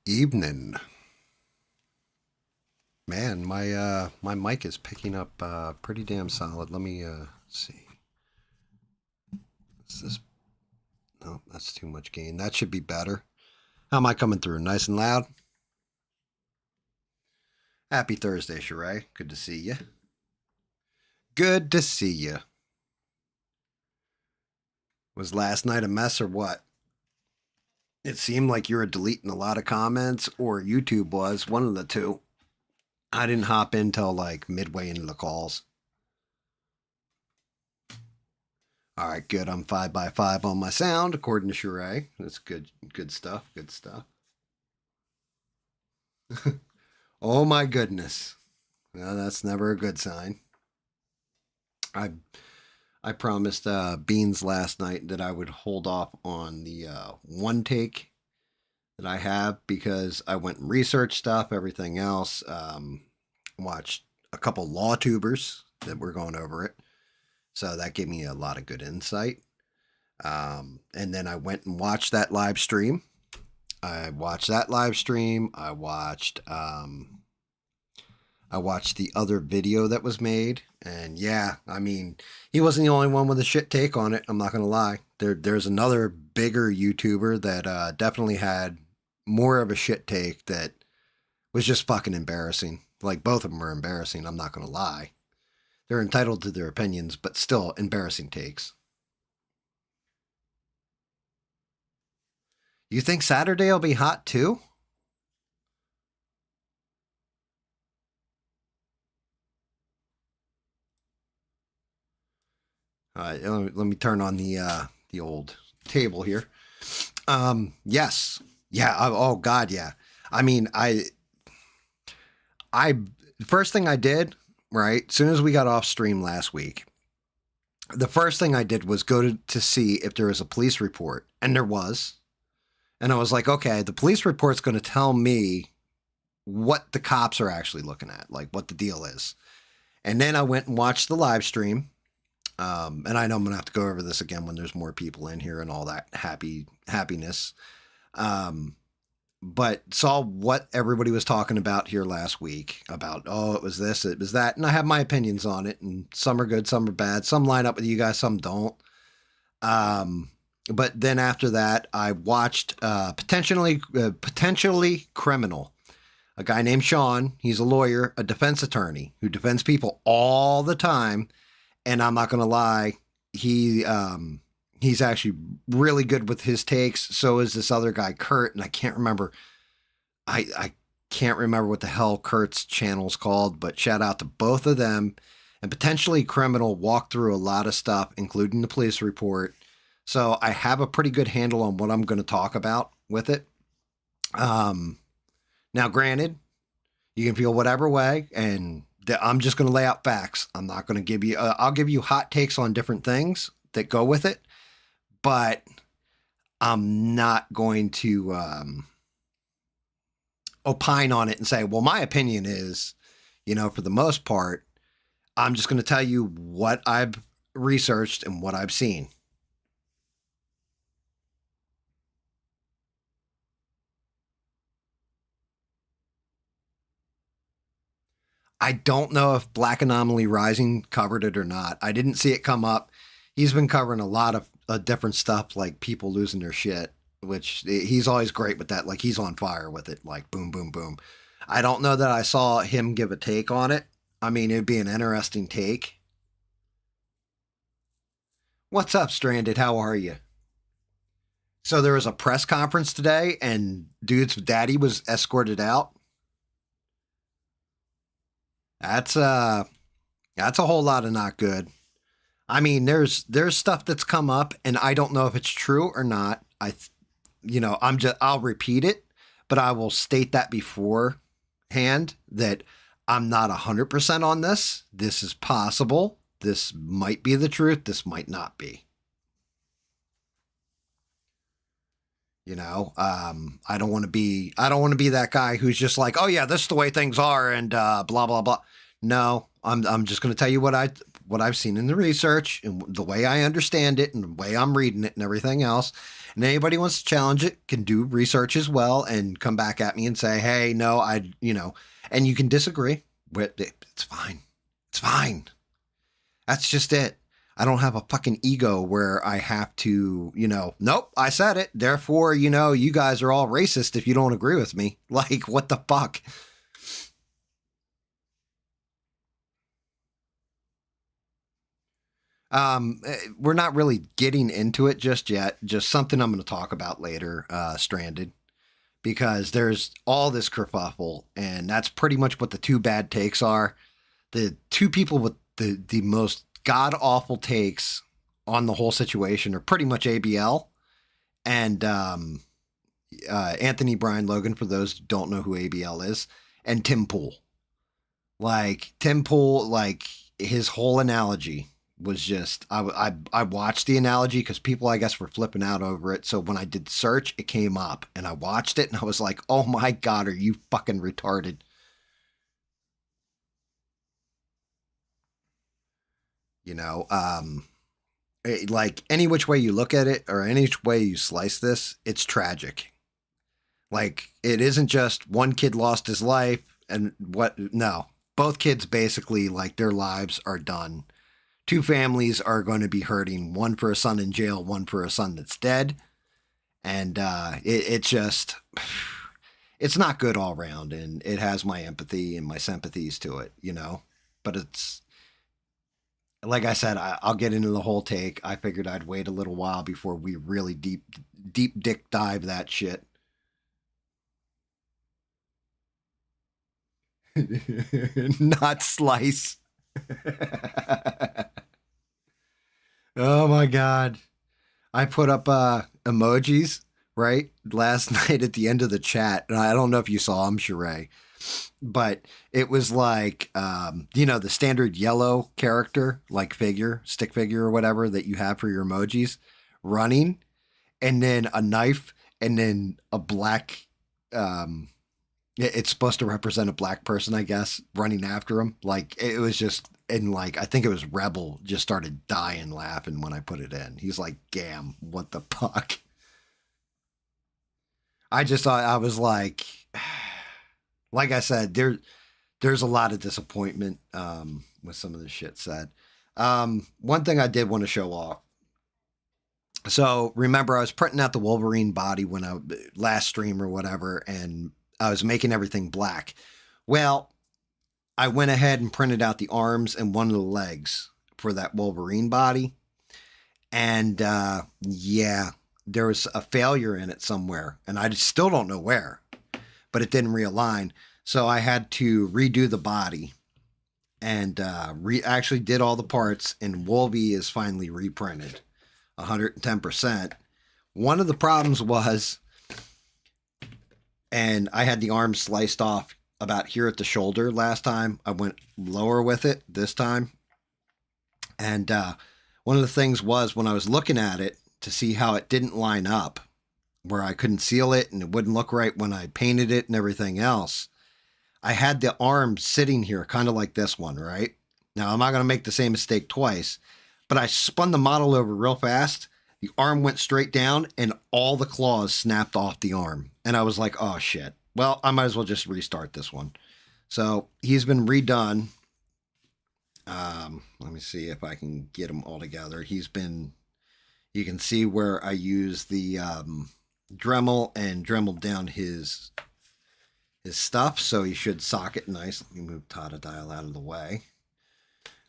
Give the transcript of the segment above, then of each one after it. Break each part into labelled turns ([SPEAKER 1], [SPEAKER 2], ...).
[SPEAKER 1] Evening. Man, my mic is picking up pretty damn solid. Let me see. Is this? No, that's too much gain. That should be better. How am I coming through? Nice and loud? Happy Thursday, Sheree. Good to see you. Good to see you. Was last night a mess or what? It seemed like you were deleting a lot of comments, or YouTube was, one of the two. I didn't hop in till like midway into the calls. All right, good. I'm 5x5 on my sound, according to Sheree. That's good stuff. Good stuff. Oh my goodness. Well, that's never a good sign. I promised Beans last night that I would hold off on the one take that I have because I went and researched stuff, everything else. Watched a couple law tubers that were going over it. So that gave me a lot of good insight. And then I went and watched that live stream. I watched the other video that was made. And yeah, I mean, he wasn't the only one with a shit take on it. I'm not going to lie. There's another bigger YouTuber that definitely had more of a shit take that was just fucking embarrassing. Like, both of them are embarrassing. I'm not going to lie. They're entitled to their opinions, but still embarrassing takes. You think Saturday will be hot too? Let me turn on the old table here. Yes. Yeah. Oh God. Yeah. I mean, first thing I did, right, as soon as we got off stream last week, the first thing I did was go to see if there was a police report, and there was. And I was like, okay, the police report's going to tell me what the cops are actually looking at, like what the deal is. And then I went and watched the live stream. And I know I'm going to have to go over this again when there's more people in here and all that happiness. But saw what everybody was talking about here last week about, oh, it was this, it was that. And I have my opinions on it, and some are good, some are bad. Some line up with you guys, some don't. But then after that, I watched Potentially Criminal. A guy named Sean. He's a lawyer, a defense attorney who defends people all the time. And I'm not going to lie, he's actually really good with his takes. So is this other guy, Kurt, and I can't remember. I can't remember what the hell Kurt's channel's called, but shout out to both of them. And Potentially Criminal walked through a lot of stuff, including the police report. So I have a pretty good handle on what I'm going to talk about with it. Now, granted, you can feel whatever way, and I'm just going to lay out facts. I'm not going to give you, I'll give you hot takes on different things that go with it, but I'm not going to opine on it and say, well, my opinion is, for the most part, I'm just going to tell you what I've researched and what I've seen. I don't know if Black Anomaly Rising covered it or not. I didn't see it come up. He's been covering a lot of different stuff, like people losing their shit, which he's always great with that. Like, he's on fire with it, like boom, boom, boom. I don't know that I saw him give a take on it. I mean, it'd be an interesting take. What's up, Stranded? How are you? So there was a press conference today, and dude's daddy was escorted out. That's a whole lot of not good. I mean, there's stuff that's come up, and I don't know if it's true or not. I'll repeat it, but I will state that beforehand that I'm not 100% on this. This is possible. This might be the truth. This might not be. I don't want to be that guy who's just like, oh yeah, this is the way things are, and blah blah blah. No, I'm just going to tell you what what I've seen in the research and the way I understand it and the way I'm reading it and everything else. And anybody wants to challenge it can do research as well and come back at me and say, hey, no, and you can disagree with it. It's fine. It's fine. That's just it. I don't have a fucking ego where I have to, nope, I said it. Therefore, you guys are all racist if you don't agree with me. Like, what the fuck? We're not really getting into it just yet. Just something I'm going to talk about later, Stranded, because there's all this kerfuffle, and that's pretty much what the two bad takes are. The two people with the most god awful takes on the whole situation are pretty much ABL and Anthony Brian Logan, for those who don't know who ABL is, and Tim Pool. Like Tim Pool, like his whole analogy was just I watched the analogy because people I guess were flipping out over it. So when I did search, it came up and I watched it and I was like, oh my god, are you fucking retarded? Like any which way you look at it or any which way you slice this, it's tragic. Like it isn't just one kid lost his life and no, both kids basically like their lives are done. Two families are going to be hurting, one for a son in jail, one for a son that's dead. And it's just, it's not good all around. And it has my empathy and my sympathies to it, But it's, like I said, I'll get into the whole take. I figured I'd wait a little while before we really deep dick dive that shit. Not slice. Oh my god. I put up emojis, right? Last night at the end of the chat. And I don't know if you saw them, Sheree. But it was like, the standard yellow character, like stick figure or whatever that you have for your emojis, running, and then a knife, and then a black, it's supposed to represent a black person, I guess, running after him. Like, it was just, and like, I think it was Rebel just started dying laughing when I put it in. He's like, GAM, what the fuck? I just thought, I was like I said, there's a lot of disappointment with some of the shit said. One thing I did want to show off. So remember, I was printing out the Wolverine body when I last stream or whatever, and I was making everything black. Well, I went ahead and printed out the arms and one of the legs for that Wolverine body, and yeah, there was a failure in it somewhere, and I still don't know where, but it didn't realign. So I had to redo the body and actually did all the parts, and Wolvie is finally reprinted 110%. One of the problems was, and I had the arm sliced off about here at the shoulder last time. I went lower with it this time. And one of the things was when I was looking at it to see how it didn't line up, where I couldn't seal it and it wouldn't look right when I painted it and everything else, I had the arm sitting here kind of like this one, right? Now, I'm not going to make the same mistake twice, but I spun the model over real fast. The arm went straight down and all the claws snapped off the arm. And I was like, oh shit. Well, I might as well just restart this one. So he's been redone. Let me see if I can get them all together. You can see where I use the Dremel and Dremel down his stuff, so he should socket nice. Let me move Totodile out of the way.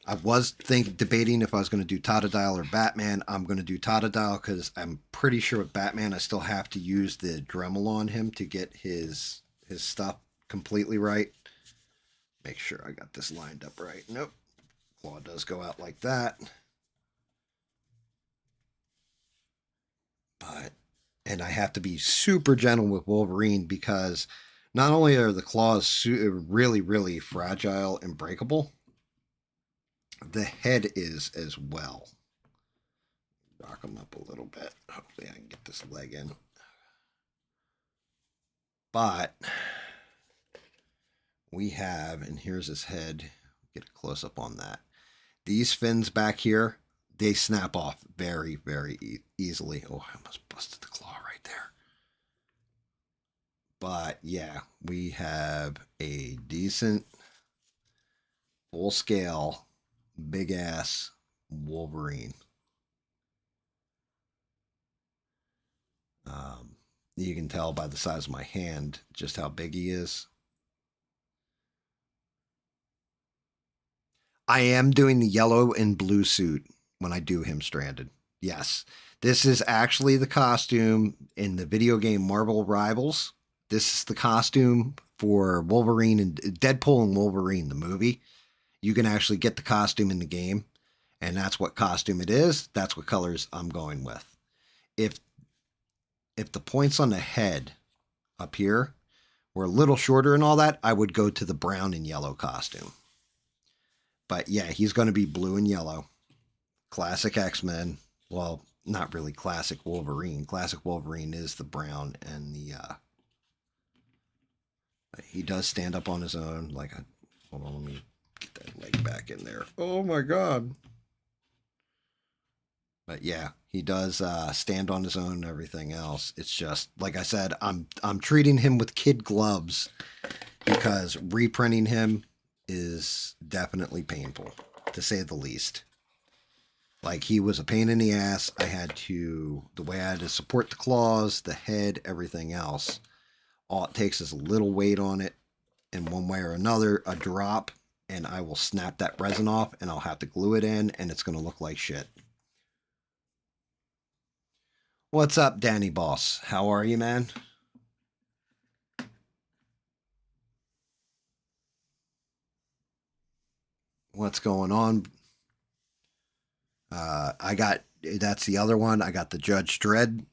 [SPEAKER 1] I was debating if I was going to do Totodile or Batman. I'm going to do Totodile because I'm pretty sure with Batman I still have to use the Dremel on him to get his stuff completely right. Make sure I got this lined up right. Nope. Claw does go out like that. And I have to be super gentle with Wolverine because not only are the claws really, really fragile and breakable, the head is as well. Rock them up a little bit. Hopefully I can get this leg in. But we have, and here's his head. Get a close up on that. These fins back here, they snap off very, very easily. Oh, I almost busted the claw right there. But yeah, we have a decent, full scale, big ass Wolverine. You can tell by the size of my hand just how big he is. I am doing the yellow and blue suit when I do him stranded. Yes. This is actually the costume in the video game Marvel Rivals. This is the costume for Wolverine and Deadpool and Wolverine, the movie. You can actually get the costume in the game, and that's what costume it is. That's what colors I'm going with. If if the points on the head up here were a little shorter and all that, I would go to the brown and yellow costume. But yeah, he's going to be blue and yellow. Classic X-Men. Well, not really classic Wolverine. Classic Wolverine is the brown and the he does stand up on his own. Like a, hold on, let me get that leg back in there. Oh my god. But yeah, he does stand on his own and everything else. It's just like I said, I'm treating him with kid gloves because reprinting him is definitely painful, to say the least. Like, he was a pain in the ass. I had to, the way I had to support the claws, the head, everything else. All it takes is a little weight on it, in one way or another, a drop, and I will snap that resin off, and I'll have to glue it in, and it's going to look like shit. What's up, Danny Boss? How are you, man? What's going on? I got, that's the other one. I got the Judge Dredd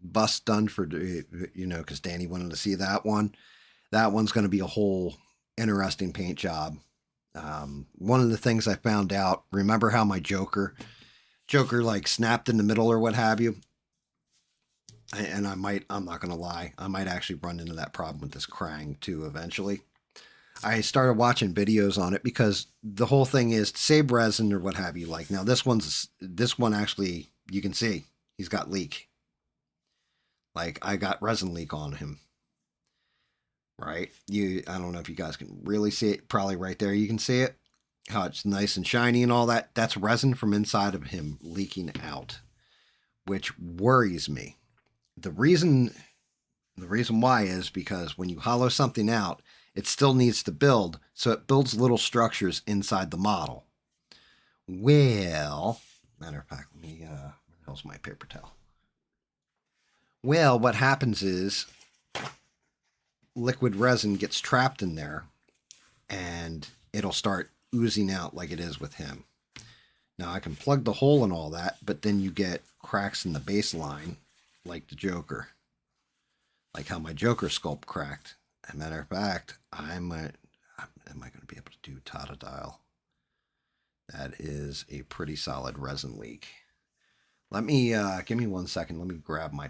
[SPEAKER 1] bust done for, because Danny wanted to see that one. That one's going to be a whole interesting paint job. One of the things I found out, remember how my Joker like snapped in the middle or what have you? And I'm not going to lie, I might actually run into that problem with this Krang too eventually. I started watching videos on it because the whole thing is to save resin or what have you. Like, now this one actually, you can see he's got leak. Like, I got resin leak on him. Right? I don't know if you guys can really see it. Probably right there you can see it. How it's nice and shiny and all that. That's resin from inside of him leaking out, which worries me. The reason why is because when you hollow something out, it still needs to build, so it builds little structures inside the model. Well, matter of fact, let me where the hell's my paper towel? Well, what happens is liquid resin gets trapped in there and it'll start oozing out like it is with him. Now I can plug the hole and all that, but then you get cracks in the baseline like the Joker. Like how my Joker sculpt cracked. As a matter of fact, am I going to be able to do Totodile? That is a pretty solid resin leak. Let me, give me 1 second. Let me grab my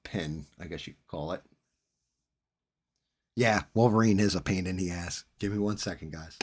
[SPEAKER 1] pen, I guess you could call it. Yeah, Wolverine is a pain in the ass. Give me 1 second, guys.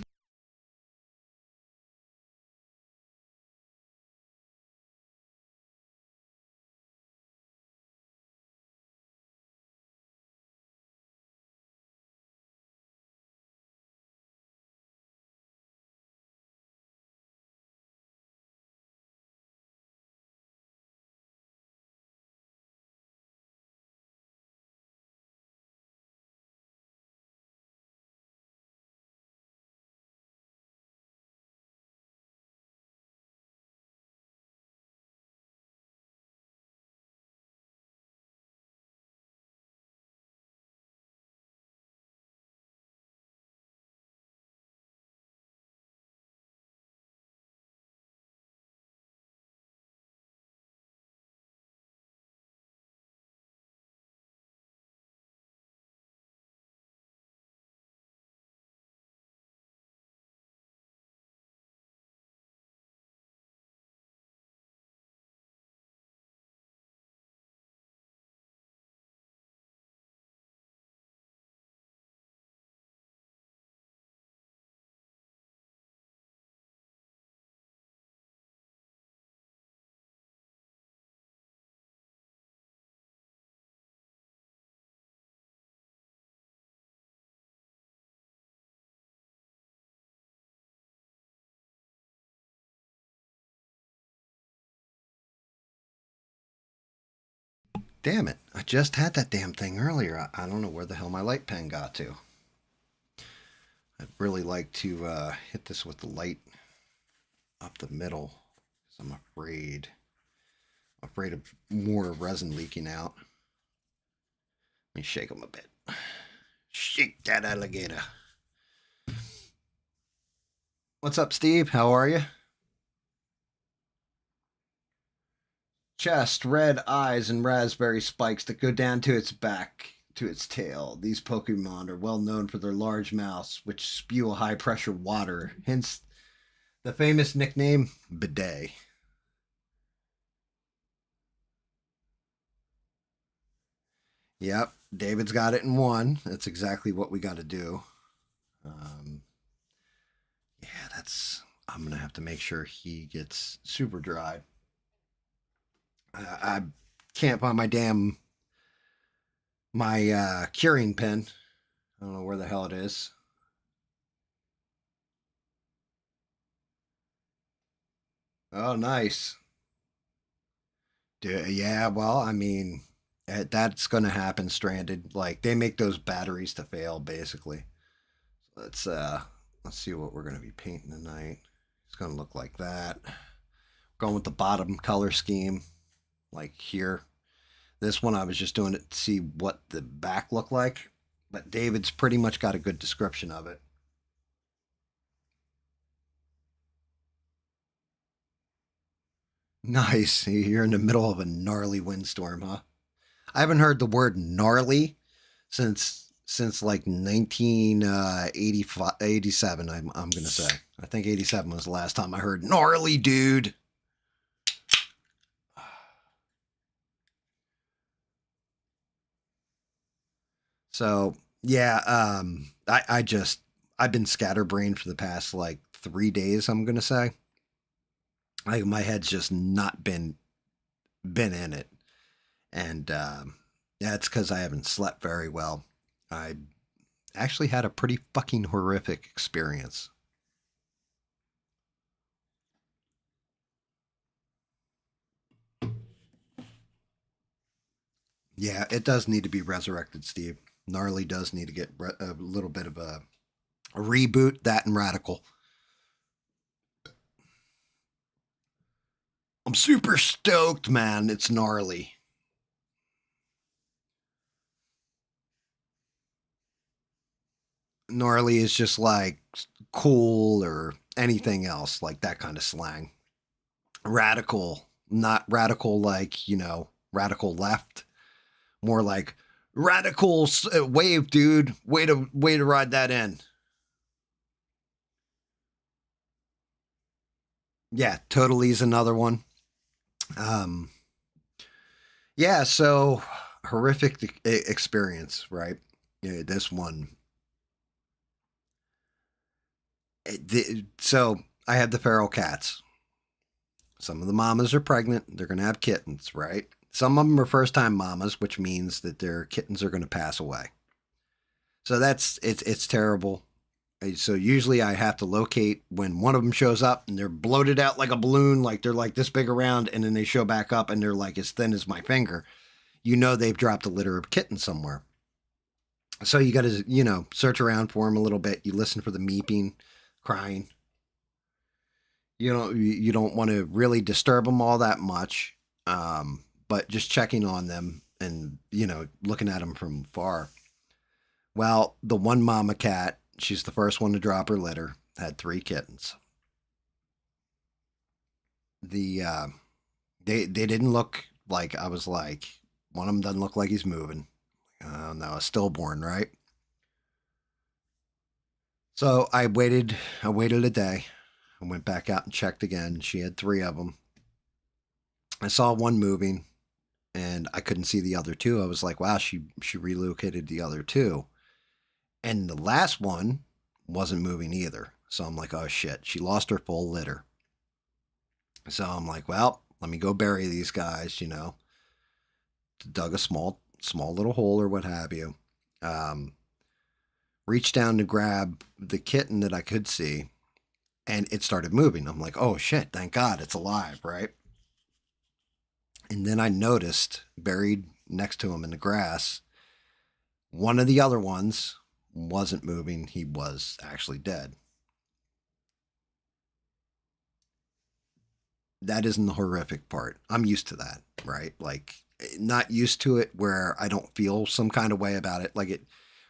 [SPEAKER 1] Damn it. I just had that damn thing earlier. I don't know where the hell my light pen got to. I'd really like to hit this with the light up the middle. Because I'm afraid of more resin leaking out. Let me shake them a bit. Shake that alligator. What's up, Steve? How are you? Chest, red eyes, and raspberry spikes that go down to its back, to its tail. These Pokemon are well known for their large mouths, which spew high pressure water, hence the famous nickname Bidet. Yep, David's got it in one. That's exactly what we got to do. Yeah, I'm going to have to make sure he gets super dry. I can't find my curing pen. I don't know where the hell it is. Oh, nice. Yeah, well, I mean, that's going to happen stranded. Like they make those batteries to fail basically. Let's see what we're going to be painting tonight. It's going to look like that. Going with the bottom color scheme like here. This one I was just doing it to see what the back looked like, but David's pretty much got a good description of it. Nice. You're in the middle of a gnarly windstorm, huh? I haven't heard the word gnarly since like 1985, 87. I'm gonna say. I think 87 was the last time I heard gnarly, dude. So yeah, I've been scatterbrained for the past like 3 days. I'm gonna say, like my head's just not been in it, and that's because I haven't slept very well. I actually had a pretty fucking horrific experience. Yeah, it does need to be resurrected, Steve. Gnarly does need to get a little bit of a reboot. That and Radical. I'm super stoked, man. It's gnarly. Gnarly is just like cool or anything else, like that kind of slang. Radical, not radical like, radical left, more like radical wave, dude. Way to ride that in. Yeah, totally is another one. Um, yeah, so horrific experience, right? Yeah, this one. So I had the feral cats. Some of the mamas are pregnant. They're going to have kittens, right? Some of them are first time mamas, which means that their kittens are going to pass away. So it's terrible. So usually I have to locate when one of them shows up and they're bloated out like a balloon, like they're like this big around, and then they show back up and they're like as thin as my finger. You know they've dropped a litter of kittens somewhere. So you got to, search around for them a little bit. You listen for the meeping, crying. You don't want to really disturb them all that much, but just checking on them and looking at them from far. Well, the one mama cat, she's the first one to drop her litter, had 3 kittens. They didn't look like, I was like, one of them doesn't look like he's moving. Oh no, a stillborn, right? So I waited a day. I went back out and checked again. She had 3 of them. I saw one moving and I couldn't see the other two. I was like, wow, she relocated the other two. And the last one wasn't moving either. So I'm like, oh shit, she lost her full litter. So I'm like, well, let me go bury these guys, dug a small little hole or what have you. Um, Reached down to grab the kitten that I could see, and it started moving. I'm like, oh shit, thank God it's alive, right? And then I noticed buried next to him in the grass. One of the other ones wasn't moving. He was actually dead. That isn't the horrific part. I'm used to that, right? Like, not used to it where I don't feel some kind of way about it. Like, it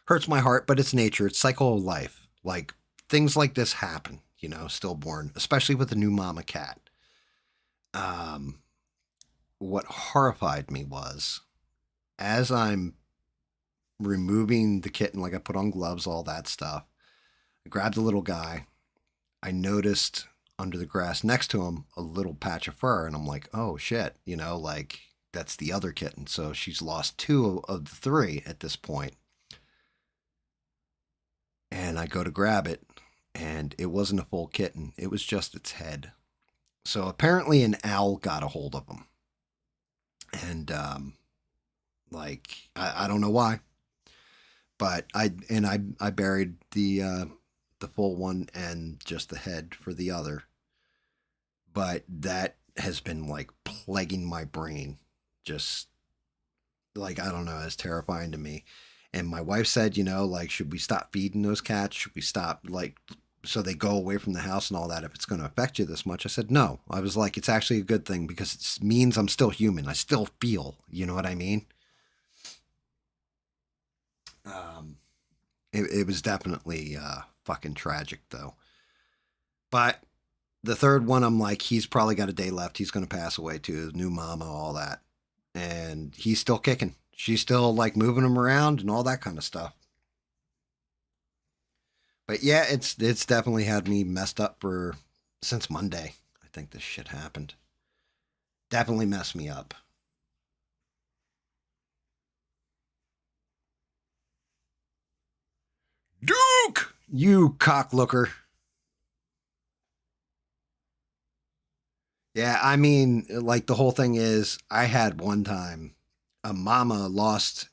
[SPEAKER 1] hurts my heart, but it's nature. It's cycle of life. Like, things like this happen, stillborn, especially with a new mama cat. Um, what horrified me was as I'm removing the kitten, like I put on gloves, all that stuff, I grabbed the little guy. I noticed under the grass next to him a little patch of fur, and I'm like, oh shit, like that's the other kitten. So she's lost two of the three at this point. And I go to grab it, and it wasn't a full kitten, it was just its head. So apparently an owl got a hold of him. And I don't know why, but I buried the full one and just the head for the other. But that has been like plaguing my brain. Just like, I don't know, it's terrifying to me. And my wife said, like, should we stop feeding those cats? Should we stop, like, so they go away from the house and all that if it's going to affect you this much? I said, no. I was like, it's actually a good thing because it means I'm still human. I still feel, you know what I mean? It was definitely fucking tragic, though. But the third one, I'm like, he's probably got a day left. He's going to pass away too. New mama, all that. And he's still kicking. She's still like moving him around and all that kind of stuff. But yeah, it's definitely had me messed up for since Monday. I think this shit happened. Definitely messed me up. Duke, you cocklooker. Yeah, I mean, like the whole thing is, I had one time a mama lost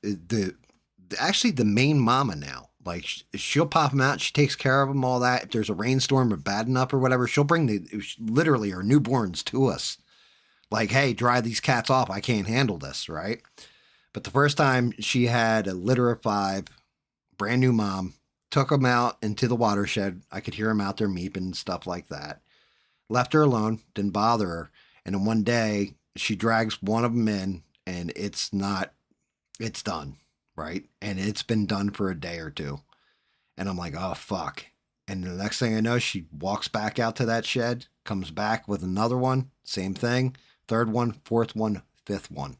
[SPEAKER 1] actually the main mama now. Like she'll pop them out, she takes care of them, all that. If there's a rainstorm or bad enough or whatever, she'll bring literally her newborns to us. Like, hey, dry these cats off. I can't handle this, right? But the first time she had a litter of 5, brand new mom, took them out into the watershed. I could hear them out there meeping and stuff like that. Left her alone, didn't bother her. And then one day she drags one of them in and it's done, right? And it's been done for a day or two. And I'm like, oh, fuck. And the next thing I know, she walks back out to that shed, comes back with another one, same thing. Third one, fourth one, fifth one.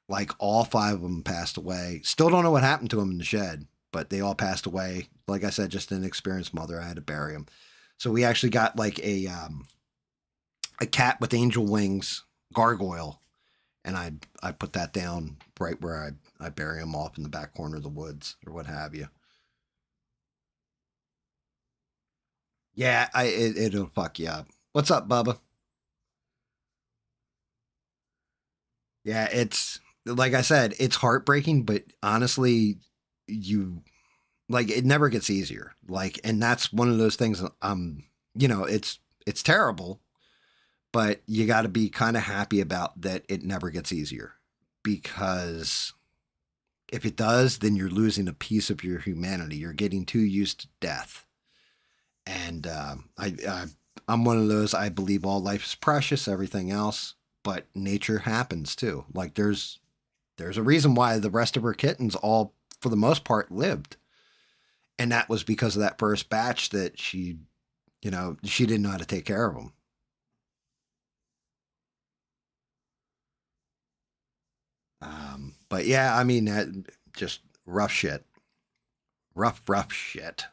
[SPEAKER 1] Like all 5 of them passed away. Still don't know what happened to them in the shed, but they all passed away. Like I said, just an inexperienced mother. I had to bury them. So we actually got like a cat with angel wings, gargoyle, and I put that down right where I bury him off in the back corner of the woods or what have you. Yeah, it'll fuck you up. What's up, Bubba? Yeah, it's like I said, it's heartbreaking, but honestly, you like it never gets easier. Like, and that's one of those things. It's terrible, but you got to be kind of happy about that. It never gets easier because if it does, then you're losing a piece of your humanity. You're getting too used to death, and I'm one of those. I believe all life is precious, everything else, but nature happens too. Like there's a reason why the rest of her kittens all, for the most part, lived, and that was because of that first batch that she didn't know how to take care of them. But yeah, I mean, just rough shit, rough shit.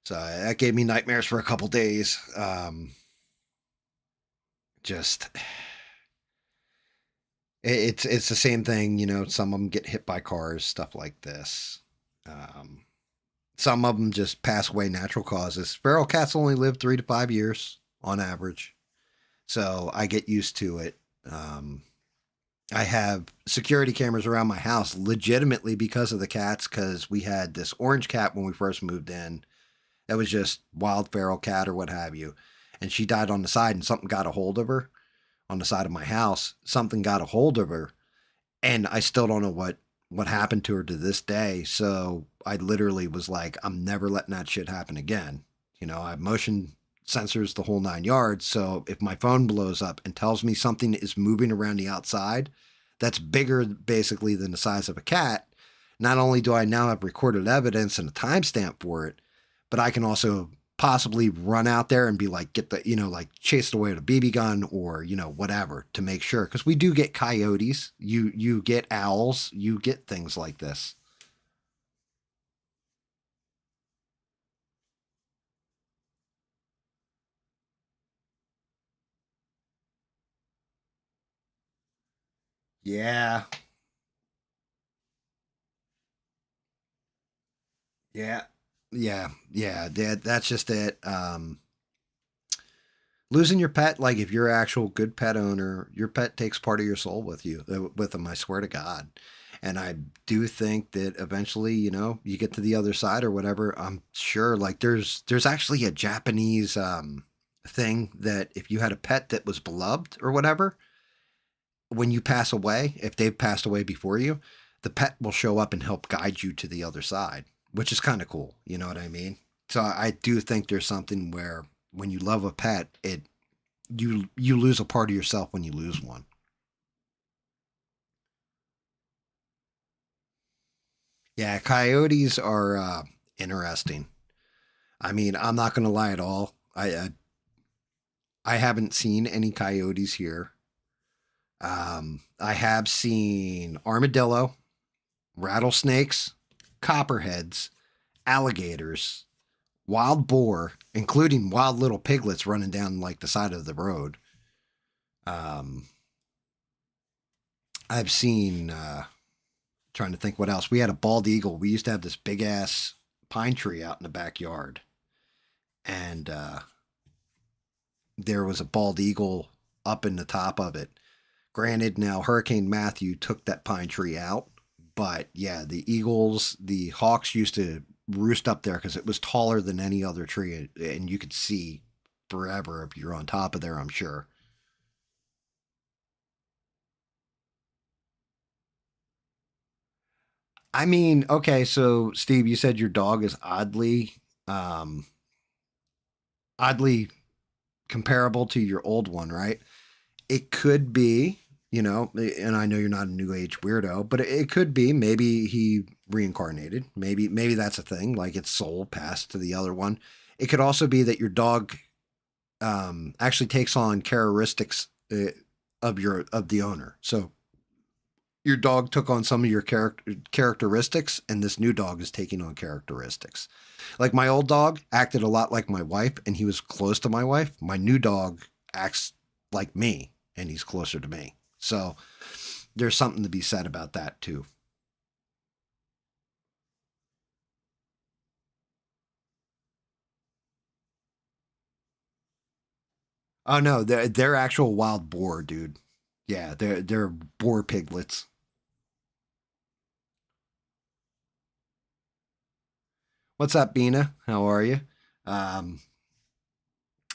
[SPEAKER 1] So that gave me nightmares for a couple days. Just it's the same thing, some of them get hit by cars, stuff like this. Um, some of them just pass away natural causes. Feral cats only live 3 to 5 years on average, so I get used to it. I have security cameras around my house legitimately because of the cats, because we had this orange cat when we first moved in that was just wild feral cat or what have you, and she died on the side, and something got a hold of her on the side of my house. Something got a hold of her, and I still don't know what happened to her to this day. So I literally was like, I'm never letting that shit happen again. You know, I have motion sensors the whole 9 yards. So if my phone blows up and tells me something is moving around the outside, that's bigger basically than the size of a cat. Not only do I now have recorded evidence and a timestamp for it, but I can also possibly run out there and be like, get the, like chase it away with a BB gun or, whatever to make sure. Cause we do get coyotes, you get owls, you get things like this. Yeah. Yeah. Yeah. That's just it. Losing your pet, like if you're an actual good pet owner, your pet takes part of your soul with you, with them, I swear to God. And I do think that eventually, you get to the other side or whatever. I'm sure like there's actually a Japanese thing that if you had a pet that was beloved or whatever, when you pass away, if they've passed away before you, the pet will show up and help guide you to the other side, which is kind of cool. You know what I mean? So I do think there's something where when you love a pet, you lose a part of yourself when you lose one. Yeah, coyotes are interesting. I mean, I'm not going to lie at all. I haven't seen any coyotes here. I have seen armadillo, rattlesnakes, copperheads, alligators, wild boar, including wild little piglets running down like the side of the road. Um, I've seen trying to think what else. We had a bald eagle. We used to have this big ass pine tree out in the backyard, and there was a bald eagle up in the top of it. Granted, now Hurricane Matthew took that pine tree out, but yeah, the eagles, the hawks used to roost up there because it was taller than any other tree, and you could see forever if you're on top of there. I'm sure. I mean, okay, so Steve, you said your dog is um, oddly comparable to your old one, right? It could be, and I know you're not a new age weirdo, but it could be maybe he reincarnated. Maybe that's a thing, like its soul passed to the other one. It could also be that your dog actually takes on characteristics of the owner. So your dog took on some of your characteristics, and this new dog is taking on characteristics. Like my old dog acted a lot like my wife, and he was close to my wife. My new dog acts like me, and he's closer to me. So there's something to be said about that too. Oh no, they're actual wild boar, dude. Yeah, they're boar piglets. What's up, Bina? How are you? Um,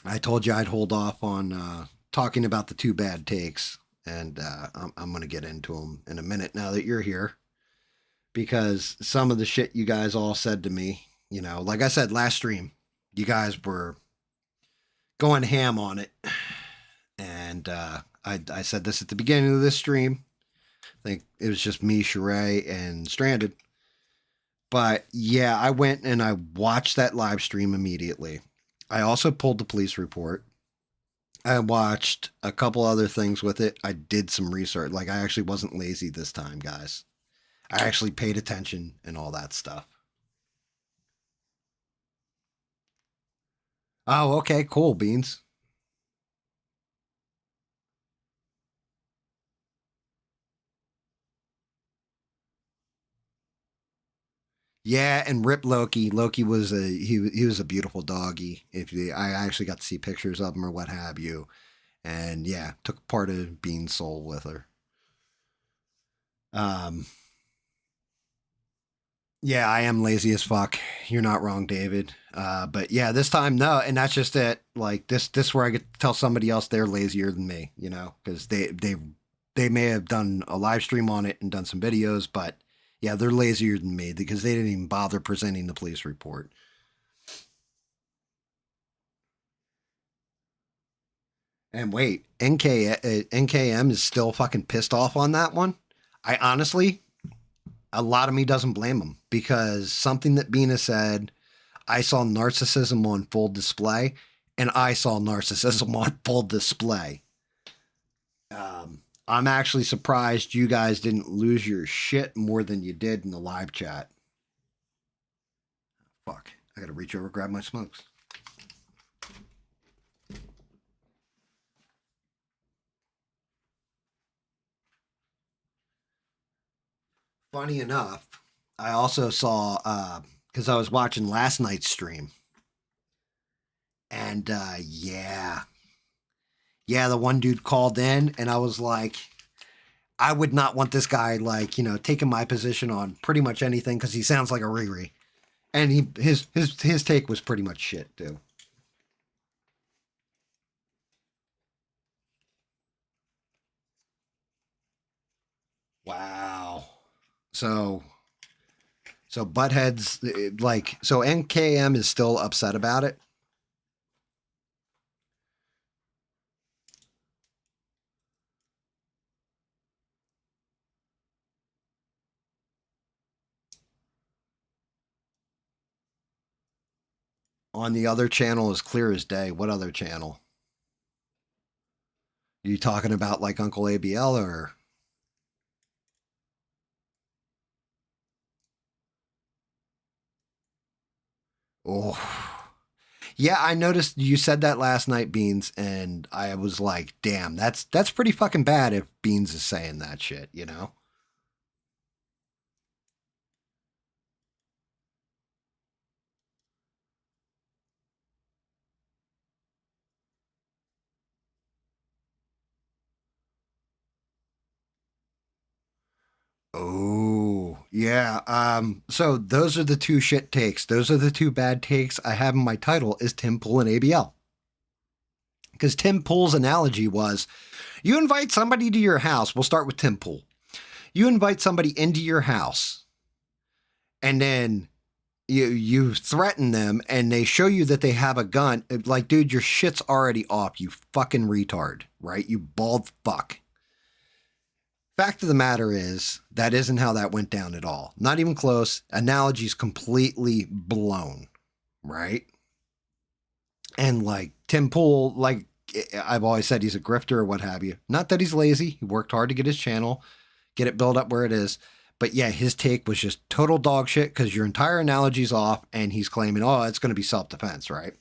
[SPEAKER 1] I told you I'd hold off on talking about the two bad takes, and I'm going to get into them in a minute now that you're here because some of the shit you guys all said to me, like I said last stream, you guys were going ham on it, and I said this at the beginning of this stream. I think it was just me, Sheree, and Stranded. But yeah, I went and I watched that live stream immediately. I also pulled the police report. I watched a couple other things with it. I did some research. Like I actually wasn't lazy this time, guys. I actually paid attention and all that stuff. Oh, okay, cool, Beans. Yeah, and Rip Loki. Loki was he was a beautiful doggy. If you, I actually got to see pictures of him or what have you, and yeah, took part of Bean's soul with her. Um, Yeah, I am lazy as fuck. You're not wrong, David. But yeah, this time no, and that's just it. Like this where I get to tell somebody else they're lazier than me, because they they may have done a live stream on it and done some videos, but yeah, they're lazier than me because they didn't even bother presenting the police report. And wait, NKM is still fucking pissed off on that one. I honestly, a lot of me doesn't blame him because something that Bina said, I saw narcissism on full display, and I saw narcissism on full display. I'm actually surprised you guys didn't lose your shit more than you did in the live chat. Fuck, I gotta reach over, grab my smokes. Funny enough, I also saw, because I was watching last night's stream. And yeah, the one dude called in, and I was like, I would not want this guy, like, taking my position on pretty much anything because he sounds like a Riri. And his take was pretty much shit, too. Wow. So Butthead's like, so NKM is still upset about it. On the other channel is clear as day. What other channel? Are you talking about like Uncle ABL or? Oh, yeah, I noticed you said that last night, Beans, and I was like, damn, that's pretty fucking bad if Beans is saying that shit, Oh, yeah. So those are the two shit takes. Those are the two bad takes I have in my title is Tim Pool and ABL. Because Tim Pool's analogy was, you invite somebody to your house. We'll start with Tim Pool. You invite somebody into your house, and then you threaten them, and they show you that they have a gun. Like, dude, your shit's already off. You fucking retard, right? You bald fuck. Fact of the matter is, that isn't how that went down at all. Not even close. Analogy's completely blown, right? And like Tim Pool, like I've always said, he's a grifter or what have you. Not that he's lazy. He worked hard to get his channel, get it built up where it is. But yeah, his take was just total dog shit because your entire analogy's off, and he's claiming, oh, it's going to be self-defense, right?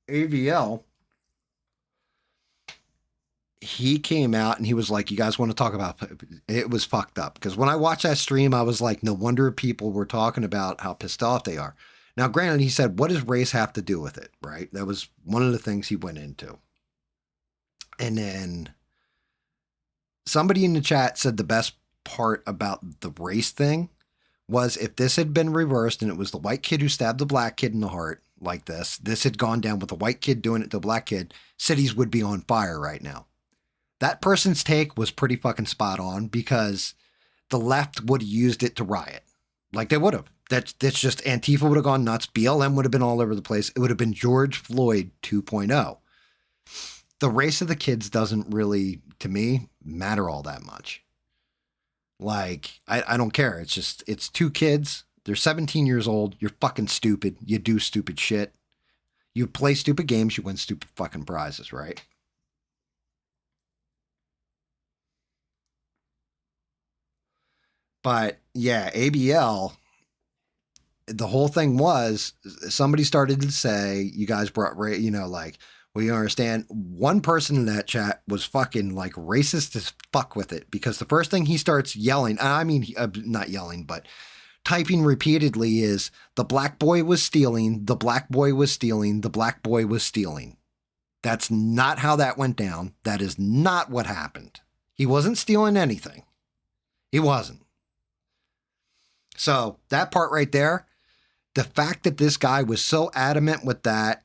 [SPEAKER 1] AVL, he came out and he was like, you guys want to talk about it? Was fucked up because when I watched that stream, I was like, no wonder people were talking about how pissed off they are. Now, granted, he said, what does race have to do with it, right? That was one of the things he went into. And then somebody in the chat said the best part about the race thing was if this had been reversed and it was the white kid who stabbed the black kid in the heart like this had gone down with the white kid doing it to the black kid, cities would be on fire right now. That person's take was pretty fucking spot on because the left would have used it to riot. Like they would have. That's just Antifa would have gone nuts. BLM would have been all over the place. It would have been George Floyd 2.0. The race of the kids doesn't really, to me, matter all that much. Like, I don't care. It's two kids. They're 17 years old. You're fucking stupid. You do stupid shit. You play stupid games. You win stupid fucking prizes, right? But yeah, ABL, the whole thing was somebody started to say, you guys brought, like, well, you understand. One person in that chat was fucking like racist as fuck with it because the first thing he starts yelling, I mean, not yelling, but typing repeatedly is the black boy was stealing, the black boy was stealing, the black boy was stealing. That's not how that went down. That is not what happened. He wasn't stealing anything. He wasn't. So that part right there, the fact that this guy was so adamant with that,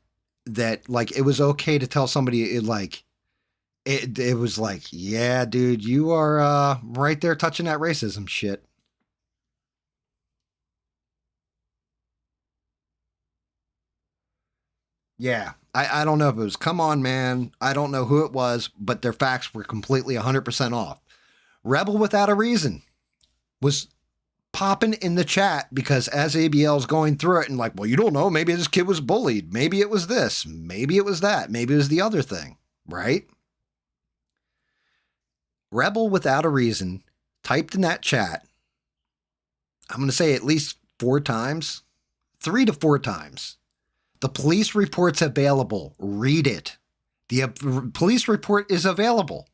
[SPEAKER 1] that like it was okay to tell somebody it was like, yeah, dude, you are right there touching that racism shit. Yeah. I don't know if it was Come On Man. I don't know who it was, but their facts were completely 100% off. Rebel Without a Reason was popping in the chat because as ABL's going through it and like, well, you don't know. Maybe this kid was bullied. Maybe it was this. Maybe it was that. Maybe it was the other thing, right? Rebel Without a Reason typed in that chat, I'm going to say at least 4 times, 3 to 4 times. The police report's available. Read it. The police report is available.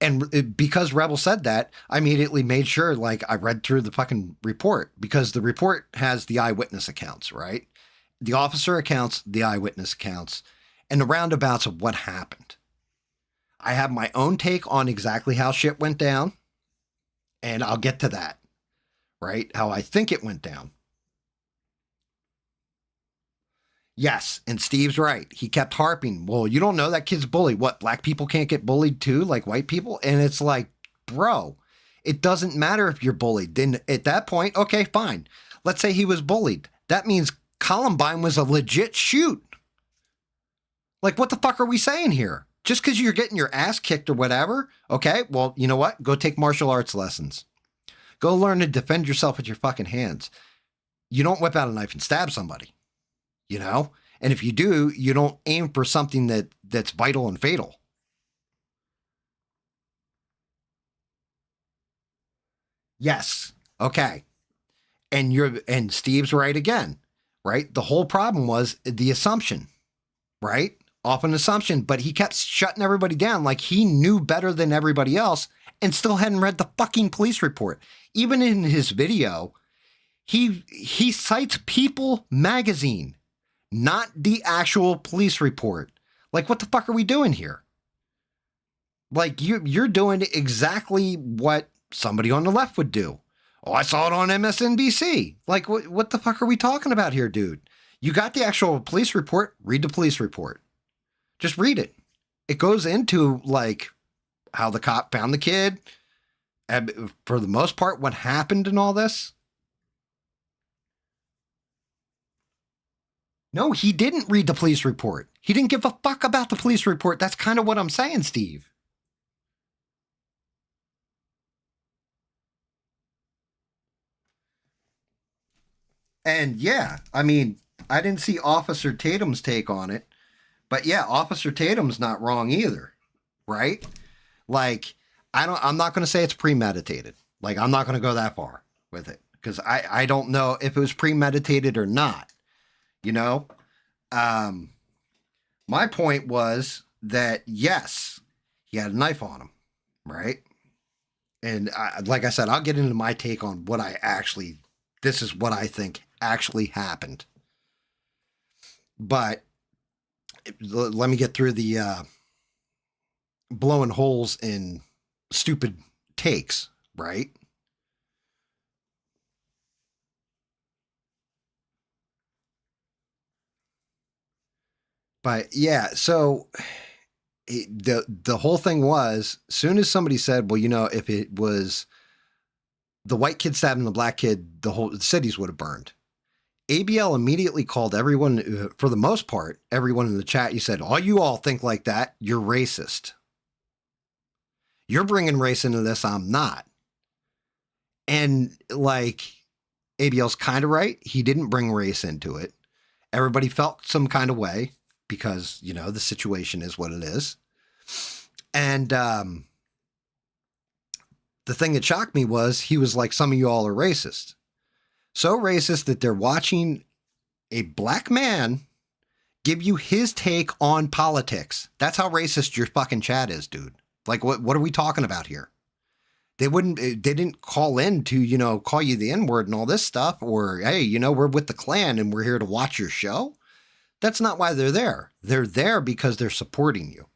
[SPEAKER 1] And because Rebel said that, I immediately made sure, like, I read through the fucking report because the report has the eyewitness accounts, right? The officer accounts, the eyewitness accounts, and the roundabouts of what happened. I have my own take on exactly how shit went down, and I'll get to that, right? How I think it went down. Yes, and Steve's right. He kept harping, well, you don't know that kid's bullied. What, black people can't get bullied too, like white people? And it's like, bro, it doesn't matter if you're bullied. Then at that point, okay, fine. Let's say he was bullied. That means Columbine was a legit shoot. Like, what the fuck are we saying here? Just because you're getting your ass kicked or whatever, okay, well, you know what? Go take martial arts lessons. Go learn to defend yourself with your fucking hands. You don't whip out a knife and stab somebody. You know, and if you do, you don't aim for something that's vital and fatal. Yes. Okay. And Steve's right again, right? The whole problem was the assumption, right? Off an assumption, but he kept shutting everybody down like he knew better than everybody else and still hadn't read the fucking police report. Even in his video, he cites People magazine, not the actual police report. Like, what the fuck are we doing here? Like, you're doing exactly what somebody on the left would do. Oh, I saw it on MSNBC. Like, what the fuck are we talking about here, dude? You got the actual police report. Read the police report. Just read it. It goes into, like, how the cop found the kid. And for the most part, what happened in all this. No, he didn't read the police report. He didn't give a fuck about the police report. That's kind of what I'm saying, Steve. And yeah, I mean, I didn't see Officer Tatum's take on it, but yeah, Officer Tatum's not wrong either, right? Like, I'm not going to say it's premeditated. Like, I'm not going to go that far with it because I don't know if it was premeditated or not, you know? My point was that yes, he had a knife on him, right? And like I said, I'll get into my take on what this is what I think actually happened. But let me get through the blowing holes in stupid takes, right? But yeah, so the whole thing was, soon as somebody said, well, you know, if it was the white kid stabbing the black kid, the cities would have burned. ABL immediately called everyone, for the most part, everyone in the chat. You said, oh, you all think like that. You're racist. You're bringing race into this. I'm not. And like, ABL's kind of right. He didn't bring race into it. Everybody felt some kind of way because, you know, the situation is what it is. And the thing that shocked me was he was like, some of you all are racist. So racist that they're watching a black man give you his take on politics. That's how racist your fucking chat is, dude. Like, what are we talking about here? They didn't call in to, you know, call you the N-word and all this stuff, or, hey, you know, we're with the Klan and we're here to watch your show. That's not why they're there. They're there because they're supporting you.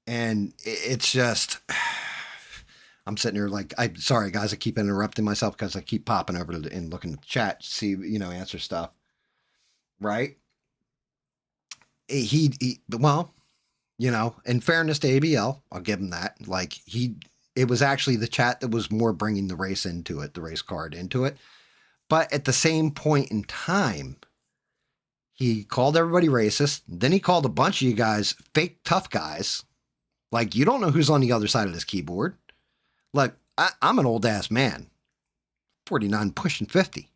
[SPEAKER 1] And it's just, I'm sitting here like, I'm sorry guys, I keep interrupting myself because I keep popping over and looking at the chat, see, answer stuff, right? Well, in fairness to ABL, I'll give him that. Like it was actually the chat that was more bringing the race into it, the race card into it. But at the same point in time, he called everybody racist. Then he called a bunch of you guys fake tough guys. Like, you don't know who's on the other side of this keyboard. Like, I'm an old ass man, 49 pushing 50,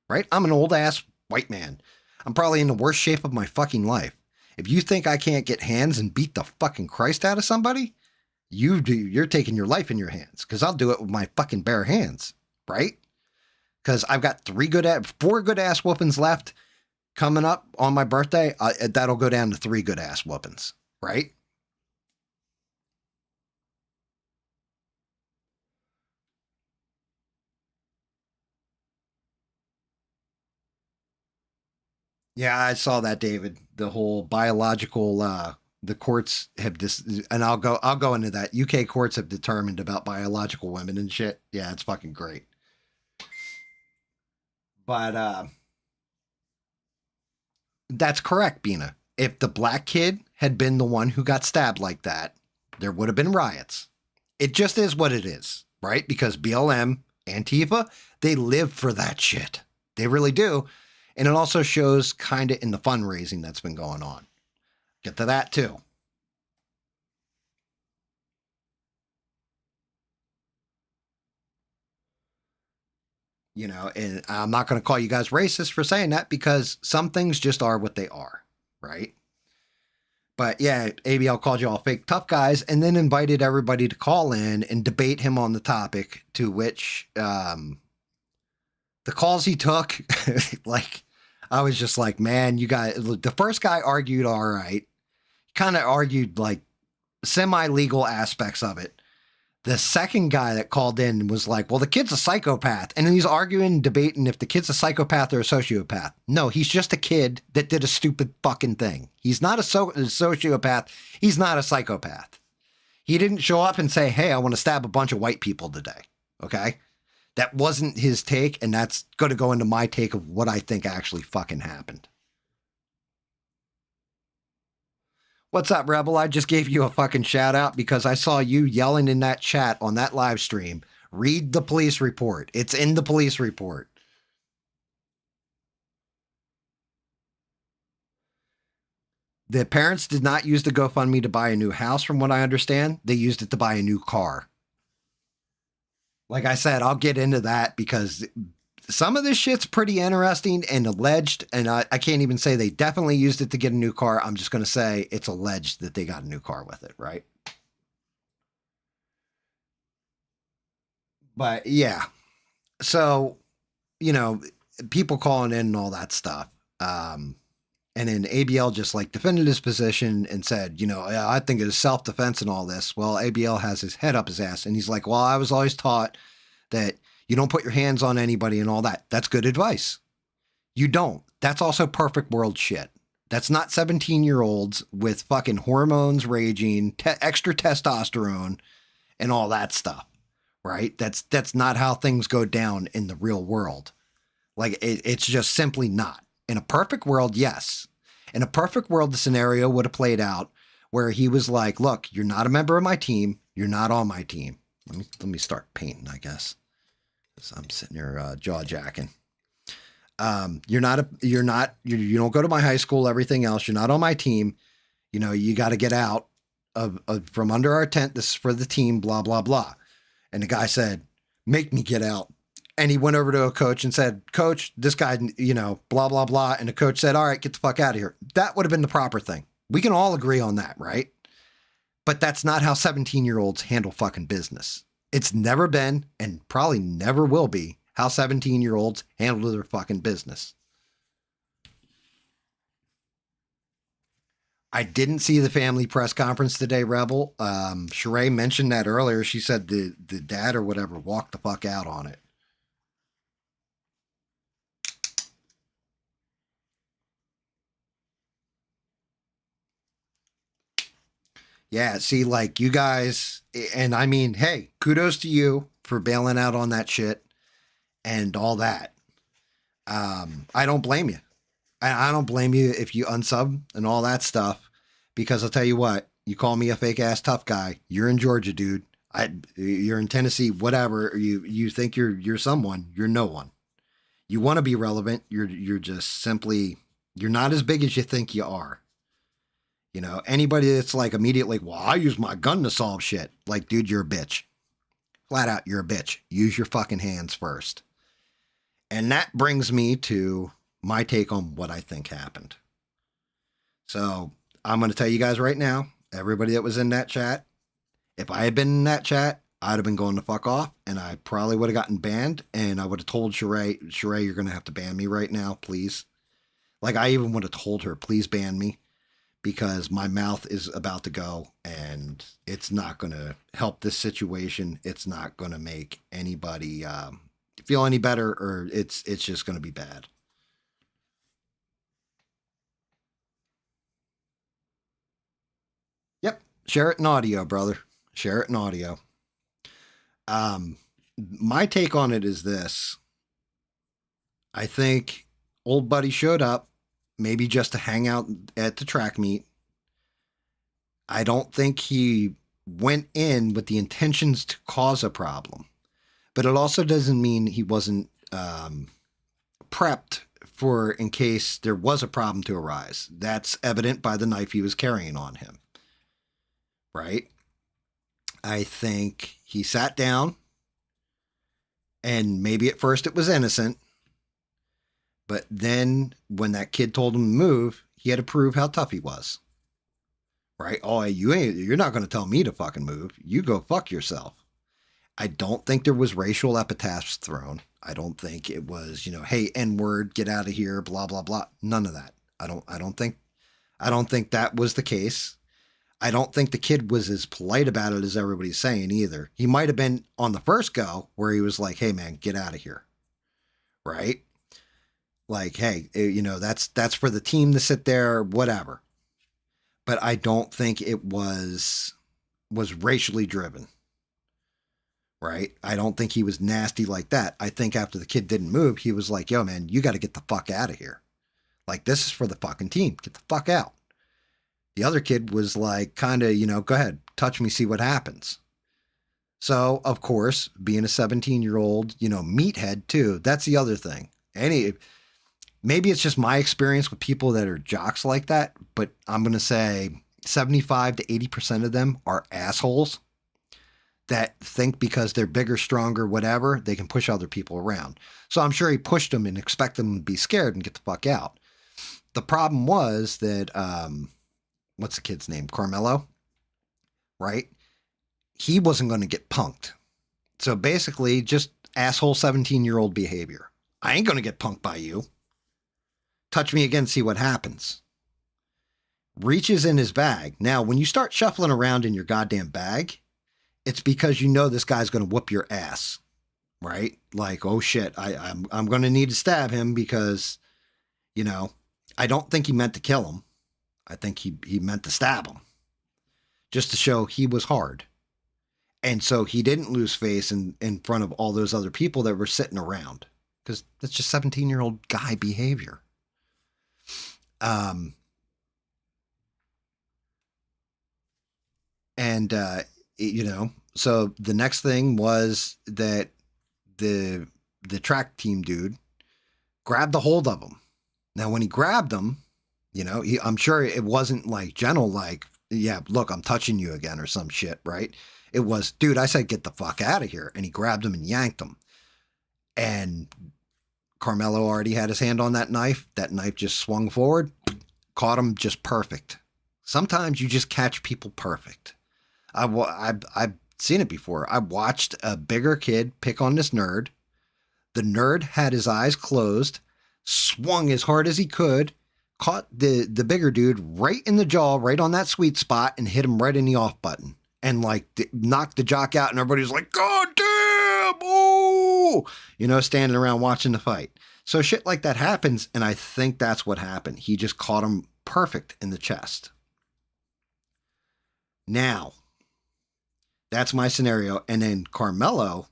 [SPEAKER 1] right? I'm an old ass white man. I'm probably in the worst shape of my fucking life. If you think I can't get hands and beat the fucking Christ out of somebody, you're taking your life in your hands, because I'll do it with my fucking bare hands, right? Because I've got 4 good ass whoopings left coming up on my birthday. That'll go down to 3 good ass whoopings, right? Yeah, I saw that, David. The whole biological, the courts have this, and I'll go into that. UK courts have determined about biological women and shit. Yeah, it's fucking great. But that's correct, Bina. If the black kid had been the one who got stabbed like that, there would have been riots. It just is what it is, right? Because BLM, Antifa, they live for that shit. They really do. And it also shows kind of in the fundraising that's been going on. Get to that too. And I'm not going to call you guys racist for saying that, because some things just are what they are, right? But yeah, ABL called you all fake tough guys and then invited everybody to call in and debate him on the topic, to which the calls he took, like, I was just like, man, you guys, the first guy argued all right, kind of argued like semi-legal aspects of it. The second guy that called in was like, well, the kid's a psychopath. And he's arguing, debating if the kid's a psychopath or a sociopath. No, he's just a kid that did a stupid fucking thing. He's not a sociopath. He's not a psychopath. He didn't show up and say, hey, I want to stab a bunch of white people today. Okay? That wasn't his take, and that's going to go into my take of what I think actually fucking happened. What's up, Rebel? I just gave you a fucking shout out because I saw you yelling in that chat on that live stream. Read the police report. It's in the police report. The parents did not use the GoFundMe to buy a new house, from what I understand. They used it to buy a new car. Like I said, I'll get into that because some of this shit's pretty interesting and alleged, and I can't even say they definitely used it to get a new car. I'm just going to say it's alleged that they got a new car with it, right? But yeah, so, people calling in and all that stuff. And then ABL just like defended his position and said, I think it is self-defense and all this. Well, ABL has his head up his ass and he's like, well, I was always taught that you don't put your hands on anybody and all that. That's good advice. You don't. That's also perfect world shit. That's not 17-year-olds with fucking hormones raging, extra testosterone and all that stuff, right? That's not how things go down in the real world. Like, it's just simply not. In a perfect world, yes. In a perfect world, the scenario would have played out where he was like, look, you're not a member of my team. You're not on my team. Let me start painting, I guess. I'm sitting here jaw jacking. You don't go to my high school, everything else. You're not on my team. You got to get out of from under our tent. This is for the team, blah, blah, blah. And the guy said, make me get out. And he went over to a coach and said, coach, this guy, blah, blah, blah. And the coach said, all right, get the fuck out of here. That would have been the proper thing. We can all agree on that, right? But that's not how 17-year-olds handle fucking business. It's never been, and probably never will be, how 17-year-olds handle their fucking business. I didn't see the family press conference today, Rebel. Sheree mentioned that earlier. She said the dad or whatever walked the fuck out on it. Yeah, see, like you guys, and I mean, hey, kudos to you for bailing out on that shit and all that. I don't blame you. I don't blame you if you unsub and all that stuff, because I'll tell you what, you call me a fake ass tough guy. You're in Georgia, dude. You're in Tennessee, whatever. You think you're someone. You're no one. You want to be relevant. You're just simply, you're not as big as you think you are. You know, anybody that's like immediately, well, I use my gun to solve shit. Like, dude, you're a bitch. Flat out, you're a bitch. Use your fucking hands first. And that brings me to my take on what I think happened. So I'm going to tell you guys right now, everybody that was in that chat, if I had been in that chat, I'd have been going to fuck off, and I probably would have gotten banned, and I would have told Sheree, you're going to have to ban me right now, please. Like, I even would have told her, please ban me, because my mouth is about to go, and it's not going to help this situation. It's not going to make anybody feel any better, or it's just going to be bad. Yep. Share it in audio, brother. Share it in audio. My take on it is this. I think old buddy showed up, maybe just to hang out at the track meet. I don't think he went in with the intentions to cause a problem, but it also doesn't mean he wasn't prepped for in case there was a problem to arise. That's evident by the knife he was carrying on him, right? I think he sat down, and maybe at first it was innocent, but then when that kid told him to move, he had to prove how tough he was. Right? Oh, you're not going to tell me to fucking move. You go fuck yourself. I don't think there was racial epithets thrown. I don't think it was, hey, N-word, get out of here, blah, blah, blah. None of that. I don't think that was the case. I don't think the kid was as polite about it as everybody's saying either. He might have been on the first go where he was like, hey man, get out of here. Right? Like, hey, that's for the team to sit there, whatever. But I don't think it was racially driven. Right? I don't think he was nasty like that. I think after the kid didn't move, he was like, yo, man, you got to get the fuck out of here. Like, this is for the fucking team. Get the fuck out. The other kid was like, kind of, go ahead, touch me, see what happens. So, of course, being a 17-year-old, meathead too, that's the other thing. Maybe it's just my experience with people that are jocks like that, but I'm going to say 75 to 80% of them are assholes that think because they're bigger, stronger, whatever, they can push other people around. So I'm sure he pushed them and expected them to be scared and get the fuck out. The problem was that, what's the kid's name? Carmelo, right? He wasn't going to get punked. So basically just asshole 17-year-old behavior. I ain't going to get punked by you. Touch me again, see what happens. Reaches in his bag. Now, when you start shuffling around in your goddamn bag, it's because this guy's going to whoop your ass, right? Like, oh shit, I'm going to need to stab him because, I don't think he meant to kill him. I think he meant to stab him just to show he was hard. And so he didn't lose face in front of all those other people that were sitting around, because that's just 17-year-old guy behavior. So the next thing was that the track team dude grabbed a hold of him. Now, when he grabbed him, I'm sure it wasn't like gentle, like, yeah, look, I'm touching you again or some shit, right? It was, dude, I said, get the fuck out of here. And he grabbed him and yanked him. And Carmelo already had his hand on that knife. That knife just swung forward, caught him just perfect. Sometimes you just catch people perfect. I've seen it before. I watched a bigger kid pick on this nerd. The nerd had his eyes closed, swung as hard as he could, caught the bigger dude right in the jaw, right on that sweet spot, and hit him right in the off button. And knocked the jock out, and everybody's like, God damn, oh, standing around watching the fight. So shit like that happens, and I think that's what happened. He just caught him perfect in the chest. Now, That's my scenario. And then Carmelo,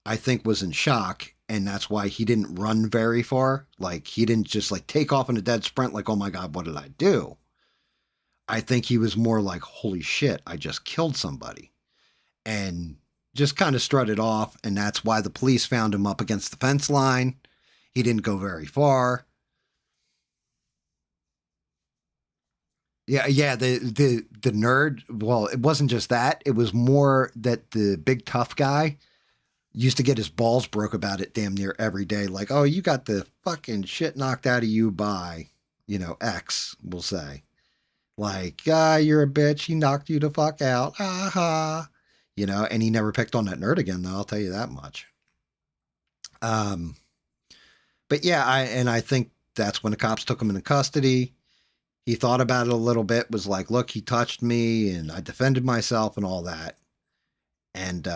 [SPEAKER 1] I think, was in shock, and that's why he didn't run very far. Like, he didn't just like take off in a dead sprint, like, oh my God, what did I do? I think he was more like, holy shit, I just killed somebody. And just kind of strutted off. And that's why the police found him up against the fence line. He didn't go very far. Yeah. The nerd. Well, it wasn't just that. It was more that the big tough guy used to get his balls broke about it damn near every day. Like, oh, you got the fucking shit knocked out of you by, X, we'll say. Like, you're a bitch. He knocked you the fuck out. Aha. And he never picked on that nerd again, though. I'll tell you that much. But yeah, I think that's when the cops took him into custody. He thought about it a little bit, was like, look, he touched me and I defended myself and all that. And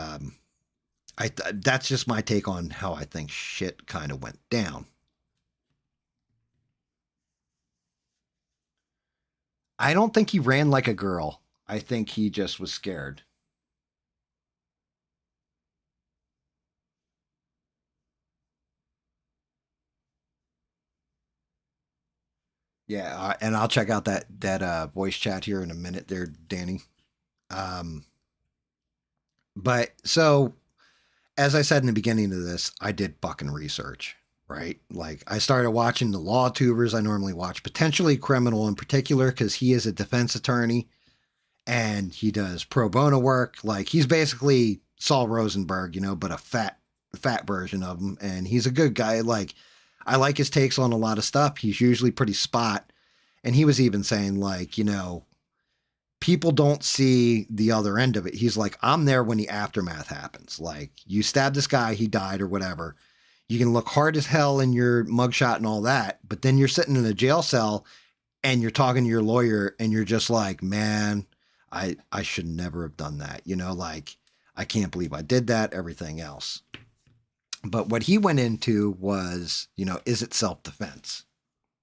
[SPEAKER 1] that's just my take on how I think shit kind of went down. I don't think he ran like a girl. I think he just was scared. Yeah, and I'll check out that voice chat here in a minute there, Danny. Um, but so as I said in the beginning of this, I did fucking research, right? Like, I started watching the law tubers I normally watch, potentially criminal in particular, because he is a defense attorney and he does pro bono work. Like, he's basically Saul Rosenberg, but a fat version of him. And he's a good guy. Like, I like his takes on a lot of stuff. He's usually pretty spot. And he was even saying, like, people don't see the other end of it. He's like, I'm there when the aftermath happens. Like, you stabbed this guy, he died or whatever. You can look hard as hell in your mugshot and all that, but then you're sitting in a jail cell and you're talking to your lawyer and you're just like, man, I should never have done that. Like, I can't believe I did that, everything else. But what he went into was, is it self-defense?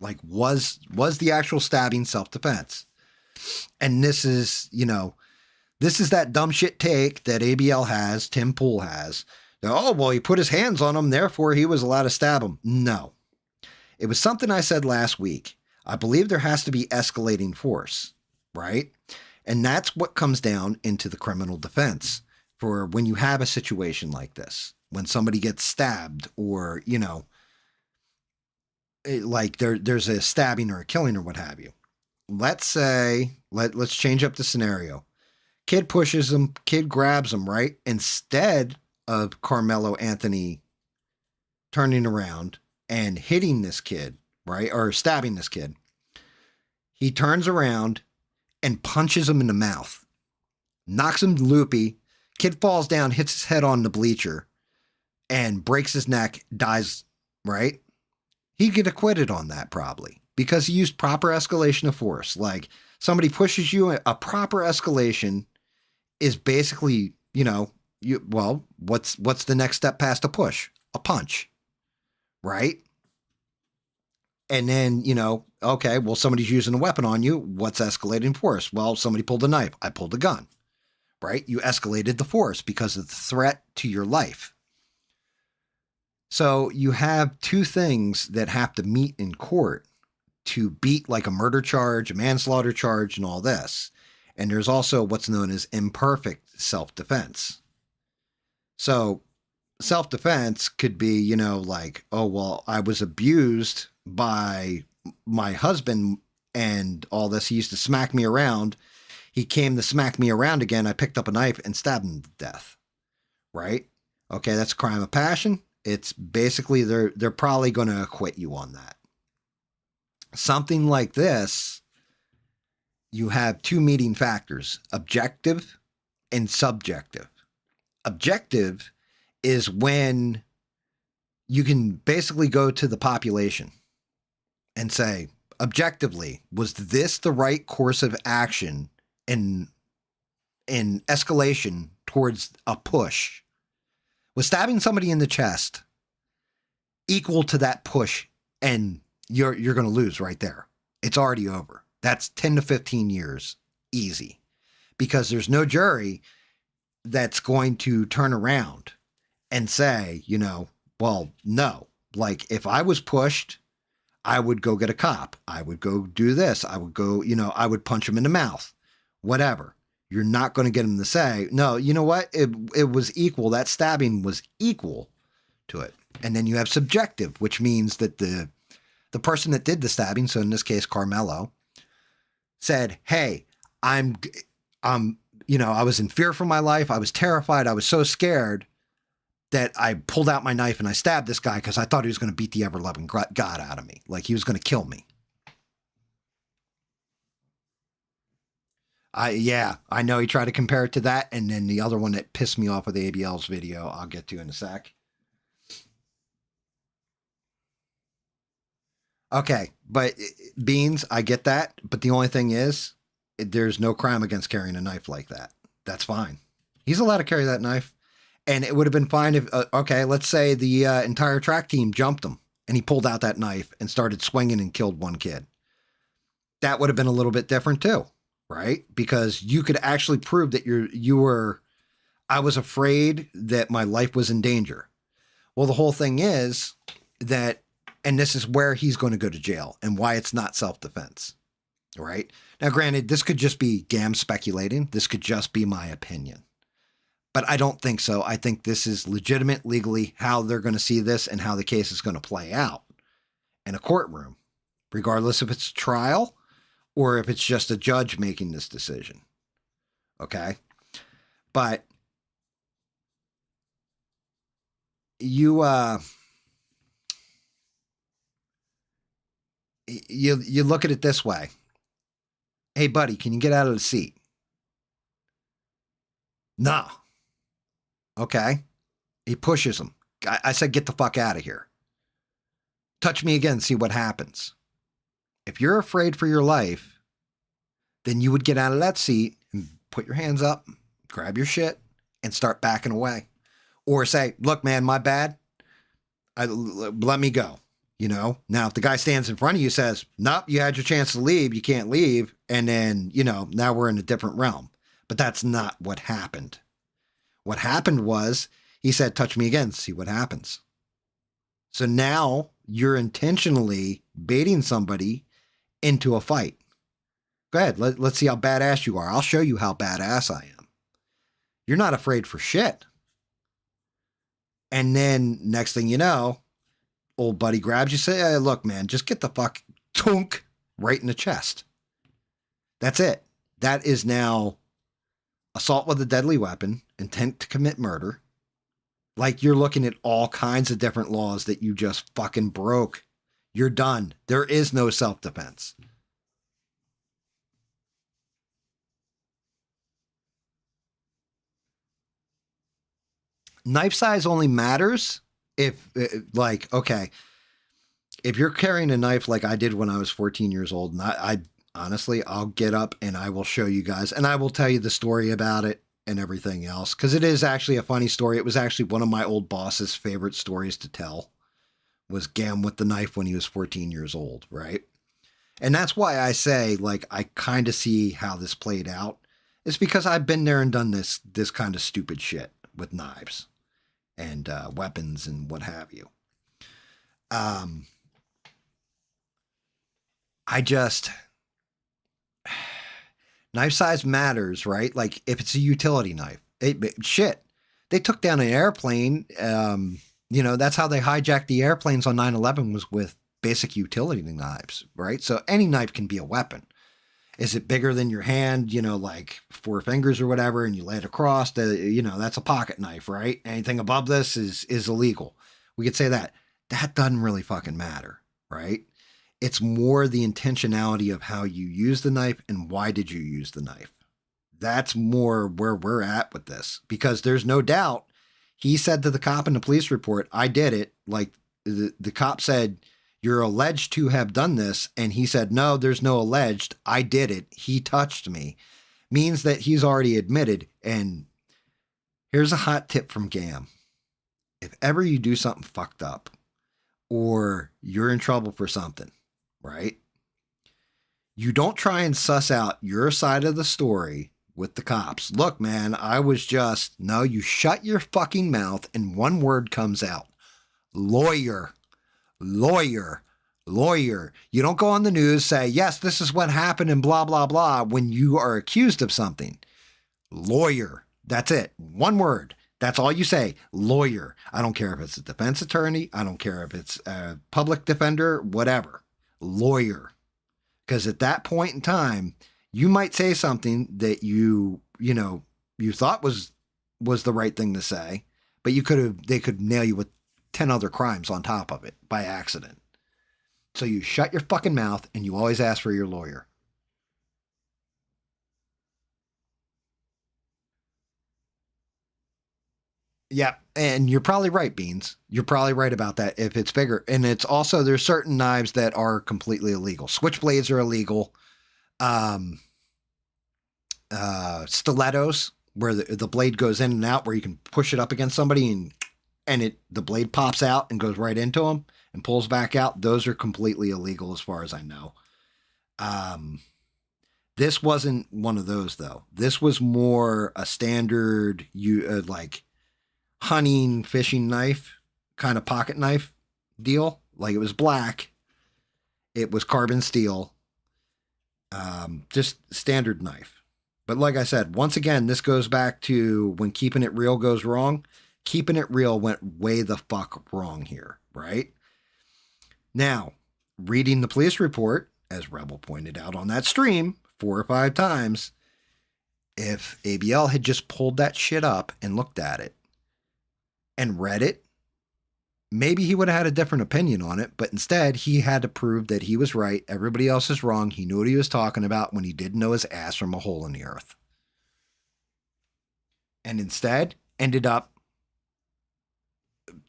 [SPEAKER 1] Like, was the actual stabbing self-defense? And this is that dumb shit take that ABL has, Tim Pool has. Oh, well, he put his hands on him, therefore he was allowed to stab him. No. It was something I said last week. I believe there has to be escalating force, right? And that's what comes down into the criminal defense for when you have a situation like this, when somebody gets stabbed or, like there's a stabbing or a killing or what have you. Let's say, let's change up the scenario. Kid pushes him, kid grabs him, right? Instead of Carmelo Anthony turning around and hitting this kid, right? Or stabbing this kid, he turns around and punches him in the mouth, knocks him loopy. Kid falls down, hits his head on the bleacher, and breaks his neck, dies, right? He'd get acquitted on that probably because he used proper escalation of force. Like, somebody pushes you, a proper escalation is basically, what's the next step past a push? A punch, right? And then, okay, well, somebody's using a weapon on you. What's escalating force? Well, somebody pulled a knife. I pulled a gun, right? You escalated the force because of the threat to your life. So you have two things that have to meet in court to beat like a murder charge, a manslaughter charge, and all this. And there's also what's known as imperfect self-defense. So self-defense could be, like, oh, well, I was abused by my husband and all this. He used to smack me around. He came to smack me around again. I picked up a knife and stabbed him to death. Right? Okay, that's a crime of passion. It's basically they're probably going to acquit you on that. Something like this, you have two meeting factors, objective and subjective. Objective is when you can basically go to the population and say, objectively, was this the right course of action in escalation towards a push? Was stabbing somebody in the chest equal to that push? And you're going to lose right there. It's already over. That's 10 to 15 years easy because there's no jury. that's going to turn around and say, well, no. Like, if I was pushed, I would go get a cop. I would go do this. I would go, I would punch him in the mouth, whatever. You're not going to get him to say, no, you know what? It was equal. That stabbing was equal to it. And then you have subjective, which means that the person that did the stabbing, so in this case, Carmelo, said, hey, I was in fear for my life. I was terrified. I was so scared that I pulled out my knife and I stabbed this guy because I thought he was going to beat the ever-loving God out of me. Like he was going to kill me. I know he tried to compare it to that. And then the other one that pissed me off with the ABL's video, I'll get to in a sec. Okay, but Beans, I get that. But the only thing is, there's no crime against carrying a knife like that. That's fine. He's allowed to carry that knife. And it would have been fine if, let's say the entire track team jumped him and he pulled out that knife and started swinging and killed one kid. That would have been a little bit different too, right? Because you could actually prove that I was afraid that my life was in danger. Well, the whole thing is that, and this is where he's going to go to jail and why it's not self-defense, right? Now, granted, this could just be GAM speculating. This could just be my opinion. But I don't think so. I think this is legitimate legally how they're going to see this and how the case is going to play out in a courtroom, regardless if it's a trial or if it's just a judge making this decision. Okay? But you look at it this way. Hey, buddy, can you get out of the seat? No. Okay. He pushes him. I said, get the fuck out of here. Touch me again, see what happens. If you're afraid for your life, then you would get out of that seat and put your hands up, grab your shit, and start backing away. Or say, look, man, my bad. Let me go. Now if the guy stands in front of you says, nope, you had your chance to leave, you can't leave. And then, now we're in a different realm. But that's not what happened. What happened was he said, touch me again, see what happens. So now you're intentionally baiting somebody into a fight. Go ahead. Let's see how badass you are. I'll show you how badass I am. You're not afraid for shit. And then next thing you know, old buddy grabs you, say, hey, look, man, just get the fuck tunk right in the chest. That's it. That is now assault with a deadly weapon, intent to commit murder. Like you're looking at all kinds of different laws that you just fucking broke. You're done. There is no self-defense. Knife size only matters if you're carrying a knife like I did when I was 14 years old, and I honestly, I'll get up and I will show you guys, and I will tell you the story about it and everything else, because it is actually a funny story. It was actually one of my old boss's favorite stories to tell, was GAM with the knife when he was 14 years old, right? And that's why I say, like, I kind of see how this played out. It's because I've been there and done this kind of stupid shit with knives and weapons and what have you. Knife size matters, right? Like if it's a utility knife, shit, they took down an airplane. That's how they hijacked the airplanes on 9/11 was with basic utility knives, right? So any knife can be a weapon. Is it bigger than your hand, like 4 fingers or whatever, and you lay it across, that's a pocket knife, right? Anything above this is illegal. We could say that. That doesn't really fucking matter, right? It's more the intentionality of how you use the knife and why did you use the knife. That's more where we're at with this, because there's no doubt he said to the cop in the police report, I did it. Like the cop said, you're alleged to have done this. And he said, no, there's no alleged. I did it. He touched me. Means that he's already admitted. And here's a hot tip from GAM. If ever you do something fucked up or you're in trouble for something, right? You don't try and suss out your side of the story with the cops. Look, man, I was just, no, you shut your fucking mouth and one word comes out. Lawyer, lawyer, lawyer. You don't go on the news, say, yes, this is what happened and blah, blah, blah, when you are accused of something. Lawyer. That's it. One word. That's all you say. Lawyer. I don't care if it's a defense attorney. I don't care if it's a public defender, whatever. Lawyer. Because at that point in time, you might say something that you thought was the right thing to say, but they could nail you with 10 other crimes on top of it by accident. So you shut your fucking mouth and you always ask for your lawyer. Yeah, and you're probably right, Beans. You're probably right about that if it's bigger. And it's also, there's certain knives that are completely illegal. Switchblades are illegal. Um, Stilettos, where the blade goes in and out, where you can push it up against somebody and the blade pops out and goes right into them and pulls back out. Those are completely illegal as far as I know. Um, this wasn't one of those though. This was more a standard like hunting, fishing knife, kind of pocket knife deal. Like it was black. It was carbon steel. Just standard knife. But like I said, once again, this goes back to when keeping it real goes wrong. Keeping it real went way the fuck wrong here, right? Now, reading the police report, as Rebel pointed out on that stream 4 or 5 times, if ABL had just pulled that shit up and looked at it and read it, maybe he would have had a different opinion on it, but instead he had to prove that he was right, everybody else is wrong, he knew what he was talking about when he didn't know his ass from a hole in the earth. And instead ended up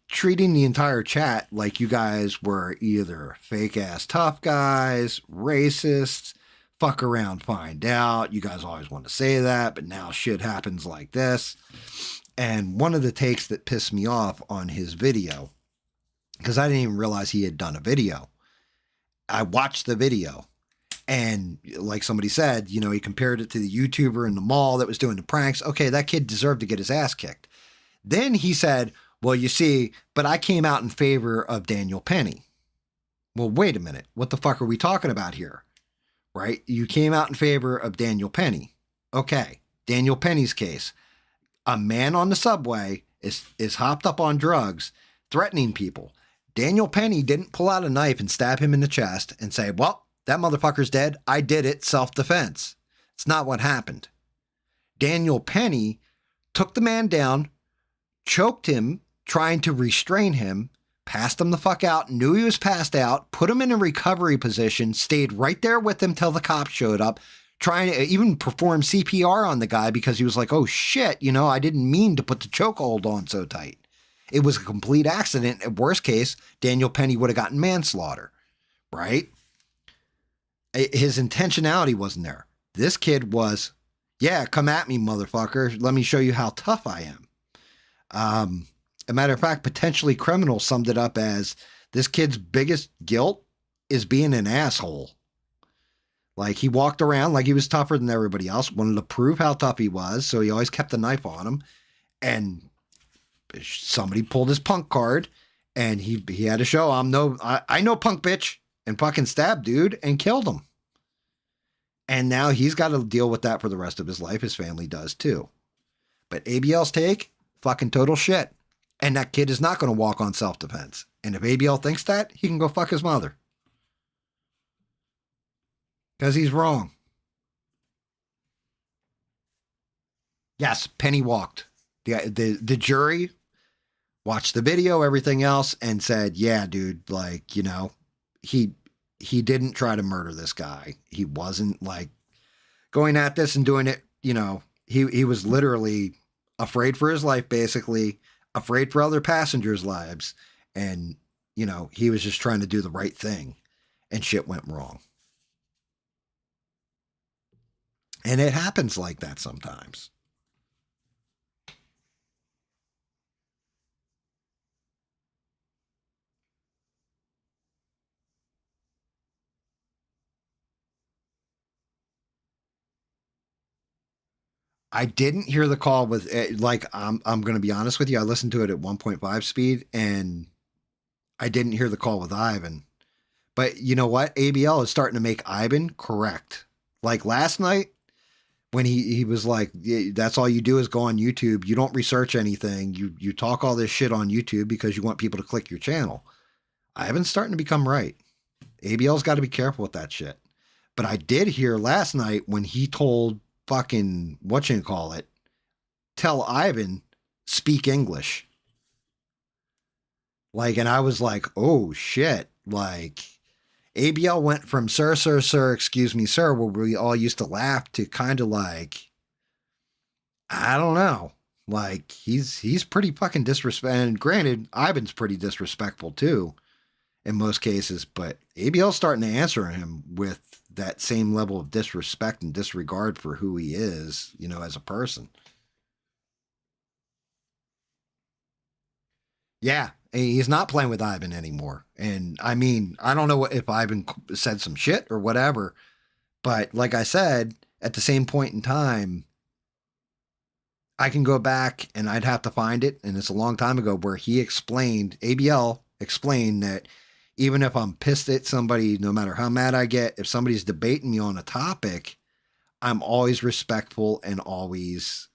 [SPEAKER 1] treating the entire chat like you guys were either fake ass tough guys, racists, fuck around, find out. You guys always want to say that, but now shit happens like this. And one of the takes that pissed me off on his video, because I didn't even realize he had done a video. I watched the video, and like somebody said, he compared it to the YouTuber in the mall that was doing the pranks. Okay, that kid deserved to get his ass kicked. Then he said, well, you see, but I came out in favor of Daniel Penny. Well, wait a minute. What the fuck are we talking about here? Right? You came out in favor of Daniel Penny. Okay, Daniel Penny's case. A man on the subway is hopped up on drugs, threatening people. Daniel Penny didn't pull out a knife and stab him in the chest and say, well, that motherfucker's dead. I did it. Self-defense. It's not what happened. Daniel Penny took the man down, choked him, trying to restrain him, passed him the fuck out, knew he was passed out, put him in a recovery position, stayed right there with him till the cops showed up, trying to even perform CPR on the guy because he was like, oh shit, I didn't mean to put the chokehold on so tight. It was a complete accident. At worst case, Daniel Penny would have gotten manslaughter, right? His intentionality wasn't there. This kid was, yeah, come at me, motherfucker. Let me show you how tough I am. A matter of fact, Potentially Criminal summed it up as this kid's biggest guilt is being an asshole. Like he walked around like he was tougher than everybody else, wanted to prove how tough he was, so he always kept the knife on him. And somebody pulled his punk card, and he had to show I know punk bitch, and fucking stabbed dude and killed him. And now he's got to deal with that for the rest of his life. His family does too. But ABL's take, fucking total shit. And that kid is not going to walk on self-defense. And if ABL thinks that, he can go fuck his mother. Because he's wrong. Yes, Penny walked. The jury watched the video, everything else, and said, yeah, dude, like, he didn't try to murder this guy. He wasn't like going at this and doing it, he was literally afraid for his life, basically, afraid for other passengers' lives. And, he was just trying to do the right thing, and shit went wrong. And it happens like that sometimes. I didn't hear the call with like I'm going to be honest with you. I listened to it at 1.5 speed and I didn't hear the call with Ivan. But you know what? ABL is starting to make Ivan correct. Like last night when he was like, yeah, that's all you do is go on YouTube. You don't research anything. You talk all this shit on YouTube because you want people to click your channel. Ivan's starting to become right. ABL's got to be careful with that shit. But I did hear last night when he told fucking whatchamacallit, tell Ivan speak English. Like, and I was like, oh shit. Like, ABL went from sir, excuse me, sir, where we all used to laugh to kind of like, I don't know. Like, he's pretty fucking disrespectful. And granted, Ivan's pretty disrespectful too in most cases, but ABL's starting to answer him with that same level of disrespect and disregard for who he is, you know, as a person. Yeah, he's not playing with Ivan anymore. And I mean, I don't know if Ivan said some shit or whatever, but like I said, at the same point in time, I can go back and I'd have to find it. And it's a long time ago where he explained, ABL explained that even if I'm pissed at somebody, no matter how mad I get, if somebody's debating me on a topic, I'm always respectful and always,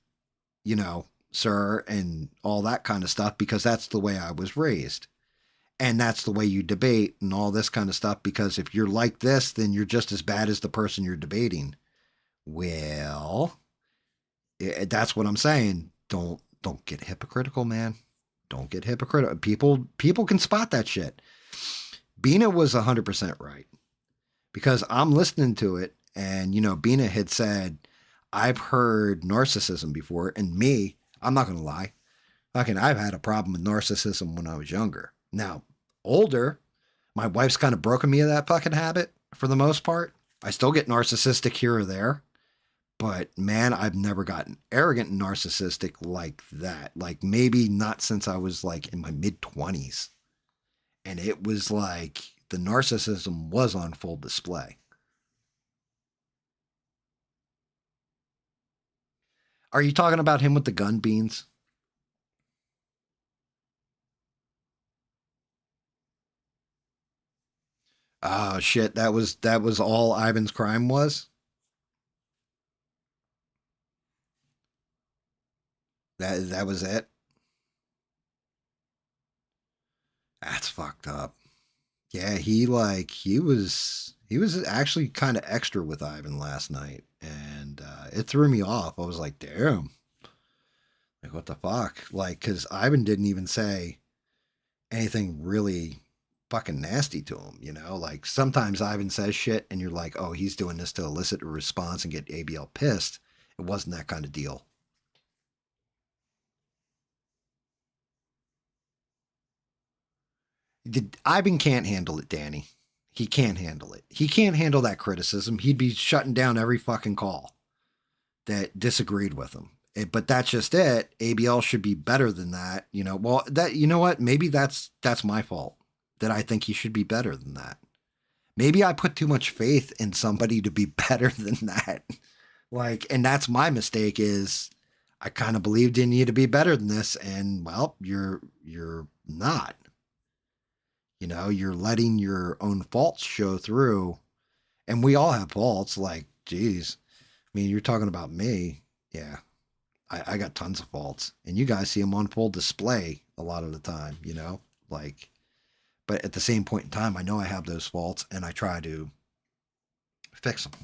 [SPEAKER 1] you know, sir, and all that kind of stuff because that's the way I was raised. And that's the way you debate and all this kind of stuff because if you're like this, then you're just as bad as the person you're debating. Well, that's what I'm saying. Don't get hypocritical, man. Don't get hypocritical. People can spot that shit. Bina was 100% right because I'm listening to it and, you know, Bina had said, I've heard narcissism before and me, I'm not going to lie. I've had a problem with narcissism when I was younger. Now, older, my wife's kind of broken me of that fucking habit for the most part. I still get narcissistic here or there, but man, I've never gotten arrogant and narcissistic like that. Like maybe not since I was like in my mid 20s. And it was like the narcissism was on full display. Are you talking about him with the gun beans? Oh shit, that was all Ivan's crime was? That was it? That's fucked up. Yeah, he was actually kind of extra with Ivan last night and it threw me off. I was like, "Damn. Like what the fuck?" Like cuz Ivan didn't even say anything really fucking nasty to him, you know? Like sometimes Ivan says shit and you're like, "Oh, he's doing this to elicit a response and get ABL pissed." It wasn't that kind of deal. Ivan can't handle it, Danny. He can't handle it. He can't handle that criticism. He'd be shutting down every fucking call that disagreed with him. But that's just it. ABL should be better than that. You know, well, that you know what? Maybe that's my fault. That I think he should be better than that. Maybe I put too much faith in somebody to be better than that. Like, and that's my mistake is I kind of believed in you to be better than this, and well, you're not. You know, you're letting your own faults show through. And we all have faults. Like, geez. I mean, you're talking about me. Yeah. I got tons of faults. And you guys see them on full display a lot of the time, you know? Like, but at the same point in time, I know I have those faults and I try to fix them.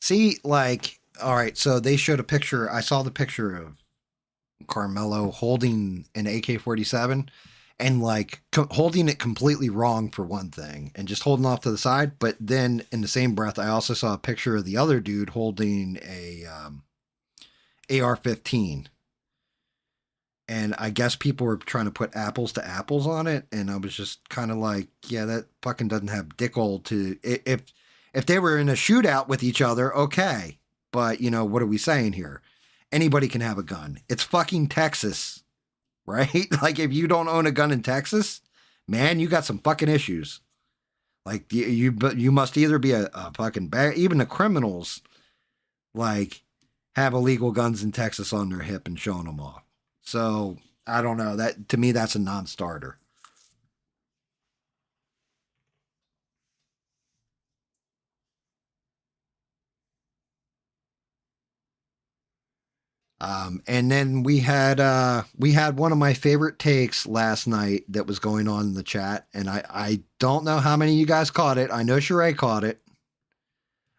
[SPEAKER 1] See, like, all right, so they showed a picture. I saw the picture of Carmelo holding an AK-47 and like holding it completely wrong for one thing and just holding off to the side. But then in the same breath, I also saw a picture of the other dude holding a AR-15. And I guess people were trying to put apples to apples on it. And I was just kind of like, yeah, that fucking doesn't have dick hole to if they were in a shootout with each other, okay. But you know, what are we saying here? Anybody can have a gun. It's fucking Texas, right? Like if you don't own a gun in Texas, man, you got some fucking issues. Like you must either be a fucking bad, even the criminals, like have illegal guns in Texas on their hip and showing them off. So I don't know. That to me, that's a non-starter. And then we had one of my favorite takes last night that was going on in the chat, and I don't know how many of you guys caught it. I know Sheree caught it.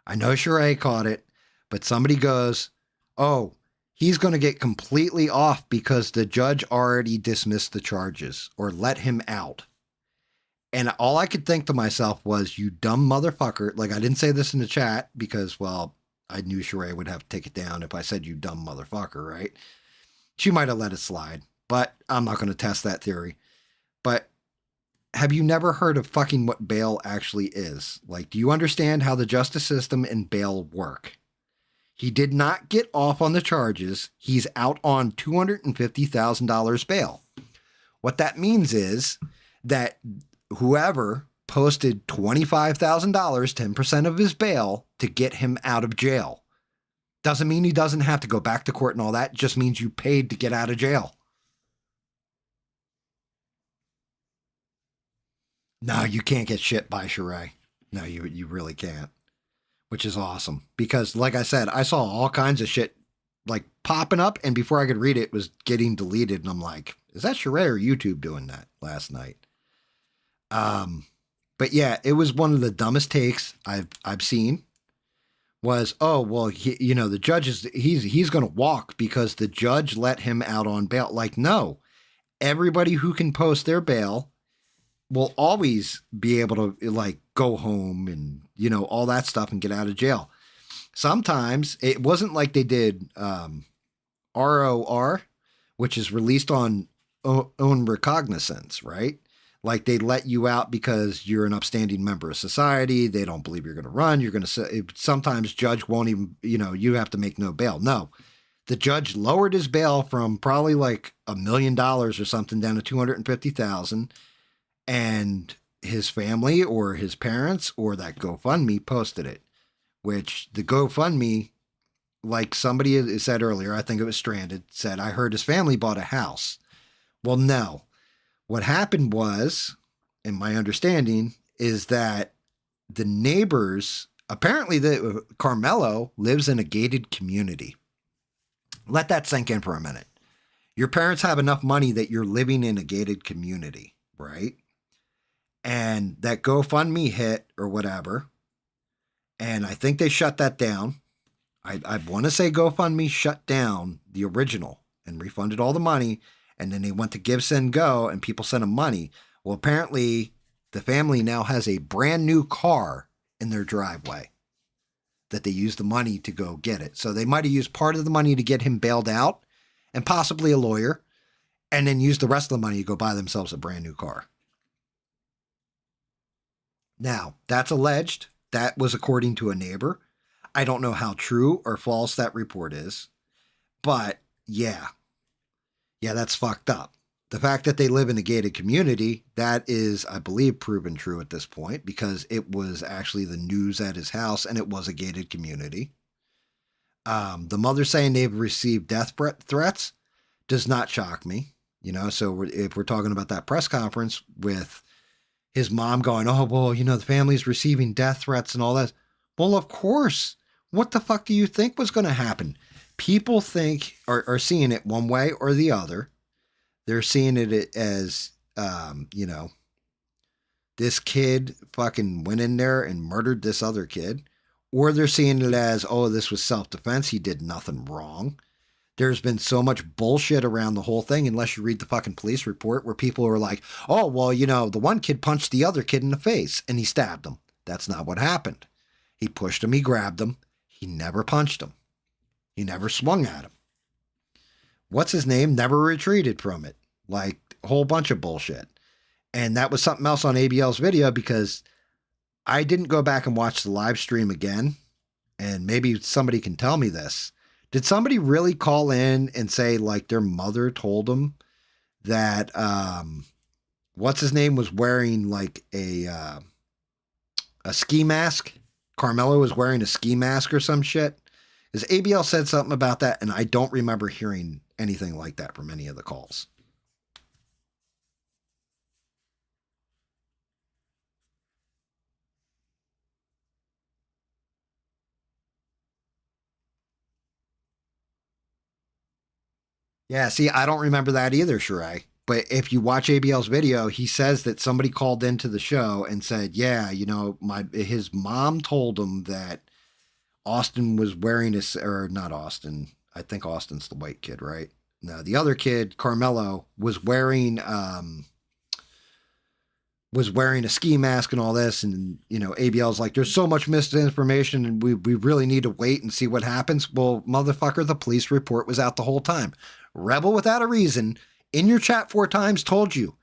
[SPEAKER 1] I know Sheree caught it, but somebody goes, "Oh, he's going to get completely off because the judge already dismissed the charges or let him out." And all I could think to myself was, "You dumb motherfucker!" Like I didn't say this in the chat because, well, I knew Sheree would have to take it down if I said "you dumb motherfucker," right? She might have let it slide, but I'm not going to test that theory. But have you never heard of fucking what bail actually is? Like, do you understand how the justice system and bail work? He did not get off on the charges. He's out on $250,000 bail. What that means is that whoever posted $25,000, 10% of his bail, to get him out of jail. Doesn't mean he doesn't have to go back to court and all that. It just means you paid to get out of jail. No, you can't get shit by Sheree. No, you really can't. Which is awesome. Because, like I said, I saw all kinds of shit like popping up, and before I could read it, it was getting deleted. And I'm like, is that Sheree or YouTube doing that last night? But yeah, it was one of the dumbest takes I've seen. Was, oh well, the judge is he's going to walk because the judge let him out on bail. Like, no, everybody who can post their bail will always be able to like go home and all that stuff and get out of jail. Sometimes it wasn't like they did ROR, which is released on own recognizance, right? Like they let you out because you're an upstanding member of society. They don't believe you're going to run. You're going to sometimes judge won't even, you have to make no bail. No, the judge lowered his bail from probably like $1 million or something down to 250,000, and his family or his parents or that GoFundMe posted it, which the GoFundMe, like somebody said earlier, I think it was Stranded, said, I heard his family bought a house. Well, no. What happened was, in my understanding, is that the neighbors, apparently Carmelo lives in a gated community. Let that sink in for a minute. Your parents have enough money that you're living in a gated community, right? And that GoFundMe hit or whatever, and I think they shut that down. I want to say GoFundMe shut down the original and refunded all the money, and then they went to Give, Send, Go, and people sent them money. Well, apparently, the family now has a brand new car in their driveway that they used the money to go get it. So they might have used part of the money to get him bailed out and possibly a lawyer, and then use the rest of the money to go buy themselves a brand new car. Now, that's alleged. That was according to a neighbor. I don't know how true or false that report is, but yeah, that's fucked up. The fact that they live in a gated community, that is, I believe, proven true at this point because it was actually the news at his house and it was a gated community. The mother saying they've received death threats does not shock me. So if we're talking about that press conference with his mom going, oh, well, the family's receiving death threats and all that. Well, of course. What the fuck do you think was going to happen? People think are seeing it one way or the other. They're seeing it as, this kid fucking went in there and murdered this other kid. Or they're seeing it as, oh, this was self-defense. He did nothing wrong. There's been so much bullshit around the whole thing, unless you read the fucking police report where people are like, oh, well, the one kid punched the other kid in the face and he stabbed him. That's not what happened. He pushed him. He grabbed him. He never punched him. He never swung at him. What's his name? Never retreated from it. Like a whole bunch of bullshit. And that was something else on ABL's video because I didn't go back and watch the live stream again. And maybe somebody can tell me this. Did somebody really call in and say like their mother told them that what's his name was wearing like a ski mask. Carmelo was wearing a ski mask or some shit. His ABL said something about that, and I don't remember hearing anything like that from any of the calls. Yeah, see, I don't remember that either, Sheree. But if you watch ABL's video, he says that somebody called into the show and said, "Yeah, you know, his mom told him that Austin was wearing a, or not Austin. I think Austin's the white kid, right? No, the other kid, Carmelo, was wearing a ski mask and all this, and you know, ABL's like, there's so much misinformation, and we really need to wait and see what happens. Well, motherfucker, the police report was out the whole time. Rebel without a reason in your chat 4 times told you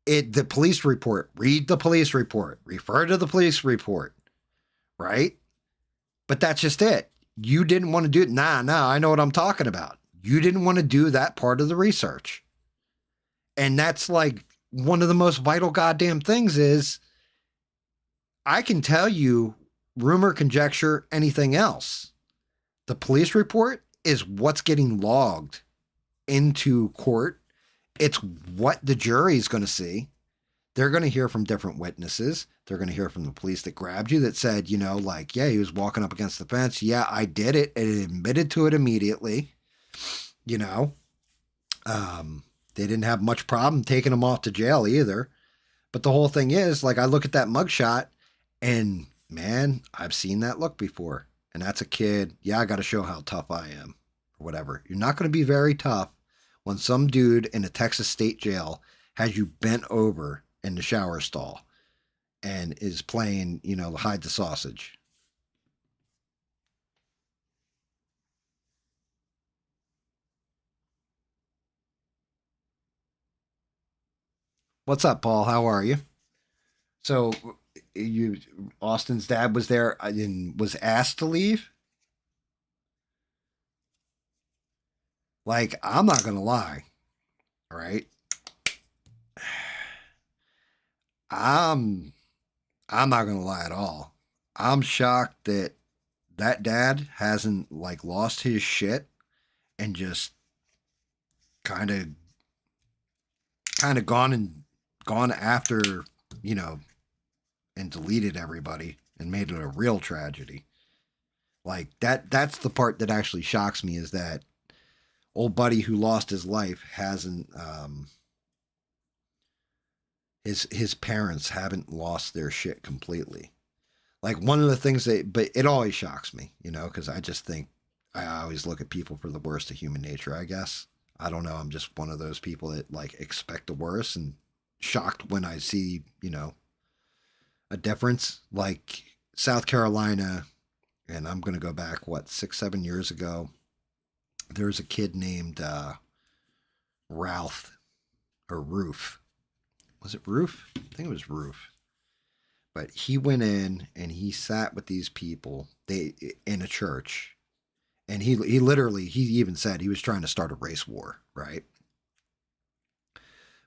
[SPEAKER 1] the police report. Read the police report. Refer to the police report. Right? But that's just it. You didn't want to do it. Nah, I know what I'm talking about. You didn't want to do that part of the research. And that's like one of the most vital goddamn things is I can tell you rumor, conjecture, anything else. The police report is what's getting logged into court. It's what the jury is going to see. They're going to hear from different witnesses. They're going to hear from the police that grabbed you that said, you know, like, yeah, he was walking up against the fence. Yeah, I did it. And admitted to it immediately. You know, they didn't have much problem taking him off to jail either. But the whole thing is, like, I look at that mugshot and, man, I've seen that look before. And that's a kid. Yeah, I got to show how tough I am or whatever. You're not going to be very tough when some dude in a Texas state jail has you bent over in the shower stall and is playing, you know, hide the sausage. What's up, Paul? How are you? So, you, Austin's dad was there and was asked to leave. Like, I'm not gonna lie, all right? I'm I'm not gonna lie at all. I'm shocked that that dad hasn't like lost his shit and just kind of gone after, you know, and deleted everybody and made it a real tragedy. Like that's the part that actually shocks me is that old buddy who lost his life hasn't his parents haven't lost their shit completely. Like one of the things that, but it always shocks me, you know, because I just think I always look at people for the worst of human nature, I guess. I don't know. I'm just one of those people that like expect the worst and shocked when I see, you know, a difference. Like South Carolina, and I'm going to go back, what, 6, 7 years ago, there was a kid named Ralph or Roof. Was it Roof? I think it was Roof. But he went in and he sat with these people in a church, and he literally he even said he was trying to start a race war, right?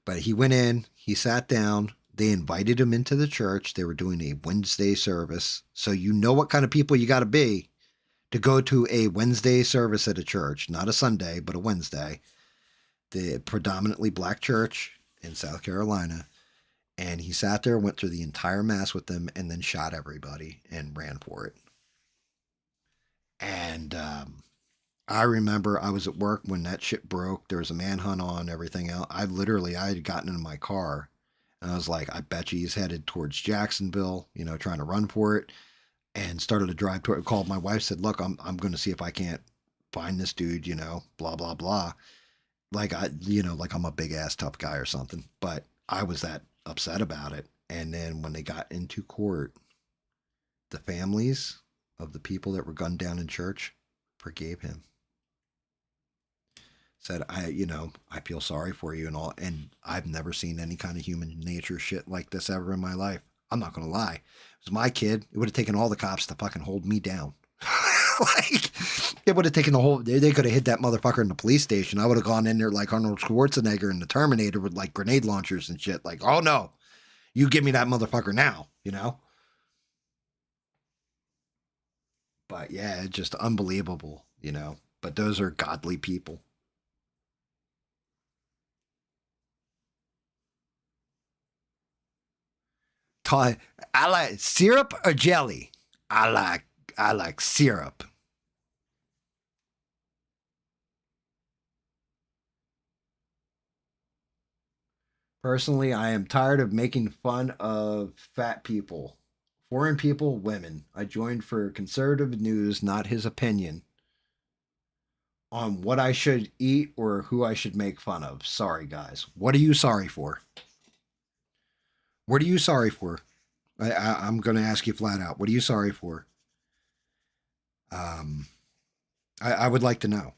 [SPEAKER 1] But he went in, he sat down. They invited him into the church. They were doing a Wednesday service, so you know what kind of people you got to be to go to a Wednesday service at a church, not a Sunday, but a Wednesday. The predominantly black church in South Carolina. And he sat there, went through the entire mass with them, and then shot everybody and ran for it. And I remember I was at work when that shit broke. There was a manhunt on, everything else. I had gotten in my car, and I was like, I bet you he's headed towards Jacksonville, you know, trying to run for it. And started to drive toward. Called my wife, said, "Look, I'm going to see if I can't find this dude, you know, blah blah blah." Like like I'm a big ass tough guy or something. But I was that upset about it. And then when they got into court, the families of the people that were gunned down in church forgave him. Said, I feel sorry for you and all. And I've never seen any kind of human nature shit like this ever in my life. I'm not going to lie. It was my kid. It would have taken all the cops to fucking hold me down. Like, it would have taken the whole, they could have hit that motherfucker in the police station. I would have gone in there like Arnold Schwarzenegger in the Terminator with like grenade launchers and shit. Like, oh no, you give me that motherfucker now, you know? But yeah, it's just unbelievable, you know? But those are godly people. I like syrup or jelly. I like syrup. Personally, I am tired of making fun of fat people, foreign people, women. I joined for conservative news, not his opinion on what I should eat or who I should make fun of. Sorry, guys. What are you sorry for? What are you sorry for? I'm going to ask you flat out. What are you sorry for? Um, I would like to know.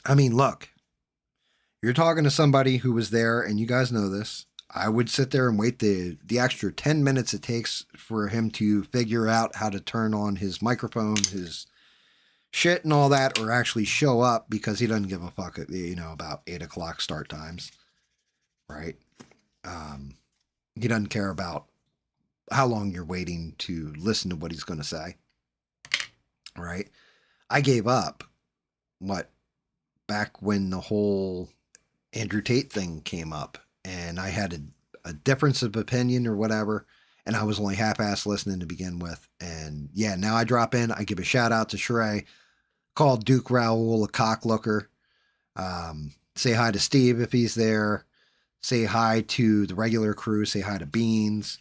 [SPEAKER 1] I mean, look, you're talking to somebody who was there, and you guys know this. I would sit there and wait the extra 10 minutes it takes for him to figure out how to turn on his microphone, his shit and all that, or actually show up because he doesn't give a fuck, you know, about 8 o'clock start times, right? He doesn't care about how long you're waiting to listen to what he's going to say, right? I gave up, what, back when the whole Andrew Tate thing came up, and I had a difference of opinion or whatever, and I was only half-ass listening to begin with. And yeah, now I drop in, I give a shout out to Sheree, call Duke Raoul a cocklooker, say hi to Steve if he's there, say hi to the regular crew, say hi to Beans,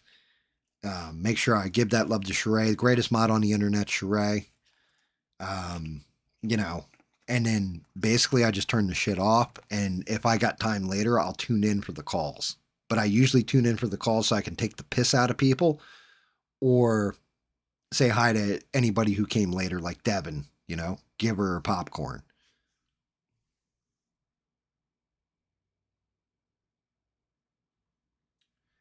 [SPEAKER 1] make sure I give that love to Sheree, the greatest mod on the internet, Sheree. You know, and then basically I just turn the shit off. And if I got time later, I'll tune in for the calls. But I usually tune in for the calls so I can take the piss out of people or say hi to anybody who came later, like Devin, you know, give her popcorn.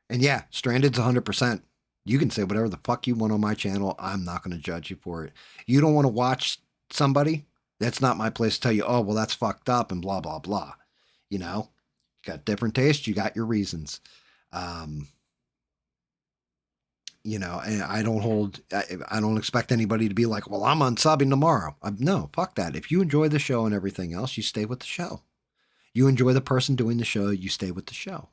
[SPEAKER 1] And yeah, Stranded's 100%. You can say whatever the fuck you want on my channel. I'm not going to judge you for it. You don't want to watch somebody? That's not my place to tell you, oh, well, that's fucked up and blah, blah, blah. You know, you got different tastes. You got your reasons. Um, you know, and I don't expect anybody to be like, well, I'm unsubbing tomorrow. No, fuck that. If you enjoy the show and everything else, you stay with the show. You enjoy the person doing the show, you stay with the show.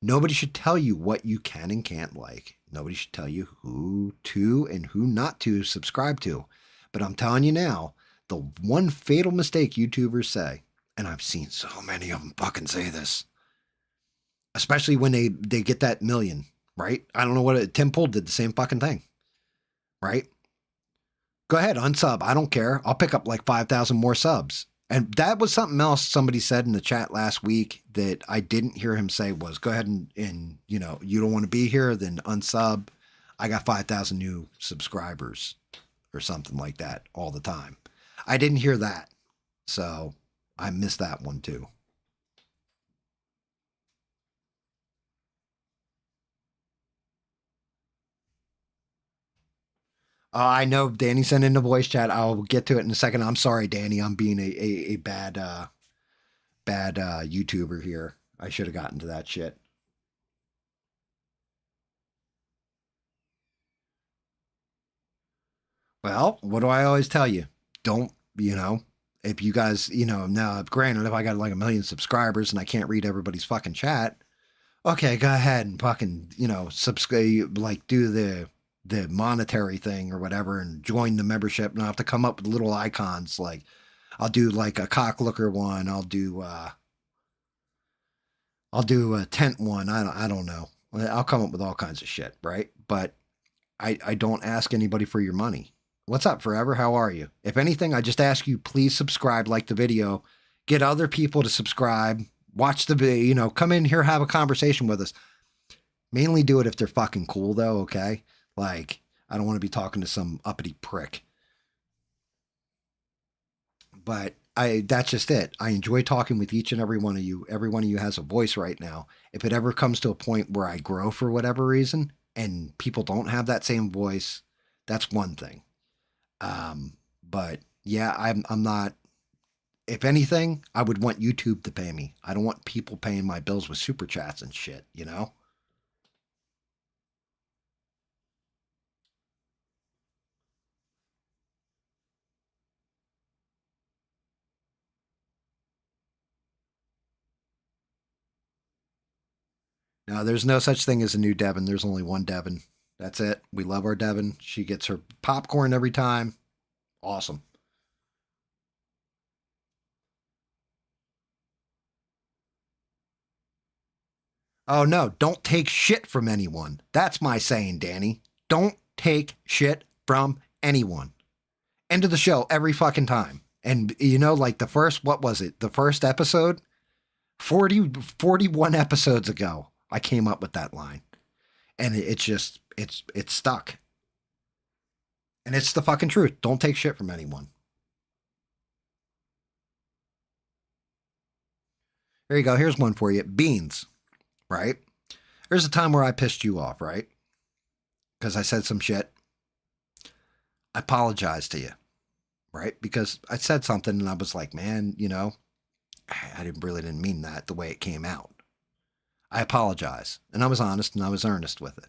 [SPEAKER 1] Nobody should tell you what you can and can't like. Nobody should tell you who to and who not to subscribe to. But I'm telling you now, the one fatal mistake YouTubers say, and I've seen so many of them fucking say this, especially when they get that million, right? I don't know what Tim Pool did the same fucking thing, right? Go ahead, unsub. I don't care. I'll pick up like 5,000 more subs. And that was something else somebody said in the chat last week that I didn't hear him say was, go ahead and you know, you don't want to be here, then unsub. I got 5,000 new subscribers or something like that all the time. I didn't hear that. So I missed that one too. I know Danny sent in the voice chat. I'll get to it in a second. I'm sorry, Danny. I'm being a bad YouTuber here. I should have gotten to that shit. Well, what do I always tell you? Don't, you know, if you guys, you know, now granted, if I got like 1 million subscribers and I can't read everybody's fucking chat, okay, go ahead and fucking, you know, subscribe, like do the monetary thing or whatever and join the membership. And I have to come up with little icons. Like I'll do like a cocklooker one. I'll do a tent one. I don't know. I'll come up with all kinds of shit, right? But I don't ask anybody for your money. What's up, Forever? How are you? If anything, I just ask you, please subscribe, like the video, get other people to subscribe, watch the video, you know, come in here, have a conversation with us. Mainly do it if they're fucking cool, though, okay? Like, I don't want to be talking to some uppity prick. But that's just it. I enjoy talking with each and every one of you. Every one of you has a voice right now. If it ever comes to a point where I grow for whatever reason and people don't have that same voice, that's one thing. But yeah, I'm not. If anything, I would want YouTube to pay me. I don't want people paying my bills with super chats and shit. You know. No, there's no such thing as a new Devin. There's only one Devin. That's it. We love our Devin. She gets her popcorn every time. Awesome. Oh no, don't take shit from anyone. That's my saying, Danny. Don't take shit from anyone. End of the show every fucking time. And you know, like the first, what was it? The first episode? 41 episodes ago, I came up with that line. And it's just, it's stuck. And it's the fucking truth. Don't take shit from anyone. There you go. Here's one for you. Beans, right? There's a time where I pissed you off, right? Because I said some shit. I apologize to you, right? Because I said something and I was like, man, you know, I didn't mean that the way it came out. I apologize. And I was honest and I was earnest with it.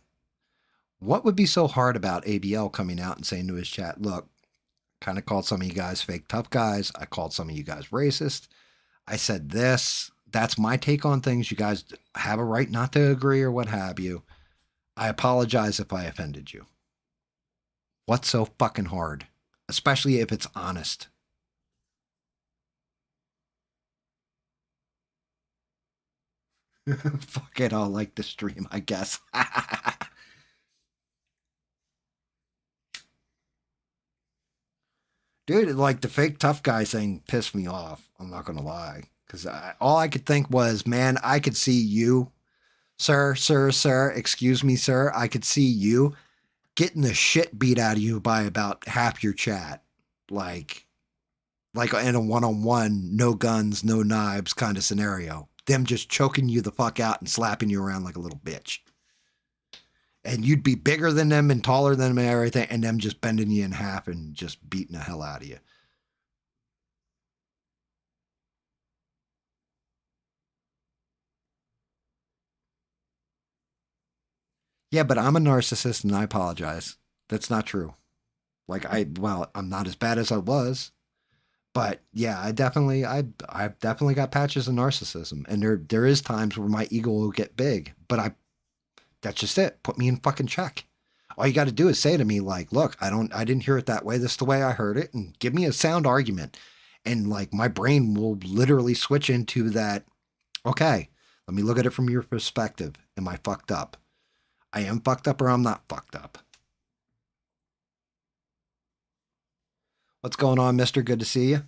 [SPEAKER 1] What would be so hard about ABL coming out and saying to his chat, look, kind of called some of you guys fake tough guys. I called some of you guys racist. I said this. That's my take on things. You guys have a right not to agree or what have you. I apologize if I offended you. What's so fucking hard? Especially if it's honest. Fuck it, I'll like the stream, I guess. Dude, like the fake tough guy thing pissed me off. I'm not gonna lie, because all I could think was, man, I could see you, sir. Excuse me, sir. I could see you getting the shit beat out of you by about half your chat, like, like in a one-on-one, no guns, no knives kind of scenario. Them just choking you the fuck out and slapping you around like a little bitch. And you'd be bigger than them and taller than them and everything, and them just bending you in half and just beating the hell out of you. Yeah, but I'm a narcissist and I apologize. That's not true. Like well, I'm not as bad as I was, but yeah, I've definitely got patches of narcissism, and there is times where my ego will get big, but that's just it. Put me in fucking check. All you got to do is say to me like, "Look, I didn't hear it that way. This is the way I heard it," and give me a sound argument, and like my brain will literally switch into that. Okay, let me look at it from your perspective. Am I fucked up? I am fucked up, or I'm not fucked up. What's going on, Mister? Good to see you.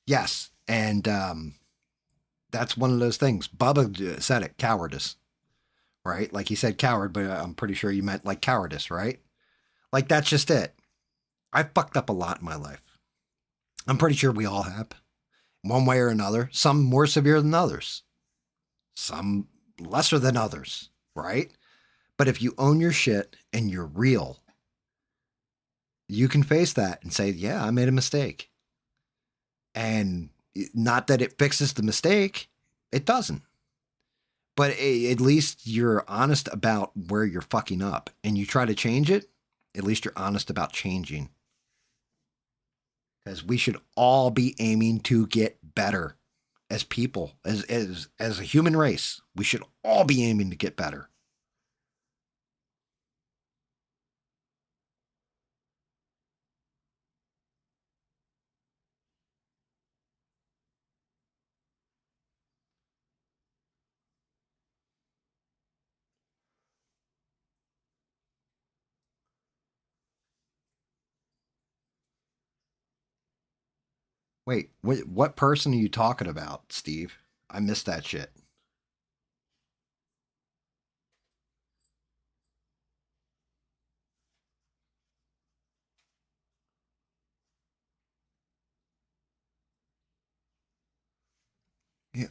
[SPEAKER 1] Yes, and that's one of those things. Bubba said it, cowardice, right? Like he said coward, but I'm pretty sure you meant like cowardice, right? Like that's just it. I've fucked up a lot in my life. I'm pretty sure we all have, one way or another. Some more severe than others, some lesser than others, right? But if you own your shit and you're real, you can face that and say, yeah, I made a mistake. And not that it fixes the mistake, it doesn't. But at least you're honest about where you're fucking up and you try to change it. At least you're honest about changing. Because we should all be aiming to get better as people, as a human race. We should all be aiming to get better. Wait, what person are you talking about, Steve? I missed that shit.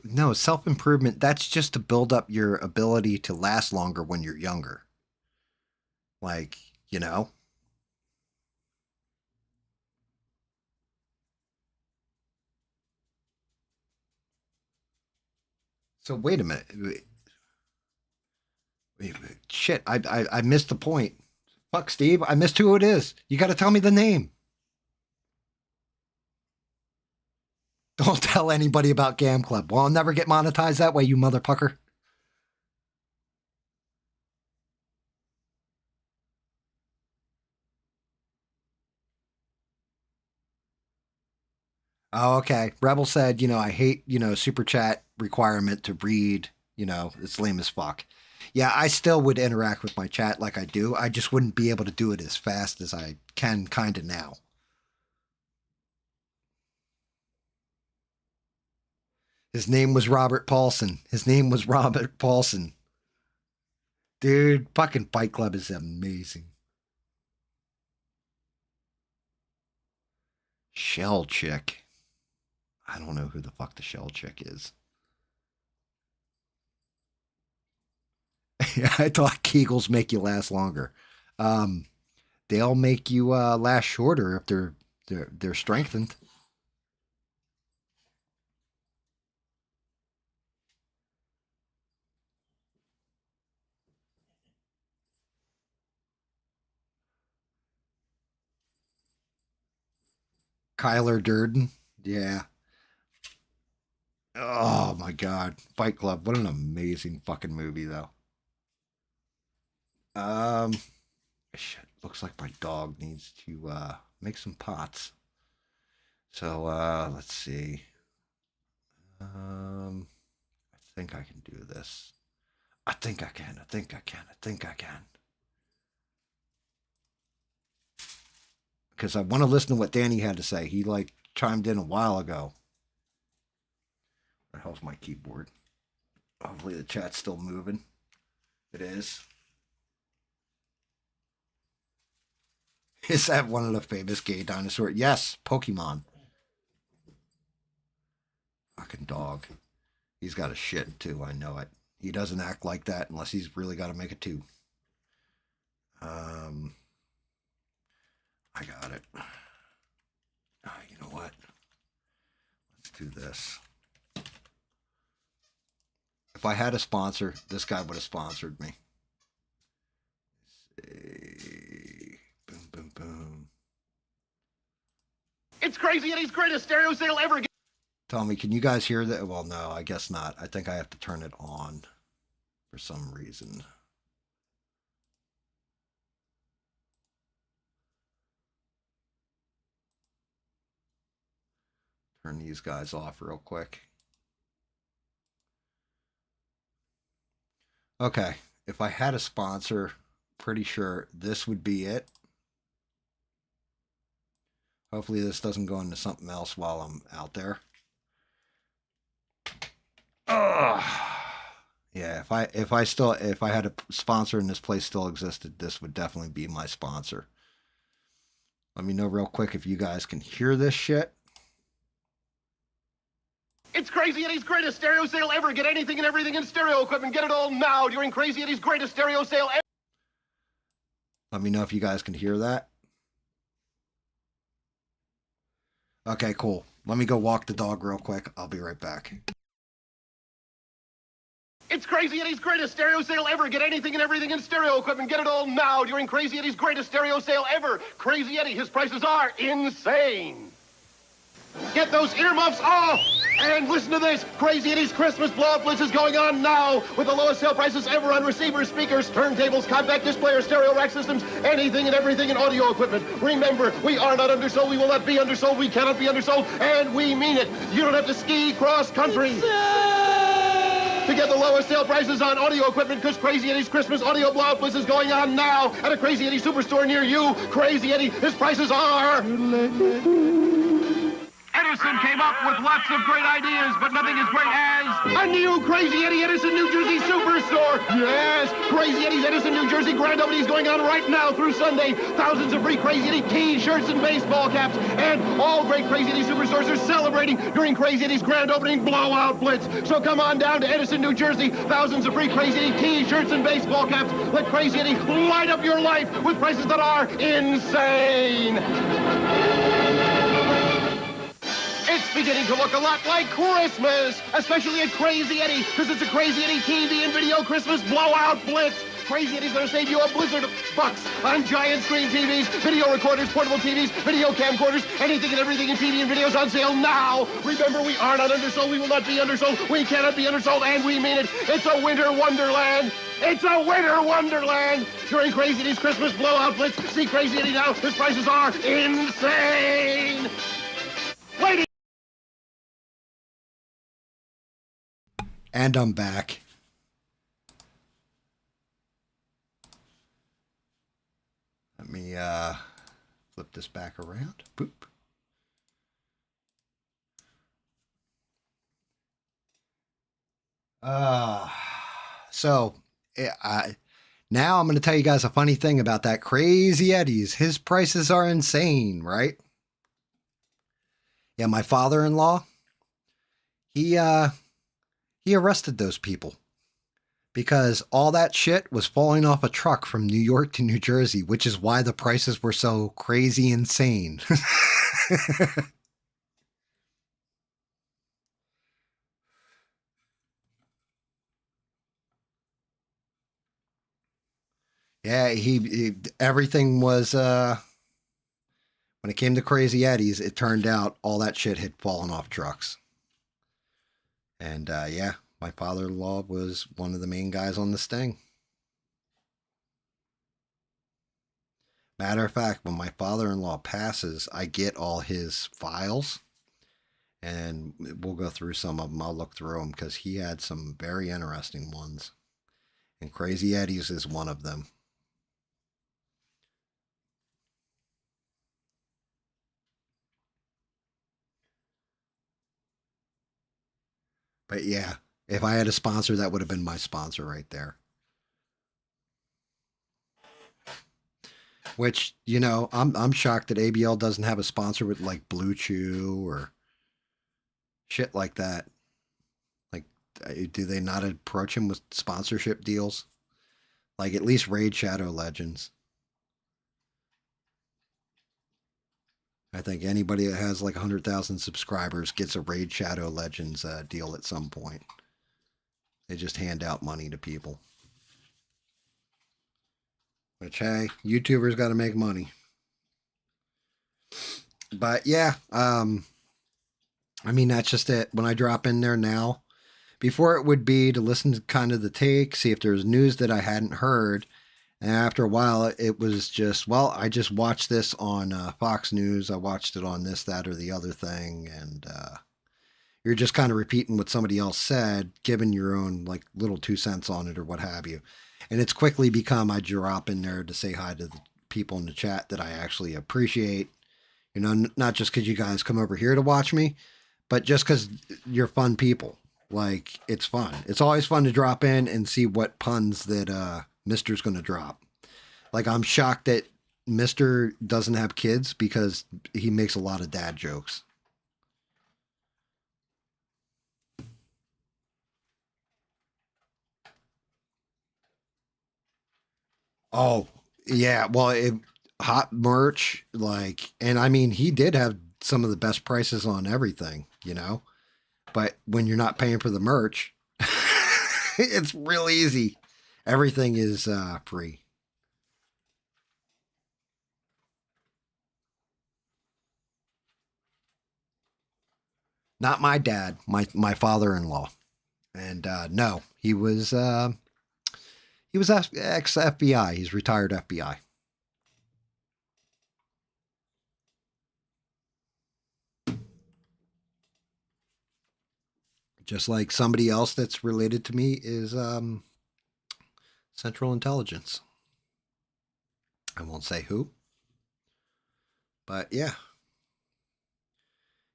[SPEAKER 1] No, self-improvement, that's just to build up your ability to last longer when you're younger. Like, you know? So wait a minute. Wait. Shit, I missed the point. Fuck, Steve, I missed who it is. You got to tell me the name. Don't tell anybody about GAM Club. Well, I'll never get monetized that way, you motherfucker. Oh, okay. Rebel said, I hate, super chat requirement to read, it's lame as fuck. Yeah, I still would interact with my chat like I do. I just wouldn't be able to do it as fast as I can kind of now. His name was Robert Paulson. Dude, fucking Fight Club is amazing. Shell Chick. I don't know who the fuck the Shell Chick is. I thought Kegels make you last longer. They'll make you last shorter if they're strengthened. Kyler Durden. Yeah. Oh my God. Fight Club. What an amazing fucking movie though. Shit. Looks like my dog needs to make some pots. So let's see. I think I can do this. I think I can. Because I want to listen to what Danny had to say. He chimed in a while ago. Where the hell's my keyboard? Hopefully the chat's still moving. It is. Is that one of the famous gay dinosaurs? Yes, Pokemon. Fucking dog. He's got a shit too, I know it. He doesn't act like that unless he's really got to make it too. I got it. You know what? Let's do this. If I had a sponsor, this guy would have sponsored me. Boom.
[SPEAKER 2] It's Crazy Eddie's greatest stereo sale ever.
[SPEAKER 1] Tell me, can you guys hear that? Well, no, I guess not. I think I have to turn it on for some reason. Turn these guys off real quick. Okay, if I had a sponsor, pretty sure this would be it. Hopefully this doesn't go into something else while I'm out there. Yeah, if I had a sponsor and this place still existed, this would definitely be my sponsor. Let me know real quick if you guys can hear this shit.
[SPEAKER 2] It's Crazy Eddie's greatest stereo sale ever. Get anything and everything in stereo equipment. Get it all now during Crazy Eddie's greatest stereo sale ever.
[SPEAKER 1] Let me know if you guys can hear that. Okay, cool. Let me go walk the dog real quick. I'll be right back.
[SPEAKER 2] It's Crazy Eddie's greatest stereo sale ever. Get anything and everything in stereo equipment. Get it all now during Crazy Eddie's greatest stereo sale ever. Crazy Eddie, his prices are insane. Get those earmuffs off! And listen to this. Crazy Eddie's Christmas blowout blitz is going on now with the lowest sale prices ever on receivers, speakers, turntables, compact display, or stereo rack systems, anything and everything in audio equipment. Remember, we are not undersold, we will not be undersold, we cannot be undersold, and we mean it. You don't have to ski cross country to get the lowest sale prices on audio equipment because Crazy Eddie's Christmas audio blowout blitz is going on now at a Crazy Eddie superstore near you. Crazy Eddie, his prices are... Edison came up with lots of great ideas, but nothing as great as a new Crazy Eddie Edison, New Jersey superstore. Yes, Crazy Eddie's Edison, New Jersey grand opening is going on right now through Sunday. Thousands of free Crazy Eddie T-shirts and baseball caps, and all great Crazy Eddie superstores are celebrating during Crazy Eddie's grand opening blowout blitz. So come on down to Edison, New Jersey. Thousands of free Crazy Eddie T-shirts and baseball caps. Let Crazy Eddie light up your life with prices that are insane. It's beginning to look a lot like Christmas, especially at Crazy Eddie, because it's a Crazy Eddie TV and video Christmas blowout blitz. Crazy Eddie's going to save you a blizzard of bucks on giant screen TVs, video recorders, portable TVs, video camcorders, anything and everything in TV and videos on sale now. Remember, we are not undersold. We will not be undersold. We cannot be undersold, and we mean it. It's a winter wonderland. It's a winter wonderland. During Crazy Eddie's Christmas blowout blitz, see Crazy Eddie now. His prices are insane. Ladies.
[SPEAKER 1] And I'm back. Let me flip this back around. Boop. So now I'm going to tell you guys a funny thing about that Crazy Eddie's. His prices are insane, right? Yeah, my father-in-law, he arrested those people because all that shit was falling off a truck from New York to New Jersey, which is why the prices were so crazy insane. Yeah, he everything was when it came to Crazy Eddie's, it turned out all that shit had fallen off trucks. And yeah, my father-in-law was one of the main guys on the sting. Matter of fact, when my father-in-law passes, I get all his files, and we'll go through some of them. I'll look through them because he had some very interesting ones. And Crazy Eddie's is one of them. But yeah, if I had a sponsor, that would have been my sponsor right there. Which, you know, I'm shocked that ABL doesn't have a sponsor with like Blue Chew or shit like that. Like, do they not approach him with sponsorship deals? Like at least Raid Shadow Legends. I think anybody that has like 100,000 subscribers gets a Raid Shadow Legends deal at some point. They just hand out money to people. Which, hey, YouTubers got to make money. But yeah, I mean, that's just it. When I drop in there now, before it would be to listen to kind of the take, see if there's news that I hadn't heard. And after a while, it was just, well, I just watched this on Fox News. I watched it on this, that, or the other thing. And you're just kind of repeating what somebody else said, giving your own like little 2 cents on it or what have you. And it's quickly become I drop in there to say hi to the people in the chat that I actually appreciate. You know, not just because you guys come over here to watch me, but just because you're fun people. Like, it's fun. It's always fun to drop in and see what puns that Mister's going to drop. Like, I'm shocked that Mister doesn't have kids because he makes a lot of dad jokes. Oh, yeah. Well, hot merch, like, and I mean, he did have some of the best prices on everything, you know? But when you're not paying for the merch, it's real easy. Everything is free. Not my dad, my father-in-law. And no, he was ex FBI. He's retired FBI. Just like somebody else that's related to me is Central Intelligence. I won't say who. But yeah.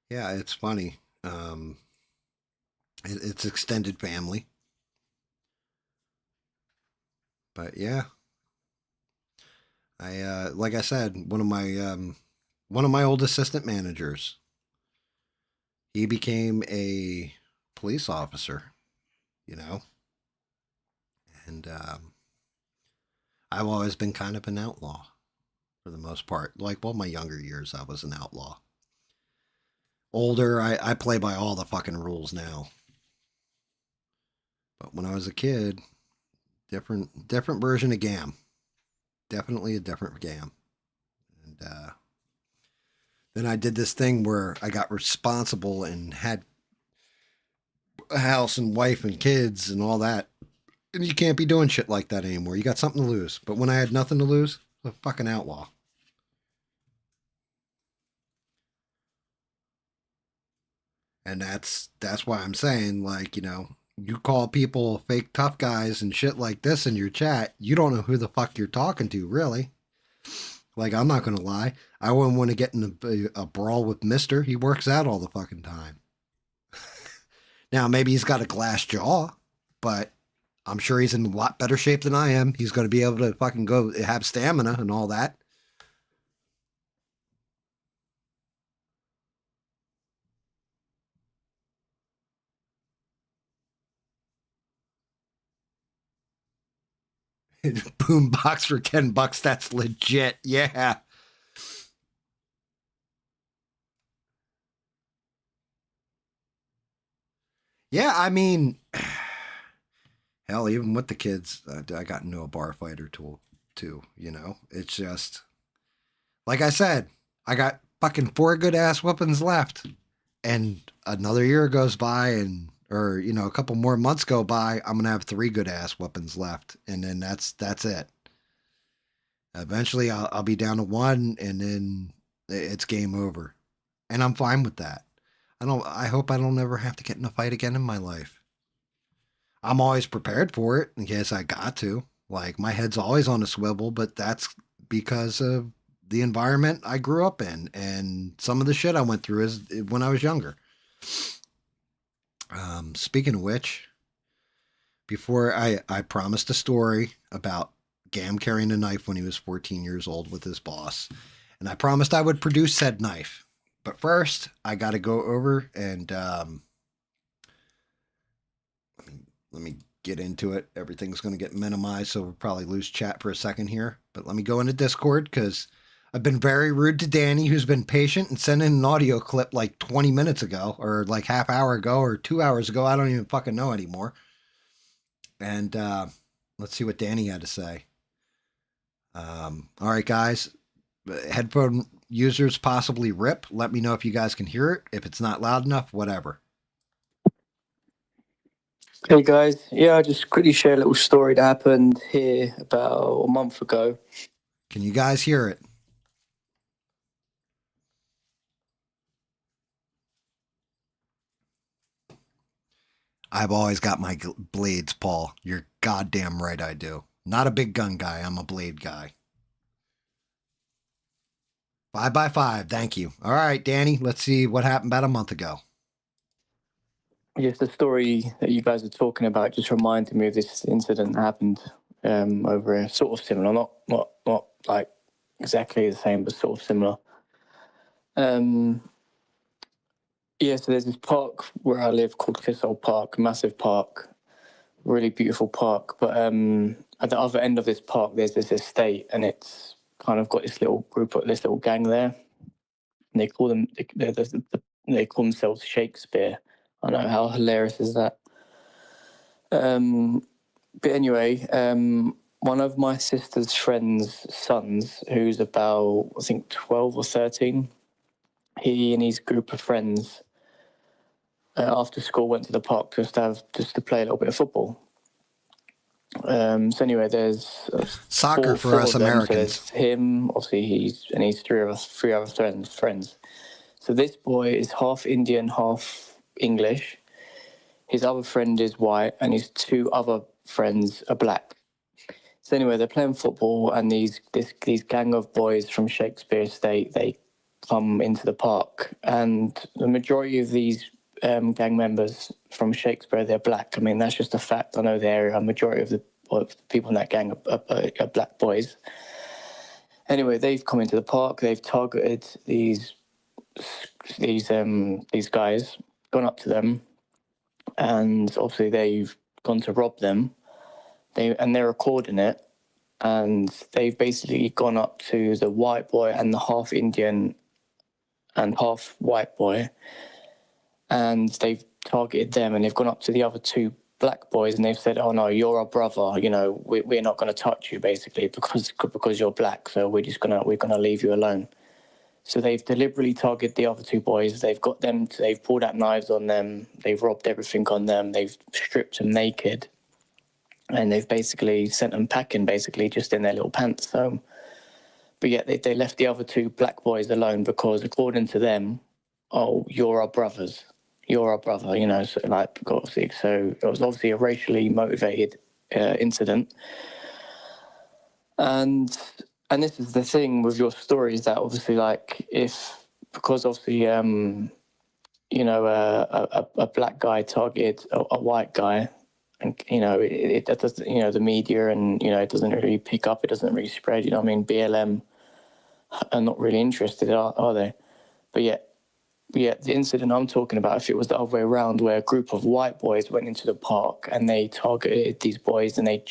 [SPEAKER 1] Yeah, it's funny. It's extended family, but yeah, I like I said, one of my old assistant managers, he became a police officer, you know, and I've always been kind of an outlaw for the most part. Like, well, my younger years, I was an outlaw. Older, I play by all the fucking rules now. But when I was a kid, different version of GAM. Definitely a different GAM. And then I did this thing where I got responsible and had a house and wife and kids and all that. And you can't be doing shit like that anymore. You got something to lose. But when I had nothing to lose, I'm a fucking outlaw. And that's why I'm saying, like, you call people fake tough guys and shit like this in your chat, you don't know who the fuck you're talking to, really. Like, I'm not gonna lie, I wouldn't want to get in a brawl with Mister. He works out all the fucking time. Now, maybe he's got a glass jaw, but I'm sure he's in a lot better shape than I am. He's going to be able to fucking go have stamina and all that. Boombox for $10. That's legit. Yeah. Yeah. I mean, hell, even with the kids, I got into a bar fight or two, too. It's just, like I said, I got fucking 4 good ass weapons left. And another year goes by or a couple more months go by, I'm gonna have 3 good ass weapons left, and then that's it. Eventually, I'll be down to one, and then it's game over, and I'm fine with that. I hope I don't ever have to get in a fight again in my life. I'm always prepared for it in case I got to. Like, my head's always on a swivel, but that's because of the environment I grew up in and some of the shit I went through as when I was younger. Speaking of which, before I promised a story about Gam carrying a knife when he was 14 years old with his boss, and I promised I would produce said knife. But first, I got to go over and let me get into it. Everything's going to get minimized, so we'll probably lose chat for a second here. But let me go into Discord because I've been very rude to Danny, who's been patient and sent in an audio clip like 20 minutes ago, or like half hour ago, or 2 hours ago. I don't even fucking know anymore. And let's see what Danny had to say. All right, guys. Headphone users possibly rip. Let me know if you guys can hear it. If it's not loud enough, whatever.
[SPEAKER 3] Hey guys, yeah, I'll just quickly share a little story that happened here about a month ago.
[SPEAKER 1] Can you guys hear it? I've always got my blades, Paul. You're goddamn right I do. Not a big gun guy. I'm a blade guy. 5x5. Thank you. All right, Danny, let's see what happened about a month ago.
[SPEAKER 3] Yes, the story that you guys are talking about just reminded me of this incident that happened over here. Sort of similar, not like exactly the same, but sort of similar. Yeah, so there's this park where I live called Thistle Park, massive park, really beautiful park. But at the other end of this park, there's this estate, and it's kind of got this little group, this little gang there. And they call themselves Shakespeare. I know, how hilarious is that? But anyway, one of my sister's friend's sons, who's about, I think, 12 or 13, he and his group of friends after school went to the park just to play a little bit of football. So anyway, there's
[SPEAKER 1] soccer for us Americans.
[SPEAKER 3] So there's him, obviously, he's three other friends. So this boy is half Indian, half English. His other friend is white, and his 2 other friends are black. So anyway, they're playing football, and these gang of boys from Shakespeare Estate, they come into the park, and the majority of these gang members from Shakespeare, they're black. I mean, that's just a fact. I know the area. A majority of the people in that gang are black boys. Anyway, they've come into the park. They've targeted these guys, gone up to them, and obviously they've gone to rob them. They're recording it, and they've basically gone up to the white boy and the half Indian and half white boy, and they've targeted them, and they've gone up to the other two black boys, and they've said, "Oh no, you're our brother. You know, we're not going to touch you, basically, because you're black. So we're gonna leave you alone." So they've deliberately targeted the other two boys. They've got them. They've pulled out knives on them. They've robbed everything on them. They've stripped them naked, and they've basically sent them packing, basically just in their little pants home. But yet they left the other two black boys alone because, according to them, "Oh, you're our brothers. You're our brother." You know, so like obviously, so it was obviously a racially motivated incident, and this is the thing with your story, is that obviously, like, because obviously, you know, a black guy targeted a white guy, and, you know, it doesn't, you know, the media, and, you know, it doesn't really pick up, it doesn't really spread, you know what I mean? BLM are not really interested, are they? But yet, the incident I'm talking about, if it was the other way around, where a group of white boys went into the park and they targeted these boys, and they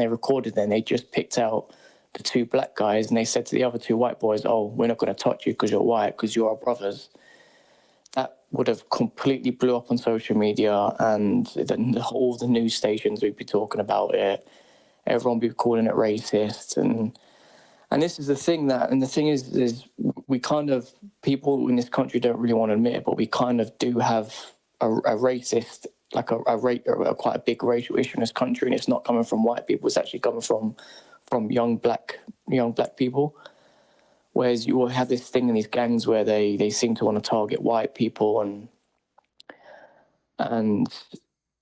[SPEAKER 3] recorded them, they just picked out the two black guys, and they said to the other two white boys, "Oh, we're not going to touch you because you're white, because you're our brothers," that would have completely blew up on social media, and all the news stations would be talking about it. Everyone would be calling it racist, and this is the thing is we kind of, people in this country don't really want to admit it, but we kind of do have a racist, like quite a big racial issue in this country, and it's not coming from white people. It's actually coming from young black people. Whereas you will have this thing in these gangs where they seem to want to target white people, and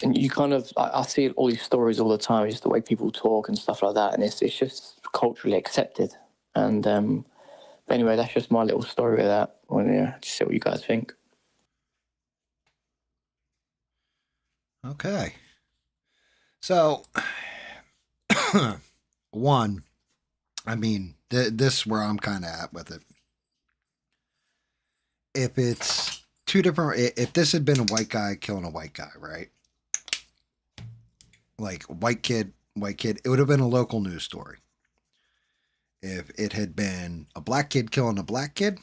[SPEAKER 3] you kind of, I see all these stories all the time, just the way people talk and stuff like that, and it's just culturally accepted. And but anyway, that's just my little story with that. Well, yeah, just see what you guys think.
[SPEAKER 1] Okay. So, one, I mean, this is where I'm kind of at with it. If it's two different, if this had been a white guy killing a white guy, right? Like white kid, it would have been a local news story. If it had been a black kid killing a black kid,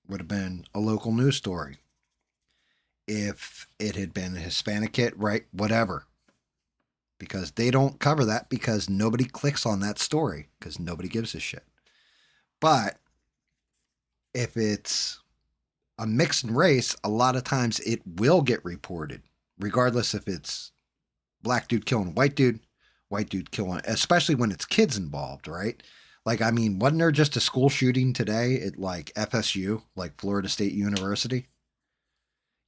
[SPEAKER 1] would have been a local news story. If it had been a Hispanic kid, right? Whatever. Because they don't cover that, because nobody clicks on that story, because nobody gives a shit. But if it's a mixed race, a lot of times it will get reported, regardless if it's black dude killing white dude killing, especially when it's kids involved, right? Like, I mean, wasn't there just a school shooting today at like FSU, like Florida State University?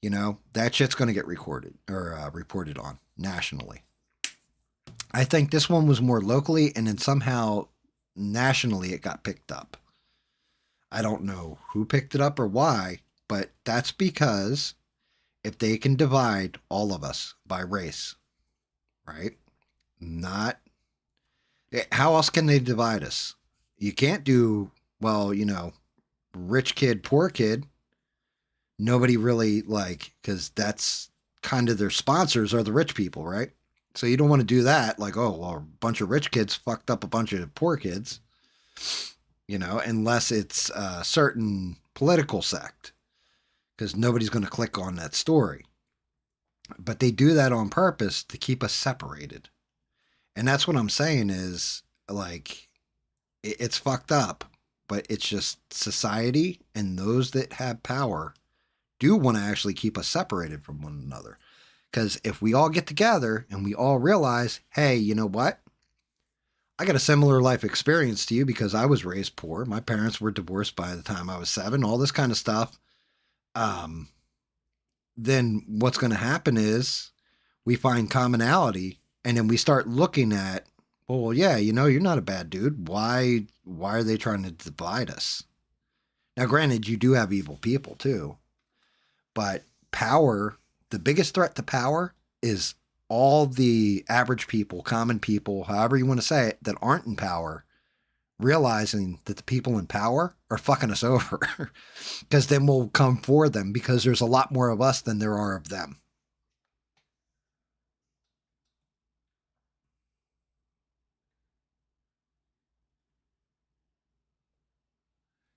[SPEAKER 1] You know, that shit's going to get recorded or reported on nationally. I think this one was more locally, and then somehow nationally it got picked up. I don't know who picked it up or why, but that's because if they can divide all of us by race, right? How else can they divide us? You can't do, well, you know, rich kid, poor kid. Nobody really, like, because that's kind of their sponsors are the rich people, right? So you don't want to do that. Like, oh, well, a bunch of rich kids fucked up a bunch of poor kids, you know, unless it's a certain political sect, because nobody's going to click on that story. But they do that on purpose to keep us separated. And that's what I'm saying is, like, it's fucked up, but it's just society and those that have power do want to actually keep us separated from one another. Because if we all get together and we all realize, hey, you know what? I got a similar life experience to you because I was raised poor. My parents were divorced by the time I was 7, all this kind of stuff. Then what's going to happen is we find commonality, and then we start looking at, well, yeah, you know, you're not a bad dude. Why are they trying to divide us? Now, granted, you do have evil people too, but power, the biggest threat to power is all the average people, common people, however you want to say it, that aren't in power, realizing that the people in power are fucking us over. Because then we'll come for them because there's a lot more of us than there are of them.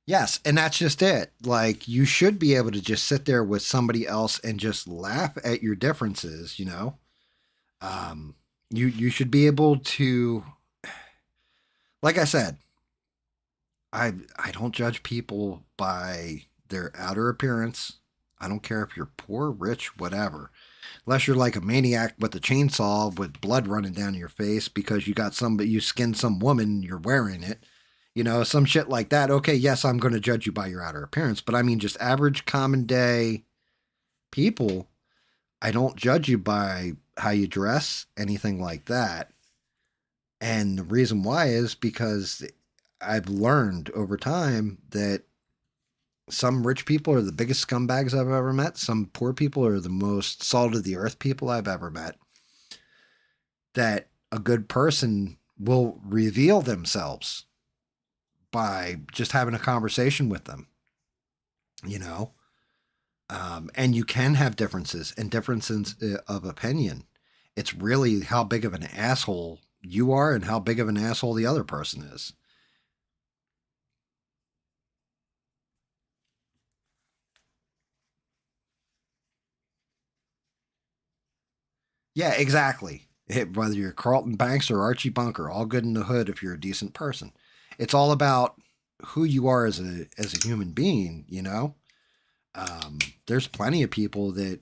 [SPEAKER 1] Yes, and that's just it. Like, you should be able to just sit there with somebody else and just laugh at your differences, you know? You should be able to, like I said, I don't judge people by their outer appearance. I don't care if you're poor, rich, whatever. Unless you're like a maniac with a chainsaw with blood running down your face because you skinned some woman, you're wearing it. You know, some shit like that. Okay, yes, I'm going to judge you by your outer appearance, but I mean just average common day people, I don't judge you by how you dress, anything like that. And the reason why is because I've learned over time that some rich people are the biggest scumbags I've ever met. Some poor people are the most salt of the earth people I've ever met. That a good person will reveal themselves by just having a conversation with them, you know? And you can have differences and differences of opinion. It's really how big of an asshole you are and how big of an asshole the other person is. Yeah, exactly. Whether you're Carlton Banks or Archie Bunker, all good in the hood if you're a decent person. It's all about who you are as a human being, you know? There's plenty of people that,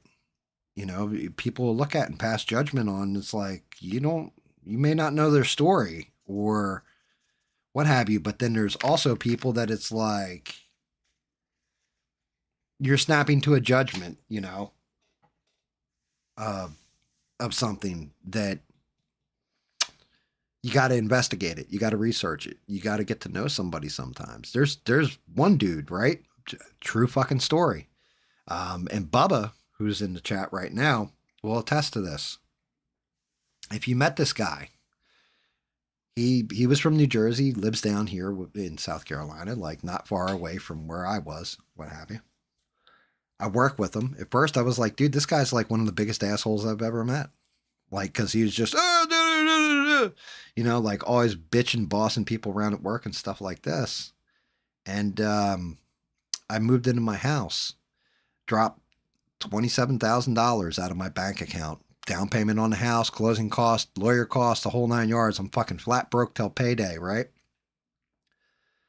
[SPEAKER 1] you know, people look at and pass judgment on. It's like, you may not know their story or what have you, but then there's also people that it's like, you're snapping to a judgment, you know, of something that you got to investigate it. You got to research it. You got to get to know somebody sometimes. There's one dude, right? True fucking story. And Bubba, who's in the chat right now, will attest to this. If you met this guy, he was from New Jersey, lives down here in South Carolina, like not far away from where I was, what have you. I work with him. At first, I was like, dude, this guy's like one of the biggest assholes I've ever met. Like, because he was just, you know, like always bitching, bossing people around at work and stuff like this. And I moved into my house, dropped $27,000 out of my bank account. Down payment on the house, closing cost, lawyer cost, the whole 9 yards. I'm fucking flat broke till payday, right?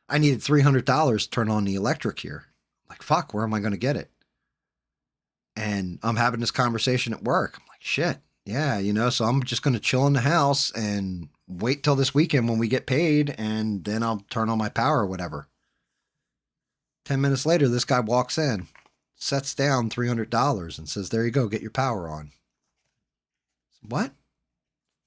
[SPEAKER 1] I needed $300 to turn on the electric here. Like, fuck, where am I going to get it? And I'm having this conversation at work. I'm like, shit, yeah, you know, so I'm just going to chill in the house and wait till this weekend when we get paid, and then I'll turn on my power or whatever. 10 minutes later, this guy walks in, sets down $300 and says, there you go, get your power on. What? I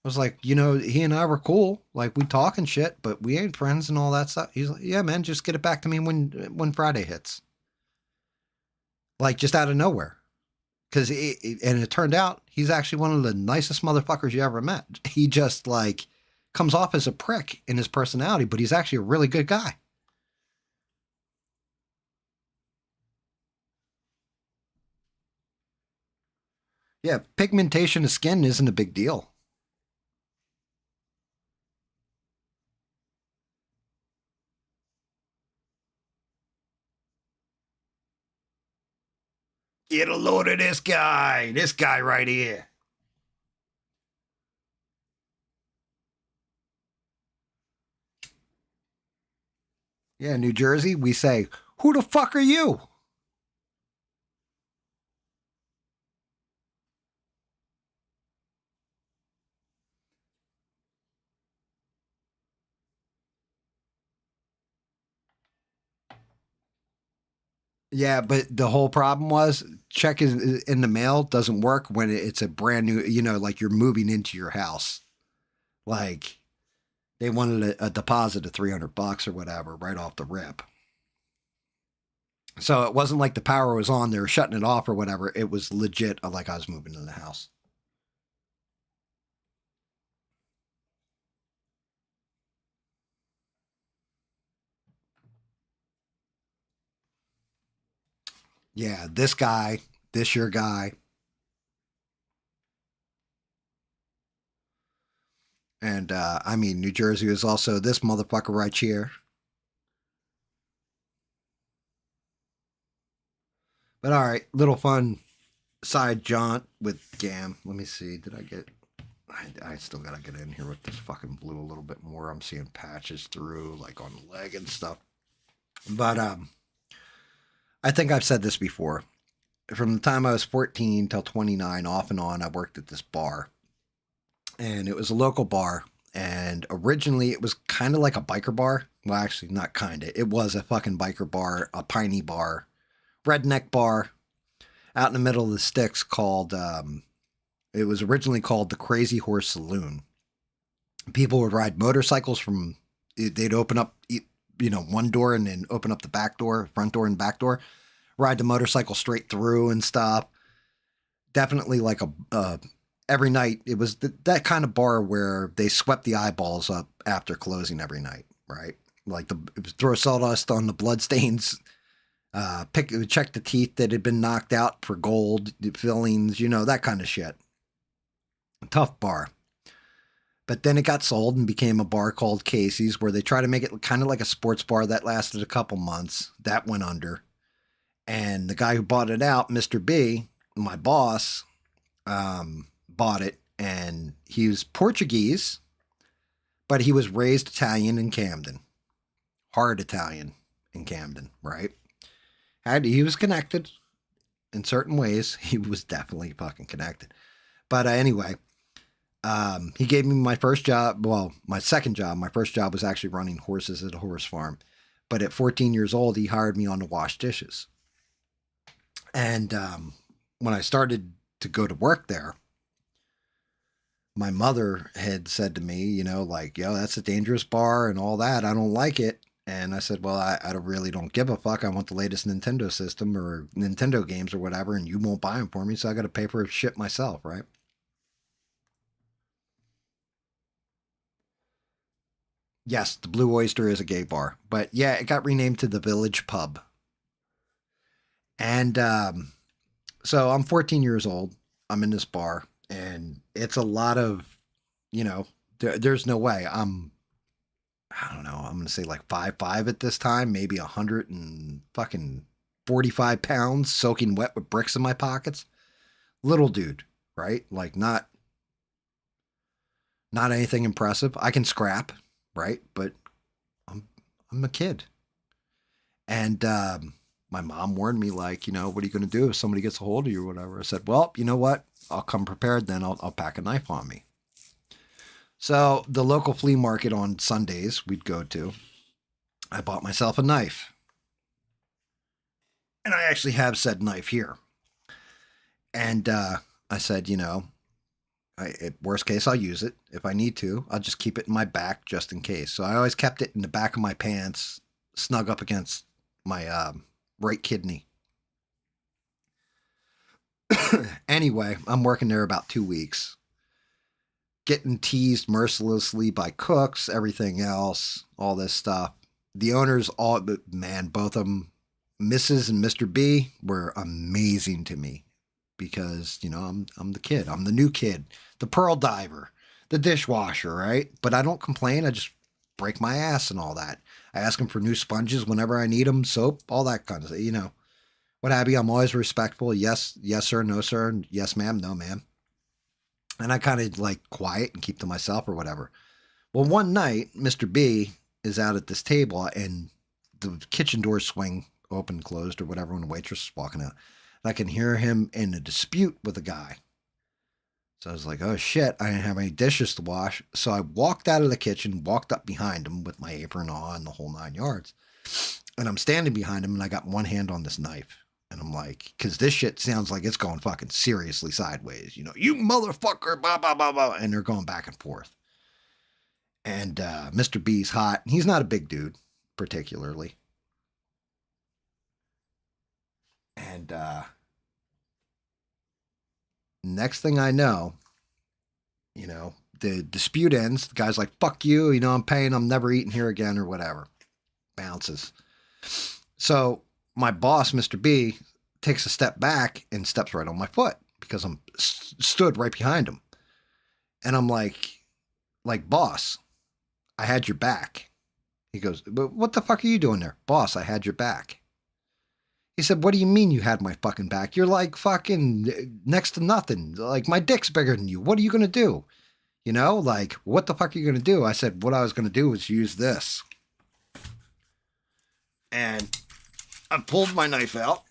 [SPEAKER 1] was like, you know, he and I were cool. Like, we talk and shit, but we ain't friends and all that stuff. He's like, yeah, man, just get it back to me when Friday hits. Like, just out of nowhere. And it turned out he's actually one of the nicest motherfuckers you ever met. He just, like, comes off as a prick in his personality, but he's actually a really good guy. Yeah, pigmentation of skin isn't a big deal. Get a load of this guy right here. Yeah, New Jersey, we say, who the fuck are you? Yeah, but the whole problem was check is in the mail doesn't work when it's a brand new, you know, like you're moving into your house. Like they wanted a deposit of $300 or whatever right off the rip. So it wasn't like the power was on, they were shutting it off or whatever. It was legit like I was moving in the house. Yeah, this guy, this your guy. And I mean, New Jersey was also this motherfucker right here. But all right, little fun side jaunt with GAM. Let me see. Did I get? I still gotta get in here with this fucking blue a little bit more. I'm seeing patches through, like on the leg and stuff. But I think I've said this before. From the time I was 14 till 29, off and on, I worked at this bar, and it was a local bar. And originally, it was kind of like a biker bar. Well, actually, not kind of. It was a fucking biker bar, a piney bar, redneck bar, out in the middle of the sticks. Called. It was originally called the Crazy Horse Saloon. People would ride motorcycles from. They'd open up, one door and then open up the back door, front door and back door. Ride the motorcycle straight through and stuff. Definitely like a every night. It was that kind of bar where they swept the eyeballs up after closing every night, right? Like it was throw sawdust on the bloodstains, check the teeth that had been knocked out for gold fillings, that kind of shit. Tough bar. But then it got sold and became a bar called Casey's, where they try to make it kind of like a sports bar that lasted a couple months. That went under. And the guy who bought it out, Mr. B, my boss, bought it. And he was Portuguese, but he was raised Italian in Camden. Hard Italian in Camden, right? He was connected in certain ways. He was definitely fucking connected. But anyway, he gave me my first job. Well, my second job. My first job was actually running horses at a horse farm. But at 14 years old, he hired me on to wash dishes. And when I started to go to work there, my mother had said to me, that's a dangerous bar and all that. I don't like it. And I said, well, I really don't give a fuck. I want the latest Nintendo system or Nintendo games or whatever, and you won't buy them for me, so I got to pay for shit myself, right? Yes, the Blue Oyster is a gay bar. But yeah, it got renamed to the Village Pub. And so I'm 14 years old. I'm in this bar, and it's a lot of, there's no way. I don't know. I'm going to say like 5'5" at this time, maybe 145 pounds, soaking wet with bricks in my pockets. Little dude, right? Like not anything impressive. I can scrap, right? But I'm a kid. And my mom warned me, like, what are you going to do if somebody gets a hold of you or whatever? I said, well, you know what? I'll come prepared then. I'll pack a knife on me. So the local flea market on Sundays we'd go to, I bought myself a knife. And I actually have said knife here. And I said, worst case, I'll use it. If I need to, I'll just keep it in my back just in case. So I always kept it in the back of my pants, snug up against my right kidney. Anyway, I'm working there about 2 weeks. Getting teased mercilessly by cooks, everything else, all this stuff. The owners, both of them, Mrs. and Mr. B, were amazing to me because, I'm the kid. I'm the new kid, the pearl diver, the dishwasher, right? But I don't complain. I just break my ass and all that. I ask them for new sponges whenever I need them, soap, all that kind of stuff, what have you. I'm always respectful. Yes, sir, no, sir. And yes, ma'am, no, ma'am. And I kind of like quiet and keep to myself or whatever. Well, one night, Mr. B is out at this table and the kitchen doors swing open, closed or whatever when the waitress is walking out. And I can hear him in a dispute with a guy. So I was like, oh shit, I didn't have any dishes to wash. So I walked out of the kitchen, walked up behind him with my apron on, the whole 9 yards. And I'm standing behind him and I got one hand on this knife. And I'm like, because this shit sounds like it's going fucking seriously sideways. You motherfucker, blah, blah, blah, blah. And they're going back and forth. And Mr. B's hot. He's not a big dude, particularly. And next thing I know, the dispute ends. The guy's like, fuck you, I'm paying, I'm never eating here again or whatever. Bounces. So my boss, Mr. B, takes a step back and steps right on my foot because I'm stood right behind him. And I'm like, boss, I had your back. He goes, but what the fuck are you doing there? Boss, I had your back. He said, what do you mean you had my fucking back? You're like fucking next to nothing. Like, my dick's bigger than you. What are you going to do? Like, what the fuck are you going to do? I said, what I was going to do was use this. And I pulled my knife out.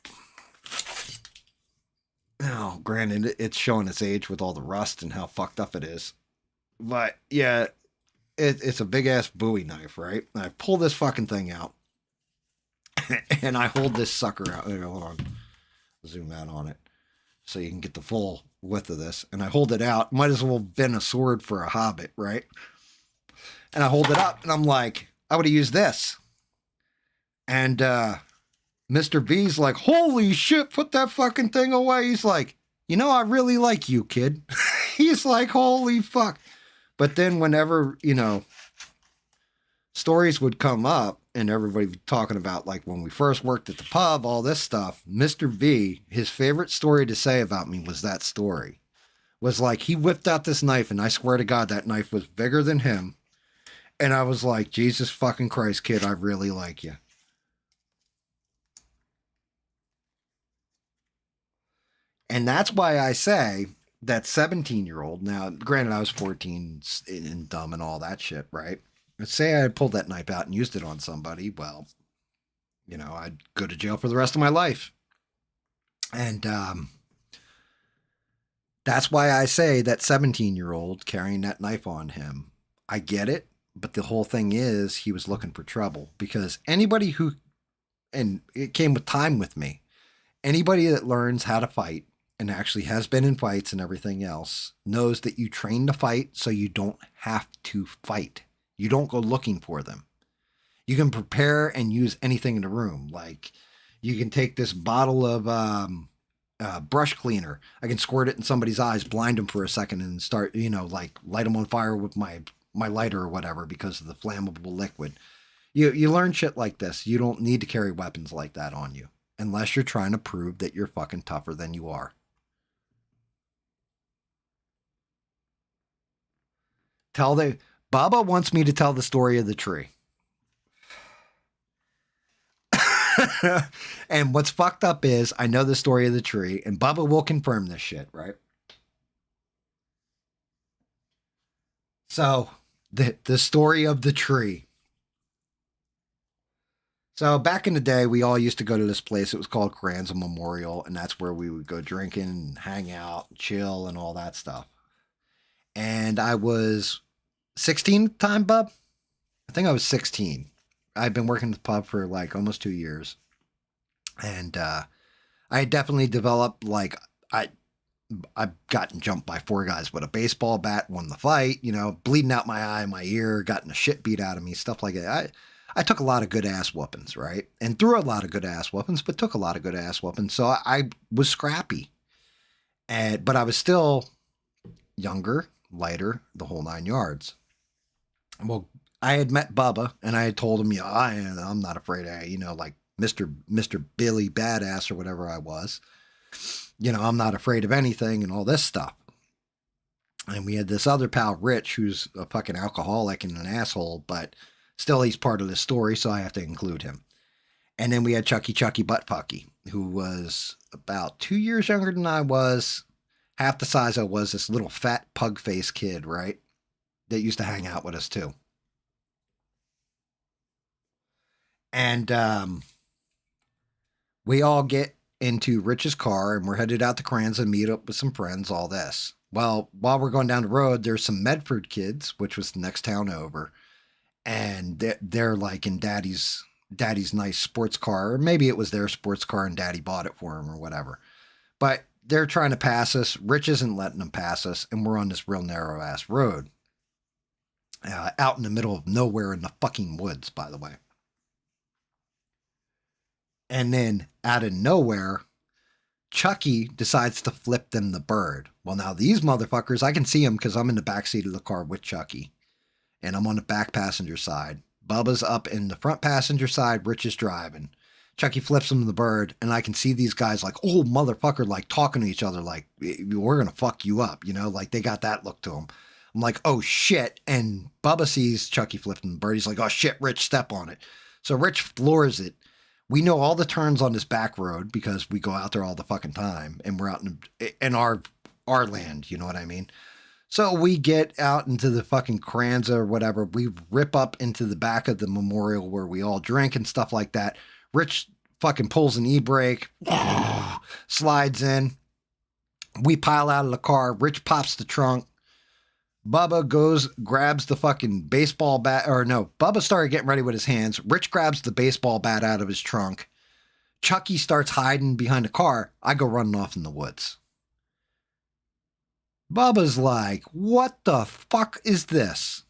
[SPEAKER 1] Now, granted, it's showing its age with all the rust and how fucked up it is. But, yeah, it's a big-ass Bowie knife, right? And I pull this fucking thing out. And I hold this sucker out. Hold on. Zoom out on it so you can get the full width of this. And I hold it out. Might as well have been a sword for a hobbit, right? And I hold it up, and I'm like, I would have used this. And Mr. B's like, holy shit, put that fucking thing away. He's like, I really like you, kid. He's like, holy fuck. But then whenever, stories would come up and everybody was talking about, like, when we first worked at the pub, all this stuff, Mr. V, his favorite story to say about me was that story. Was like, he whipped out this knife, and I swear to God, that knife was bigger than him. And I was like, Jesus fucking Christ, kid, I really like you. And that's why I say that 17-year-old, now, granted, I was 14 and dumb and all that shit, right? Let's say I had pulled that knife out and used it on somebody. Well, I'd go to jail for the rest of my life. And that's why I say that 17-year-old carrying that knife on him, I get it. But the whole thing is he was looking for trouble, because anybody who, and it came with time with me, anybody that learns how to fight and actually has been in fights and everything else knows that you train to fight so you don't have to fight. You don't go looking for them. You can prepare and use anything in the room. Like, you can take this bottle of brush cleaner. I can squirt it in somebody's eyes, blind them for a second, and start, like, light them on fire with my lighter or whatever because of the flammable liquid. You learn shit like this. You don't need to carry weapons like that on you unless you're trying to prove that you're fucking tougher than you are. Baba wants me to tell the story of the tree. And what's fucked up is I know the story of the tree, and Bubba will confirm this shit, right? So, the story of the tree. So, back in the day, we all used to go to this place. It was called Granza Memorial, and that's where we would go drinking and hang out, chill, and all that stuff. And I was 16 at the time, bub. I think I was 16. I'd been working at the pub for like almost 2 years. And I had definitely developed, like, I've gotten jumped by 4 guys with a baseball bat, won the fight, bleeding out my eye, my ear, gotten the shit beat out of me, stuff like that. I took a lot of good ass whoopings, right? And threw a lot of good ass whoopings, but took a lot of good ass whoopings. So I was scrappy. But I was still younger, lighter, the whole 9 yards. Well, I had met Bubba, and I had told him, I'm not afraid of, like Mr. Billy Badass or whatever I was. I'm not afraid of anything and all this stuff. And we had this other pal, Rich, who's a fucking alcoholic and an asshole, but still he's part of the story, so I have to include him. And then we had Chucky Buttfucky, who was about 2 years younger than I was, half the size I was, this little fat pug-faced kid, right? That used to hang out with us too. And we all get into Rich's car, and we're headed out to Kranza, meet up with some friends, all this. Well, while we're going down the road, there's some Medford kids, which was the next town over. And they're like in daddy's nice sports car. Or maybe it was their sports car and daddy bought it for him or whatever. But they're trying to pass us. Rich isn't letting them pass us. And we're on this real narrow ass road. Out in the middle of nowhere in the fucking woods, by the way. And then out of nowhere, Chucky decides to flip them the bird. Well, now these motherfuckers, I can see them because I'm in the backseat of the car with Chucky. And I'm on the back passenger side. Bubba's up in the front passenger side. Rich is driving. Chucky flips him the bird, and I can see these guys like, oh, motherfucker, like talking to each other like, we're going to fuck you up, you know? Like they got that look to them. I'm like, oh, shit. And Bubba sees Chucky flipping the bird. He's like, oh, shit, Rich, step on it. So Rich floors it. We know all the turns on this back road because we go out there all the fucking time, and we're out in our land, you know what I mean? So we get out into the fucking Kranza or whatever. We rip up into the back of the memorial where we all drink and stuff like that. Rich fucking pulls an e-brake, slides in. We pile out of the car. Rich pops the trunk. Bubba goes, grabs the fucking baseball bat. Or no, Bubba started getting ready with his hands. Rich grabs the baseball bat out of his trunk. Chucky starts hiding behind the car. I go running off in the woods. Bubba's like, what the fuck is this?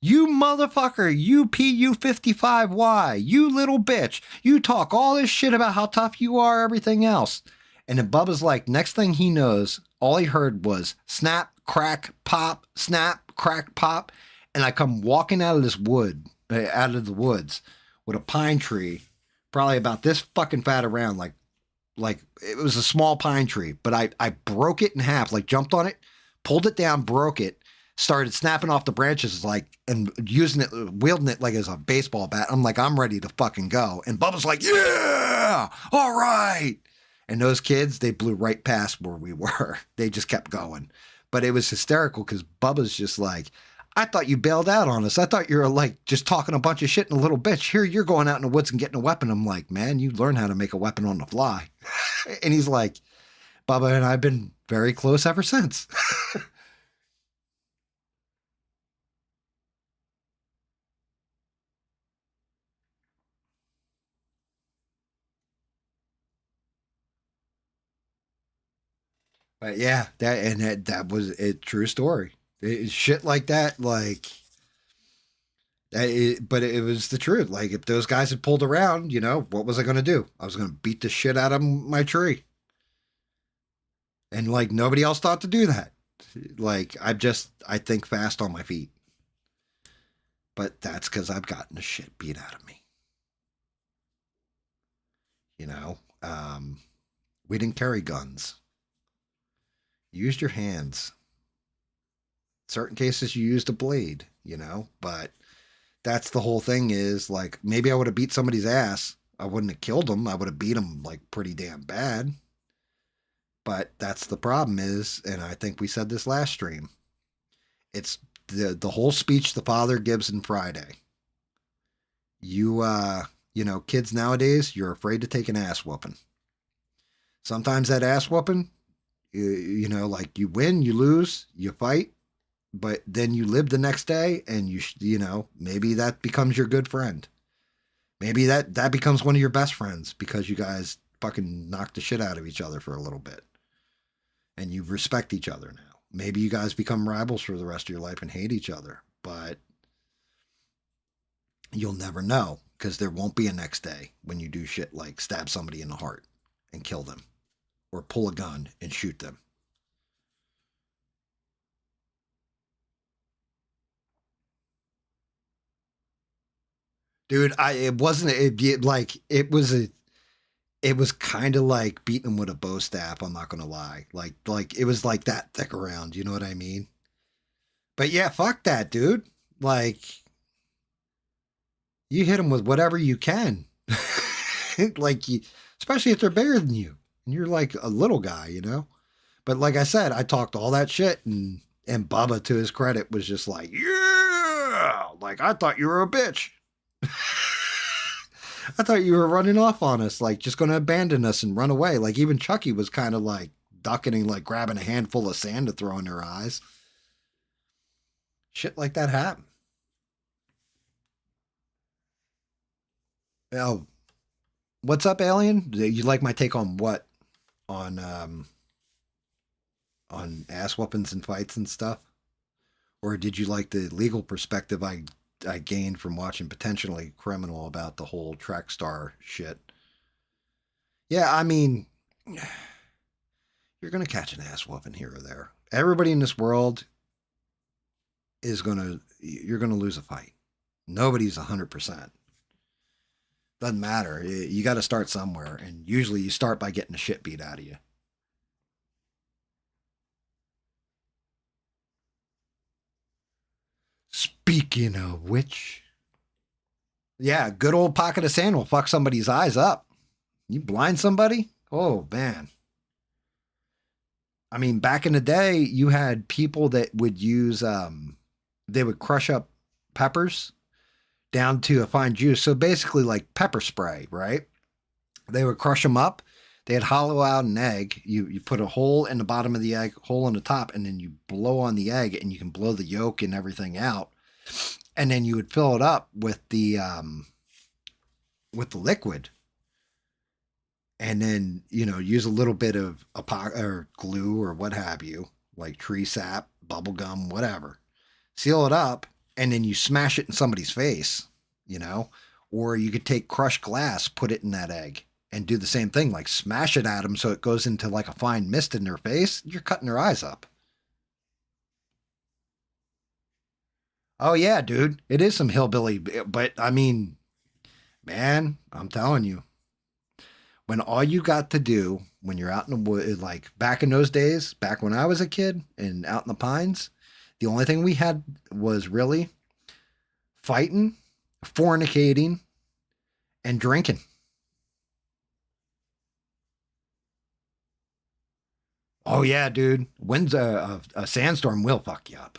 [SPEAKER 1] You motherfucker, you PU55Y, you little bitch. You talk all this shit about how tough you are, everything else. And then Bubba's like, next thing he knows, all he heard was snap, crack, pop, snap, crack, pop. And I come walking out of the woods with a pine tree, probably about this fucking fat around, like it was a small pine tree, but I broke it in half, like jumped on it, pulled it down, broke it, started snapping off the branches and using it, wielding it like as a baseball bat. I'm like, I'm ready to fucking go. And Bubba's like, yeah, all right. And those kids, they blew right past where we were. They just kept going. But it was hysterical because Bubba's just like, I thought you bailed out on us. I thought you were like just talking a bunch of shit in a little bitch. Here you're going out in the woods and getting a weapon. I'm like, man, you learn how to make a weapon on the fly. And he's like, Bubba and I've been very close ever since. But yeah, that was a true story. Shit like that, like but it was the truth. Like if those guys had pulled around, you know, what was I going to do? I was going to beat the shit out of my tree. And like nobody else thought to do that. Like I think fast on my feet. But that's because I've gotten the shit beat out of me. You know, we didn't carry guns. You used your hands. Certain cases you used a blade, you know, but that's the whole thing is like, maybe I would have beat somebody's ass. I wouldn't have killed them. I would have beat them like pretty damn bad. But that's the problem is, and I think we said this last stream, it's the whole speech the father gives in Friday. You know, kids nowadays, you're afraid to take an ass whooping. Sometimes that ass whooping, you know, like you win, you lose, you fight, but then you live the next day and you know, maybe that becomes your good friend. Maybe that becomes one of your best friends because you guys fucking knock the shit out of each other for a little bit. And you respect each other now. Maybe you guys become rivals for the rest of your life and hate each other, but you'll never know because there won't be a next day when you do shit like stab somebody in the heart and kill them or pull a gun and shoot them. Dude, it was kind of like beating him with a bow staff. I'm not going to lie. Like it was like that thick around. You know what I mean? But yeah, fuck that, dude. Like you hit them with whatever you can. Especially if they're bigger than you and you're like a little guy, you know? But like I said, I talked all that shit and Bubba, to his credit, was just like, yeah, like I thought you were a bitch. I thought you were running off on us, like just going to abandon us and run away. Like even Chucky was kind of like ducking and like grabbing a handful of sand to throw in their eyes. Shit like that happened. Oh, what's up, Alien? You like my take on what? On ass whoopings and fights and stuff? Or did you like the legal perspective I gained from watching Potentially Criminal about the whole track star shit? Yeah, I mean, you're going to catch an ass whooping here or there. Everybody in this world you're going to lose a fight. Nobody's 100%. Doesn't matter. You got to start somewhere. And usually you start by getting the shit beat out of you. Speaking of which, yeah, good old pocket of sand will fuck somebody's eyes up. You blind somebody? Oh, man. I mean, back in the day, you had people that would use, they would crush up peppers down to a fine juice. So basically, like pepper spray, right? They would crush them up. They'd hollow out an egg. You put a hole in the bottom of the egg, hole in the top, and then you blow on the egg, and you can blow the yolk and everything out. And then you would fill it up with the liquid. And then, use a little bit of or glue or what have you, like tree sap, bubble gum, whatever. Seal it up, and then you smash it in somebody's face, or you could take crushed glass, put it in that egg, and do the same thing, like smash it at them so it goes into like a fine mist in their face. You're cutting their eyes up. Oh, yeah, dude. It is some hillbilly, but I mean, man, I'm telling you. When all you got to do when you're out in the woods, like back in those days, back when I was a kid and out in the pines, the only thing we had was really fighting, fornicating, and drinking. Oh, yeah, dude. When's a sandstorm will fuck you up.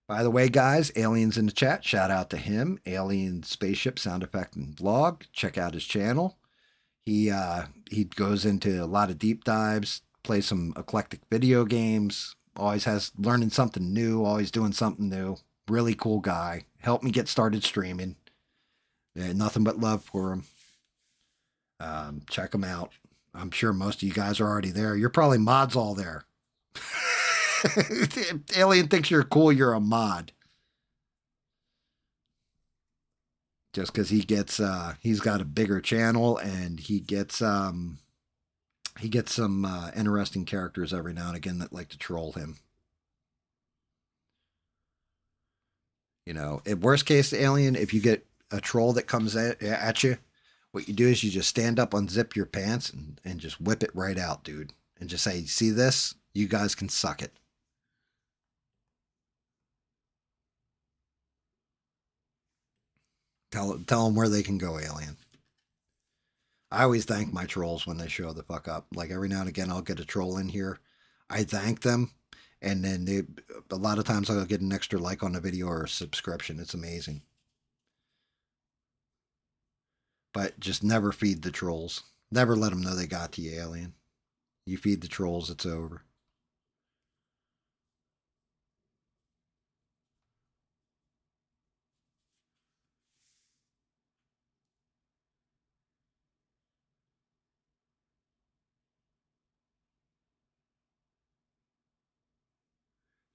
[SPEAKER 1] By the way, guys, Alien's in the chat. Shout out to him. Alien Spaceship Sound Effect and Vlog. Check out his channel. He goes into a lot of deep dives, plays some eclectic video games, always has learning something new, always doing something new. Really cool guy. Helped me get started streaming. Nothing but love for him. Check him out. I'm sure most of you guys are already there. You're probably mods all there. Alien thinks you're cool, you're a mod. Just because he's got a bigger channel and he gets some interesting characters every now and again that like to troll him. In worst case, Alien, if you get a troll that comes at you, what you do is you just stand up, unzip your pants, and just whip it right out, dude. And just say, see this? You guys can suck it. Tell them where they can go, Alien. I always thank my trolls when they show the fuck up. Like every now and again, I'll get a troll in here. I thank them, and then a lot of times I'll get an extra like on the video or a subscription. It's amazing. But just never feed the trolls. Never let them know they got to you, Alien. You feed the trolls, it's over.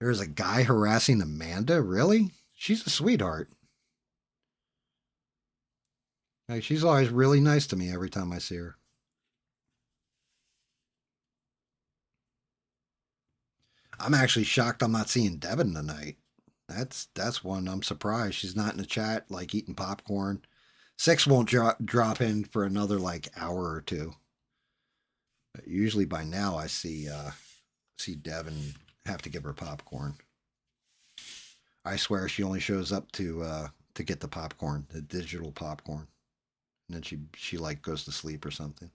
[SPEAKER 1] There's a guy harassing Amanda? Really? She's a sweetheart. Like, she's always really nice to me every time I see her. I'm actually shocked I'm not seeing Devin tonight. That's one I'm surprised. She's not in the chat, like eating popcorn. 6 won't drop in for another like hour or two. But usually by now I see Devin have to give her popcorn. I swear she only shows up to get the popcorn, the digital popcorn. And then she like goes to sleep or something.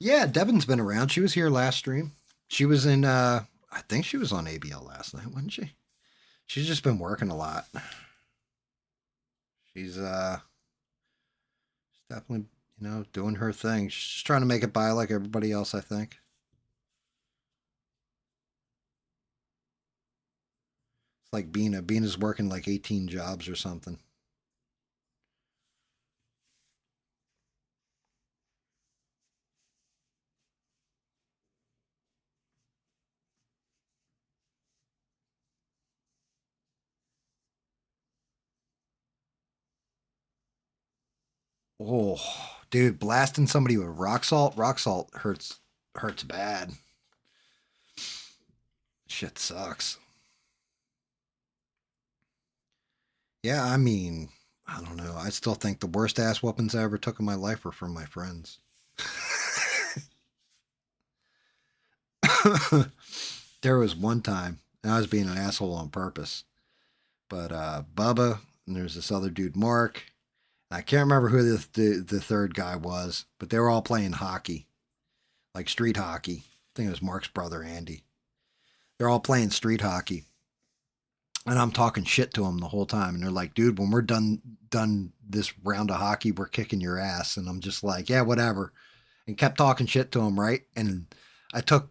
[SPEAKER 1] Yeah, Devin's been around. She was here last stream. She was in I think she was on ABL last night, wasn't she? She's just been working a lot. She's definitely, doing her thing. She's just trying to make it by like everybody else, I think. It's like Bina's working like 18 jobs or something. Oh, dude, blasting somebody with rock salt hurts bad. Shit sucks. Yeah, I mean, I don't know. I still think the worst ass whoopings I ever took in my life were from my friends. There was one time, and I was being an asshole on purpose, but Bubba, and there's this other dude, Mark. I can't remember who the third guy was, but they were all playing hockey, like street hockey. I think it was Mark's brother, Andy. They're all playing street hockey. And I'm talking shit to them the whole time. And they're like, dude, when we're done this round of hockey, we're kicking your ass. And I'm just like, yeah, whatever. And kept talking shit to them, right? And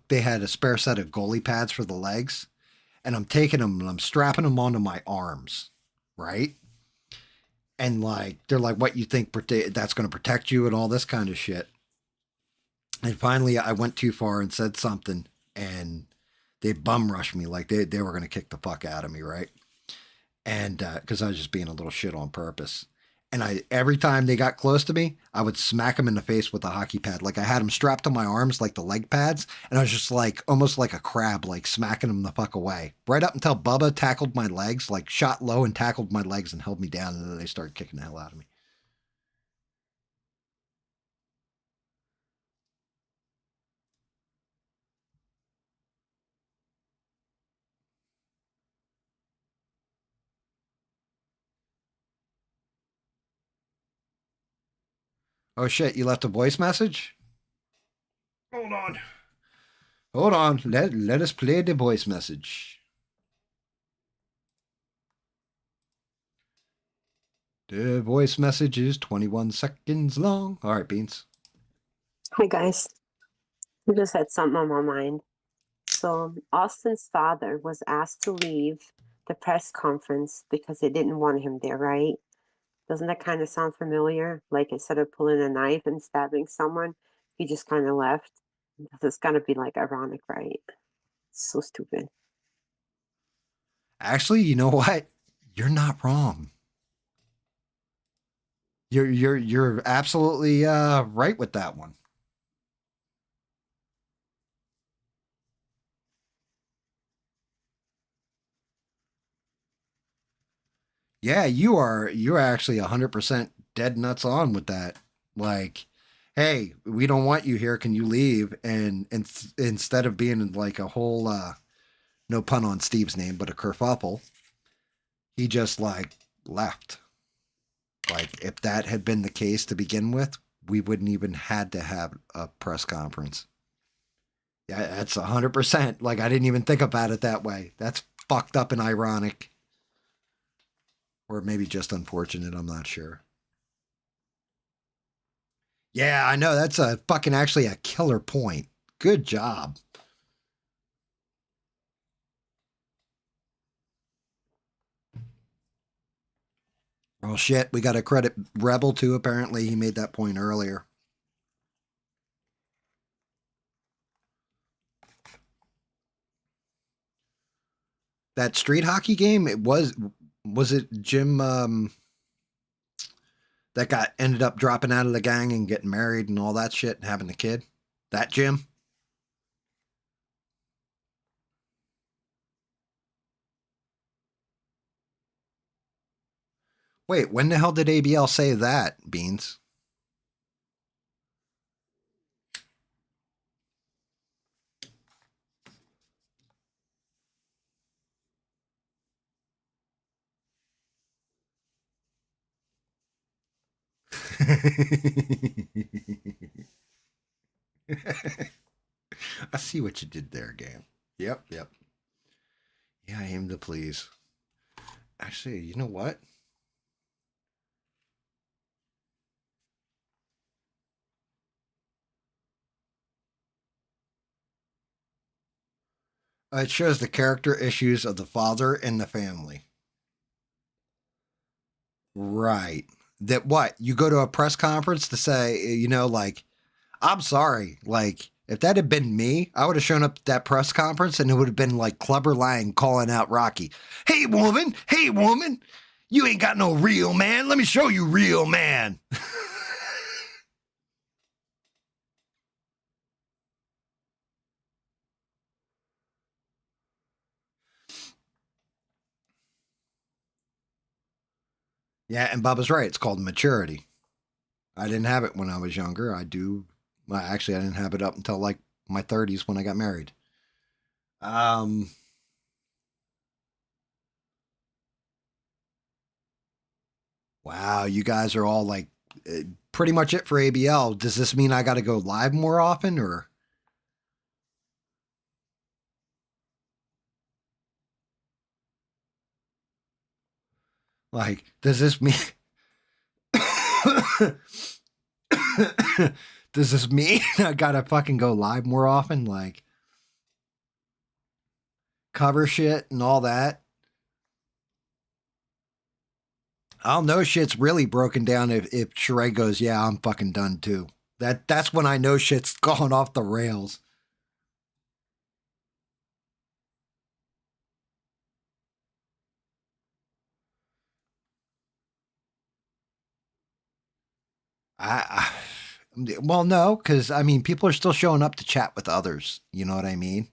[SPEAKER 1] they had a spare set of goalie pads for the legs. And I'm taking them and I'm strapping them onto my arms, right? And like, they're like, what, you think that's going to protect you and all this kind of shit. And finally, I went too far and said something. And they bum rushed me like they were going to kick the fuck out of me, right? And because I was just being a little shit on purpose. And every time they got close to me, I would smack them in the face with a hockey pad. Like I had them strapped to my arms like the leg pads. And I was just like, almost like a crab, like smacking them the fuck away. Right up until Bubba tackled my legs, like shot low and tackled my legs and held me down. And then they started kicking the hell out of me. Oh shit, you left a voice message? Hold on. Hold on. Let us play the voice message. The voice message is 21 seconds long. All right, Beans.
[SPEAKER 4] Hi, guys. I just had something on my mind. So, Austin's father was asked to leave the press conference because they didn't want him there, right? Doesn't that kind of sound familiar? Like instead of pulling a knife and stabbing someone, he just kind of left. It's gonna be like ironic, right? So stupid.
[SPEAKER 1] Actually, you know what? You're not wrong. You're absolutely right with that one. Yeah, you're actually 100% dead nuts on with that. Like, hey, we don't want you here. Can you leave? And instead of being like a whole no pun on Steve's name, but a kerfuffle, he just like left. Like if that had been the case to begin with, we wouldn't even had to have a press conference. Yeah, that's 100%. Like I didn't even think about it that way. That's fucked up and ironic. Or maybe just unfortunate, I'm not sure. Yeah, I know. That's a fucking actually a killer point. Good job. Oh shit, we got to credit Rebel too. Apparently, he made that point earlier. That street hockey game, was it Jim that ended up dropping out of the gang and getting married and all that shit and having a kid? That Jim? Wait, when the hell did ABL say that, Beans? I see what you did there, GAM. Yep. Yeah, I aim to please. Actually, you know what? It shows the character issues of the father and the family. Right. That what? You go to a press conference to say, like, I'm sorry. Like, if that had been me, I would have shown up at that press conference and it would have been like Clubber Lang calling out Rocky. Hey, woman. You ain't got no real man. Let me show you real man. Yeah, and Bubba's right. It's called maturity. I didn't have it when I was younger. I do. Well, actually, I didn't have it up until like my 30s when I got married. Um, wow, you guys are all like pretty much it for ABL. Does this mean I got to go live more often or? Like, does this mean does this mean I gotta fucking go live more often? Like, cover shit and all that? I'll know shit's really broken down if Sheree goes, yeah, I'm fucking done too. That's when I know shit's gone off the rails. I well, no, because I mean, people are still showing up to chat with others. You know what I mean?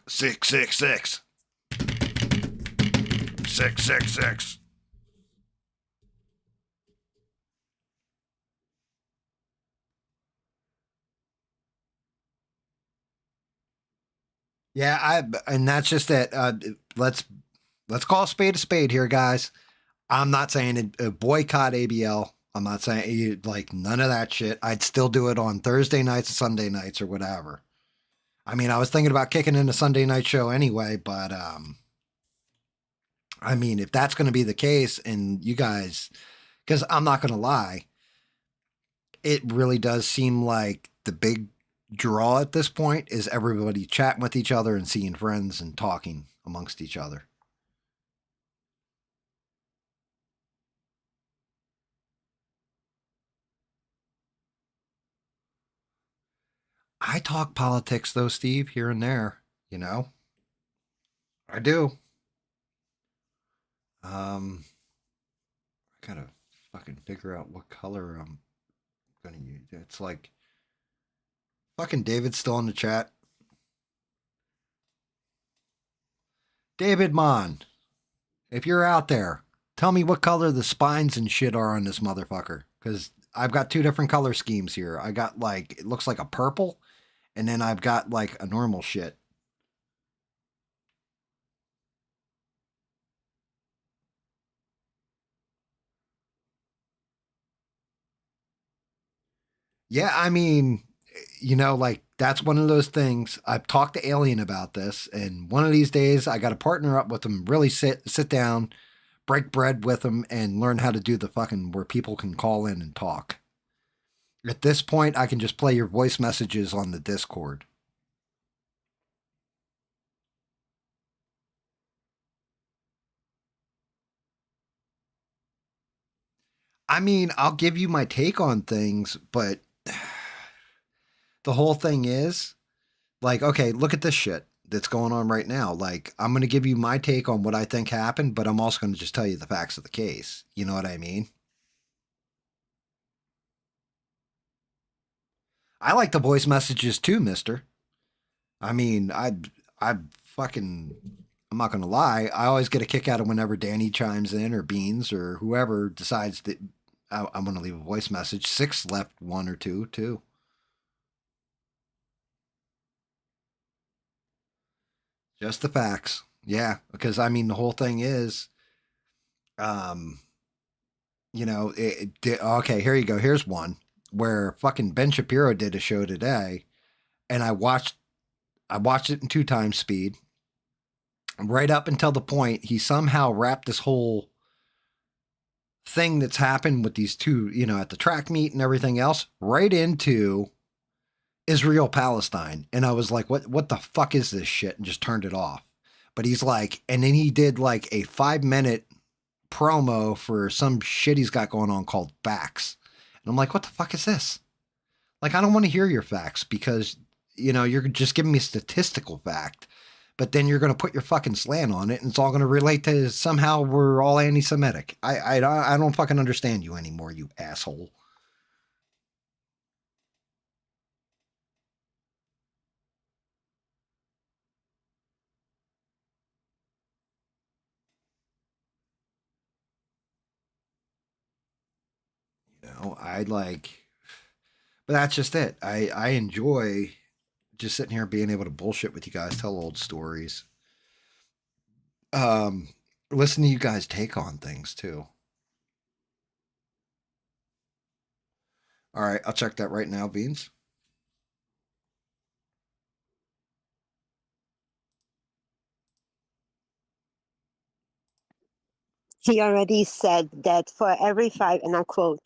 [SPEAKER 1] 666. 666. Yeah, and that's just it. Let's call a spade here, guys. I'm not saying boycott ABL. I'm not saying like none of that shit. I'd still do it on Thursday nights, Sunday nights, or whatever. I mean, I was thinking about kicking in a Sunday night show anyway, but I mean, if that's going to be the case, and you guys, because I'm not going to lie, it really does seem like the big draw at this point is everybody chatting with each other and seeing friends and talking amongst each other. I talk politics though, Steve, here and there. You know, I do. I gotta fucking figure out what color I'm gonna use. It's like fucking David's still in the chat. David Mon, if you're out there, tell me what color the spines and shit are on this motherfucker. Because I've got two different color schemes here. I got like, it looks like a purple, and then I've got like a normal shit. Yeah, I mean, like that's one of those things. I've talked to Alien about this, and one of these days I got to partner up with him, really sit down, break bread with him, and learn how to do the fucking where people can call in and talk. At this point, I can just play your voice messages on the Discord. I mean, I'll give you my take on things, but the whole thing is like, okay, look at this shit that's going on right now. Like, I'm going to give you my take on what I think happened, but I'm also going to just tell you the facts of the case. You know what I mean? I like the voice messages too, mister. I mean, I fucking, I'm not going to lie. I always get a kick out of whenever Danny chimes in or Beans or whoever decides that I'm going to leave a voice message. Six left one or two, too. Just the facts. Yeah, because I mean the whole thing is, um, okay. Here you go. Here's one where fucking Ben Shapiro did a show today, and I watched it in 2 times speed, right up until the point he somehow wrapped this whole thing that's happened with these two, at the track meet and everything else, right into Israel Palestine, and I was like, what the fuck is this shit, and just turned it off. But he's like, and then he did like a 5 minute promo for some shit he's got going on called facts. And I'm like, what the fuck is this? Like, I don't want to hear your facts because, you're just giving me a statistical fact, but then you're going to put your fucking slant on it and it's all going to relate to somehow we're all anti Semitic. I don't fucking understand you anymore, you asshole. but that's just it. I enjoy just sitting here being able to bullshit with you guys, tell old stories. Listen to you guys take on things too. All right, I'll check that right now, Beans.
[SPEAKER 4] He already said that for every five, and I quote,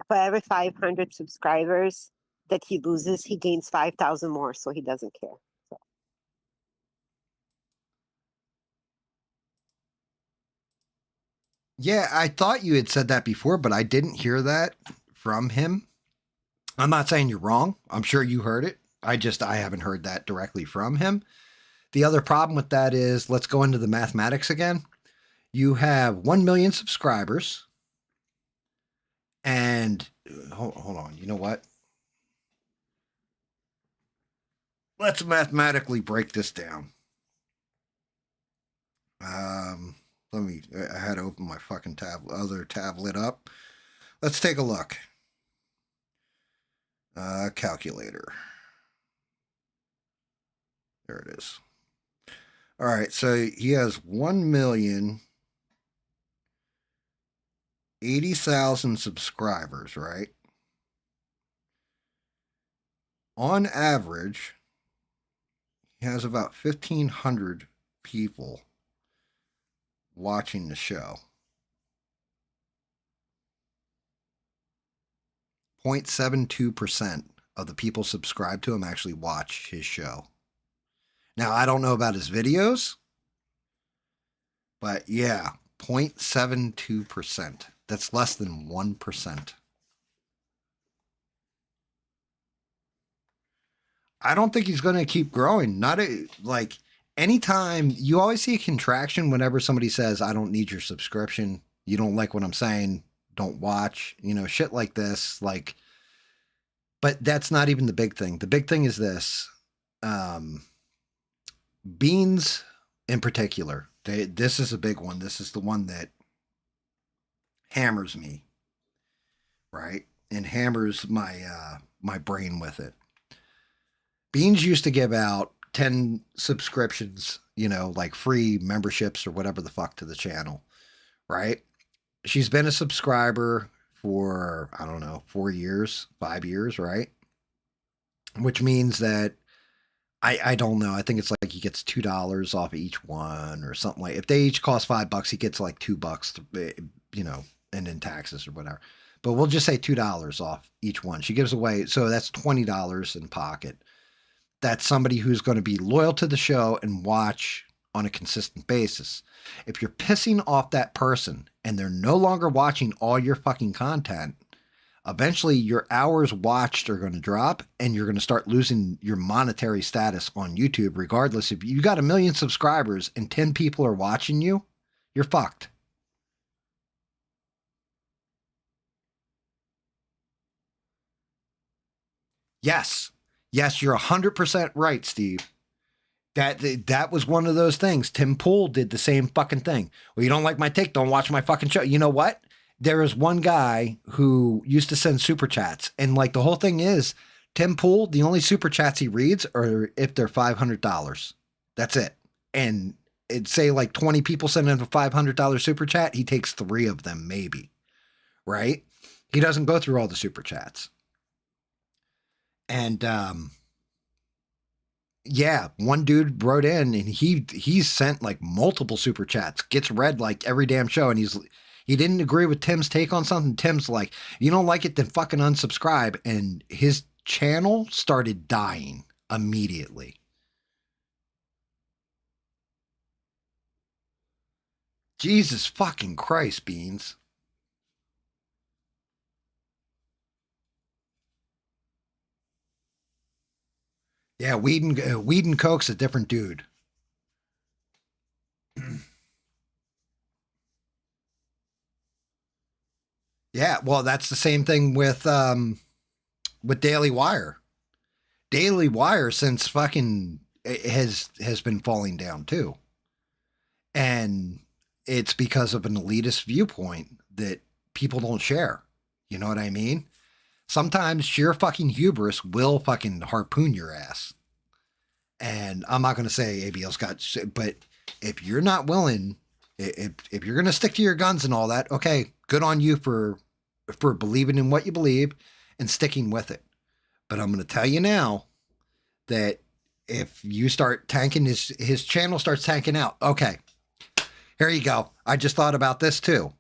[SPEAKER 4] for every 500 subscribers that he loses, he gains 5,000 more, so he doesn't care. So.
[SPEAKER 1] Yeah, I thought you had said that before, but I didn't hear that from him. I'm not saying you're wrong. I'm sure you heard it. I haven't heard that directly from him. The other problem with that is, let's go into the mathematics again. You have 1 million subscribers. And hold on. You know what? Let's mathematically break this down. I had to open my fucking other tablet up. Let's take a look. Calculator. There it is. All right, so he has 1,080,000 subscribers, right? On average, he has about 1,500 people watching the show. 0.72% of the people subscribed to him actually watch his show. Now, I don't know about his videos, but yeah, 0.72%. That's less than 1%. I don't think he's going to keep growing. Anytime you always see a contraction whenever somebody says, I don't need your subscription. You don't like what I'm saying. Don't watch, shit like this. But that's not even the big thing. The big thing is this. Beans in particular. This is a big one. This is the one that hammers me, right? And hammers my brain with it. Beans used to give out 10 subscriptions, like free memberships or whatever the fuck to the channel, right? She's been a subscriber for, 4 years, 5 years, right? Which means that I don't know. I think it's like he gets $2 off each one or something like. If they each cost $5, he gets like $2, and then taxes or whatever. But we'll just say $2 off each one. She gives away, so that's $20 in pocket. That's somebody who's going to be loyal to the show and watch on a consistent basis. If you're pissing off that person and they're no longer watching all your fucking content, eventually your hours watched are going to drop and you're going to start losing your monetary status on YouTube. Regardless, if you got 1 million subscribers and 10 people are watching you, you're fucked. Yes, you're 100% right, Steve. That was one of those things. Tim Pool did the same fucking thing. Well, you don't like my take, don't watch my fucking show. You know what? There is one guy who used to send super chats, and the whole thing is, Tim Pool, the only super chats he reads are if they're $500. That's it. And it'd say 20 people send him a $500 super chat, he takes 3 of them, maybe. Right? He doesn't go through all the super chats. And yeah, one dude wrote in and he's sent multiple super chats, gets read every damn show, and he didn't agree with Tim's take on something. Tim's like, you don't like it, then fucking unsubscribe. And his channel started dying immediately. Jesus fucking Christ, Beans. Yeah, Weed and Coke's a different dude. Yeah, well, that's the same thing with Daily Wire. Daily Wire since fucking has been falling down too. And it's because of an elitist viewpoint that people don't share. You know what I mean? Sometimes sheer fucking hubris will fucking harpoon your ass. And I'm not going to say ABL's got shit, but if you're not willing, if you're going to stick to your guns and all that, okay, good on you for believing in what you believe and sticking with it. But I'm going to tell you now that if you start tanking, his channel starts tanking out. Okay, here you go. I just thought about this too.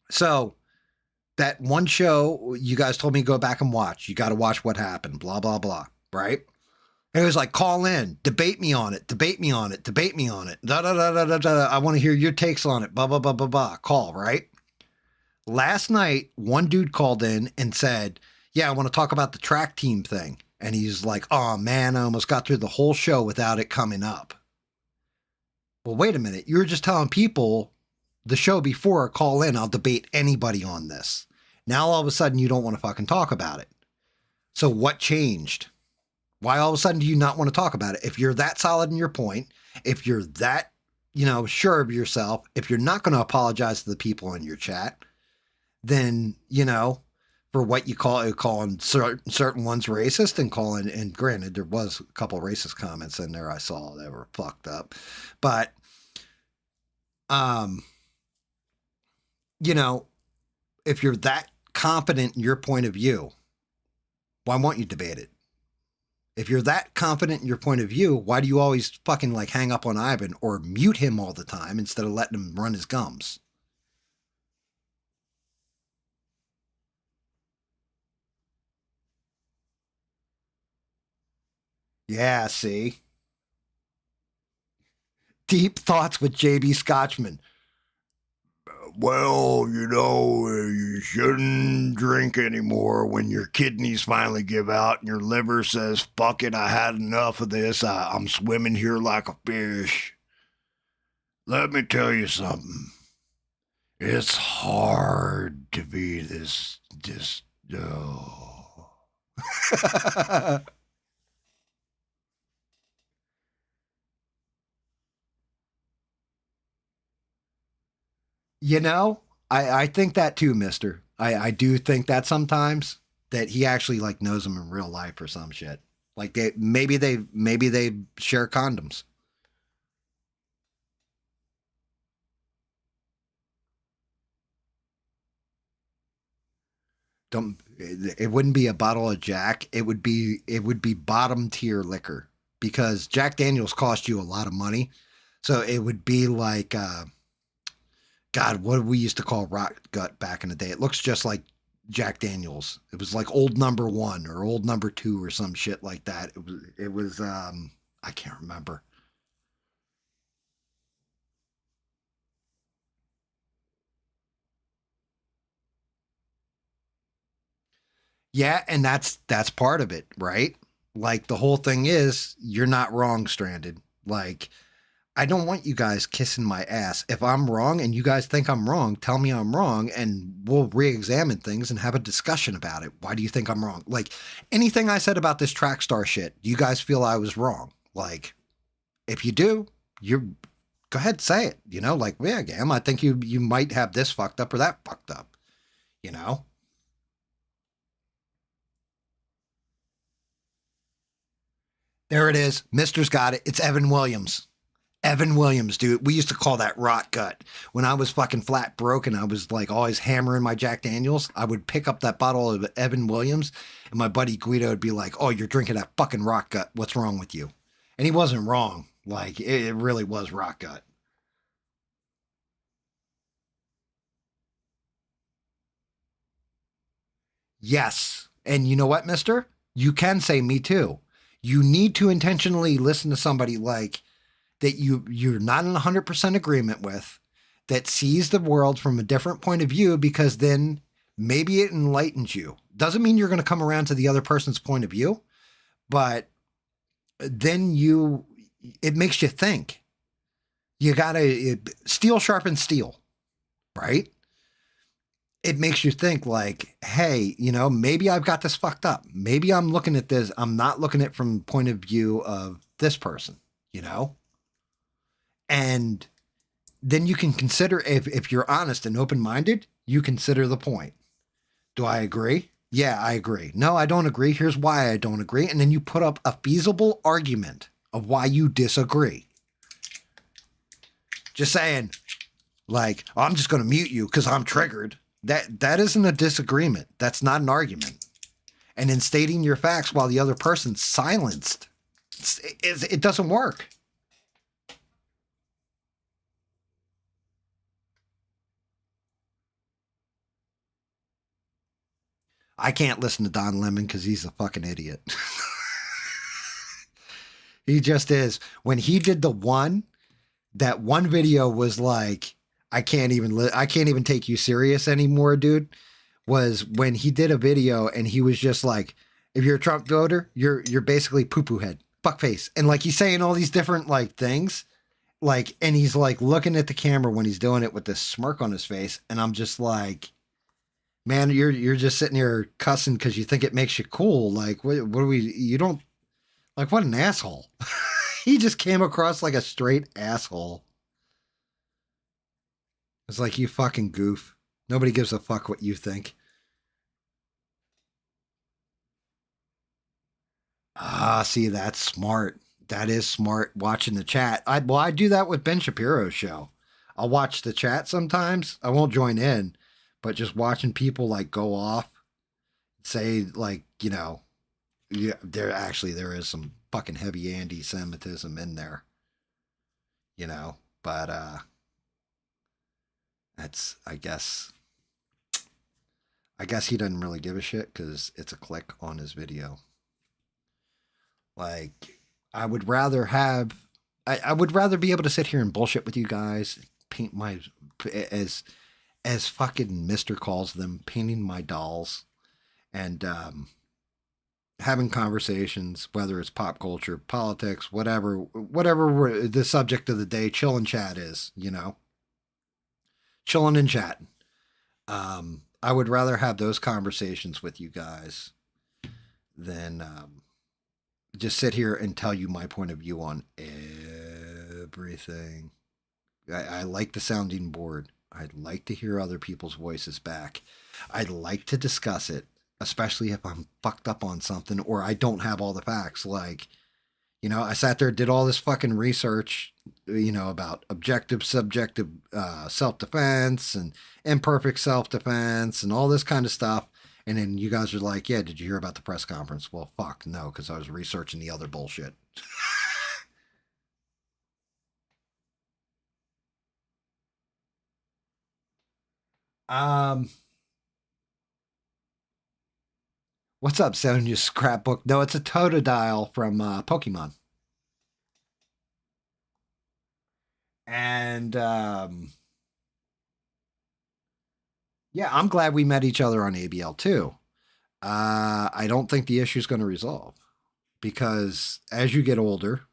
[SPEAKER 1] So that one show you guys told me to go back and watch. You got to watch what happened, blah, blah, blah, right? And it was like, call in, debate me on it, debate me on it, debate me on it. Da, da, da, da, da, da. I want to hear your takes on it, blah, blah, blah, blah, blah. Call, right? Last night, one dude called in and said, yeah, I want to talk about the track team thing. And he's like, oh man, I almost got through the whole show without it coming up. Well, wait a minute. You were just telling people the show before, call in, I'll debate anybody on this. Now all of a sudden you don't want to fucking talk about it. So what changed? Why all of a sudden do you not want to talk about it? If you're that solid in your point, if you're that, sure of yourself, if you're not going to apologize to the people in your chat, then, for what you calling certain ones racist and granted, there was a couple racist comments in there I saw that were fucked up, but, if you're that confident in your point of view, why won't you debate it? If you're that confident in your point of view, why do you always fucking hang up on Ivan or mute him all the time instead of letting him run his gums? Yeah, see? Deep thoughts with JB Scotchman. Well, you shouldn't drink anymore when your kidneys finally give out and your liver says, fuck it, I had enough of this. I'm swimming here like a fish. Let me tell you something. It's hard to be this, oh. I think that too, mister. I do think that sometimes that he actually knows him in real life or some shit. Maybe they share condoms. It wouldn't be a bottle of Jack. It would be bottom tier liquor because Jack Daniels cost you a lot of money. So it would be like, God, what we used to call rock gut back in the day. It looks just like Jack Daniels. It was like old number 1 or old number 2 or some shit like that. It was I can't remember. Yeah, and that's part of it, right? The whole thing is you're not wrong, Stranded. I don't want you guys kissing my ass. If I'm wrong and you guys think I'm wrong, tell me I'm wrong and we'll re-examine things and have a discussion about it. Why do you think I'm wrong? Anything I said about this track star shit, do you guys feel I was wrong? If you do, go ahead, say it. Yeah, Gam, I think you might have this fucked up or that fucked up. There it is. Mister's got it. It's Evan Williams. Evan Williams, dude. We used to call that rot gut. When I was fucking flat broke and I was always hammering my Jack Daniels, I would pick up that bottle of Evan Williams and my buddy Guido would be like, oh, you're drinking that fucking rot gut. What's wrong with you? And he wasn't wrong. It really was rot gut. Yes. And you know what, mister? You can say me too. You need to intentionally listen to somebody that you're not in 100% agreement with, that sees the world from a different point of view, because then maybe it enlightens you. Doesn't mean you're going to come around to the other person's point of view, but then it makes you think. You got to steel sharpens steel, right? It makes you think hey, maybe I've got this fucked up. Maybe I'm looking at this. I'm not looking at it from the point of view of this person, And then you can consider, if you're honest and open-minded, you consider the point. Do I agree? Yeah, I agree. No, I don't agree. Here's why I don't agree. And then you put up a feasible argument of why you disagree. Just saying, like, oh, I'm just going to mute you because I'm triggered. That isn't a disagreement. That's not an argument. And in stating your facts while the other person's silenced, it doesn't work. I can't listen to Don Lemon because he's a fucking idiot. He just is. When he did that one video was like, I can't even take you serious anymore, dude. Was when he did a video and he was just like, if you're a Trump voter, you're basically poo-poo head, fuckface. And like he's saying all these different like things. Like, and he's like looking at the camera when he's doing it with this smirk on his face. And I'm just like, man, you're just sitting here cussing because you think it makes you cool. Like, what are we, you don't, like, what an asshole. He just came across like a straight asshole. It's like, you fucking goof. Nobody gives a fuck what you think. Ah, see, that's smart. That is smart, watching the chat. I do that with Ben Shapiro's show. I'll watch the chat sometimes. I won't join in, but just watching people like go off, say like, you know, yeah, there is some fucking heavy anti-Semitism in there, you know, but that's, I guess he doesn't really give a shit because it's a click on his video. Like, I would rather be able to sit here and bullshit with you guys, paint my, as fucking Mr. calls them, painting my dolls, and having conversations, whether it's pop culture, politics, whatever the subject of the day, chillin' chat is, you know, chillin' and chatting. I would rather have those conversations with you guys than just sit here and tell you my point of view on everything. I like the sounding board. I'd like to hear other people's voices back. I'd like to discuss it, especially if I'm fucked up on something or I don't have all the facts. Like, you know, I sat there, did all this fucking research, you know, about objective, subjective self-defense and imperfect self-defense and all this kind of stuff. And then you guys are like, yeah, did you hear about the press conference? Well, fuck, no, because I was researching the other bullshit. What's up, Sonya's scrapbook? No, it's a Totodile from Pokemon. And yeah, I'm glad we met each other on ABL too. I don't think the issue is going to resolve because as you get older,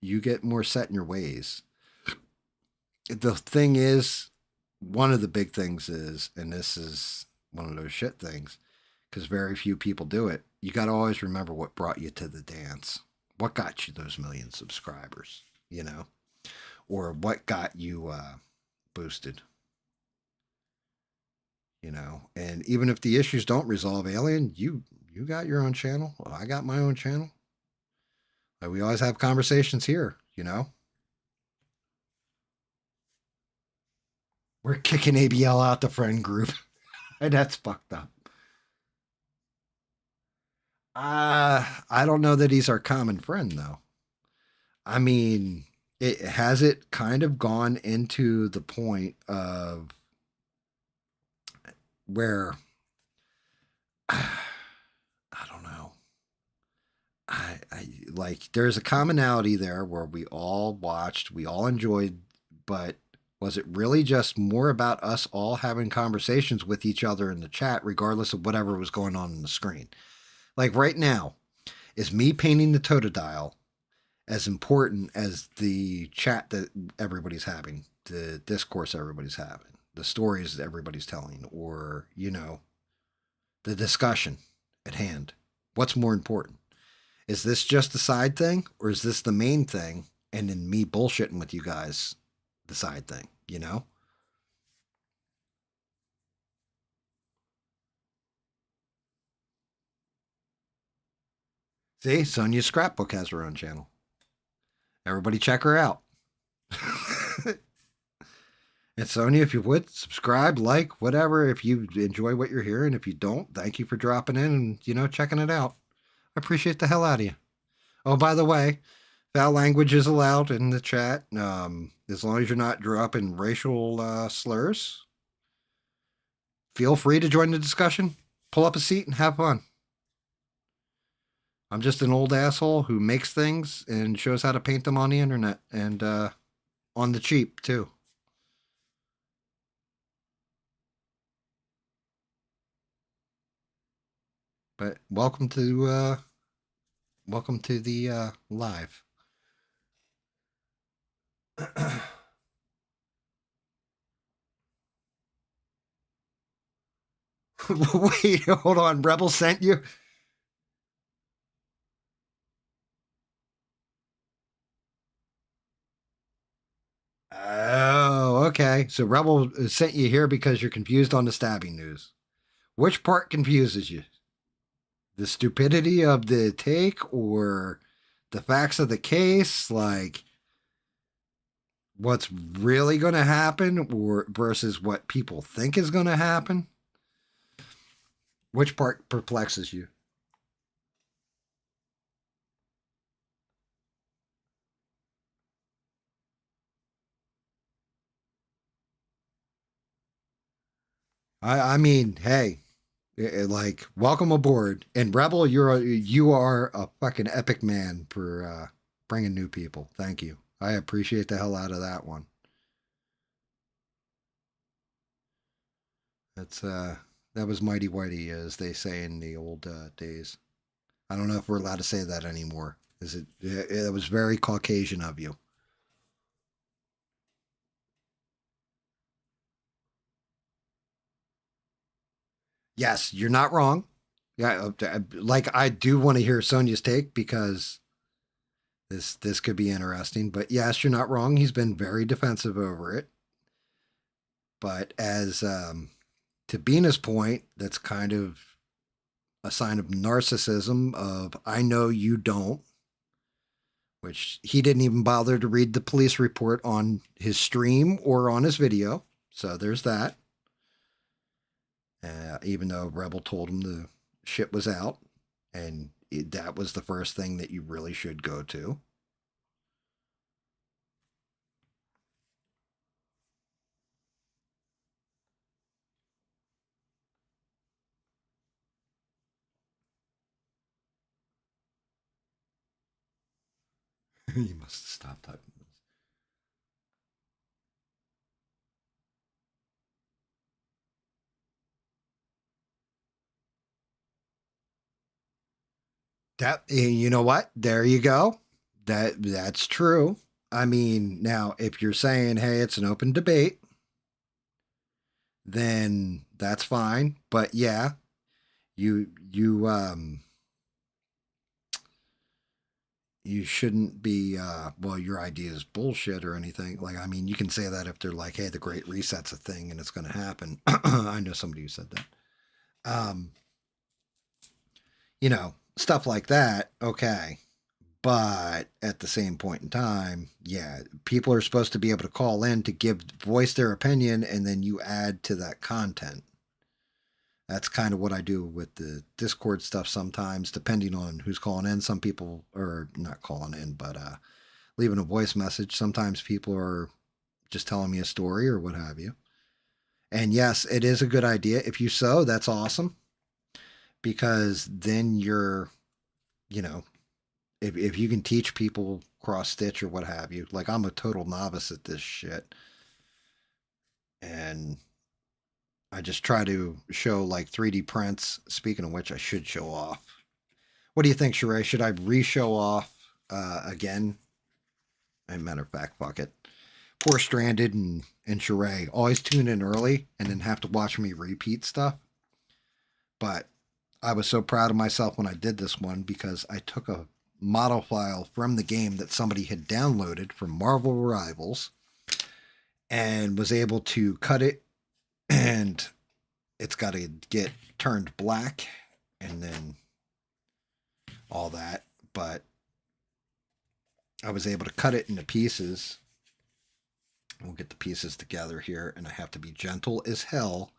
[SPEAKER 1] you get more set in your ways. The thing is, one of the big things is, and this is one of those shit things, because very few people do it. You got to always remember what brought you to the dance. What got you those million subscribers, you know, or what got you boosted, you know. And even if the issues don't resolve, Alien, you got your own channel. Well, I got my own channel. Like, we always have conversations here, you know. We're kicking ABL out the friend group. That's fucked up. I don't know that he's our common friend, though. I mean, has it kind of gone into the point of where I don't know. I like there's a commonality there where we all watched, we all enjoyed, but was it really just more about us all having conversations with each other in the chat, regardless of whatever was going on the screen? Like right now, is me painting the Totodile as important as the chat that everybody's having, the discourse everybody's having, the stories that everybody's telling, or, you know, the discussion at hand? What's more important? Is this just a side thing, or is this the main thing? And then me bullshitting with you guys, the side thing, you know? See, Sonia's Scrapbook has her own channel. Everybody check her out. And Sonia, if you would, subscribe, like, whatever, if you enjoy what you're hearing. If you don't, thank you for dropping in and, checking it out. I appreciate the hell out of you. Oh, by the way, foul language is allowed in the chat, as long as you're not dropping racial slurs. Feel free to join the discussion. Pull up a seat and have fun. I'm just an old asshole who makes things and shows how to paint them on the internet and on the cheap, too. But welcome to the live. Wait, hold on. Rebel sent you? Oh, okay. So Rebel sent you here because you're confused on the stabbing news. Which part confuses you? The stupidity of the take or the facts of the case? Like, what's really going to happen or versus what people think is going to happen? Which part perplexes you? I mean, hey, like, welcome aboard. And Rebel, you are a fucking epic man for bringing new people. Thank you. I appreciate the hell out of that one. That's that was mighty whitey, as they say in the old days. I don't know if we're allowed to say that anymore. Is it? It was very Caucasian of you. Yes, you're not wrong. Yeah, like I do want to hear Sonia's take because this could be interesting. But yes, you're not wrong. He's been very defensive over it. But as to Bina's point, that's kind of a sign of narcissism. Of I know you don't, which he didn't even bother to read the police report on his stream or on his video. So there's that. Even though Rebel told him the shit was out, and that was the first thing that you really should go to. You must stop typing this. That, you know what? There you go. That's true. I mean, now if you're saying, hey, it's an open debate, then that's fine. But yeah, you shouldn't be well, your idea is bullshit or anything. Like, I mean, you can say that if they're like, hey, the Great Reset's a thing and it's going to happen. I know somebody who said that. Stuff like that, okay. But at the same point in time, yeah, people are supposed to be able to call in to voice their opinion, and then you add to that content. That's kind of what I do with the Discord stuff sometimes, depending on who's calling in. Some people are not calling in, but leaving a voice message. Sometimes people are just telling me a story or what have you. And yes, it is a good idea. If you sew, that's awesome. Because then you're, if you can teach people cross stitch or what have you, like I'm a total novice at this shit. And I just try to show like 3D prints. Speaking of which, I should show off. What do you think, Sheree? Should I re-show off again? As a matter of fact, fuck it. Poor Stranded and Sheree always tune in early and then have to watch me repeat stuff. But I was so proud of myself when I did this one because I took a model file from the game that somebody had downloaded from Marvel Rivals and was able to cut it, and it's got to get turned black and then all that. but I was able to cut it into pieces. We'll get the pieces together here, and I have to be gentle as hell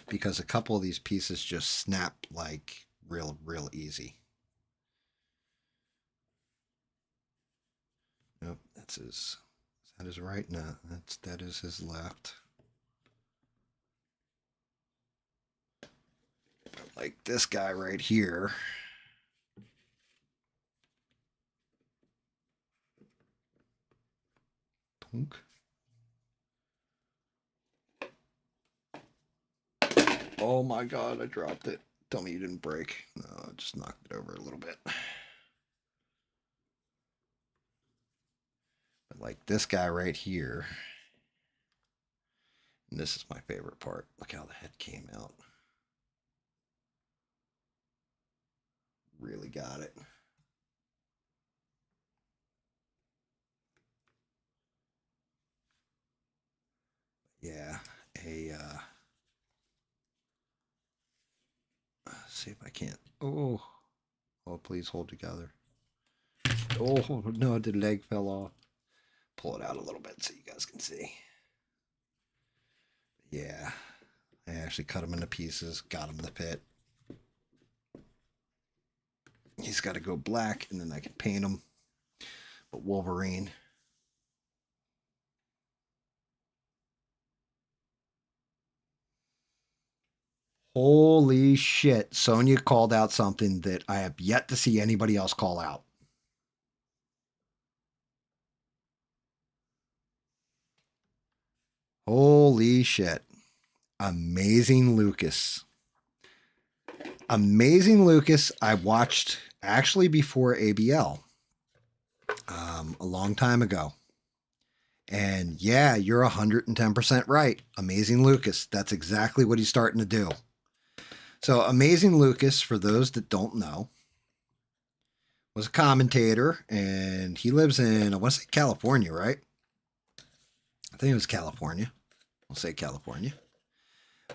[SPEAKER 1] because a couple of these pieces just snap like real easy. Nope, that's his. Is that his right? No, that is his left. Like this guy right here. Punk. Oh my god, I dropped it. Tell me you didn't break. No, I just knocked it over a little bit. But like this guy right here. And this is my favorite part. Look how the head came out. Really got it. Yeah, see if I can't. Oh, please hold together. Oh no, the leg fell off. Pull it out a little bit so you guys can see. Yeah, I actually cut him into pieces, got him in the pit. He's got to go black, and then I can paint him. But Wolverine. Holy shit. Sonya called out something that I have yet to see anybody else call out. Holy shit. Amazing Lucas. Amazing Lucas, I watched actually before ABL a long time ago. And yeah, you're 110% right. Amazing Lucas. That's exactly what he's starting to do. So Amazing Lucas, for those that don't know, was a commentator, and he lives in, I want to say California, right? I think it was California. I'll say California.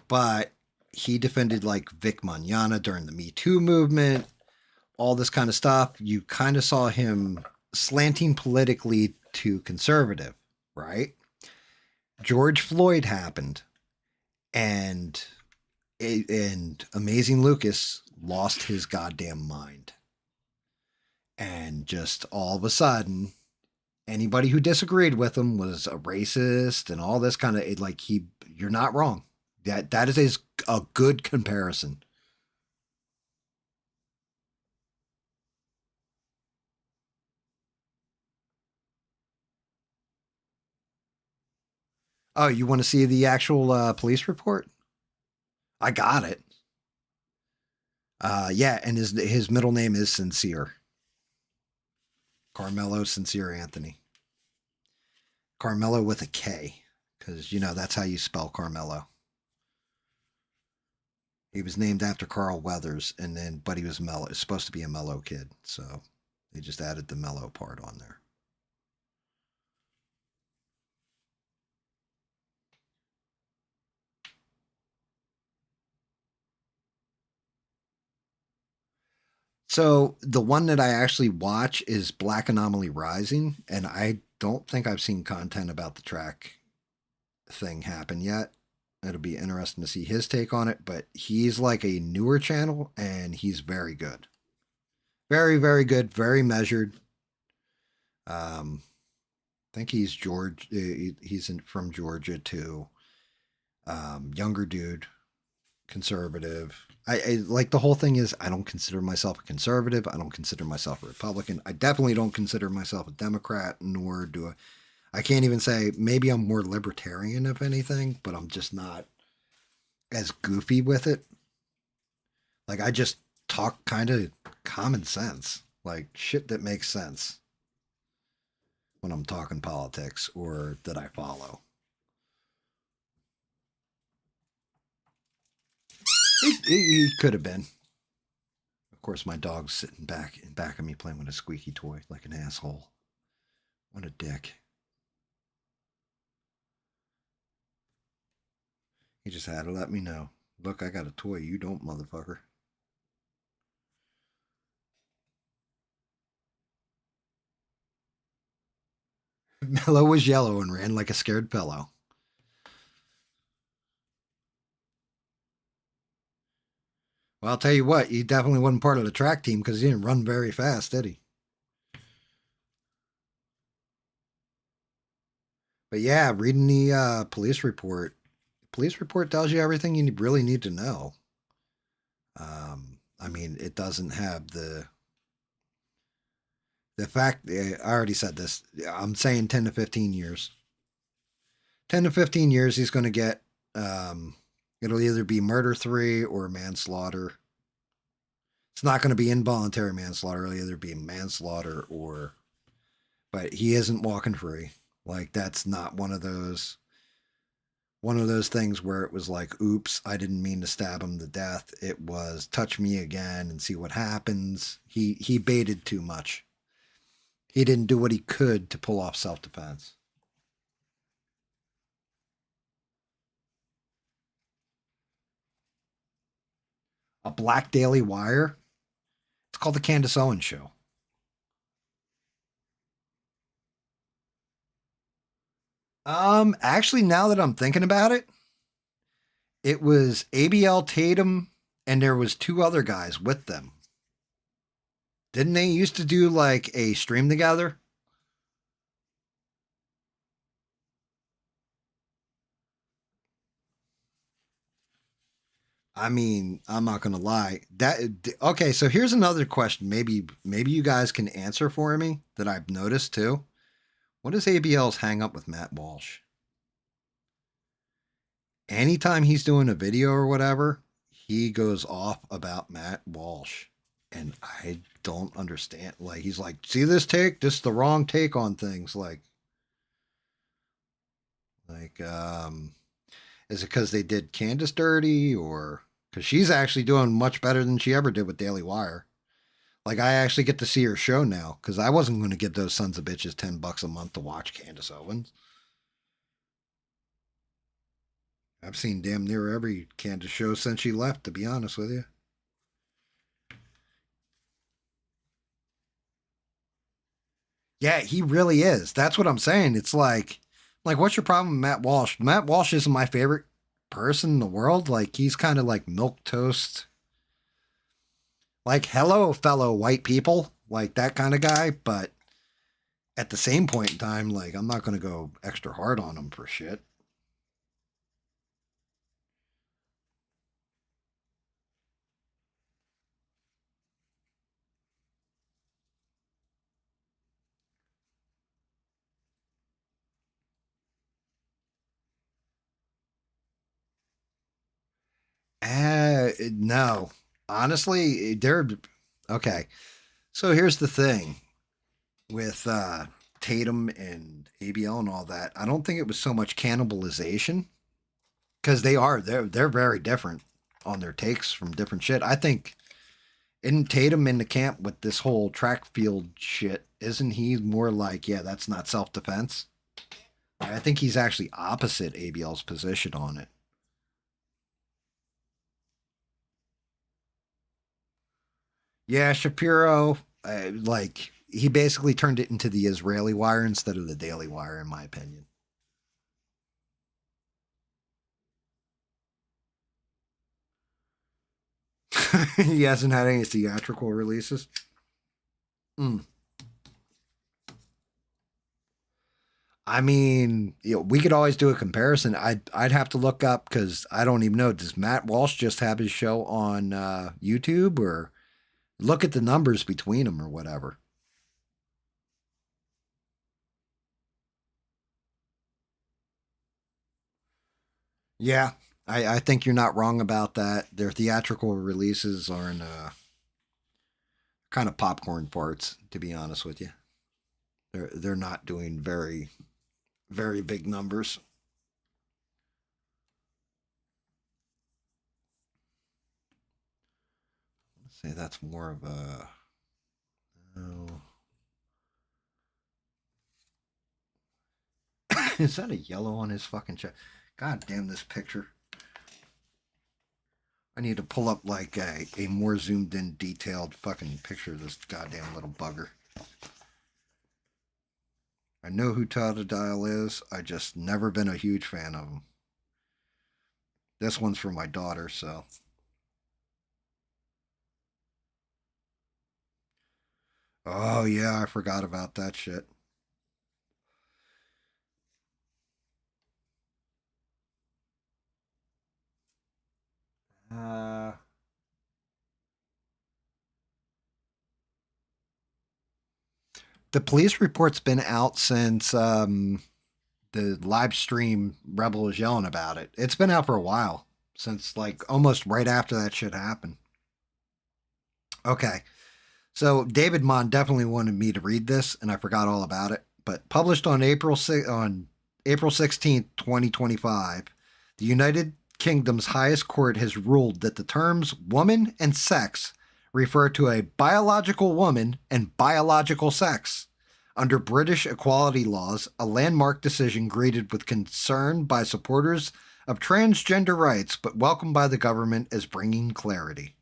[SPEAKER 1] But he defended like Vic Mañana during the Me Too movement, all this kind of stuff. You kind of saw him slanting politically to conservative, right? George Floyd happened, and Amazing Lucas lost his goddamn mind. And just all of a sudden, anybody who disagreed with him was a racist and all this kind of like you're not wrong. That is a good comparison. Oh, you want to see the actual police report? I got it. Yeah, and his middle name is Sincere. Carmelo Sincere Anthony. Carmelo with a K, because that's how you spell Carmelo. He was named after Carl Weathers, but he was mellow. It's supposed to be a mellow kid, so they just added the mellow part on there. So the one that I actually watch is Black Anomaly Rising, and I don't think I've seen content about the track thing happen yet. It'll be interesting to see his take on it, but he's like a newer channel, and he's very good. Very, very good, very measured. I think he's George. He's from Georgia too. Younger dude, conservative. I like the whole thing is I don't consider myself a conservative. I don't consider myself a Republican. I definitely don't consider myself a Democrat, nor do I can't even say maybe I'm more libertarian if anything, but I'm just not as goofy with it. Like I just talk kind of common sense, like shit that makes sense when I'm talking politics or that I follow. He could have been. Of course, my dog's sitting back in back of me playing with a squeaky toy like an asshole. What a dick. He just had to let me know. Look, I got a toy. You don't, motherfucker. Mello was yellow and ran like a scared pillow. Well, I'll tell you what, he definitely wasn't part of the track team because he didn't run very fast, did he? But yeah, reading the police report. Police report tells you everything you really need to know. I mean, it doesn't have the fact. I already said this. I'm saying 10 to 15 years. 10 to 15 years, he's going to get. It'll either be murder 3 or manslaughter. It's not going to be involuntary manslaughter. It'll either be manslaughter or. But he isn't walking free. Like, that's not one of those things where it was like, oops, I didn't mean to stab him to death. It was touch me again and see what happens. He baited too much. He didn't do what he could to pull off self-defense. A black Daily Wire. It's called the Candace Owens Show. Actually, now that I'm thinking about it, it was ABL Tatum and there was 2 other guys with them. Didn't they used to do like a stream together? I mean, I'm not gonna lie. Okay? So here's another question. Maybe you guys can answer for me that I've noticed too. What is ABL's hang up with Matt Walsh? Anytime he's doing a video or whatever, he goes off about Matt Walsh, and I don't understand. Like, he's like, "See this take? This is the wrong take on things." Like, is it because they did Candace dirty, or because she's actually doing much better than she ever did with Daily Wire? Like, I actually get to see her show now because I wasn't going to give those sons of bitches $10 a month to watch Candace Owens. I've seen damn near every Candace show since she left, to be honest with you. Yeah, he really is. That's what I'm saying. It's like, what's your problem with Matt Walsh? Matt Walsh isn't my favorite person in the world. Like, he's kind of like milk toast. Like, hello, fellow white people. Like, that kind of guy. But at the same point in time, like, I'm not going to go extra hard on him for shit. No. Honestly, they're okay. So here's the thing with Tatum and ABL and all that. I don't think it was so much cannibalization because they're very different on their takes from different shit. I think isn't Tatum in the camp with this whole track field shit? Isn't he more like, yeah, that's not self defense? I think he's actually opposite ABL's position on it. Yeah, Shapiro, like he basically turned it into the Israeli Wire instead of the Daily Wire, in my opinion. He hasn't had any theatrical releases. Mm. I mean, we could always do a comparison. I'd have to look up because I don't even know. Does Matt Walsh just have his show on YouTube, or look at the numbers between them, or whatever? Yeah, I think you're not wrong about that. Their theatrical releases are in kind of popcorn parts, to be honest with you. They're not doing very big numbers. Let's say that's more of a. Oh. Is that a yellow on his fucking chest? God damn this picture. I need to pull up like a more zoomed in, detailed fucking picture of this goddamn little bugger. I know who Totodile is. I just never been a huge fan of him. This one's for my daughter, so. Oh, yeah, I forgot about that shit. Uh, the police report's been out since the live stream Rebel was yelling about it. It's been out for a while, since like almost right after that shit happened. Okay. So David Mon definitely wanted me to read this, and I forgot all about it. But published on April 16th, 2025, the United Kingdom's highest court has ruled that the terms woman and sex refer to a biological woman and biological sex. Under British equality laws, a landmark decision greeted with concern by supporters of transgender rights, but welcomed by the government as bringing clarity.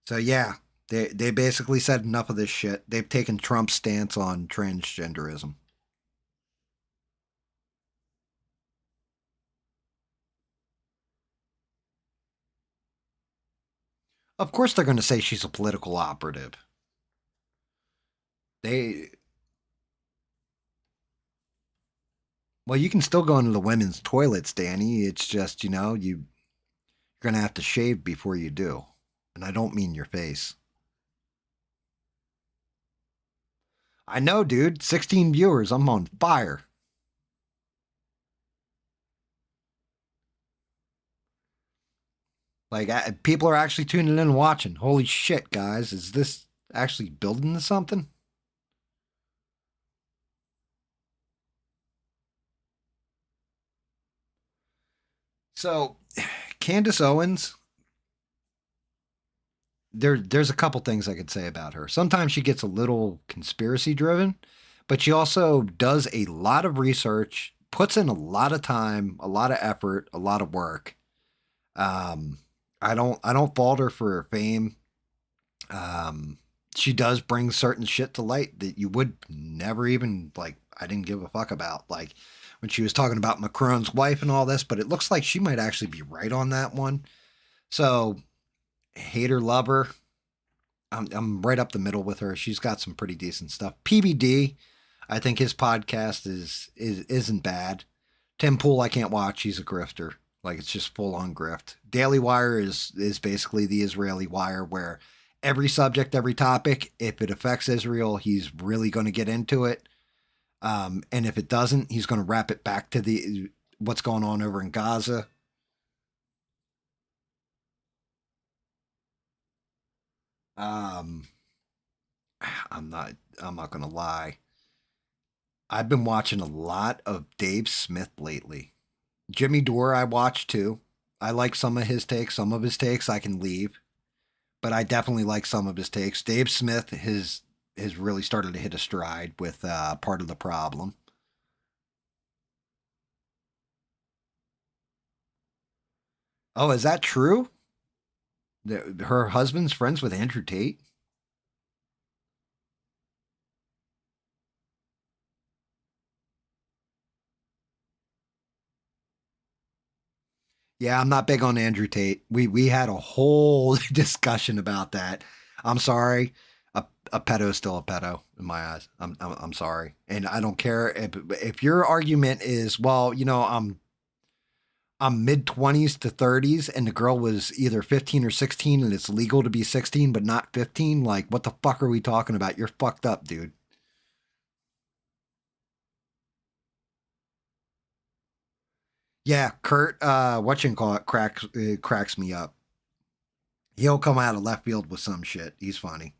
[SPEAKER 1] So yeah, they basically said enough of this shit. They've taken Trump's stance on transgenderism. Of course they're going to say she's a political operative. They Well, you can still go into the women's toilets, Danny. It's just, you're going to have to shave before you do. And I don't mean your face. I know, dude. 16 viewers. I'm on fire. Like, people are actually tuning in and watching. Holy shit, guys. Is this actually building to something? So, Candace Owens, there's a couple things I could say about her. Sometimes she gets a little conspiracy driven, but she also does a lot of research, puts in a lot of time, a lot of effort, a lot of work. Um, I don't fault her for her fame. Um, she does bring certain shit to light that you would never even like. I didn't give a fuck about, like when she was talking about Macron's wife and all this. But it looks like she might actually be right on that one. So, hater lover, I'm right up the middle with her. She's got some pretty decent stuff. PBD, I think his podcast isn't bad. Tim Pool, I can't watch. He's a grifter. Like, it's just full on grift. Daily Wire is basically the Israeli Wire, where every subject, every topic, if it affects Israel, he's really going to get into it. And if it doesn't, he's going to wrap it back to the what's going on over in Gaza. Um, I'm not I'm not going to lie. I've been watching a lot of Dave Smith lately. Jimmy Dore I watch too. I like some of his takes. Some of his takes I can leave, but I definitely like some of his takes. Dave Smith has really started to hit a stride with part of the problem. Oh, is that true? Her husband's friends with Andrew Tate? Yeah, I'm not big on Andrew Tate. We had a whole discussion about that. I'm sorry. A pedo is still a pedo in my eyes. I'm sorry, and I don't care if your argument is, well, I'm mid 20s to 30s, and the girl was either 15 or 16, and it's legal to be 16 but not 15. Like, what the fuck are we talking about? You're fucked up, dude. Yeah, Kurt, call it, cracks me up. He'll come out of left field with some shit. He's funny.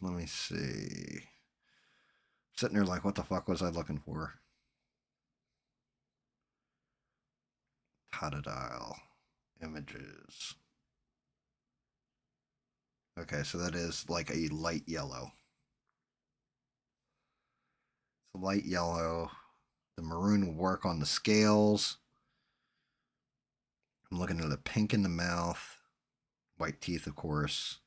[SPEAKER 1] Let me see. Sitting there like, what the fuck was I looking for? Totodile images. Okay, so that is like a light yellow. It's a light yellow. The maroon will work on the scales. I'm looking at the pink in the mouth, white teeth, of course.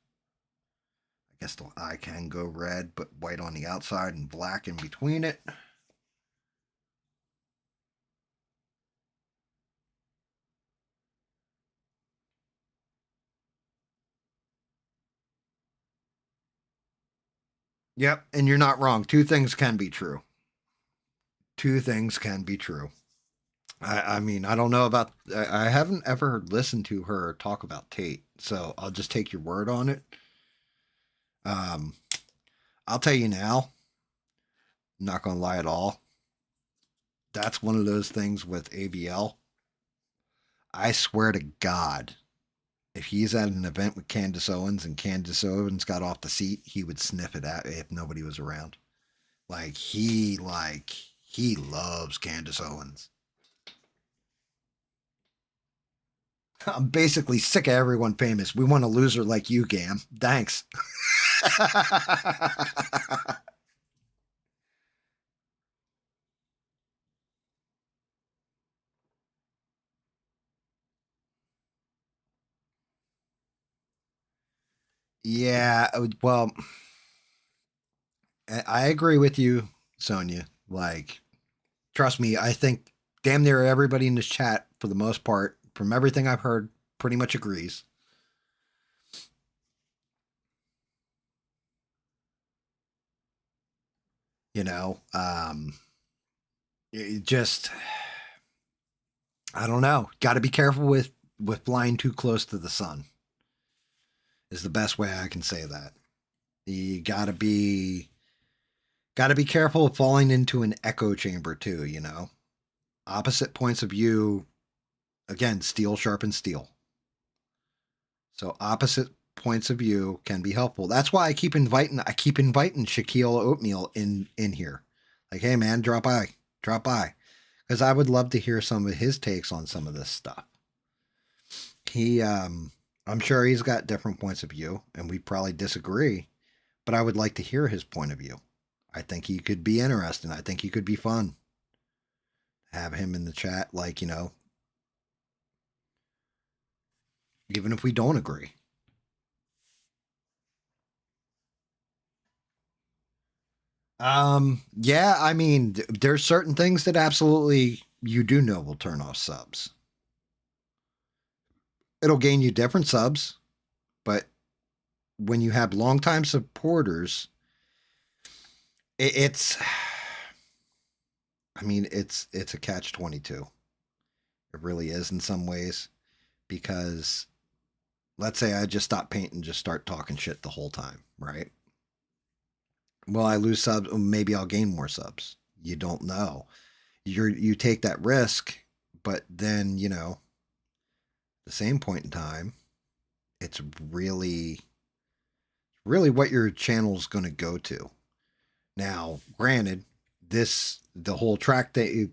[SPEAKER 1] I guess the eye can go red, but white on the outside and black in between it. Yep, and you're not wrong. Two things can be true. Two things can be true. I mean, I don't know about. I haven't ever listened to her talk about Tate, so I'll just take your word on it. I'll tell you now. Not gonna lie at all. That's one of those things with ABL. I swear to God, if he's at an event with Candace Owens and Candace Owens got off the seat, he would sniff it at if nobody was around. He loves Candace Owens. I'm basically sick of everyone famous. We want a loser like you, GAM. Thanks. Yeah, well, I agree with you, Sonia. Trust me, I think damn near everybody in this chat, for the most part, from everything I've heard, pretty much agrees. You know, it just, I don't know. Got to be careful with flying too close to the sun. Is the best way I can say that. You got to be careful of falling into an echo chamber too. You know, opposite points of view. Again, steel sharpens steel. So opposite points of view can be helpful. That's why I keep inviting Shaquille Oatmeal in here. Like, hey man, drop by. Because I would love to hear some of his takes on some of this stuff. I'm sure he's got different points of view, and we probably disagree, but I would like to hear his point of view. I think he could be interesting. I think he could be fun. Have him in the chat, like, you know, even if we don't agree. Yeah, I mean, there's certain things that absolutely you do know will turn off subs. It'll gain you different subs, but when you have longtime supporters, it's a catch-22. It really is in some ways, because let's say I just stop painting, just start talking shit the whole time, right? Will I lose subs? Maybe I'll gain more subs. You don't know. You take that risk, but then, you know, the same point in time, it's really what your channel's going to go to. Now, granted, the whole track that if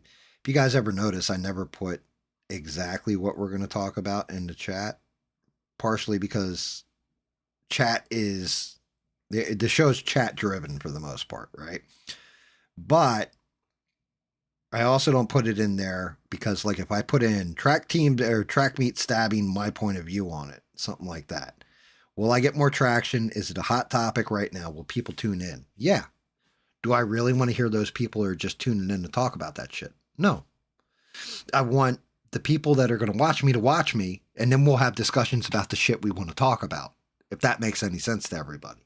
[SPEAKER 1] you guys ever notice, I never put exactly what we're going to talk about in the chat, partially because chat is the show's chat driven for the most part, right? But I also don't put it in there because, like, if I put in track team or track meet stabbing, my point of view on it, something like that, will I get more traction? Is it a hot topic right now? Will people tune in? Yeah. Do I really want to hear those people who are just tuning in to talk about that shit? No. I want the people that are going to watch me, and then we'll have discussions about the shit we want to talk about, if that makes any sense to everybody.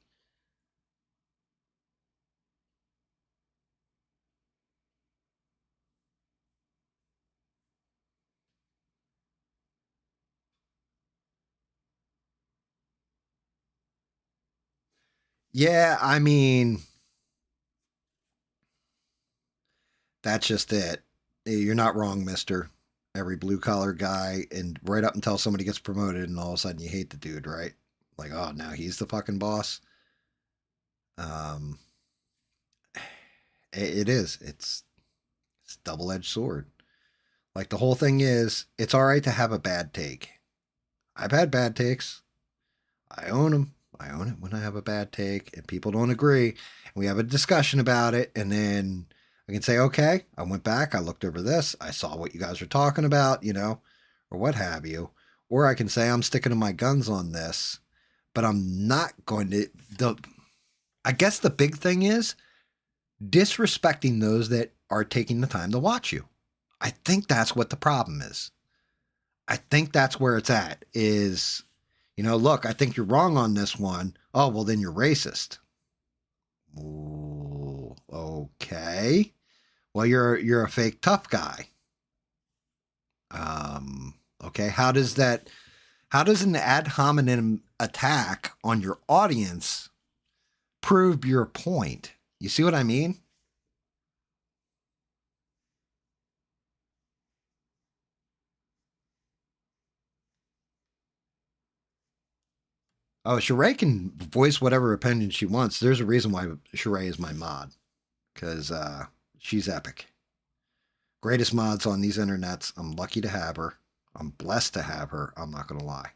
[SPEAKER 1] Yeah, I mean, that's just it. You're not wrong, mister. Every blue collar guy, and right up until somebody gets promoted, and all of a sudden you hate the dude, right? Like, oh, now he's the fucking boss. Um, it is. It's double-edged sword. Like, the whole thing is, it's all right to have a bad take. I've had bad takes. I own them. I own it when I have a bad take and people don't agree. And we have a discussion about it. And then I can say, okay, I went back, I looked over this, I saw what you guys were talking about, you know, or what have you. or I can say I'm sticking to my guns on this, but I'm not going to. I guess the big thing is disrespecting those that are taking the time to watch you. I think that's what the problem is. I think that's where it's at is, look, I think you're wrong on this one. Oh, well, then you're racist. Ooh, okay. Well, you're a fake tough guy. Okay. How does an ad hominem attack on your audience prove your point? You see what I mean? Oh, Sheree can voice whatever opinion she wants. There's a reason why Sheree is my mod, because she's epic. Greatest mods on these internets. I'm lucky to have her. I'm blessed to have her. I'm not gonna lie.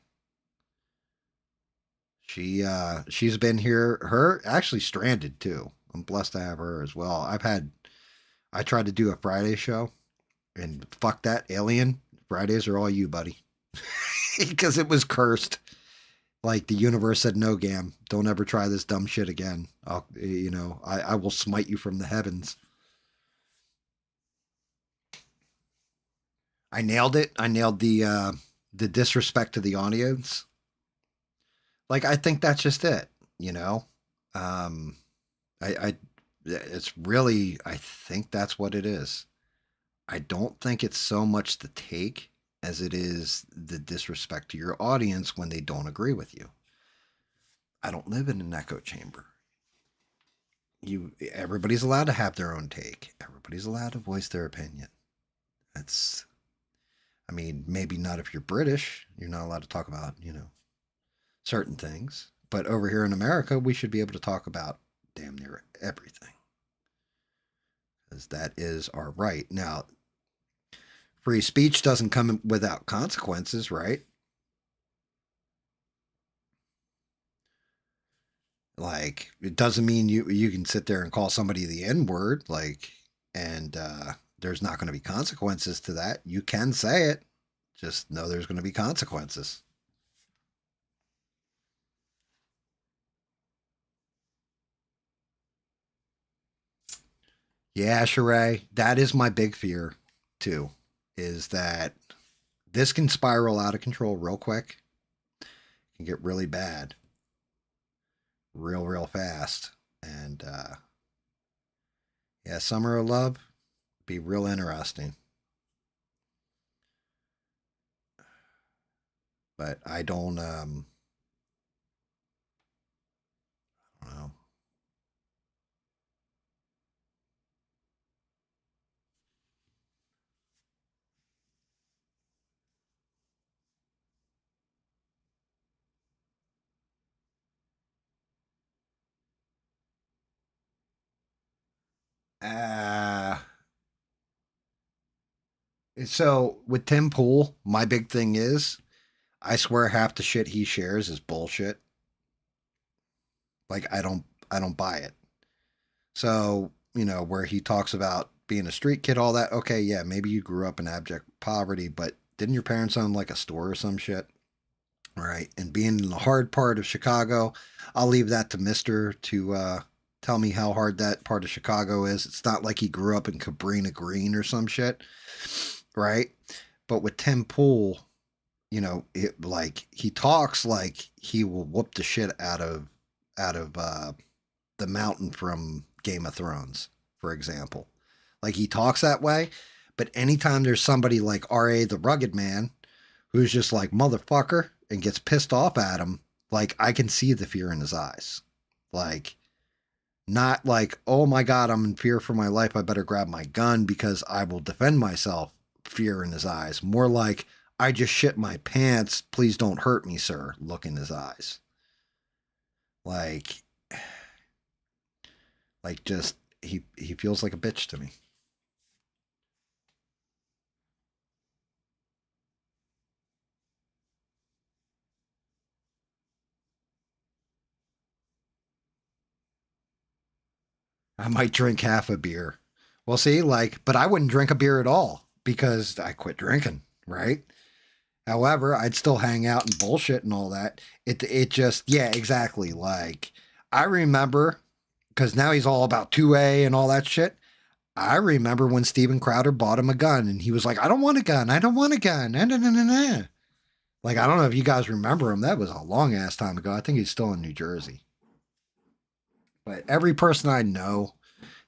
[SPEAKER 1] She's been here. Her actually stranded too. I'm blessed to have her as well. I tried to do a Friday show, and fuck that alien. Fridays are all you, buddy, because it was cursed. Like the universe said, no, GAM, don't ever try this dumb shit again. I will smite you from the heavens. I nailed it. I nailed the disrespect to the audience. Like, I think that's just it, it's really, I think that's what it is. I don't think it's so much the take as it is the disrespect to your audience when they don't agree with you. I don't live in an echo chamber. Everybody's allowed to have their own take. Everybody's allowed to voice their opinion. Maybe not if you're British. You're not allowed to talk about, certain things. But over here in America, we should be able to talk about damn near everything. Because that is our right. Now, free speech doesn't come without consequences, right? Like, it doesn't mean you can sit there and call somebody the N-word, and there's not going to be consequences to that. You can say it. Just know there's going to be consequences. Yeah, Sheree, that is my big fear, too, is that this can spiral out of control real quick. It can get really bad real fast. And, yeah, Summer of Love, be real interesting. But I don't know. So with Tim Pool, my big thing is, I swear half the shit he shares is bullshit. Like, I don't buy it. So, where he talks about being a street kid, all that. Okay, yeah, maybe you grew up in abject poverty, but didn't your parents own like a store or some shit? Right. And being in the hard part of Chicago, I'll leave that to Mister to tell me how hard that part of Chicago is. It's not like he grew up in Cabrini Green or some shit. Right. But with Tim Pool, he talks like he will whoop the shit out of the mountain from Game of Thrones, for example. Like, he talks that way, but anytime there's somebody like R.A. the Rugged Man who's just like, motherfucker, and gets pissed off at him, like, I can see the fear in his eyes. Like, not like, oh my God, I'm in fear for my life, I better grab my gun because I will defend myself. Fear in his eyes. More like, I just shit my pants, please don't hurt me, sir, look in his eyes. Like just, he feels like a bitch to me. I might drink half a beer. Well, see, but I wouldn't drink a beer at all because I quit drinking, right? However, I'd still hang out and bullshit and all that. It just, yeah, exactly. Like, I remember, because now he's all about 2A and all that shit. I remember when Steven Crowder bought him a gun and he was like, I don't want a gun. I don't want a gun. Nah, nah, nah, nah, nah. Like, I don't know if you guys remember him. That was a long ass time ago. I think he's still in New Jersey. But every person I know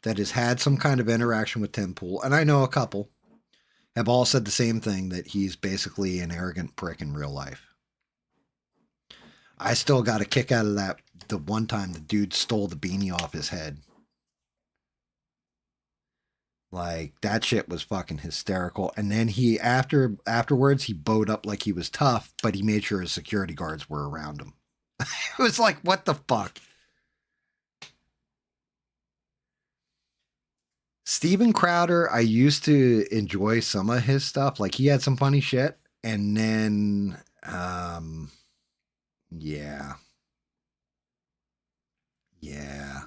[SPEAKER 1] that has had some kind of interaction with Tim Pool, and I know a couple, have all said the same thing, that he's basically an arrogant prick in real life. I still got a kick out of that the one time the dude stole the beanie off his head. Like, that shit was fucking hysterical. And then he, afterwards, he bowed up like he was tough, but he made sure his security guards were around him. It was like, what the fuck? Steven Crowder, I used to enjoy some of his stuff. Like, he had some funny shit. And then, yeah. Yeah.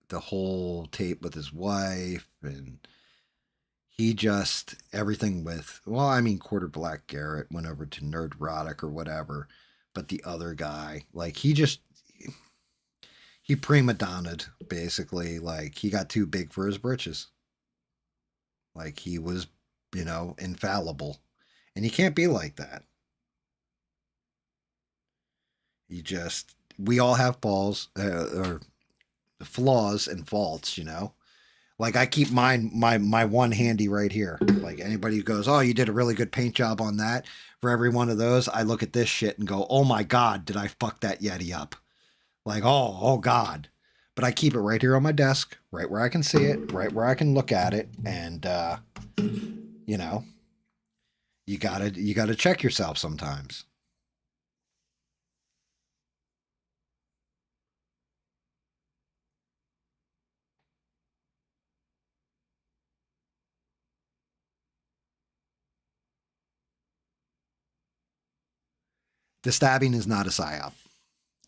[SPEAKER 1] The whole tape with his wife, and he just, everything with, well, I mean, Quarter Black Garrett went over to Nerdrotic or whatever, but the other guy, like, he prima donna'd, basically. Like, he got too big for his britches. Like, he was, infallible. And you can't be like that. We all have balls, or flaws and faults, Like, I keep my one handy right here. Like, anybody who goes, oh, you did a really good paint job on that. For every one of those, I look at this shit and go, oh my God, did I fuck that Yeti up? Like, oh God. But I keep it right here on my desk, right where I can see it, right where I can look at it. And, you gotta check yourself sometimes. The stabbing is not a psyop.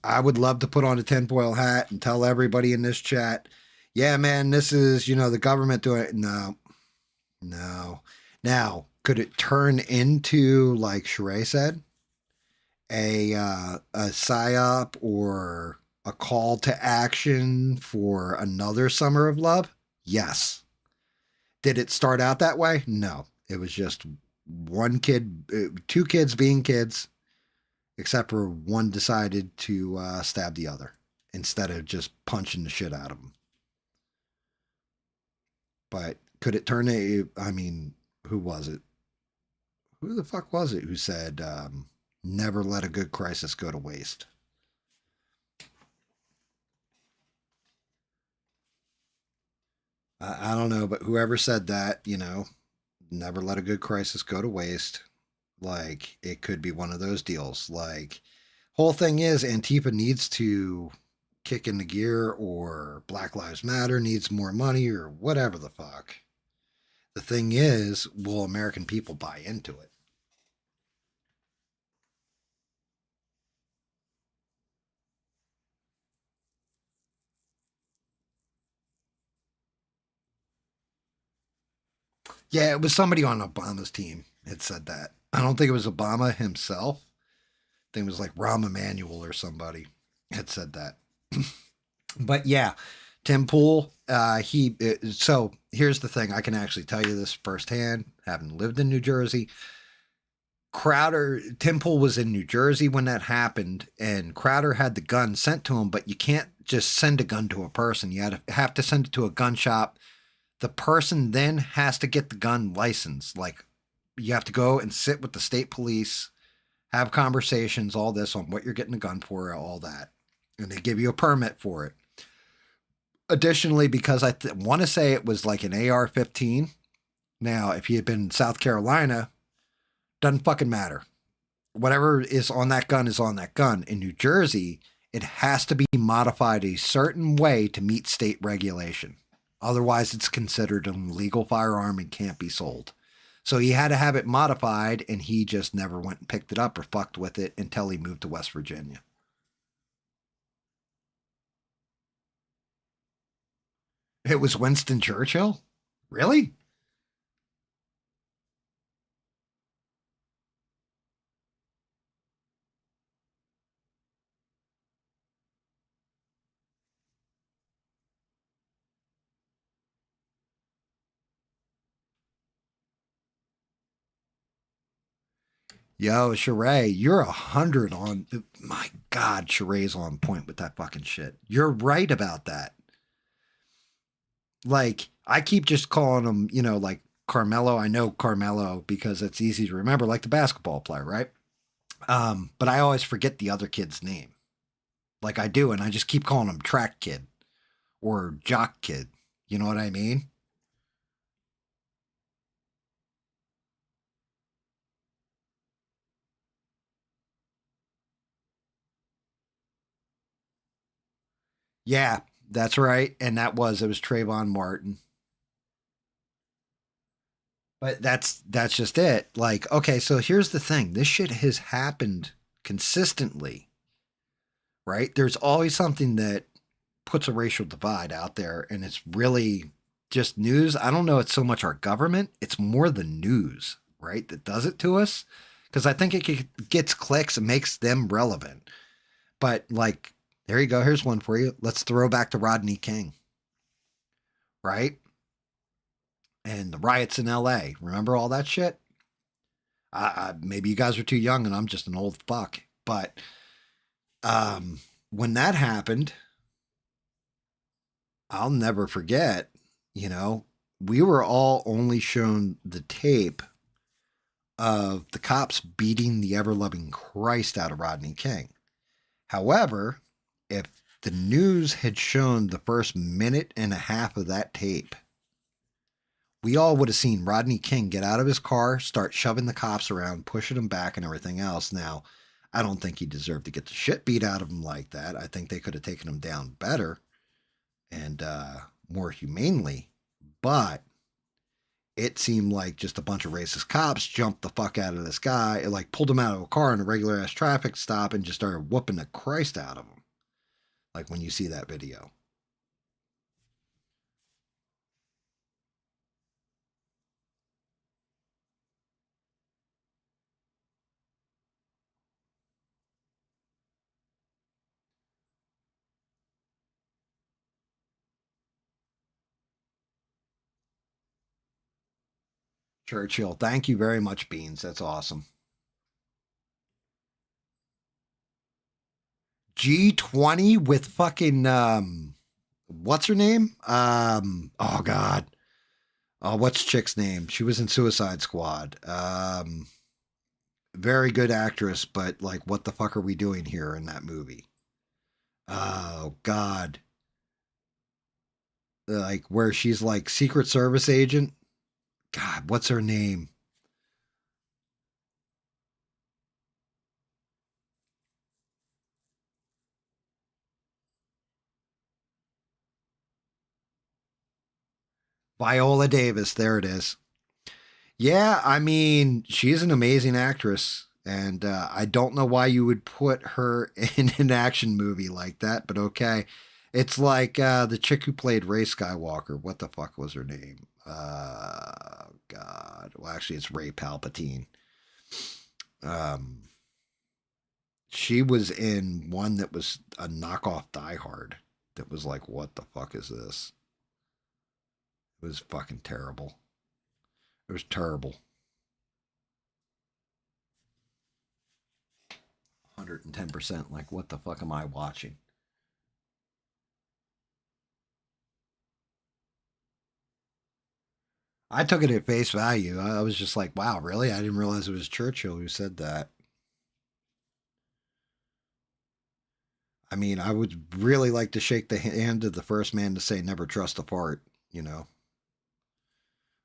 [SPEAKER 1] I would love to put on a tinfoil hat and tell everybody in this chat, yeah, man, this is, the government doing it. No. Now, could it turn into, like Sheree said, a psyop or a call to action for another Summer of Love? Yes. Did it start out that way? No. It was just one kid, two kids being kids, except for one decided to stab the other instead of just punching the shit out of them. But could it turn who was it? Who the fuck was it who said, never let a good crisis go to waste? I don't know, but whoever said that, never let a good crisis go to waste. Like, it could be one of those deals. Like, whole thing is Antifa needs to kick into gear, or Black Lives Matter needs more money, or whatever the fuck. The thing is, will American people buy into it? Yeah, it was somebody on Obama's team had said that. I don't think it was Obama himself. I think it was like Rahm Emanuel or somebody had said that. But yeah, Tim Pool, so here's the thing. I can actually tell you this firsthand, having lived in New Jersey. Tim Pool was in New Jersey when that happened, and Crowder had the gun sent to him, but you can't just send a gun to a person. You have to send it to a gun shop. The person then has to get the gun licensed. Like, you have to go and sit with the state police, have conversations, all this on what you're getting a gun for, all that. And they give you a permit for it. Additionally, because I want to say it was like an AR-15. Now, if he had been in South Carolina, doesn't fucking matter. Whatever is on that gun is on that gun. In New Jersey, it has to be modified a certain way to meet state regulation. Otherwise, it's considered an illegal firearm and can't be sold. So he had to have it modified, and he just never went and picked it up or fucked with it until he moved to West Virginia. It was Winston Churchill? Really? Yo, Sheree, you're 100 on. My God, Sheree's on point with that fucking shit. You're right about that. Like, I keep just calling him, like Carmelo. I know Carmelo because it's easy to remember, like the basketball player, right? But I always forget the other kid's name. Like I do, and I just keep calling him Track Kid or Jock Kid. You know what I mean? Yeah, that's right. And it was Trayvon Martin. But that's just it. Like, okay, so here's the thing. This shit has happened consistently, right? There's always something that puts a racial divide out there, and it's really just news. I don't know it's so much our government, it's more the news, right, that does it to us. Because I think it gets clicks and makes them relevant. But like, there you go. Here's one for you. Let's throw back to Rodney King, right? And the riots in LA. Remember all that shit? Maybe you guys are too young and I'm just an old fuck. But when that happened, I'll never forget, you know, we were all only shown the tape of the cops beating the ever loving Christ out of Rodney King. However, if the news had shown the first minute and a half of that tape, we all would have seen Rodney King get out of his car, start shoving the cops around, pushing them back, and everything else. Now, I don't think he deserved to get the shit beat out of him like that. I think they could have taken him down better and more humanely. But it seemed like just a bunch of racist cops jumped the fuck out of this guy, and like pulled him out of a car in a regular ass traffic stop and just started whooping the Christ out of him. Like when you see that video. Churchill, thank you very much, Beans. That's awesome. G20 with fucking what's her name? Oh god. Oh, what's chick's name? She was in Suicide Squad. Very good actress, but like what the fuck are we doing here in that movie? Oh god. Like where she's like Secret Service agent. God, what's her name? Viola Davis. There it is. Yeah, I mean, she's an amazing actress, and I don't know why you would put her in an action movie like that, but okay. It's like the chick who played Ray Skywalker. What the fuck was her name? God. Well, actually, it's Ray Palpatine. Um, she was in one that was a knockoff Die Hard. That was like, what the fuck is this? It was fucking terrible. It was terrible. 110%. Like, what the fuck am I watching? I took it at face value. I was just like, wow, really? I didn't realize it was Churchill who said that. I mean, I would really like to shake the hand of the first man to say never trust a fart, you know?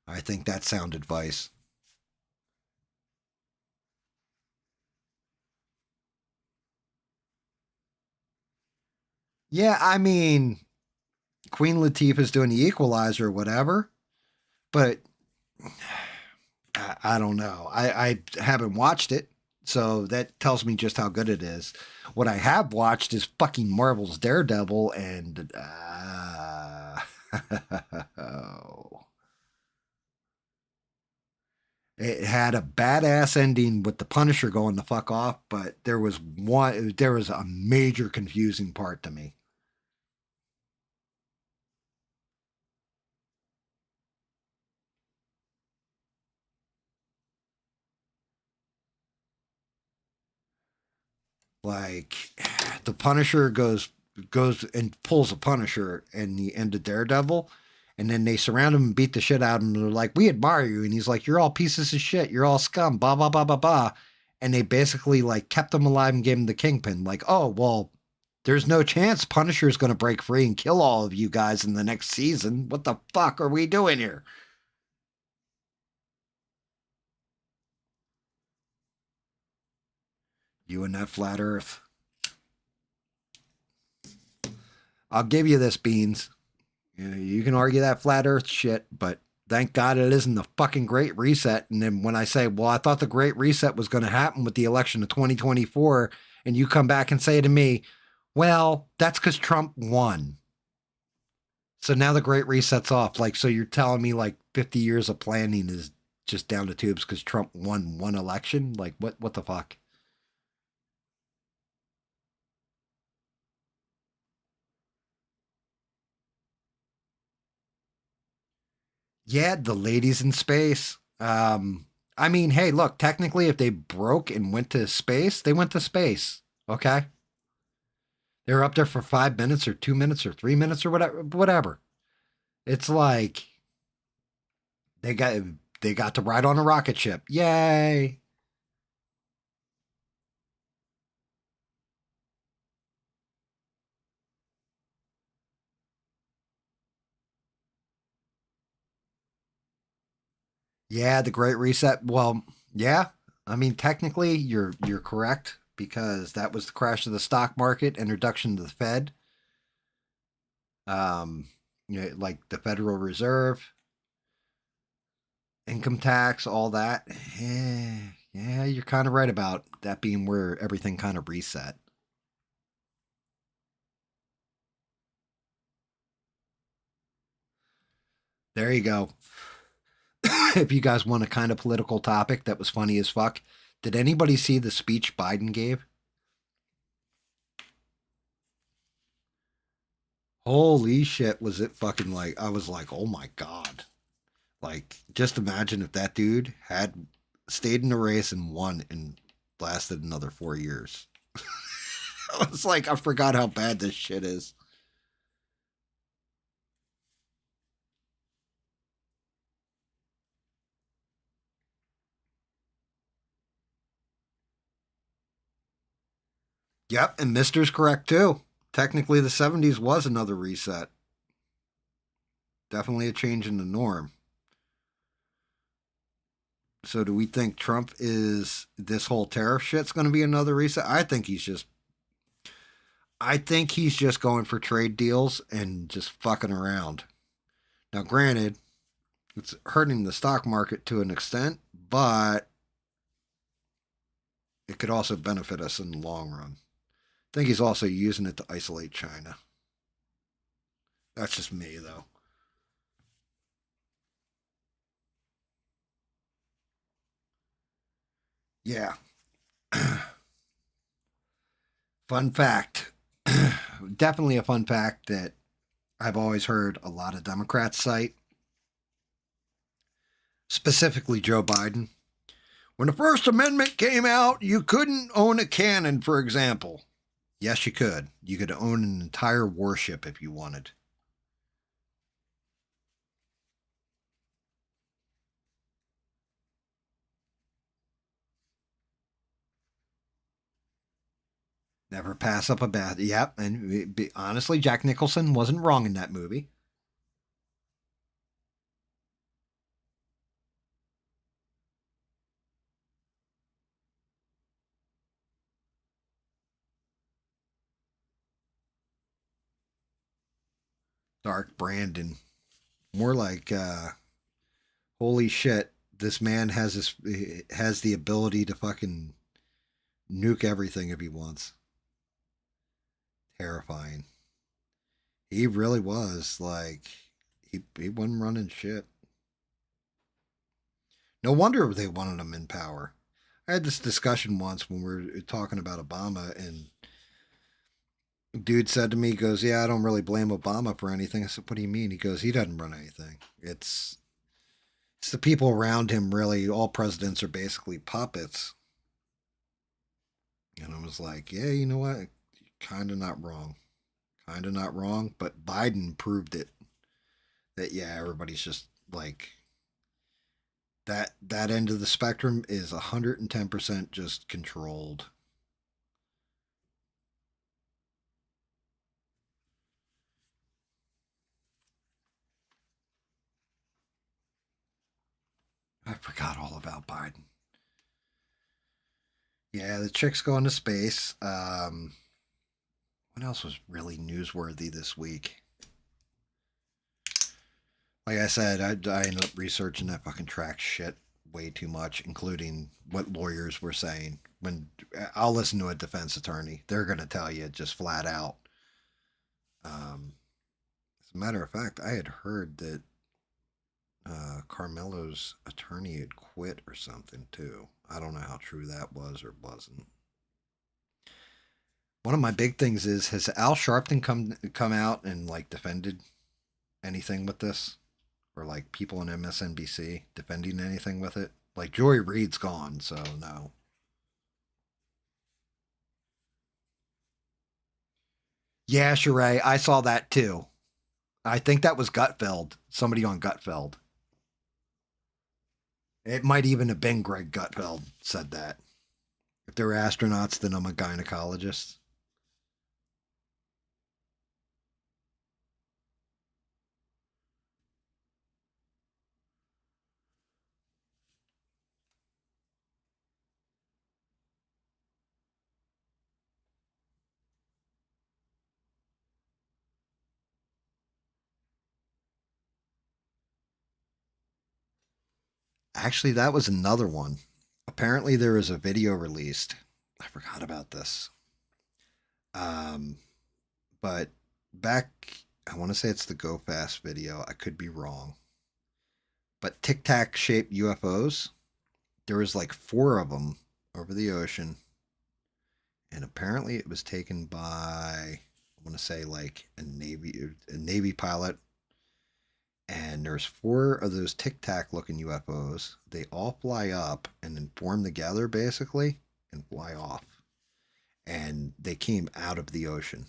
[SPEAKER 1] I think that's sound advice. Yeah, I mean, Queen Latifah's doing the equalizer or whatever, but I don't know. I haven't watched it, so that tells me just how good it is. What I have watched is fucking Marvel's Daredevil, and oh, it had a badass ending with the Punisher going the fuck off, but there was a major confusing part to me. Like the Punisher goes and pulls a Punisher in the end of Daredevil, and then they surround him and beat the shit out of him. And they're like, "We admire you," and he's like, "You're all pieces of shit. You're all scum." Blah blah blah blah blah. And they basically like kept him alive and gave him the Kingpin. Like, oh well, there's no chance Punisher's going to break free and kill all of you guys in the next season. What the fuck are we doing here? You and that flat Earth. I'll give you this, Beans. You can argue that flat Earth shit, but thank God it isn't the fucking Great Reset. And then when I say, well, I thought the Great Reset was going to happen with the election of 2024, and you come back and say to me, well, that's because Trump won. So now the Great Reset's off. Like, so you're telling me like 50 years of planning is just down the tubes because Trump won one election? Like, what the fuck? Yeah, the ladies in space. I mean, hey, look, technically, if they broke and went to space, they went to space. Okay. They were up there for 5 minutes or 2 minutes or 3 minutes or whatever. Whatever. It's like they got to ride on a rocket ship. Yay. Yeah, the Great Reset. Well, yeah. I mean, technically, you're correct because that was the crash of the stock market, introduction to the Fed, like the Federal Reserve, income tax, all that. Yeah, you're kind of right about that being where everything kind of reset. There you go. If you guys want a kind of political topic that was funny as fuck, did anybody see the speech Biden gave? Holy shit, was it fucking like, I was like, oh my God. Like, just imagine if that dude had stayed in the race and won and lasted another 4 years. I was like, I forgot how bad this shit is. Yep, and Mister's correct too. Technically, the 70s was another reset. Definitely a change in the norm. So, do we think Trump is this whole tariff shit's going to be another reset? I think he's just going for trade deals and just fucking around. Now, granted, it's hurting the stock market to an extent, but it could also benefit us in the long run. I think he's also using it to isolate China. That's just me, though. Yeah. Fun fact. Definitely a fun fact that I've always heard a lot of Democrats cite, specifically Joe Biden. When the First Amendment came out, you couldn't own a cannon, for example. Yes, you could. You could own an entire warship if you wanted. Never pass up a bath. Yep, and honestly, Jack Nicholson wasn't wrong in that movie. Dark Brandon. More like, holy shit, this man has the ability to fucking nuke everything if he wants. Terrifying. He really was like he wasn't running shit. No wonder they wanted him in power. I had this discussion once when we were talking about Obama, and dude said to me, he goes, "Yeah, I don't really blame Obama for anything." I said, "What do you mean?" He goes, "He doesn't run anything. It's the people around him. Really, all presidents are basically puppets." And I was like, yeah, you know what? Kind of not wrong. Kind of not wrong. But Biden proved it. That, yeah, everybody's just like, that end of the spectrum is 110% just controlled. I forgot all about Biden. Yeah, the chick's going to space. What else was really newsworthy this week? Like I said, I ended up researching that fucking track shit way too much, including what lawyers were saying. When I'll listen to a defense attorney, they're going to tell you just flat out. As a matter of fact, I had heard that Carmelo's attorney had quit or something too. I don't know how true that was or wasn't. One of my big things is, has Al Sharpton come out and like defended anything with this, or like people on MSNBC defending anything with it? Like Joy Reid's gone, so no. Yeah, Sheree, I saw that too. I think that was Gutfeld. Somebody on Gutfeld. It might even have been Greg Gutfeld said that. If they're astronauts, then I'm a gynecologist. Actually, that was another one. Apparently, there was a video released. I forgot about this. Um, but back, I want to say it's the Go Fast video. I could be wrong. But Tic Tac shaped UFOs, there was like 4 of them over the ocean. And apparently it was taken by, I want to say like a Navy pilot. And there's 4 of those Tic Tac looking UFOs. They all fly up and then form together basically and fly off. And they came out of the ocean.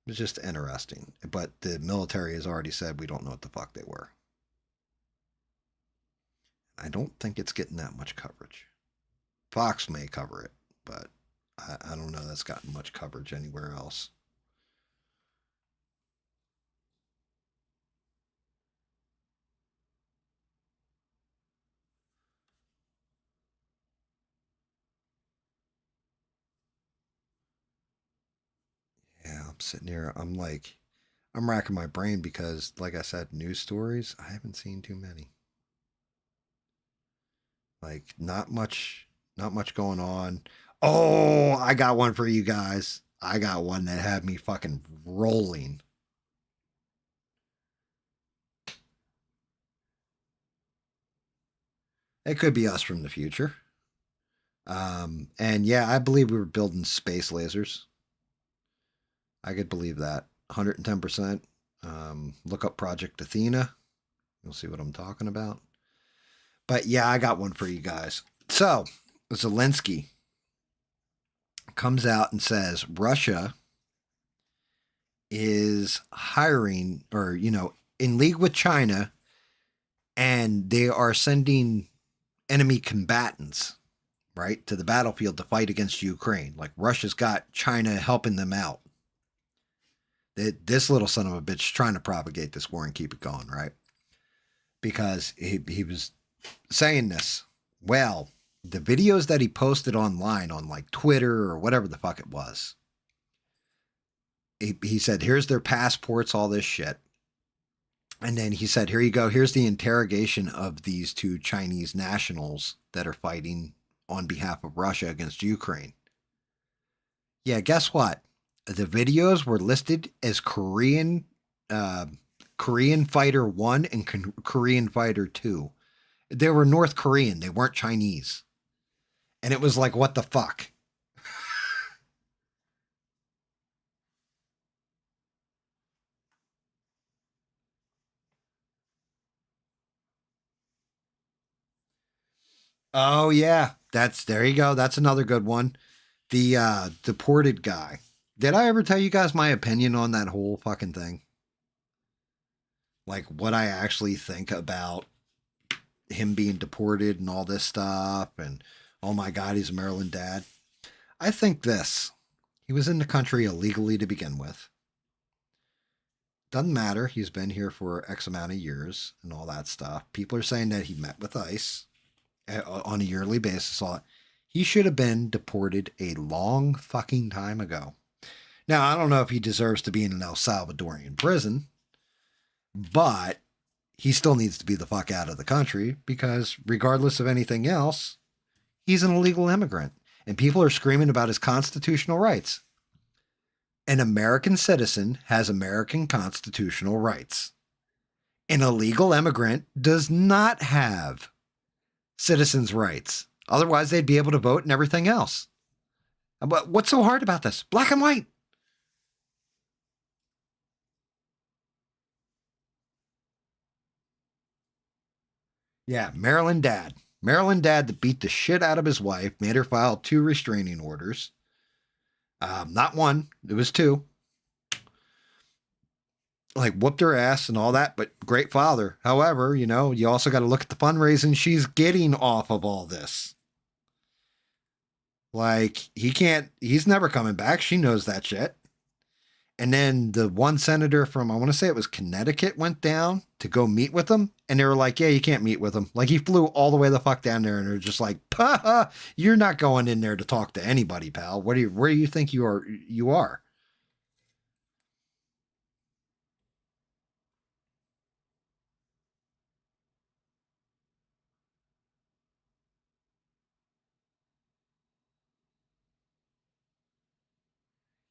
[SPEAKER 1] It was just interesting. But the military has already said we don't know what the fuck they were. I don't think it's getting that much coverage. Fox may cover it, but I don't know that's gotten much coverage anywhere else. Yeah, I'm sitting here. I'm racking my brain because, like I said, news stories, I haven't seen too many. Like, not much going on. Oh, I got one for you guys. I got one that had me fucking rolling. It could be us from the future. And yeah, I believe we were building space lasers. I could believe that. 110%. Look up Project Athena. You'll see what I'm talking about. But yeah, I got one for you guys. So, Zelensky comes out and says Russia is hiring or, in league with China, and they are sending enemy combatants, right, to the battlefield to fight against Ukraine. Like Russia's got China helping them out. This little son of a bitch trying to propagate this war and keep it going, right? Because he was saying this. Well, the videos that he posted online on like Twitter or whatever the fuck it was, he said, here's their passports, all this shit. And then he said, here you go. Here's the interrogation of these 2 Chinese nationals that are fighting on behalf of Russia against Ukraine. Yeah, guess what? The videos were listed as Korean Fighter 1 and Korean Fighter 2. They were North Korean. They weren't Chinese. And it was like, what the fuck? Oh, yeah. There you go. That's another good one. The deported guy. Did I ever tell you guys my opinion on that whole fucking thing? Like what I actually think about him being deported and all this stuff, and oh my God, he's a Maryland dad. I think this. He was in the country illegally to begin with. Doesn't matter. He's been here for X amount of years and all that stuff. People are saying that he met with ICE on a yearly basis. All that. He should have been deported a long fucking time ago. Now, I don't know if he deserves to be in an El Salvadorian prison, but he still needs to be the fuck out of the country because regardless of anything else, he's an illegal immigrant and people are screaming about his constitutional rights. An American citizen has American constitutional rights. An illegal immigrant does not have citizens' rights. Otherwise, they'd be able to vote and everything else. But what's so hard about this? Black and white. Yeah, Maryland dad. Maryland dad that beat the shit out of his wife, made her file 2 restraining orders. Not 1, it was 2. Like whooped her ass and all that, but great father. However, you know, you also got to look at the fundraising she's getting off of all this. Like he's never coming back. She knows that shit. And then the one senator from, I want to say it was Connecticut, went down to go meet with him. And they were like, yeah, you can't meet with him. Like he flew all the way the fuck down there and they're just like, you're not going in there to talk to anybody, pal. Where do you think you are?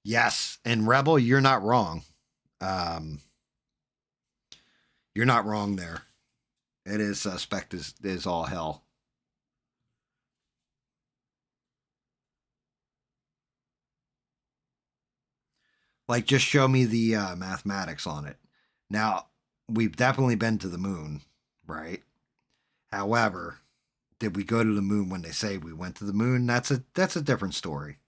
[SPEAKER 1] Yes. And Rebel, you're not wrong. You're not wrong there. It is suspect is all hell. Like, just show me the mathematics on it. Now, we've definitely been to the moon, right? However, did we go to the moon when they say we went to the moon? That's a different story.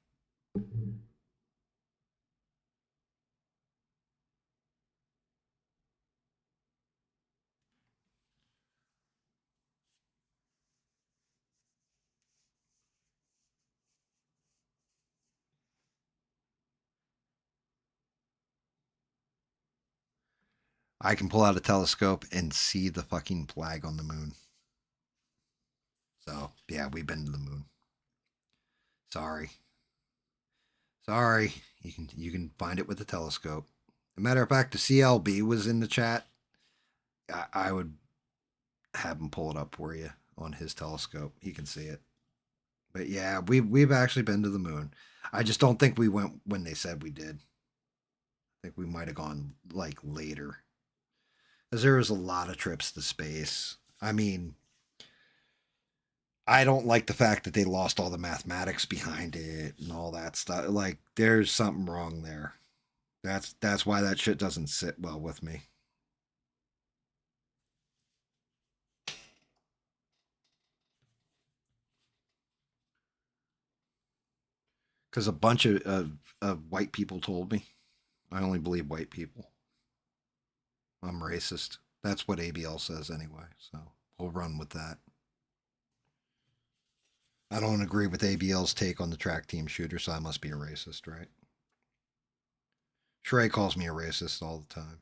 [SPEAKER 1] I can pull out a telescope and see the fucking flag on the moon. So, yeah, we've been to the moon. Sorry. You can find it with the telescope. As a matter of fact, the CLB was in the chat. I would have him pull it up for you on his telescope. He can see it. But yeah, we've actually been to the moon. I just don't think we went when they said we did. I think we might have gone like later. Because there was a lot of trips to space. I mean, I don't like the fact that they lost all the mathematics behind it and all that stuff. Like, there's something wrong there. That's why that shit doesn't sit well with me. Because a bunch of white people told me. I only believe white people. I'm racist. That's what ABL says anyway. So we'll run with that. I don't agree with ABL's take on the track team shooter, so I must be a racist, right? Shrey calls me a racist all the time.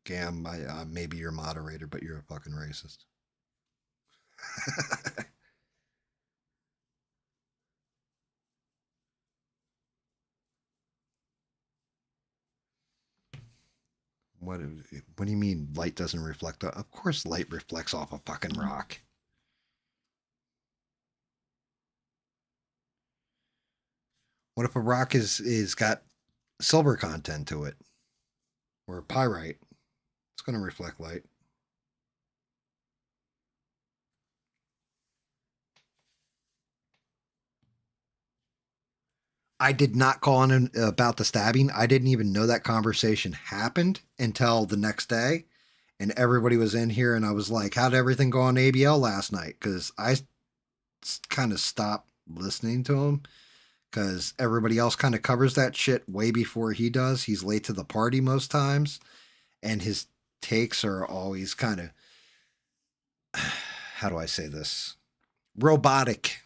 [SPEAKER 1] GAM, I may be your moderator, but you're a fucking racist. What do you mean light doesn't reflect? Of course light reflects off a fucking rock. What if a rock is got silver content to it? Or pyrite? It's going to reflect light. I did not call in about the stabbing. I didn't even know that conversation happened until the next day. and everybody was in here, and I was like, how'd everything go on ABL last night? Because I kind of stopped listening to him because everybody else kind of covers that shit way before he does. He's late to the party most times, and his takes are always kind of, how do I say this? Robotic.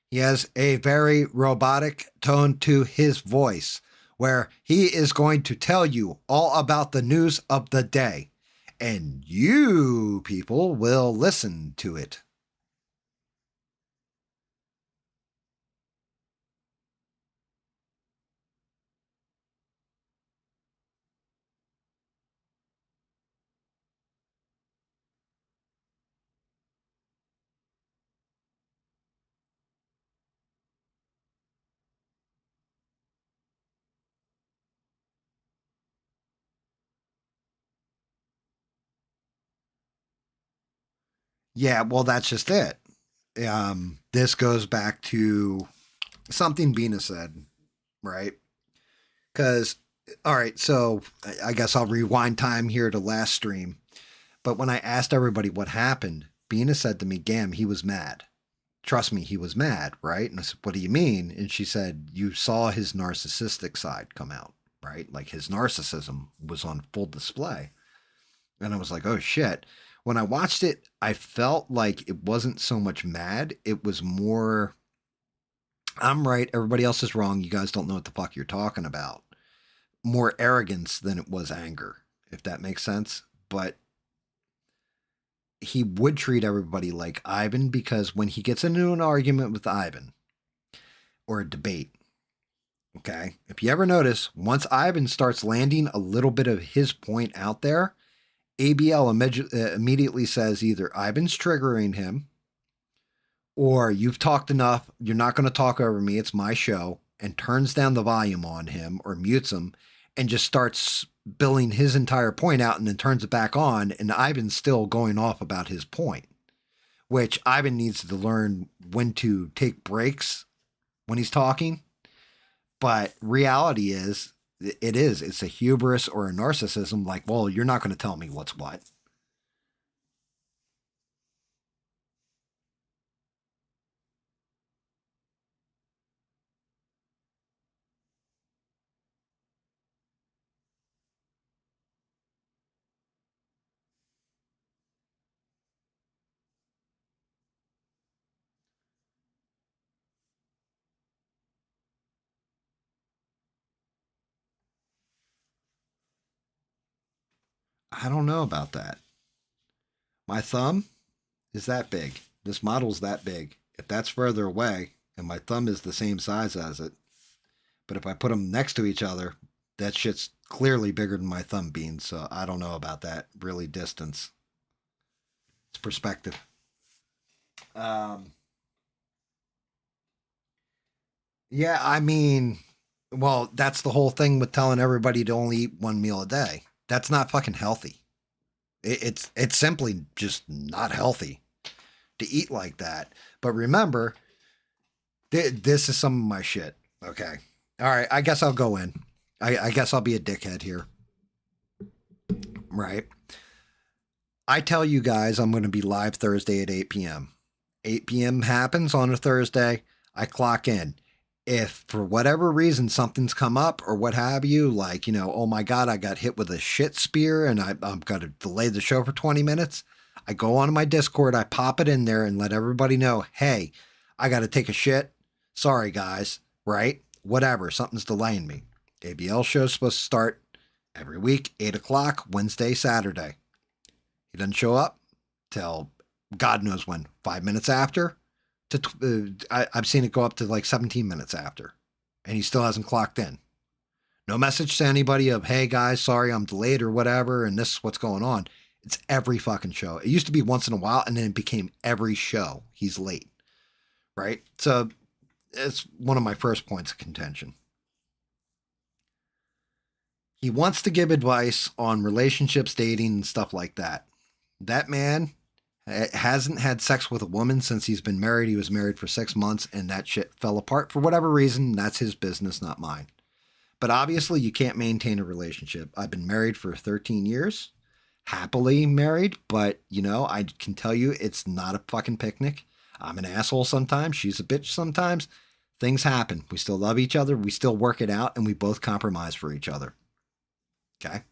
[SPEAKER 1] He has a very robotic tone to his voice where he is going to tell you all about the news of the day, and you people will listen to it. Yeah, well, that's just it. This goes back to something Bina said, right? Because, all right, so I guess I'll rewind time here to last stream. But when I asked everybody what happened, Bina said to me, Gam, he was mad. Trust me, he was mad, right? And I said, what do you mean? And she said, you saw his narcissistic side come out, right? Like his narcissism was on full display. And I was like, oh shit. When I watched it, I felt like it wasn't so much mad. It was more, I'm right, everybody else is wrong. You guys don't know what the fuck you're talking about. More arrogance than it was anger, if that makes sense. But he would treat everybody like Ivan, because when he gets into an argument with Ivan or a debate, okay, if you ever notice, once Ivan starts landing a little bit of his point out there, ABL immediately says either Ivan's triggering him or you've talked enough, you're not going to talk over me, it's my show, and turns down the volume on him or mutes him and just starts billing his entire point out and then turns it back on, and Ivan's still going off about his point, which Ivan needs to learn when to take breaks when he's talking. But reality is, it's a hubris or a narcissism, like, well, you're not going to tell me what's what. I don't know about that. My thumb is that big. This model's that big. If that's further away and my thumb is the same size as it, but if I put them next to each other, that shit's clearly bigger than my thumb bean. So I don't know about that. Really, distance. It's perspective. Yeah, I mean, well, that's the whole thing with telling everybody to only eat one meal a day. That's not fucking healthy. It's simply just not healthy to eat like that. But remember, this is some of my shit. Okay. All right. I guess I'll go in. I guess I'll be a dickhead here. Right. I tell you guys I'm going to be live Thursday at 8 p.m. 8 p.m. happens on a Thursday. I clock in. If for whatever reason something's come up or what have you, like, oh my God, I got hit with a shit spear and I'm going to delay the show for 20 minutes. I go on my Discord, I pop it in there and let everybody know, hey, I got to take a shit. Sorry, guys. Right? Whatever. Something's delaying me. ABL show's supposed to start every week, 8 o'clock, Wednesday, Saturday. He doesn't show up till God knows when, 5 minutes after. I've seen it go up to like 17 minutes after, and he still hasn't clocked in. No message to anybody of, hey guys, sorry I'm delayed or whatever, and this is what's going on. It's every fucking show. It used to be once in a while, and then it became every show he's late, right? So it's one of my first points of contention. He wants to give advice on relationships, dating, and stuff like that. That man hasn't had sex with a woman since he's been married. He was married for 6 months, and that shit fell apart for whatever reason. That's his business, not mine. But obviously, you can't maintain a relationship. I've been married for 13 years, happily married, but I can tell you it's not a fucking picnic. I'm an asshole sometimes. She's a bitch sometimes. Things happen. We still love each other. We still work it out, and we both compromise for each other. Okay.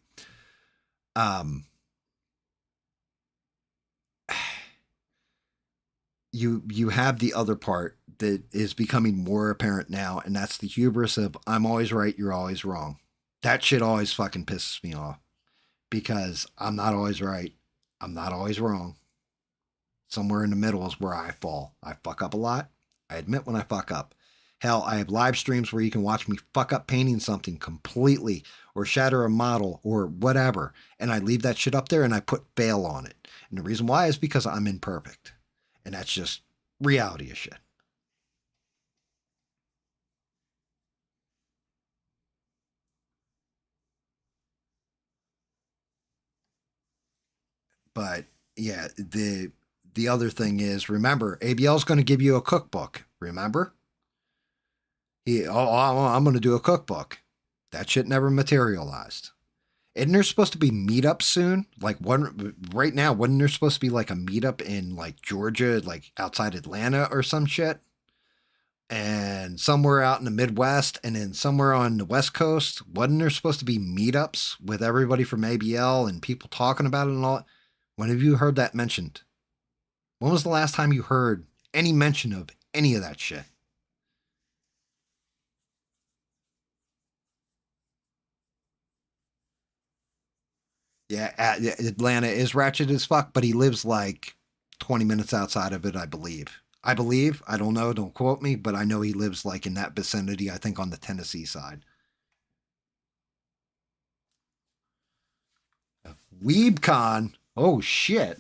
[SPEAKER 1] You have the other part that is becoming more apparent now, and that's the hubris of I'm always right, you're always wrong. That shit always fucking pisses me off because I'm not always right. I'm not always wrong. Somewhere in the middle is where I fall. I fuck up a lot. I admit when I fuck up. Hell, I have live streams where you can watch me fuck up painting something completely or shatter a model or whatever. And I leave that shit up there and I put fail on it. And the reason why is because I'm imperfect. And that's just reality of shit. But yeah, the other thing is, remember, ABL's going to give you a cookbook. Remember? I'm going to do a cookbook. That shit never materialized. Isn't there supposed to be meetups soon? Like one right now, wasn't there supposed to be like a meetup in like Georgia, like outside Atlanta or some shit? And somewhere out in the Midwest and then somewhere on the West Coast, wasn't there supposed to be meetups with everybody from ABL and people talking about it and all? When have you heard that mentioned? When was the last time you heard any mention of any of that shit? Yeah, Atlanta is ratchet as fuck, but he lives like 20 minutes outside of it, I believe. I believe. I don't know. Don't quote me, but I know he lives like in that vicinity, I think on the Tennessee side. WeebCon. Oh, shit.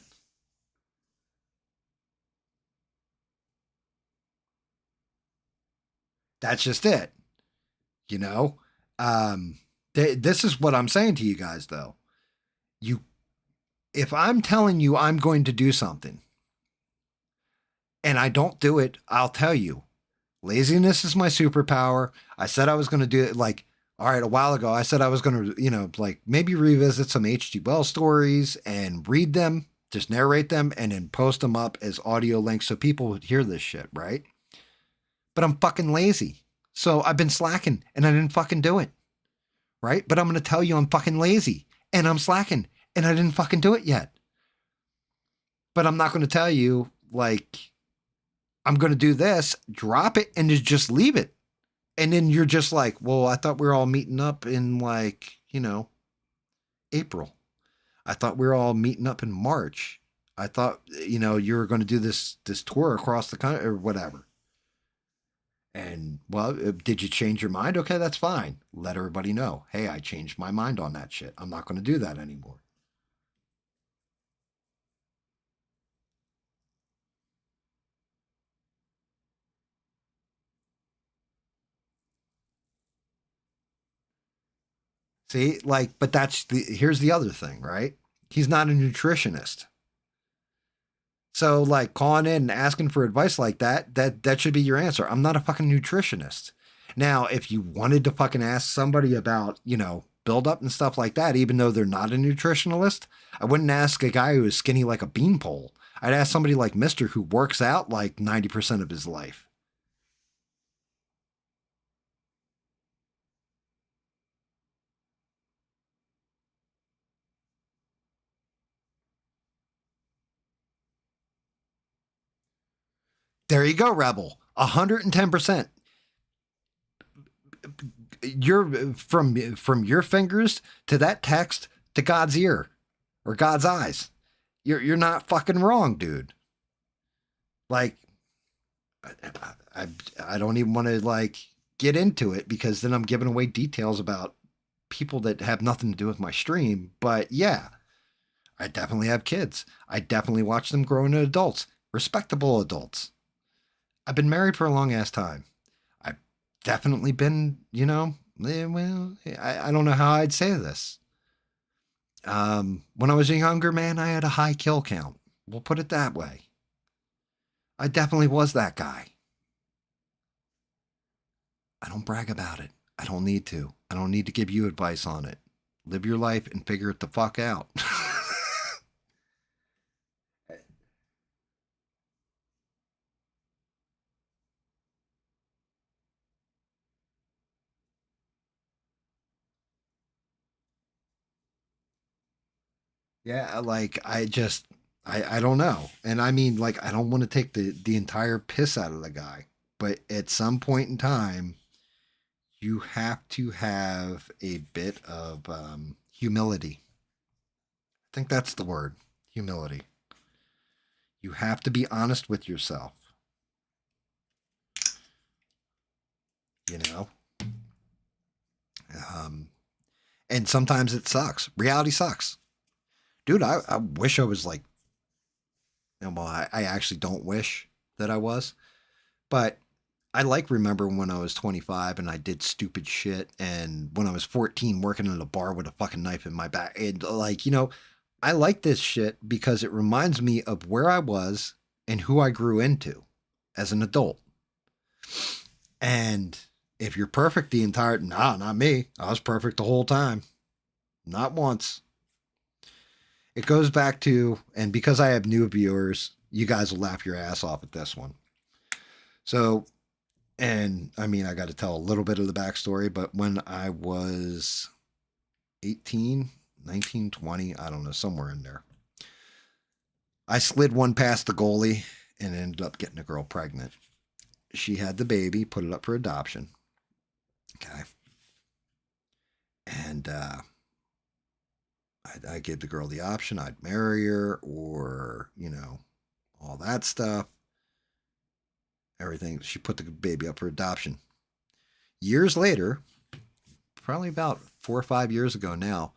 [SPEAKER 1] That's just it. You know? This is what I'm saying to you guys, though. If I'm telling you I'm going to do something and I don't do it, I'll tell you. Laziness is my superpower. I said I was going to do it like, all right, a while ago, I said I was going to, like maybe revisit some H.G. Wells stories and read them, just narrate them, and then post them up as audio links so people would hear this shit, right? But I'm fucking lazy. So I've been slacking and I didn't fucking do it, right? But I'm going to tell you I'm fucking lazy and I'm slacking and I didn't fucking do it yet. But I'm not going to tell you, like, I'm going to do this, drop it, and just leave it. And then you're just like, well, I thought we were all meeting up in, like, April. I thought we were all meeting up in March. I thought, you were going to do this tour across the country or whatever. And, well, did you change your mind? Okay, that's fine. Let everybody know. Hey, I changed my mind on that shit. I'm not going to do that anymore. See, like, but here's the other thing, right? He's not a nutritionist. So, like, calling in and asking for advice like that should be your answer. I'm not a fucking nutritionist. Now, if you wanted to fucking ask somebody about, build up and stuff like that, even though they're not a nutritionalist, I wouldn't ask a guy who is skinny like a beanpole. I'd ask somebody like Mister who works out like 90% of his life. There you go, Rebel. 110%. You're from your fingers to that text to God's ear or God's eyes. You're not fucking wrong, dude. Like, I don't even want to like get into it because then I'm giving away details about people that have nothing to do with my stream. But yeah, I definitely have kids. I definitely watch them grow into adults, respectable adults. I've been married for a long ass time. I've definitely been, well, I don't know how I'd say this. When I was a younger man, I had a high kill count. We'll put it that way. I definitely was that guy. I don't brag about it. I don't need to. I don't need to give you advice on it. Live your life and figure it the fuck out. Yeah, like I don't know. And I mean, like, I don't want to take the entire piss out of the guy, but at some point in time, you have to have a bit of humility. I think that's the word, humility. You have to be honest with yourself, you know? Um, and sometimes it sucks. Reality sucks. Dude, I wish I was like, well, I actually don't wish that I was, but I like remember when I was 25 and I did stupid shit, and when I was 14 working in a bar with a fucking knife in my back. And like, I like this shit because it reminds me of where I was and who I grew into as an adult. And if you're perfect the entire, nah, not me. I was perfect the whole time. Not once. It goes back to, and because I have new viewers, you guys will laugh your ass off at this one. So, and I mean, I got to tell a little bit of the backstory, but when I was 18, 19, 20, I don't know, somewhere in there, I slid one past the goalie and ended up getting a girl pregnant. She had the baby, put it up for adoption. Okay. And I gave the girl the option. I'd marry her or, all that stuff. Everything. She put the baby up for adoption. Years later, probably about 4 or 5 years ago now,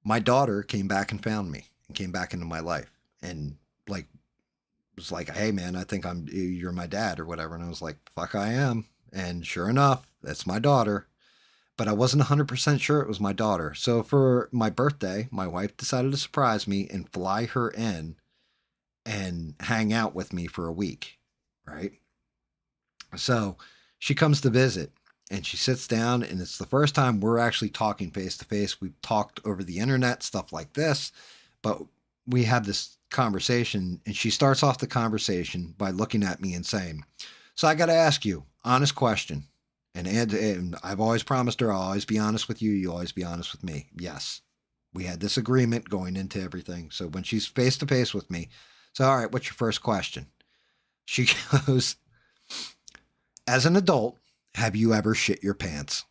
[SPEAKER 1] my daughter came back and found me and came back into my life and like was like, "Hey man, I think you're my dad or whatever." And I was like, "Fuck, I am." And sure enough, that's my daughter. But I wasn't 100% sure it was my daughter. So for my birthday, my wife decided to surprise me and fly her in and hang out with me for a week, right? So she comes to visit and she sits down, and it's the first time we're actually talking face to face. We've talked over the internet, stuff like this, but we have this conversation, and she starts off the conversation by looking at me and saying, "So I got to ask you, honest question." And I've always promised her I'll always be honest with you. You always be honest with me. Yes. We had this agreement going into everything. So when she's face to face with me, so, all right, what's your first question? She goes, "As an adult, have you ever shit your pants?"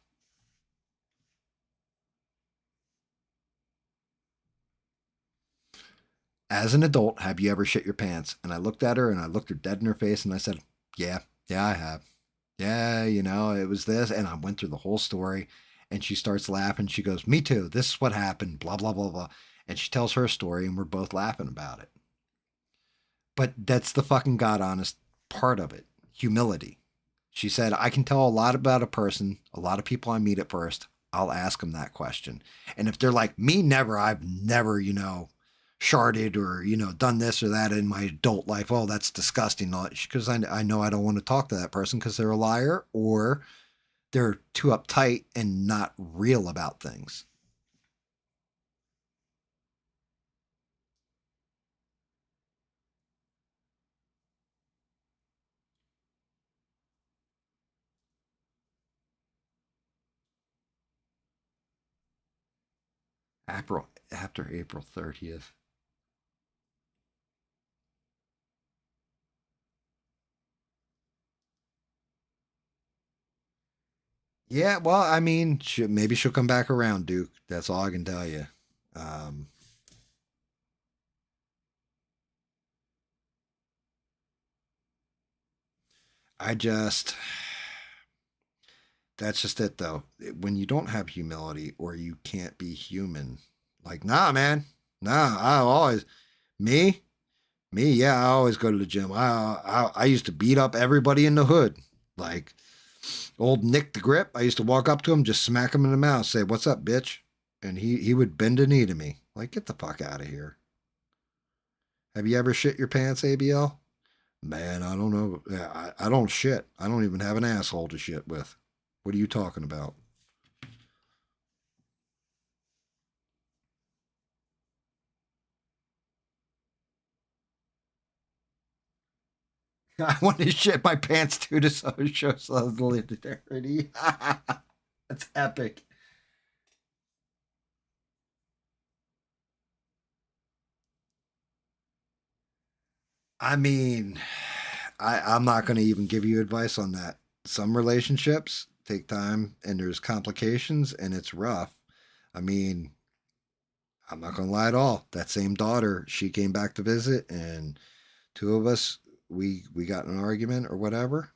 [SPEAKER 1] As an adult, have you ever shit your pants? And I looked at her and I looked her dead in her face and I said, yeah, I have. Yeah, it was this. And I went through the whole story, and she starts laughing. She goes, "Me too. This is what happened, blah, blah, blah, blah." And she tells her story, and we're both laughing about it. But that's the fucking God honest part of it. Humility. She said, "I can tell a lot about a person, a lot of people I meet at first. I'll ask them that question. And if they're like, me, never, I've never, sharded or, done this or that in my adult life. Oh, that's disgusting." Because I know I don't want to talk to that person because they're a liar or they're too uptight and not real about things. After April 30th. Yeah, well, I mean, maybe she'll come back around, Duke. That's all I can tell you. Um, I just, that's just it, though. When you don't have humility or you can't be human, like, nah, man, nah, I always, me, yeah, I always go to the gym. I used to beat up everybody in the hood. Like, old Nick the Grip, I used to walk up to him, just smack him in the mouth, say, "What's up, bitch?" And he would bend a knee to me. Like, get the fuck out of here. Have you ever shit your pants, ABL? Man, I don't know. I don't shit. I don't even have an asshole to shit with. What are you talking about? I want to shit my pants too to show solidarity. That's epic. I mean, I'm not going to even give you advice on that. Some relationships take time and there's complications and it's rough. I mean, I'm not going to lie at all. That same daughter, she came back to visit and two of us, we got in an argument or whatever.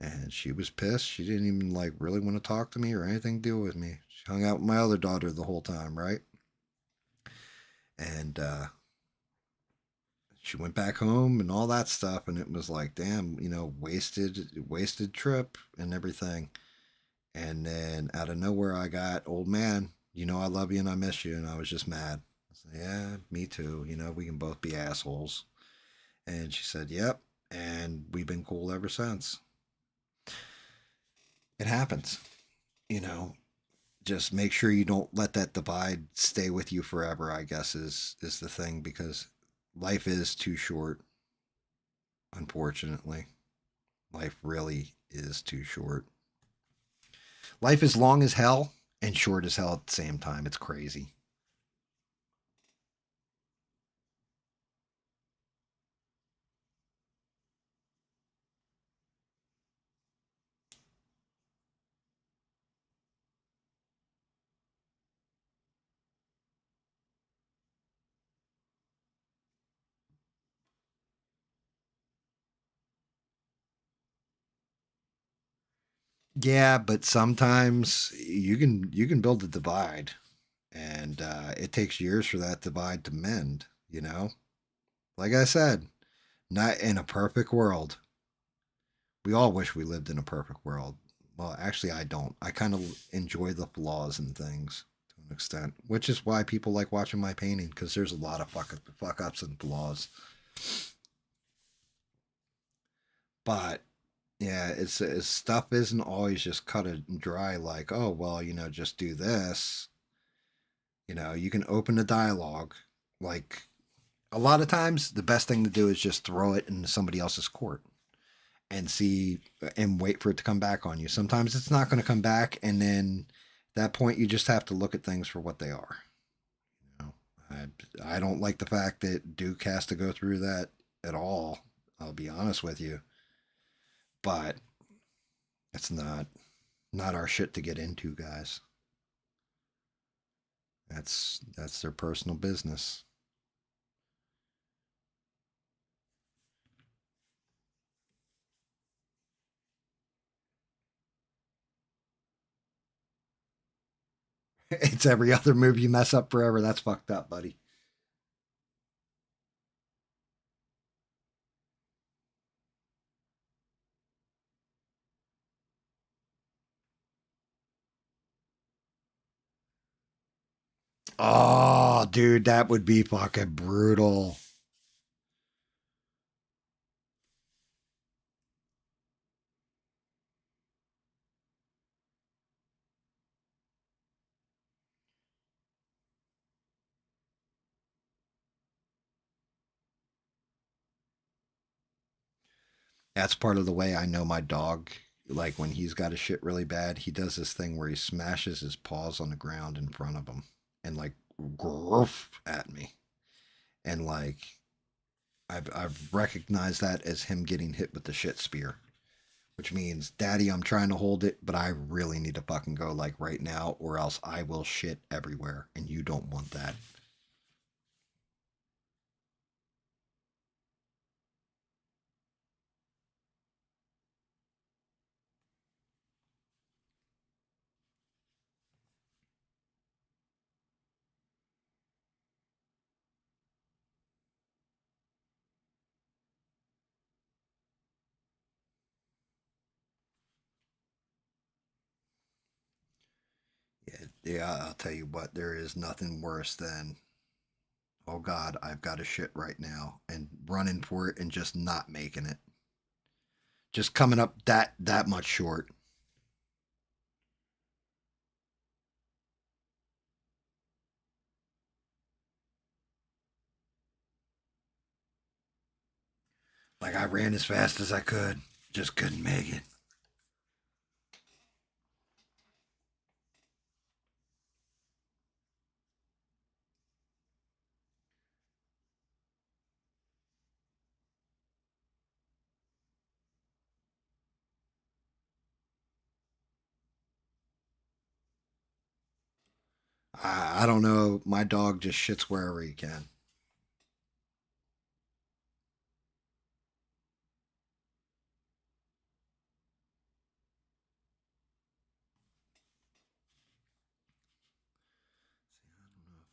[SPEAKER 1] And she was pissed. She didn't even like really want to talk to me or anything to do with me. She hung out with my other daughter the whole time, right? And she went back home and all that stuff, and it was like, damn, wasted trip and everything. And then out of nowhere, I got, old man, I love you and I miss you, and I was just mad. I said, yeah, me too. We can both be assholes. And she said, yep, and we've been cool ever since. It happens, you know. Just make sure you don't let that divide stay with you forever, I guess is the thing, because life is too short, unfortunately. Life really is too short. Life is long as hell and short as hell at the same time. It's crazy. Yeah, but sometimes you can build a divide, and it takes years for that divide to mend. Like I said, not in a perfect world. We all wish we lived in a perfect world. Well, actually, I don't. I kind of enjoy the flaws in things to an extent, which is why people like watching my painting, because there's a lot of fuck ups and flaws. But yeah, it's stuff isn't always just cut and dry. Like, oh well, just do this. You can open a dialogue. Like a lot of times, the best thing to do is just throw it into somebody else's court and see and wait for it to come back on you. Sometimes it's not going to come back, and then at that point you just have to look at things for what they are. You know, I don't like the fact that Duke has to go through that at all. I'll be honest with you, but it's not our shit to get into, guys. That's their personal business. It's every other move you mess up forever. That's fucked up, buddy. Oh, dude, that would be fucking brutal. That's part of the way I know my dog. Like when he's got a shit really bad, he does this thing where he smashes his paws on the ground in front of him and like growf at me. And like I've recognized that as him getting hit with the shit spear, which means, Daddy, I'm trying to hold it, but I really need to fucking go like right now, or else I will shit everywhere, and you don't want that. Yeah, yeah, I'll tell you what, there is nothing worse than, oh God, I've got a shit right now, and running for it and just not making it. Just coming up that much short. Like, I ran as fast as I could. Just couldn't make it. I don't know. My dog just shits wherever he can.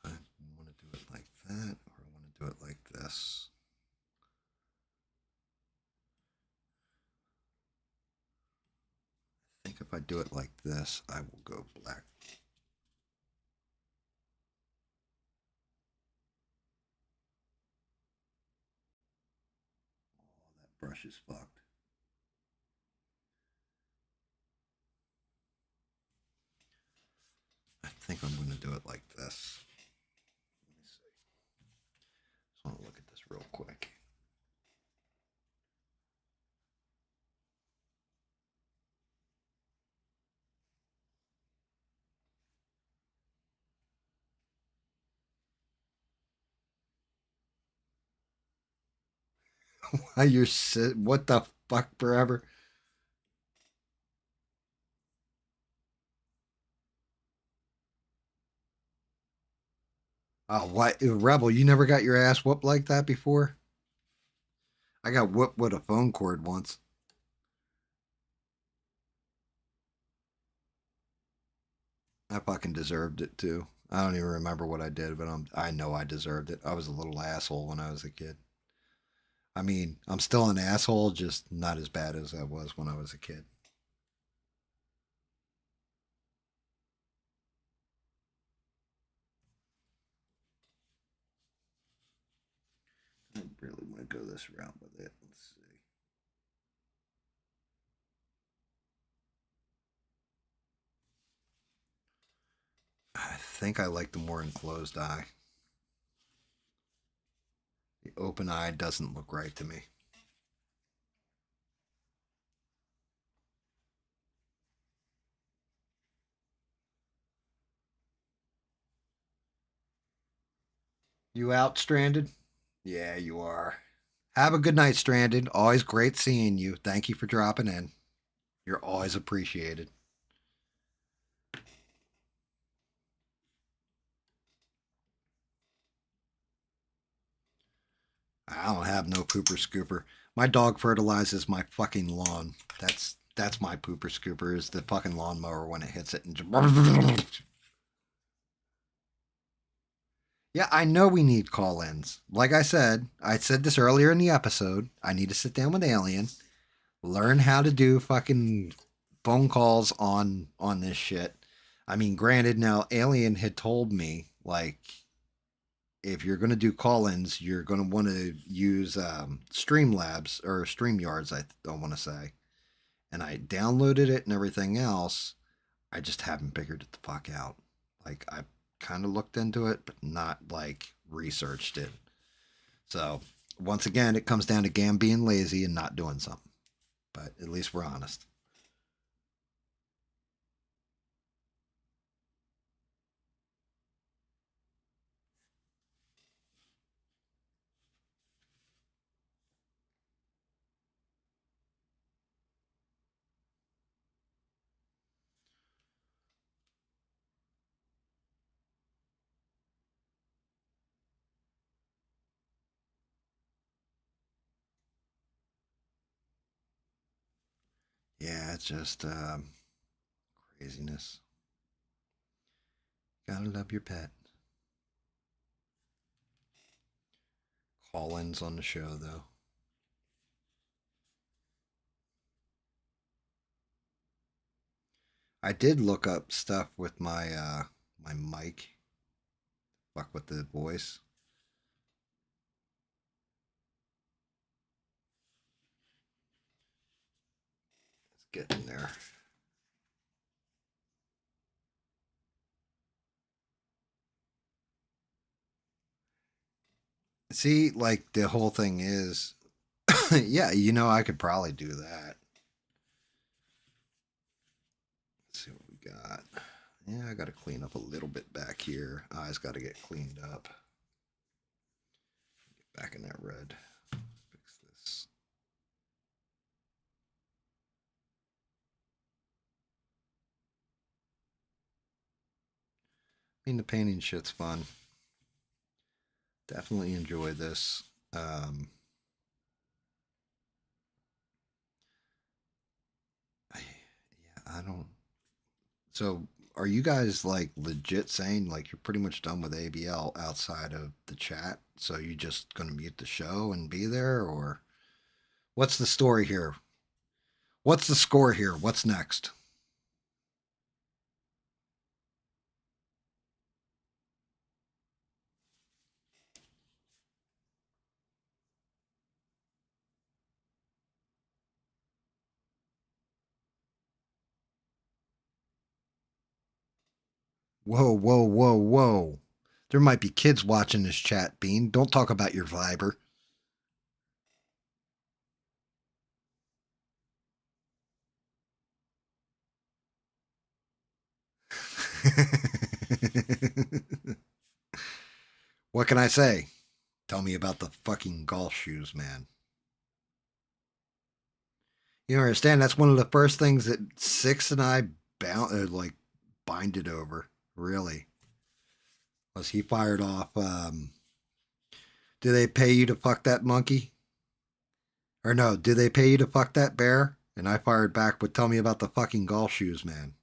[SPEAKER 1] I don't know if I want to do it like that or I want to do it like this. I think if I do it like this, I will go black. Oh, that brush is fucked. I think I'm going to do it like this. Let me see. Just want to look at this real quick. Why you're what the fuck forever? Oh, what Rebel? You never got your ass whooped like that before? I got whooped with a phone cord once. I fucking deserved it too. I don't even remember what I did, but I know I deserved it. I was a little asshole when I was a kid. I mean, I'm still an asshole, just not as bad as I was when I was a kid. I really want to go this route with it. Let's see. I think I like the more enclosed eye. The open eye doesn't look right to me. You out, Stranded? Yeah, you are. Have a good night, Stranded. Always great seeing you. Thank you for dropping in. You're always appreciated. I don't have no pooper scooper. My dog fertilizes my fucking lawn. That's my pooper scooper is the fucking lawnmower when it hits it and just... Yeah, I know we need call-ins. Like I said this earlier in the episode. I need to sit down with Alien, learn how to do fucking phone calls on this shit. I mean, granted, now Alien had told me like if you're going to do call-ins, you're going to want to use Streamlabs or StreamYards. I want to say, and I downloaded it and everything else. I just haven't figured it the fuck out. Like I kind of looked into it, but not like researched it. So once again, it comes down to GAM being lazy and not doing something. But at least we're honest. Yeah, it's just craziness. Gotta love your pet. Call-ins on the show though. I did look up stuff with my mic. Fuck with the voice. Let's get in there. See, like the whole thing is Yeah, you know, I could probably do that. Let's see what we got. Yeah, I got to clean up a little bit back here. Eyes got to get cleaned up. Get back in that red. Fix this. I mean, the painting shit's fun. Definitely enjoy this. I don't. So, are you guys like legit saying like you're pretty much done with ABL outside of the chat? So you just gonna mute the show and be there, or what's the story here? What's the score here? What's next? Whoa, whoa, whoa, whoa. There might be kids watching this chat, Bean. Don't talk about your Viber. What can I say? Tell me about the fucking golf shoes, man. You understand? That's one of the first things that Six and I like binded over. Really, was he fired off? Do they pay you to fuck that monkey? Or no? Do they pay you to fuck that bear? And I fired back with, "Tell me about the fucking golf shoes, man."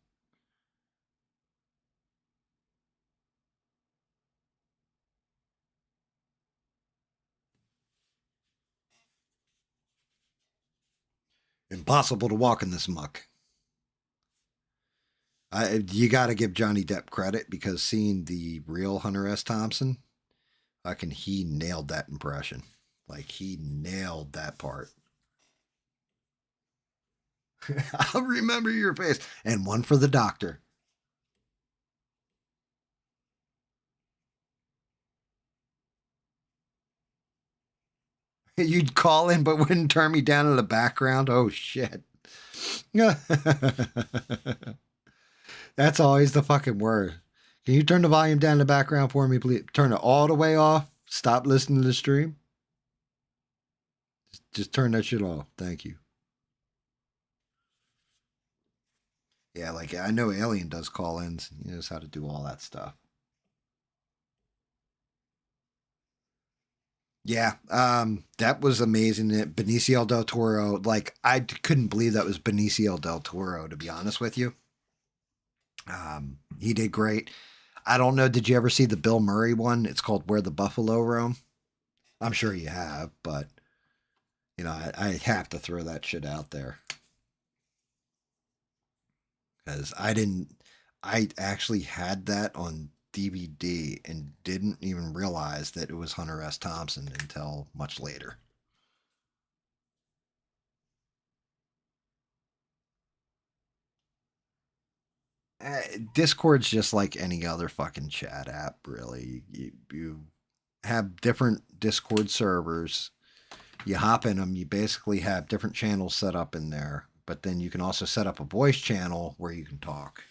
[SPEAKER 1] Impossible to walk in this muck. You got to give Johnny Depp credit because seeing the real Hunter S. Thompson, he nailed that impression. Like he nailed that part. I'll remember your face. And one for the doctor. You'd call in but wouldn't turn me down in the background. Oh shit. That's always the fucking word. Can you turn the volume down in the background for me, please? Turn it all the way off. Stop listening to the stream. Just turn that shit off. Thank you. Yeah, like I know Alien does call ins. He knows how to do all that stuff. Yeah, that was amazing. Benicio del Toro, like I couldn't believe that was Benicio del Toro. To be honest with you, he did great. I don't know. Did you ever see the Bill Murray one? It's called Where the Buffalo Roam. I'm sure you have, but you know, I have to throw that shit out there because I didn't. I actually had that on DVD and didn't even realize that it was Hunter S. Thompson until much later. Discord's just like any other fucking chat app, really. You have different Discord servers. You hop in them, you basically have different channels set up in there, but then you can also set up a voice channel where you can talk.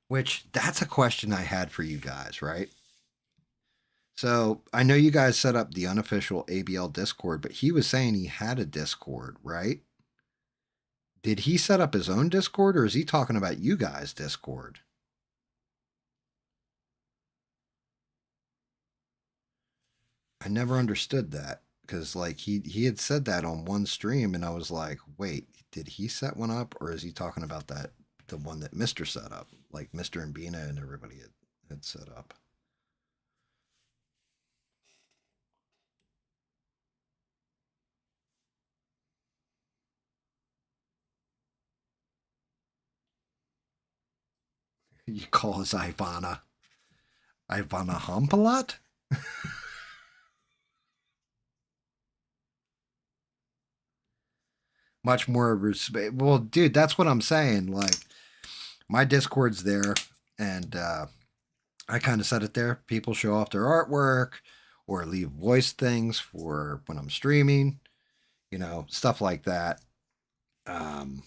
[SPEAKER 1] Which that's a question I had for you guys, right? So I know you guys set up the unofficial ABL Discord, but he was saying he had a Discord, right? Did he set up his own Discord or is he talking about you guys' Discord? I never understood that because like he had said that on one stream and I was like, wait, did he set one up or is he talking about that the one that Mr. set up, like Mr. and Bina and everybody had set up? You call us Ivana Humpalot? much more respect. Well, dude, that's what I'm saying. Like, my Discord's there, and I kind of set it there. People show off their artwork or leave voice things for when I'm streaming, stuff like that. Um,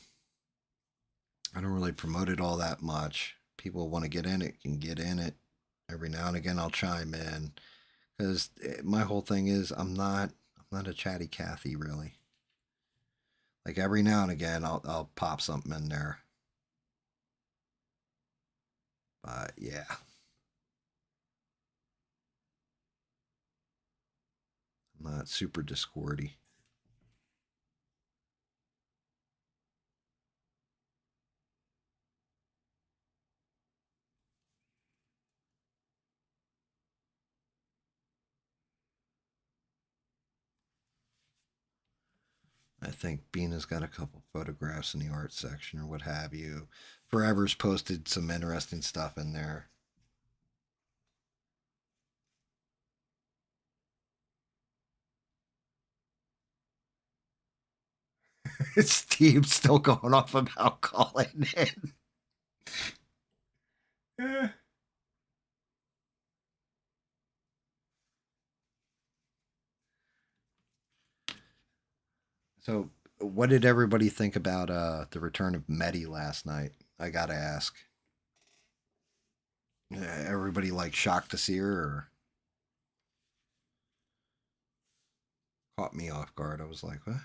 [SPEAKER 1] I don't really promote it all that much. People want to get in it, can get in it. Every now and again, I'll chime in because my whole thing is I'm not a chatty Cathy really. Like every now and again, I'll pop something in there. But yeah. I'm not super Discordy. I think Bina's got a couple photographs in the art section or what have you. Forever's posted some interesting stuff in there. Steve's still going off about calling in. So, what did everybody think about the return of Medi last night? I gotta ask. Everybody like shocked to see her, or caught me off guard? I was like, "What?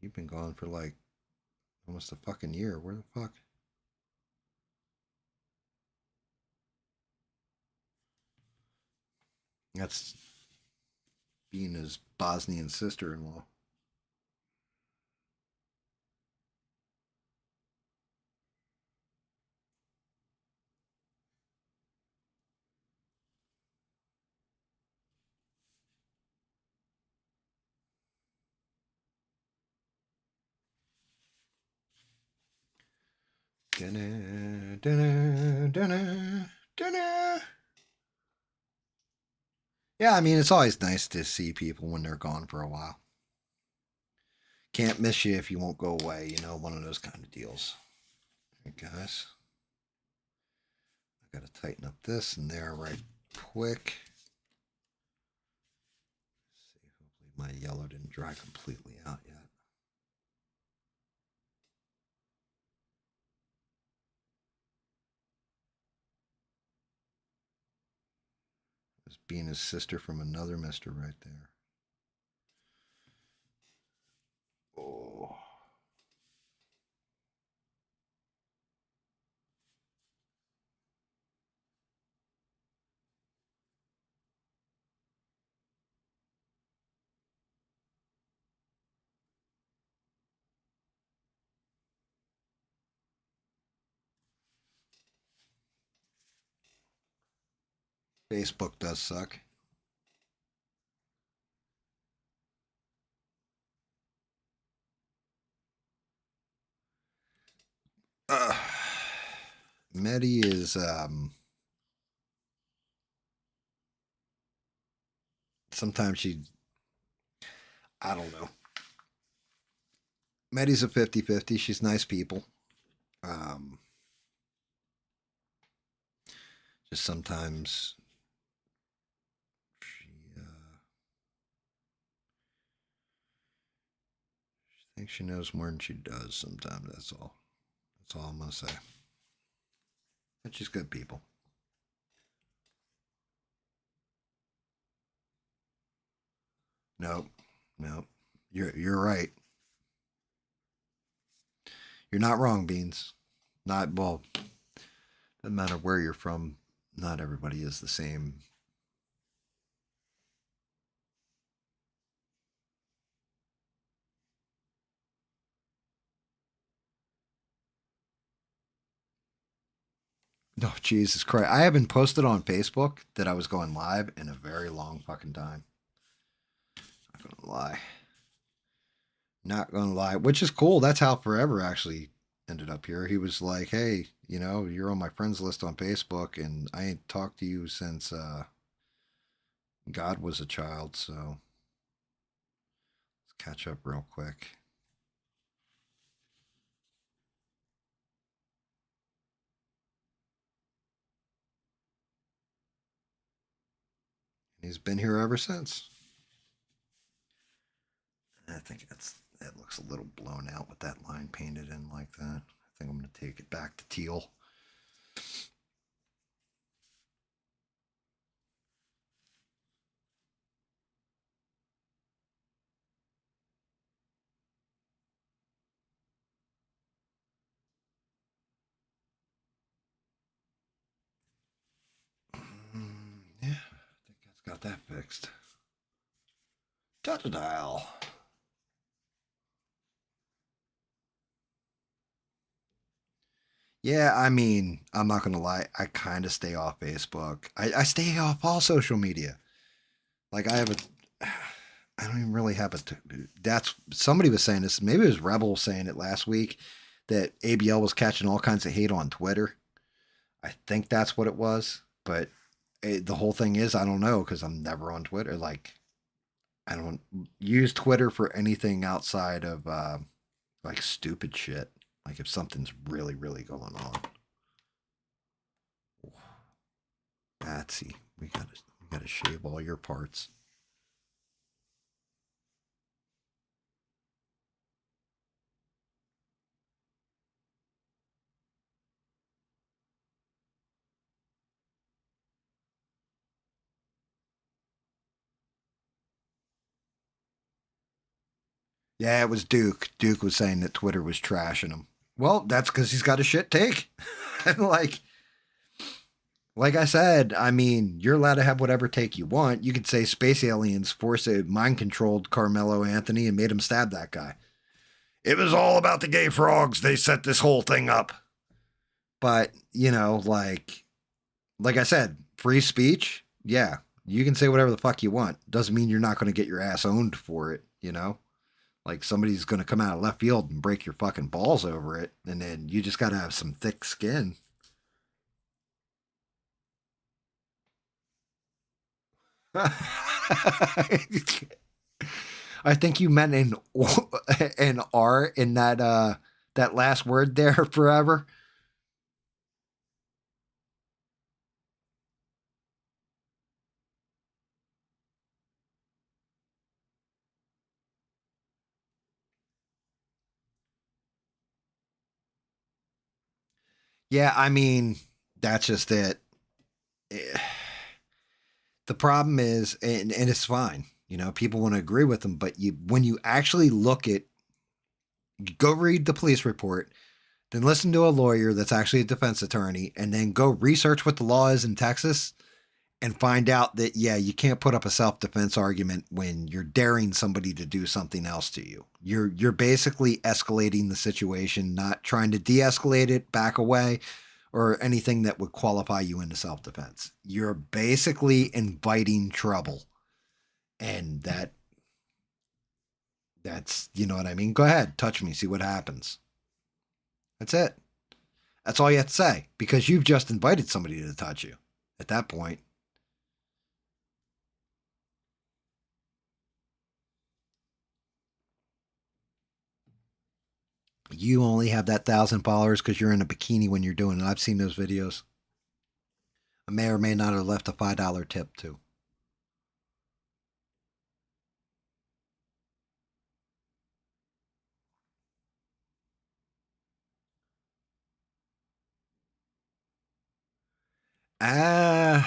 [SPEAKER 1] You've been gone for like almost a fucking year. Where the fuck?" That's Bina's Bosnian sister-in-law. Dinner, dinner, dinner, dinner. Yeah, I mean, it's always nice to see people when they're gone for a while. Can't miss you if you won't go away, one of those kind of deals. All right, guys. I gotta tighten up this and there right quick. Let's see, hopefully my yellow didn't dry completely out yet. There's Bina's sister from another mister right there. Oh. Facebook does suck. Medi is sometimes I don't know. Medi's a 50-50. She's nice people. Just sometimes she thinks she knows more than she does sometimes. That's all. That's all I'm gonna say. But she's good people. Nope. You're right. You're not wrong, Beans. Not well. Doesn't matter where you're from. Not everybody is the same. Oh, Jesus Christ. I haven't posted on Facebook that I was going live in a very long fucking time. Not gonna lie. Not gonna lie. Which is cool. That's how Forever actually ended up here. He was like, hey, you're on my friends list on Facebook, and I ain't talked to you since God was a child, so let's catch up real quick. He's been here ever since. I think that looks a little blown out with that line painted in like that. I think I'm going to take it back to teal. Yeah, I think that's got that fixed. Totodile. Yeah, I mean, I'm not gonna lie. I kind of stay off Facebook. I stay off all social media. Like I have a, I don't even really have a. That's somebody was saying this. Maybe it was Rebel saying it last week that ABL was catching all kinds of hate on Twitter. I think that's what it was. But the whole thing is, I don't know because I'm never on Twitter. Like I don't use Twitter for anything outside of like stupid shit. Like if something's really, really going on. Patsy, we gotta shave all your parts. Yeah, it was Duke. Duke was saying that Twitter was trashing him. Well, that's because he's got a shit take. like I said, I mean, you're allowed to have whatever take you want. You could say space aliens mind controlled Carmelo Anthony and made him stab that guy. It was all about the gay frogs. They set this whole thing up. But, you know, like I said, free speech, yeah, you can say whatever the fuck you want. Doesn't mean you're not going to get your ass owned for it, you know? Like somebody's going to come out of left field and break your fucking balls over it, and then you just got to have some thick skin. I think you meant an R in that last word there, forever. Yeah, I mean, that's just it. The problem is, and it's fine, you know, people want to agree with them, but when you actually look at, go read the police report, then listen to a lawyer that's actually a defense attorney, and then go research what the law is in Texas and find out that, yeah, you can't put up a self-defense argument when you're daring somebody to do something else to you. You're basically escalating the situation, not trying to de-escalate it, back away, or anything that would qualify you into self-defense. You're basically inviting trouble. And that's, you know what I mean? Go ahead, touch me, see what happens. That's it. That's all you have to say, because you've just invited somebody to touch you at that point. You only have that 1,000 followers because you're in a bikini when you're doing it. I've seen those videos. I may or may not have left a $5 tip too. Uh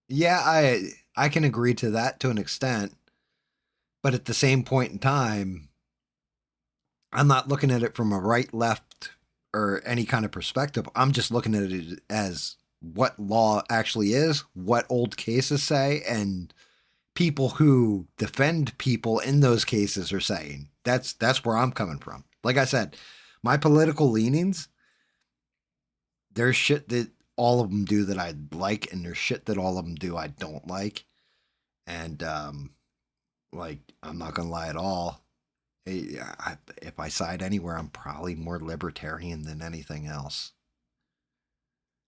[SPEAKER 1] yeah, I can agree to that to an extent, but at the same point in time, I'm not looking at it from a right, left, or any kind of perspective. I'm just looking at it as what law actually is, what old cases say, and people who defend people in those cases are saying. That's where I'm coming from. Like I said, my political leanings, there's shit that all of them do that I like, and there's shit that all of them do I don't like. And like, I'm not gonna lie at all. If I side anywhere, I'm probably more libertarian than anything else.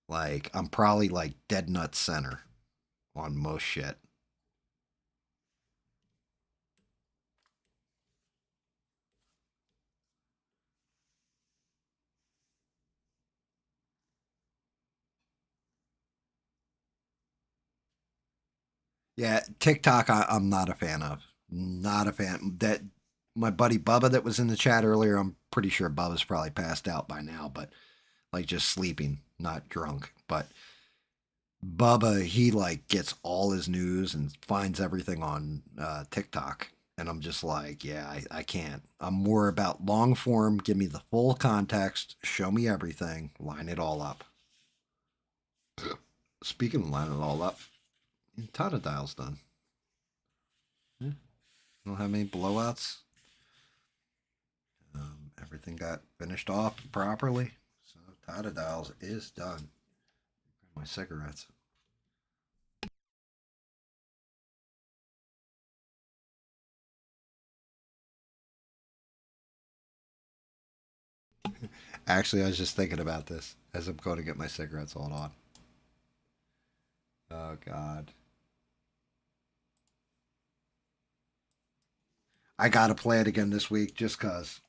[SPEAKER 1] Like, I'm probably like dead nut center on most shit. Yeah, TikTok, I'm not a fan of. Not a fan. That my buddy Bubba that was in the chat earlier, I'm pretty sure Bubba's probably passed out by now, but like just sleeping, not drunk. But Bubba, he like gets all his news and finds everything on TikTok. And I'm just like, yeah, I can't. I'm more about long form. Give me the full context. Show me everything. Line it all up. Speaking of lining it all up, Totodile's done. Yeah. Don't have any blowouts. Everything got finished off properly. So Totodile's is done. My cigarettes. Actually, I was just thinking about this as I'm going to get my cigarettes. Hold on. Oh, God. I got to play it again this week just because.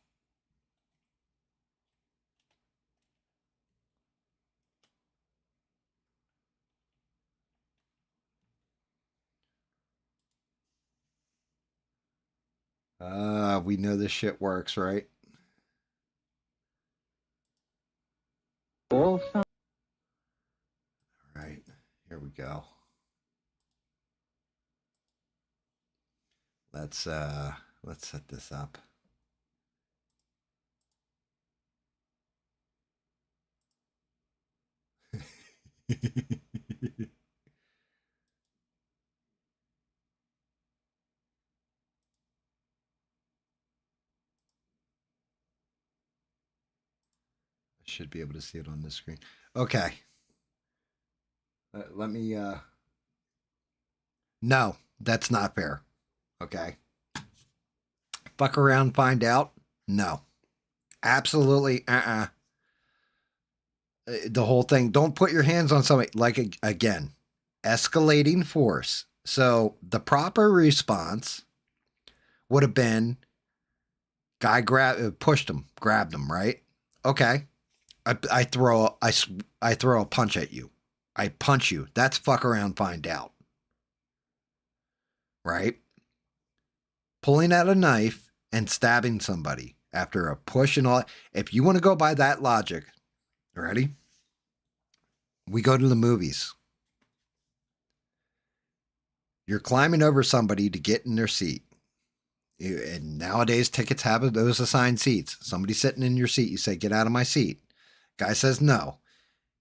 [SPEAKER 1] We know this shit works, right? All right, here we go. Let's set this up. I should be able to see it on this screen. Okay. Let me No, that's not fair. Okay. Fuck around, find out? No. Absolutely the whole thing. Don't put your hands on somebody. Like, again, escalating force. So the proper response would have been guy pushed him, grabbed him, right? Okay. I throw a punch at you. I punch you. That's fuck around, find out. Right? Pulling out a knife and stabbing somebody after a push and all. If you want to go by that logic, ready? We go to the movies. You're climbing over somebody to get in their seat. And nowadays, tickets have those assigned seats. Somebody sitting in your seat, you say, get out of my seat. Guy says no.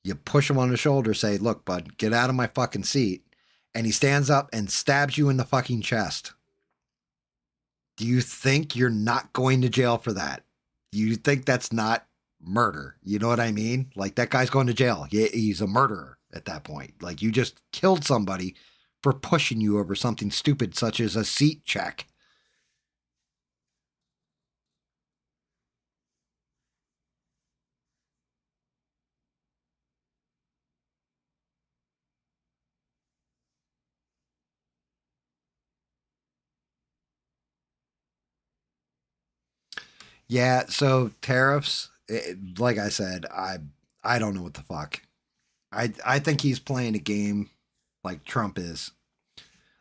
[SPEAKER 1] You push him on the shoulder, say, look, bud, get out of my fucking seat. And he stands up and stabs you in the fucking chest. Do you think you're not going to jail for that? Do you think that's not murder? You know what I mean? Like, that guy's going to jail. He's a murderer at that point. Like, you just killed somebody for pushing you over something stupid such as a seat check. Yeah, so tariffs, like I said, I don't know what the fuck. I think he's playing a game like Trump is.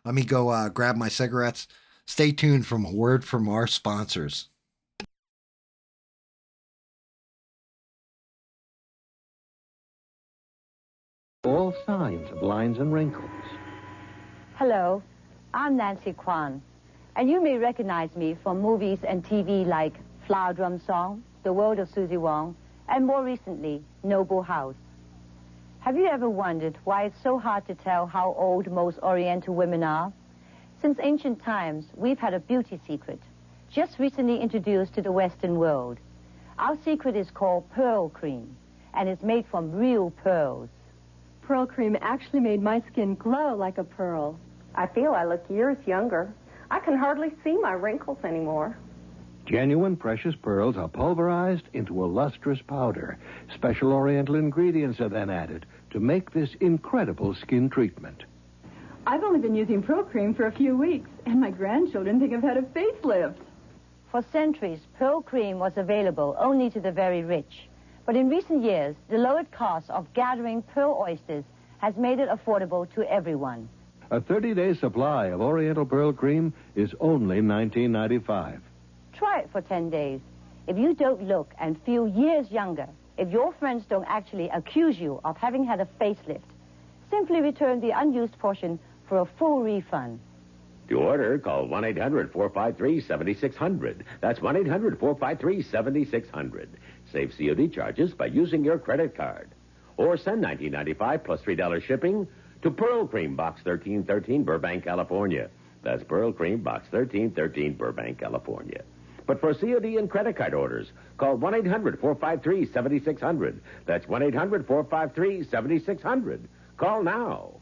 [SPEAKER 1] Let me go grab my cigarettes. Stay tuned for a word from our sponsors.
[SPEAKER 5] All signs of lines and wrinkles.
[SPEAKER 6] Hello, I'm Nancy Kwan, and you may recognize me from movies and TV like Flower Drum Song, The World of Susie Wong, and more recently, Noble House. Have you ever wondered why it's so hard to tell how old most Oriental women are? Since ancient times, we've had a beauty secret, just recently introduced to the Western world. Our secret is called pearl cream, and it's made from real pearls.
[SPEAKER 7] Pearl cream actually made my skin glow like a pearl.
[SPEAKER 8] I feel I look years younger. I can hardly see my wrinkles anymore.
[SPEAKER 5] Genuine precious pearls are pulverized into a lustrous powder. Special Oriental ingredients are then added to make this incredible skin treatment.
[SPEAKER 7] I've only been using pearl cream for a few weeks, and my grandchildren think I've had a facelift.
[SPEAKER 6] For centuries, pearl cream was available only to the very rich. But in recent years, the lowered cost of gathering pearl oysters has made it affordable to everyone.
[SPEAKER 5] A 30-day supply of Oriental Pearl Cream is only $19.95.
[SPEAKER 6] Try it for 10 days. If you don't look and feel years younger, if your friends don't actually accuse you of having had a facelift, simply return the unused portion for a full refund.
[SPEAKER 9] To order, call 1-800-453-7600. That's 1-800-453-7600. Save COD charges by using your credit card. Or send $19.95 plus $3 shipping to Pearl Cream, Box 1313, Burbank, California. That's Pearl Cream, Box 1313, Burbank, California. But for COD and credit card orders, call 1-800-453-7600. That's 1-800-453-7600. Call now.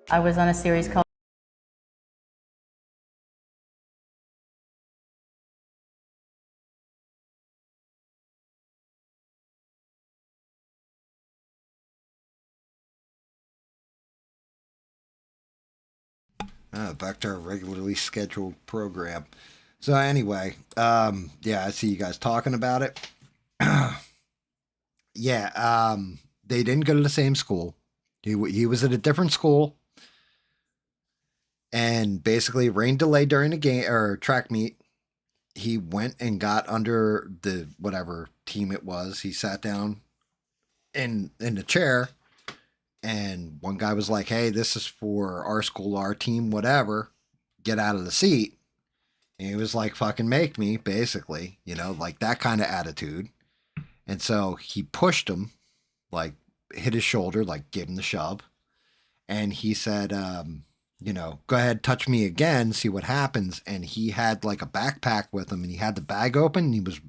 [SPEAKER 10] I was on a series called
[SPEAKER 1] back to our regularly scheduled program. So anyway, yeah, I see you guys talking about it. Yeah, they didn't go to the same school. He was at a different school. And basically, rain delay during the game or track meet. He went and got under the whatever team it was. He sat down in the chair, and one guy was like, "Hey, this is for our school, our team, whatever. Get out of the seat." And he was like, "Fucking make me," basically, like that kind of attitude. And so he pushed him, like hit his shoulder, like gave him the shove, and he said, go ahead, touch me again, see what happens. And he had like a backpack with him, and he had the bag open. And he was,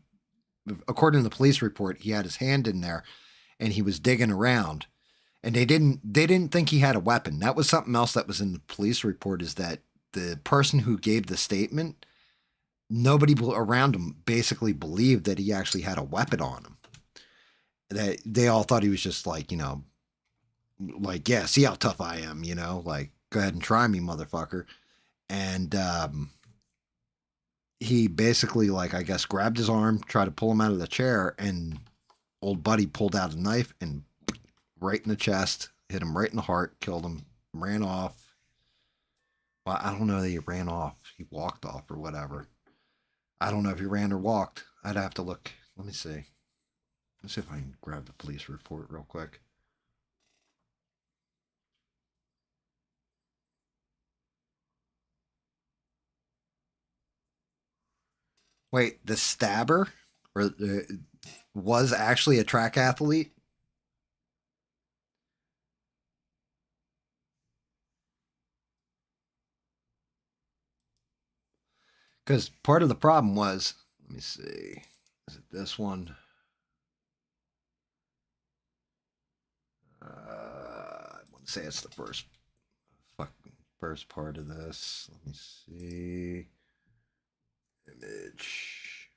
[SPEAKER 1] according to the police report, he had his hand in there, and he was digging around. And they didn't think he had a weapon. That was something else that was in the police report, is that the person who gave the statement, nobody around him basically believed that he actually had a weapon on him. That they all thought he was just like, like, yeah, see how tough I am, like, go ahead and try me, motherfucker. And he basically, like, I guess, grabbed his arm, tried to pull him out of the chair, and old buddy pulled out a knife and right in the chest, hit him right in the heart, killed him, ran off. Well, I don't know that he ran off. He walked off or whatever. I don't know if he ran or walked. I'd have to look. Let me see. Let's see if I can grab the police report real quick. Wait, the stabber was actually a track athlete? Because part of the problem was, let me see, is it this one? I want to say it's the first part of this. Let me see. Image.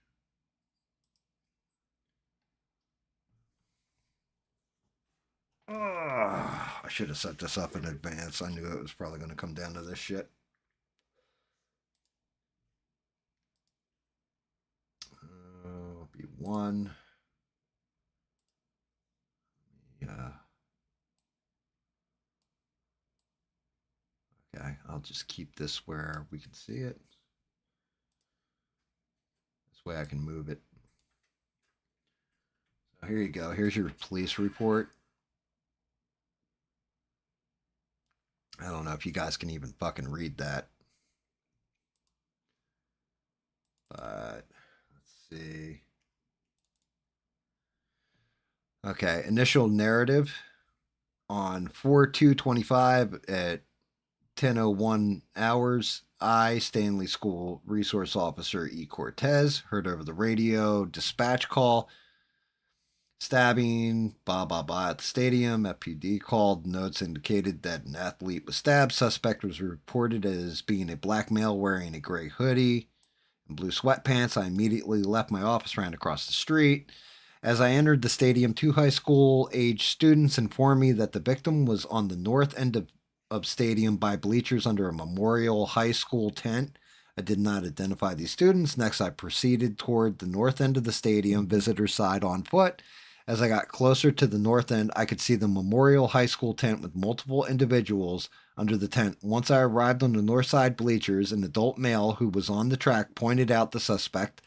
[SPEAKER 1] I should have set this up in advance. I knew it was probably going to come down to this shit. Be one. Yeah. Okay, I'll just keep this where we can see it. This way I can move it. So here you go. Here's your police report. I don't know if you guys can even fucking read that. But let's see. Okay, initial narrative on 4/2/25 at 10:01 hours. I, Stanley School Resource Officer E. Cortez, heard over the radio dispatch call. Stabbing, blah, blah, blah, at the stadium. FPD called. Notes indicated that an athlete was stabbed. Suspect was reported as being a black male wearing a gray hoodie and blue sweatpants. I immediately left my office, ran across the street. As I entered the stadium, 2 high school-age students informed me that the victim was on the north end of stadium by bleachers under a Memorial High School tent. I did not identify these students. Next, I proceeded toward the north end of the stadium, visitor side on foot. As I got closer to the north end, I could see the Memorial High School tent with multiple individuals under the tent. Once I arrived on the north side bleachers, an adult male who was on the track pointed out the suspect.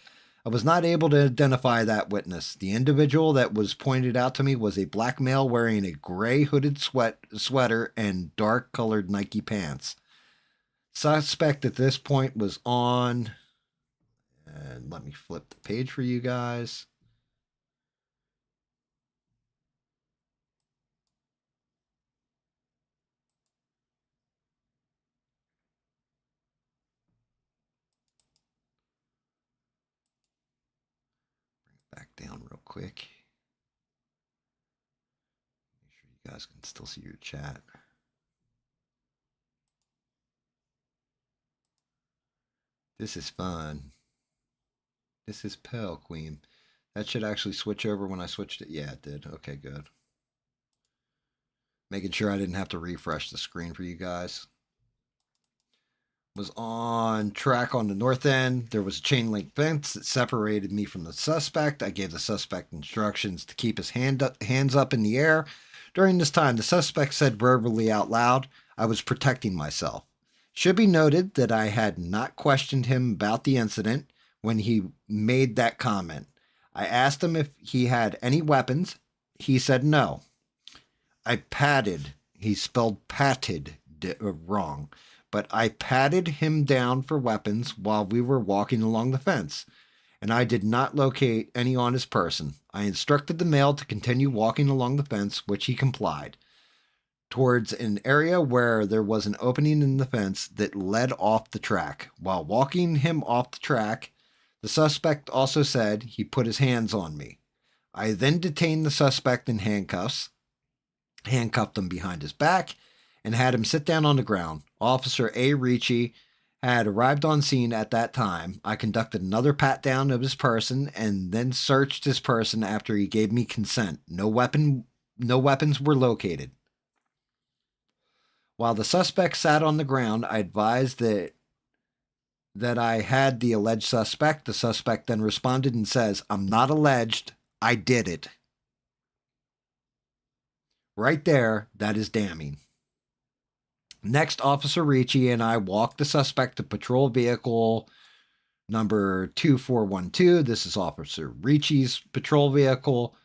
[SPEAKER 1] I was not able to identify that witness. The individual that was pointed out to me was a black male wearing a gray hooded sweater and dark colored Nike pants. Suspect at this point was on, and let me flip the page for you guys. Back down real quick. Make sure you guys can still see your chat. This is fun. This is Pearl Queen. That should actually switch over when I switched it. Yeah, it did. Okay, good. Making sure I didn't have to refresh the screen for you guys. Was on track on the north end. There was a chain link fence that separated me from the suspect. I gave the suspect instructions to keep his hands up in the air. During this time, the suspect said verbally out loud, "I was protecting myself." Should be noted that I had not questioned him about the incident when he made that comment. I asked him if he had any weapons. He said no. I patted, he spelled patted wrong, but I patted him down for weapons while we were walking along the fence, and I did not locate any on his person. I instructed the male to continue walking along the fence, which he complied, towards an area where there was an opening in the fence that led off the track. While walking him off the track, the suspect also said he put his hands on me. I then detained the suspect in handcuffs, handcuffed him behind his back, and had him sit down on the ground. Officer A. Ricci had arrived on scene at that time. I conducted another pat down of his person and then searched his person after he gave me consent. No weapons were located. While the suspect sat on the ground, I advised that I had the alleged suspect. The suspect then responded and says, "I'm not alleged. I did it." Right there, that is damning. Next, Officer Ricci and I walked the suspect to patrol vehicle number 2412. This is Officer Ricci's patrol vehicle,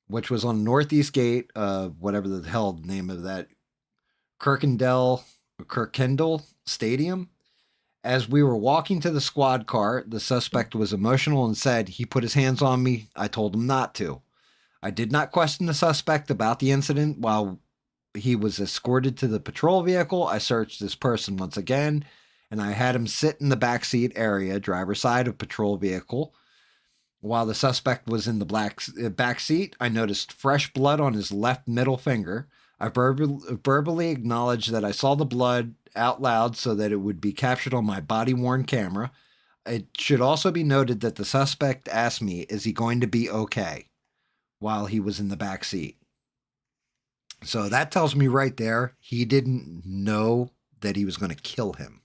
[SPEAKER 1] which was on the northeast gate of whatever the hell the name of that Kirkendall Stadium. As we were walking to the squad car, the suspect was emotional and said he put his hands on me. I told him not to. I did not question the suspect about the incident. While he was escorted to the patrol vehicle, I searched this person once again, and I had him sit in the backseat area, driver's side of patrol vehicle. While the suspect was in the back seat, I noticed fresh blood on his left middle finger. I verbally acknowledged that I saw the blood out loud so that it would be captured on my body-worn camera. It should also be noted that the suspect asked me, "Is he going to be okay?" while he was in the back seat. So that tells me right there, he didn't know that he was going to kill him.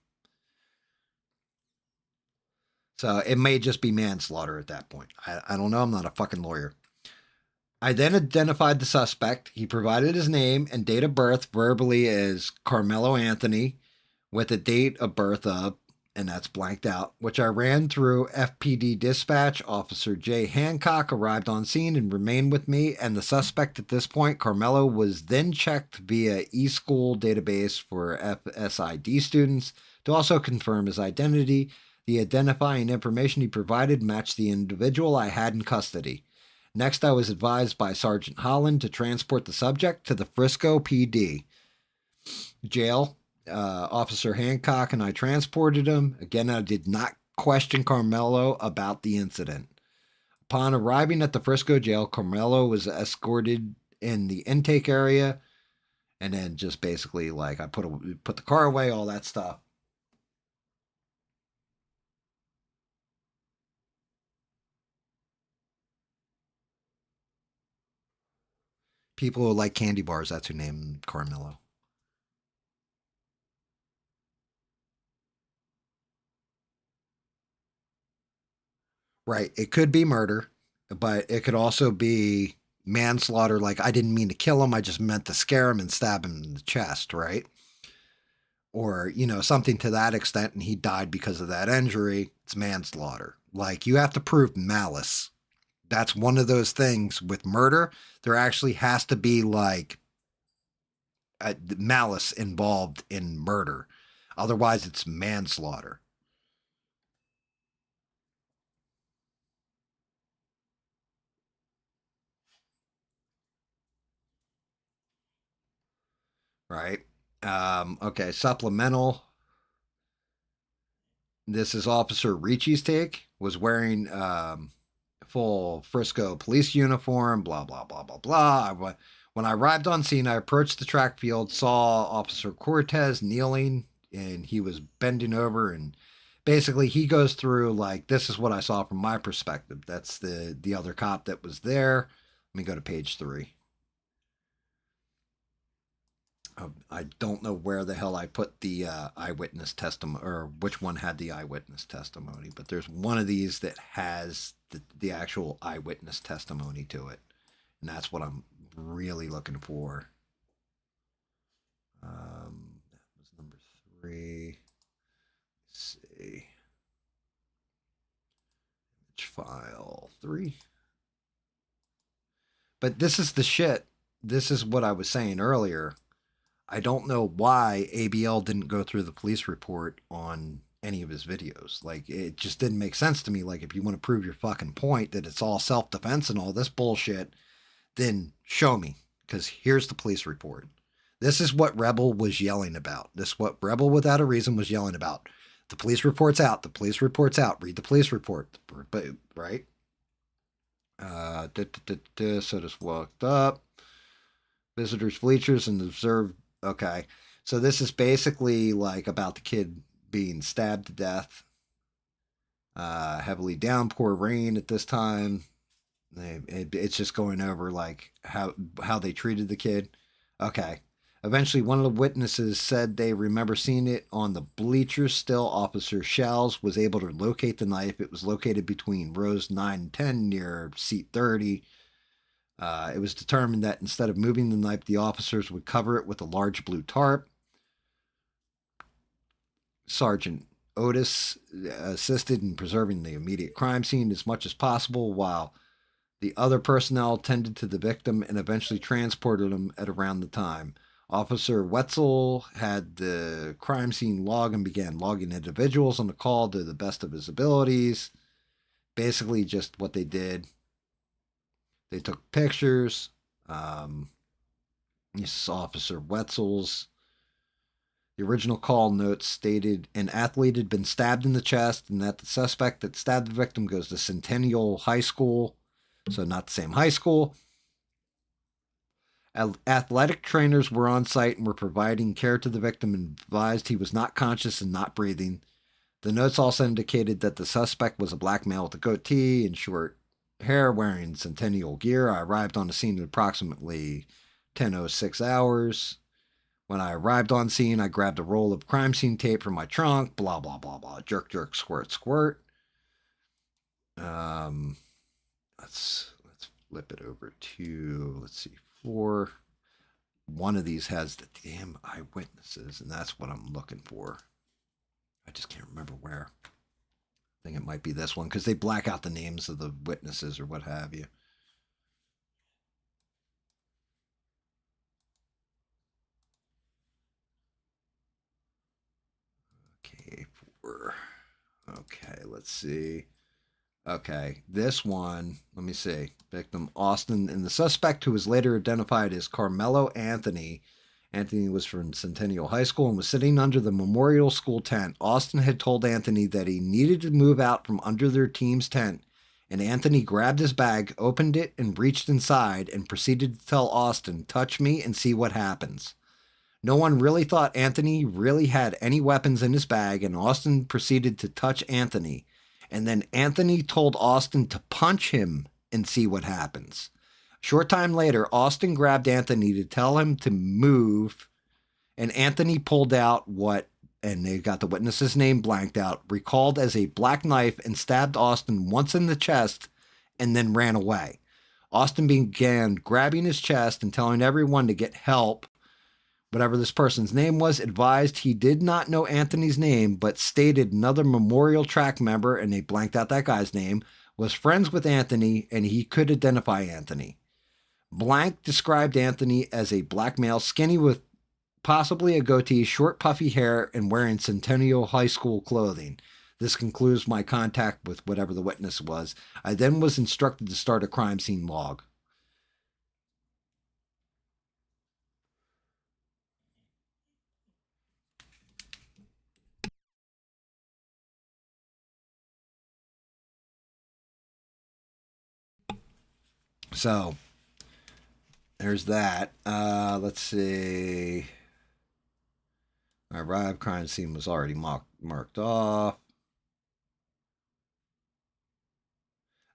[SPEAKER 1] So it may just be manslaughter at that point. I don't know. I'm not a fucking lawyer. I then identified the suspect. He provided his name and date of birth verbally as Carmelo Anthony with a date of birth of, and that's blanked out, which I ran through FPD dispatch. Officer J. Hancock arrived on scene and remained with me, and the suspect at this point, Carmelo, was then checked via eSchool database for FSID students to also confirm his identity. The identifying information he provided matched the individual I had in custody. Next, I was advised by Sergeant Holland to transport the subject to the Frisco PD jail. Officer Hancock and I transported him. Again, I did not question Carmelo about the incident. Upon arriving at the Frisco jail, Carmelo was escorted in the intake area, and then just basically like I put the car away, all that stuff. People who like candy bars, that's who named Carmelo. Right. It could be murder. but it could also be manslaughter, like I didn't mean to kill him, I just meant to scare him and stab him in the chest, right? Or, something to that extent, and he died because of that injury. It's manslaughter. Like, you have to prove malice. That's one of those things with murder. There actually has to be, like, malice involved in murder. Otherwise, it's manslaughter. Right? Okay, supplemental. This is Officer Ricci's take. Was wearing full Frisco police uniform, blah, blah, blah, blah, blah. When I arrived on scene, I approached the track field, saw Officer Cortez kneeling, and he was bending over, and basically he goes through, like, this is what I saw from my perspective. That's the other cop that was there. Let me go to page 3. I don't know where the hell I put the eyewitness testimony, or which one had the eyewitness testimony, but there's one of these that has the actual eyewitness testimony to it, and that's what I'm really looking for. That was number 3. Let's see. Image file 3. But this is the shit. This is what I was saying earlier. I don't know why ABL didn't go through the police report on any of his videos. Like, it just didn't make sense to me. Like, if you want to prove your fucking point that it's all self-defense and all this bullshit, then show me. Because here's the police report. This is what Rebel was yelling about. This is what Rebel Without a Reason was yelling about. The police report's out. The police report's out. Read the police report. Right? So just walked up. Visitors, bleachers, and observed. Okay, so this is basically like about the kid being stabbed to death. Heavily downpour rain at this time. It's just going over like how they treated the kid. Okay. Eventually, one of the witnesses said they remember seeing it on the bleachers still. Officer Shells was able to locate the knife. It was located between rows 9 and 10 near seat 30. It was determined that instead of moving the knife, the officers would cover it with a large blue tarp. Sergeant Otis assisted in preserving the immediate crime scene as much as possible, while the other personnel tended to the victim and eventually transported him at around the time. Officer Wetzel had the crime scene log and began logging individuals on the call to the best of his abilities. Basically, just what they did. They took pictures. This is Officer Wetzel's. The original call notes stated an athlete had been stabbed in the chest and that the suspect that stabbed the victim goes to Centennial High School. So not the same high school. Athletic trainers were on site and were providing care to the victim and advised he was not conscious and not breathing. The notes also indicated that the suspect was a black male with a goatee and short hair, wearing Centennial gear. I arrived on the scene at approximately 10:06 hours. When I arrived on scene, I grabbed a roll of crime scene tape from my trunk. Blah blah blah blah. Jerk jerk squirt squirt. Let's flip it over to, let's see, 4. One of these has the damn eyewitnesses, and that's what I'm looking for. I just can't remember where. I think it might be this one because they black out the names of the witnesses or what have you. Okay, 4. Okay, let's see. Okay, this one, let me see. Victim Austin, and the suspect, who was later identified as Carmelo Anthony. Anthony was from Centennial High School and was sitting under the Memorial School tent. Austin had told Anthony that he needed to move out from under their team's tent, and Anthony grabbed his bag, opened it, and reached inside and proceeded to tell Austin, "Touch me and see what happens." No one really thought Anthony really had any weapons in his bag, and Austin proceeded to touch Anthony. And then Anthony told Austin to punch him and see what happens. A short time later, Austin grabbed Anthony to tell him to move, and Anthony pulled out what, and they got the witness's name blanked out, recalled as a black knife, and stabbed Austin once in the chest and then ran away. Austin began grabbing his chest and telling everyone to get help. Whatever this person's name was, advised he did not know Anthony's name, but stated another Memorial Track member, and they blanked out that guy's name, was friends with Anthony, and he could identify Anthony. Blank described Anthony as a black male, skinny with possibly a goatee, short puffy hair, and wearing Centennial High School clothing. This concludes my contact with whatever the witness was. I then was instructed to start a crime scene log. So, there's that. Let's see. I arrived. Crime scene was already marked off.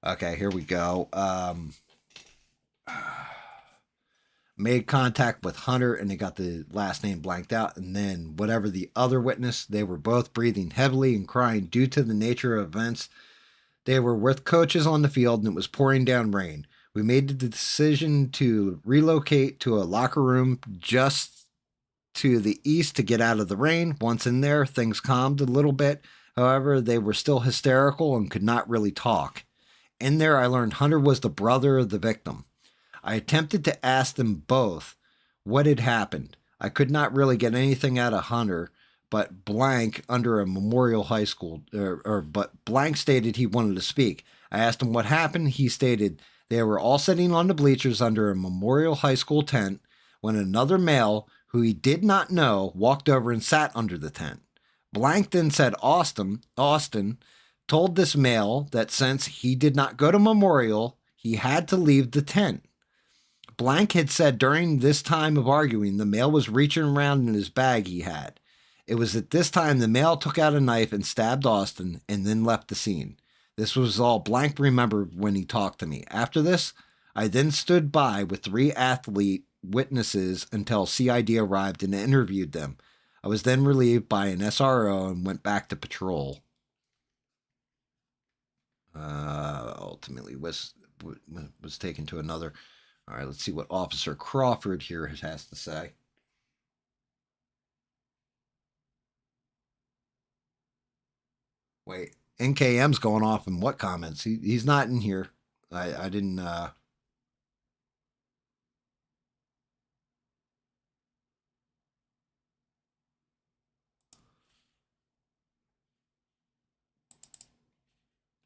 [SPEAKER 1] Okay, here we go. Made contact with Hunter, and they got the last name blanked out. And then whatever the other witness, they were both breathing heavily and crying due to the nature of events. They were with coaches on the field, and it was pouring down rain. We made the decision to relocate to a locker room just to the east to get out of the rain. Once in there, things calmed a little bit. However, they were still hysterical and could not really talk. In there, I learned Hunter was the brother of the victim. I attempted to ask them both what had happened. I could not really get anything out of Hunter, but blank under a Memorial High School, but blank stated he wanted to speak. I asked him what happened. He stated they were all sitting on the bleachers under a Memorial High School tent when another male, who he did not know, walked over and sat under the tent. Blank then said Austin told this male that since he did not go to Memorial, he had to leave the tent. Blank had said during this time of arguing, the male was reaching around in his bag he had. It was at this time the male took out a knife and stabbed Austin and then left the scene. This was all Blank remembered when he talked to me. After this, I then stood by with 3 athlete witnesses until CID arrived and interviewed them. I was then relieved by an SRO and went back to patrol. Ultimately was taken to another. All right, let's see what Officer Crawford here has to say. Wait, NKM's going off in what comments? He's not in here. I didn't.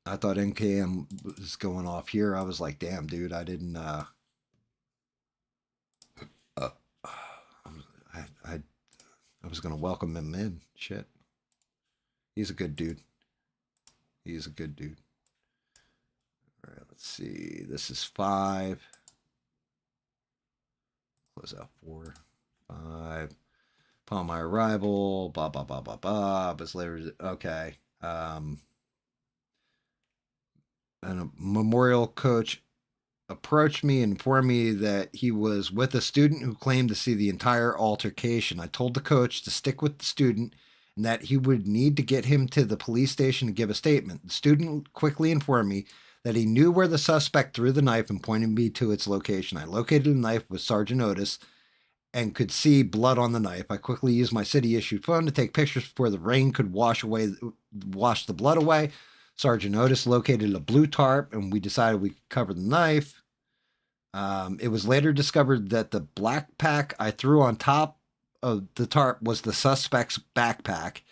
[SPEAKER 1] I thought NKM was going off here. I was like, damn, dude, I didn't. I was gonna welcome him in. Shit, he's a good dude. He's a good dude. All right, let's see. This is 5. Close out 4, 5. Upon my arrival, blah blah blah blah blah. But later, okay. And a Memorial coach approached me and informed me that he was with a student who claimed to see the entire altercation. I told the coach to stick with the student and that he would need to get him to the police station to give a statement. The student quickly informed me that he knew where the suspect threw the knife and pointed me to its location. I located the knife with Sergeant Otis and could see blood on the knife. I quickly used my city-issued phone to take pictures before the rain could wash the blood away. Sergeant Otis located a blue tarp, and we decided we could cover the knife. It was later discovered that the backpack I threw on top of the tarp was the suspect's backpack.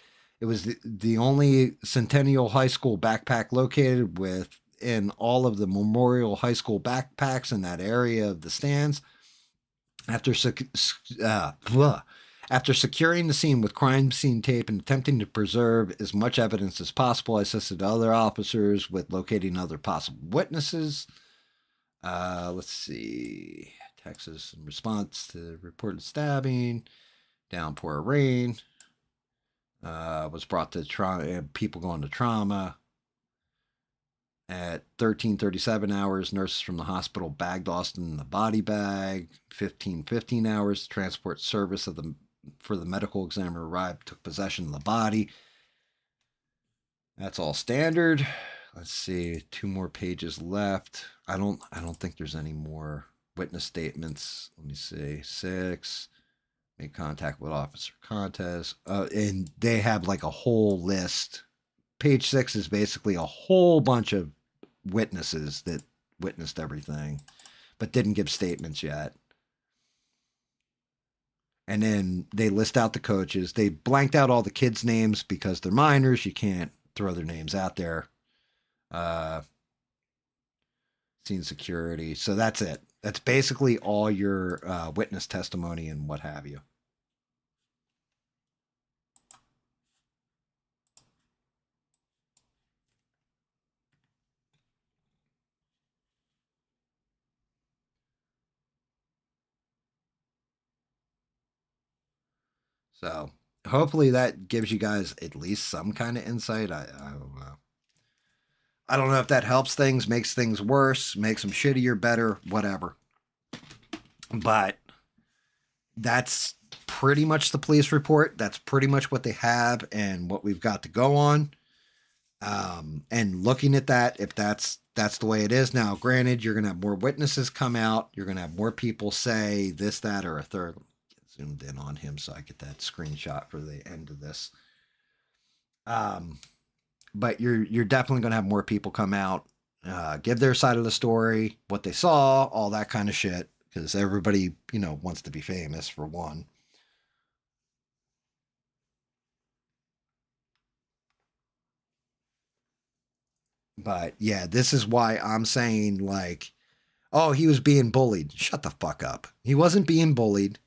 [SPEAKER 1] It was the only Centennial High School backpack located within all of the Memorial High School backpacks in that area of the stands. After securing the scene with crime scene tape and attempting to preserve as much evidence as possible, I assisted other officers with locating other possible witnesses. Let's see. Texas in response to reported stabbing. Downpour of rain. Was brought to trauma. People going to trauma. At 13:37 hours, nurses from the hospital bagged Austin in the body bag. 15:15 hours, transport service for the medical examiner arrived, took possession of the body. That's all standard. let's see, 2 more pages left. I don't think there's any more witness statements. Let me see. 6. Make contact with officer contest. And they have like a whole list. Page 6 is basically a whole bunch of witnesses that witnessed everything, but didn't give statements yet. And then they list out the coaches. They blanked out all the kids' names because they're minors. You can't throw their names out there. Scene security. So that's it. That's basically all your witness testimony and what have you. So hopefully that gives you guys at least some kind of insight. I don't know. I don't know if that helps things, makes things worse, makes them shittier, better, whatever. But that's pretty much the police report. That's pretty much what they have and what we've got to go on. And looking at that, if that's the way it is now, granted, you're going to have more witnesses come out. You're going to have more people say this, that, or a third. Get zoomed in on him so I get that screenshot for the end of this. But you're definitely going to have more people come out, give their side of the story, what they saw, all that kind of shit, because everybody, wants to be famous for one. But yeah, this is why I'm saying like, oh, he was being bullied. Shut the fuck up. He wasn't being bullied.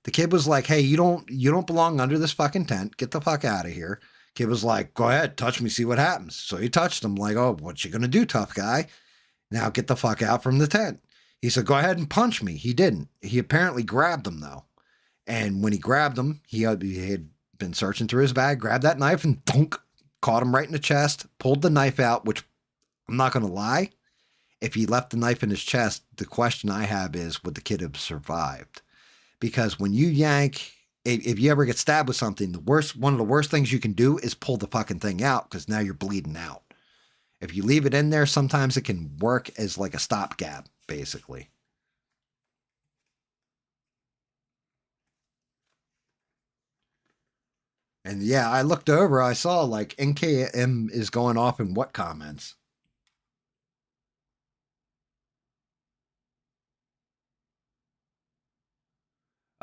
[SPEAKER 1] The kid was like, hey, you don't belong under this fucking tent. Get the fuck out of here. Kid was like, go ahead, touch me, see what happens. So he touched him like, oh, what you gonna do, tough guy? Now get the fuck out from the tent. He said, go ahead and punch me. He didn't. He apparently grabbed him though. And when he grabbed him, he had been searching through his bag, grabbed that knife and thunk, caught him right in the chest, pulled the knife out, which I'm not going to lie. If he left the knife in his chest, the question I have is, would the kid have survived? Because when you yank, if you ever get stabbed with something, one of the worst things you can do is pull the fucking thing out because now you're bleeding out. If you leave it in there, sometimes it can work as like a stopgap, basically. And yeah, I looked over, I saw like NKM is going off in what comments?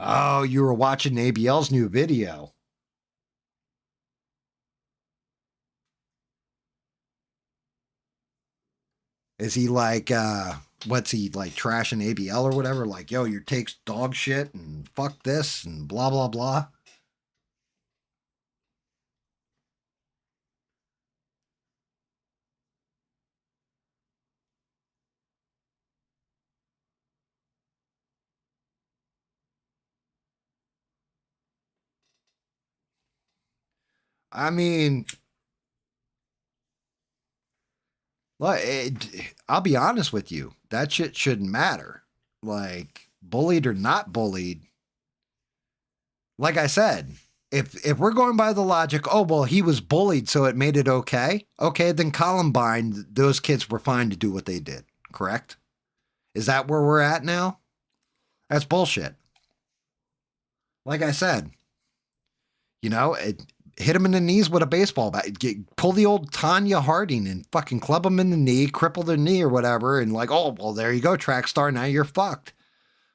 [SPEAKER 1] Oh, you were watching ABL's new video. Is he like, what's he like trashing ABL or whatever? Like, yo, your take's dog shit and fuck this and blah, blah, blah. I mean, I'll be honest with you. That shit shouldn't matter. Like, bullied or not bullied. Like I said, if we're going by the logic, oh, well, he was bullied, so it made it okay. Okay, then Columbine, those kids were fine to do what they did. Correct? Is that where we're at now? That's bullshit. Like I said, hit him in the knees with a baseball bat. Pull the old Tanya Harding and fucking club him in the knee, cripple their knee or whatever, and like, oh, well, there you go, track star. Now you're fucked.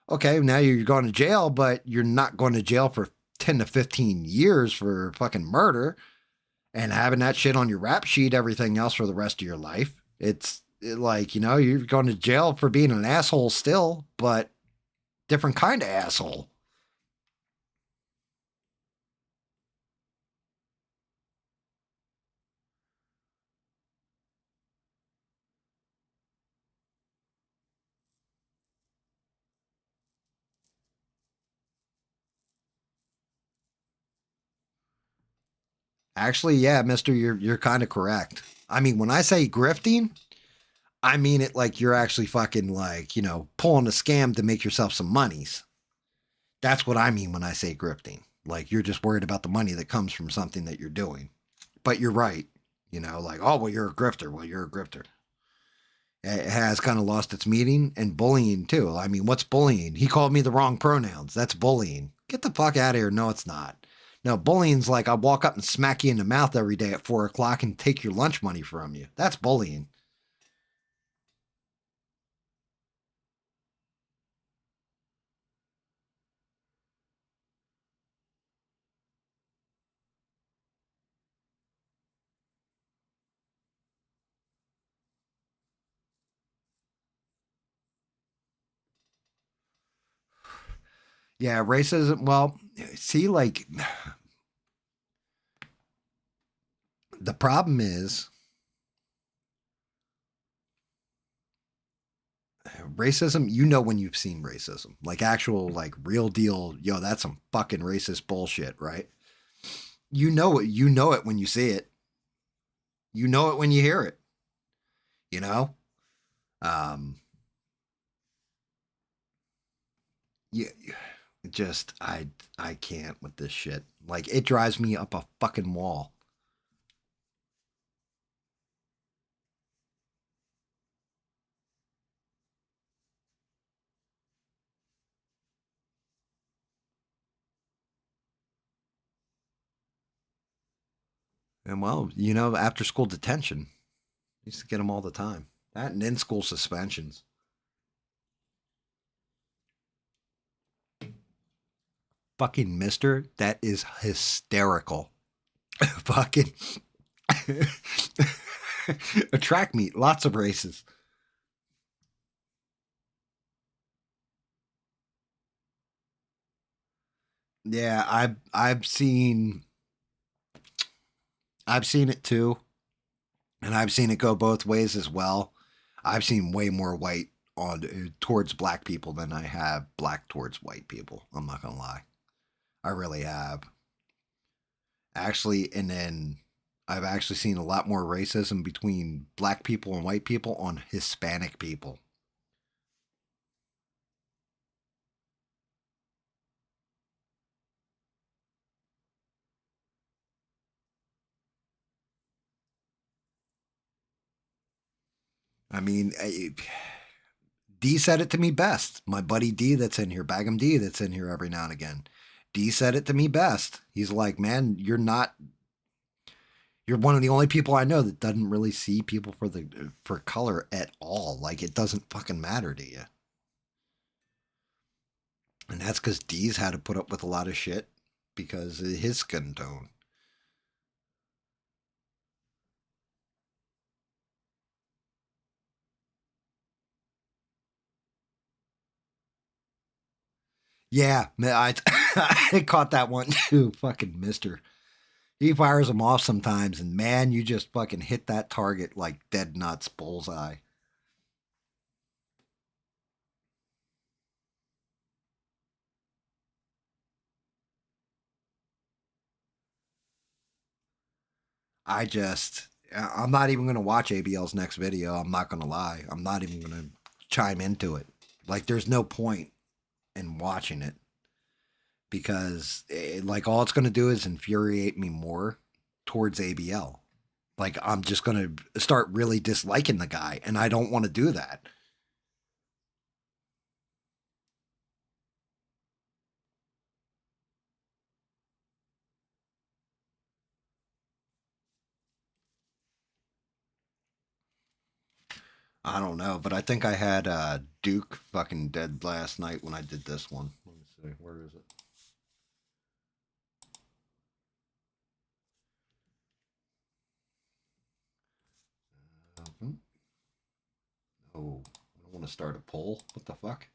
[SPEAKER 1] Okay, now you're going to jail, but you're not going to jail for 10 to 15 years for fucking murder and having that shit on your rap sheet, everything else for the rest of your life. It's like, you're going to jail for being an asshole still, but different kind of asshole. Actually, yeah, mister, you're kind of correct. I mean, when I say grifting, I mean it like you're actually fucking like, pulling a scam to make yourself some monies. That's what I mean when I say grifting. Like you're just worried about the money that comes from something that you're doing. But you're right. You know, like, oh, well, you're a grifter. Well, you're a grifter. It has kind of lost its meaning, and bullying too. I mean, what's bullying? He called me the wrong pronouns. That's bullying. Get the fuck out of here. No, it's not. No, bullying's like I walk up and smack you in the mouth every day at 4 o'clock and take your lunch money from you. That's bullying. Yeah, racism. Well, see, like, the problem is racism. You know when you've seen racism, like actual, like real deal. Yo, that's some fucking racist bullshit, right? You know it. You know it when you see it. You know it when you hear it. You know. Um. Yeah. Just I can't with this shit. Like it drives me up a fucking wall. And well, you know, after school detention, used to get them all the time. That and in school suspensions. Fucking mister, that is hysterical. Fucking a track meet, lots of races. Yeah, I've seen it too, and I've seen it go both ways as well. I've seen way more white on towards black people than I have black towards white people. I'm not gonna lie, I really have. Actually, and then I've actually seen a lot more racism between black people and white people on Hispanic people. I mean, D said it to me best. My buddy D that's in here, Bagum D that's in here every now and again. D said it to me best. He's like, man, you're one of the only people I know that doesn't really see people for color at all. Like it doesn't fucking matter to you. And that's because D's had to put up with a lot of shit because of his skin tone. Yeah, I caught that one too. Fucking mister. He fires them off sometimes, and man, you just fucking hit that target like dead nuts, bullseye. I'm not even going to watch ABL's next video. I'm not going to lie. I'm not even going to chime into it. Like, there's no point in watching it because, like, all it's going to do is infuriate me more towards ABL. Like, I'm just going to start really disliking the guy, and I don't want to do that. I don't know, but I think I had Duke fucking dead last night when I did this one. Let me see, where is it? Oh, I don't want to start a poll. What the fuck?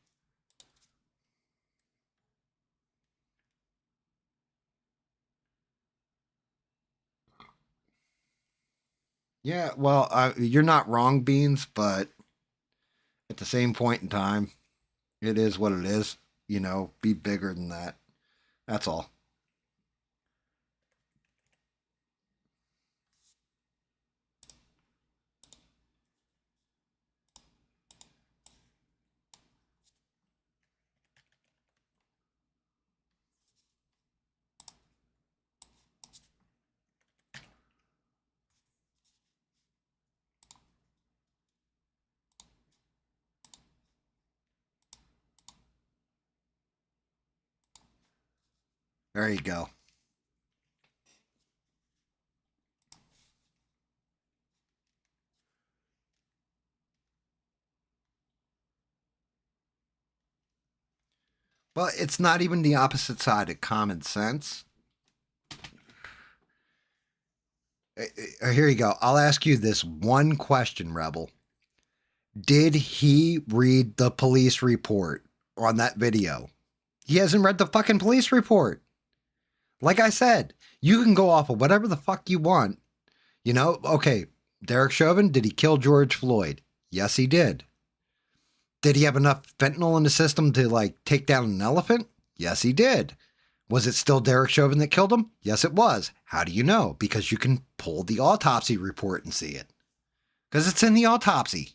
[SPEAKER 1] Yeah, well, you're not wrong, Beans, but at the same point in time, it is what it is. You know, be bigger than that. That's all. There you go. Well, it's not even the opposite side of common sense. Here you go. I'll ask you this one question, Rebel. Did he read the police report on that video? He hasn't read the fucking police report. Like I said, you can go off of whatever the fuck you want. You know, okay, Derek Chauvin, did he kill George Floyd? Yes, he did. Did he have enough fentanyl in the system to, like, take down an elephant? Yes, he did. Was it still Derek Chauvin that killed him? Yes, it was. How do you know? Because you can pull the autopsy report and see it. Because it's in the autopsy.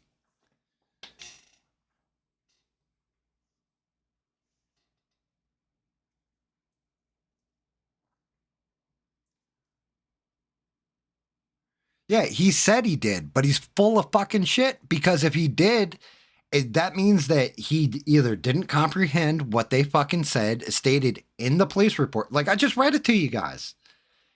[SPEAKER 1] Yeah, he said he did, but he's full of fucking shit, because if he did, that means that he either didn't comprehend what they fucking stated in the police report. Like, I just read it to you guys.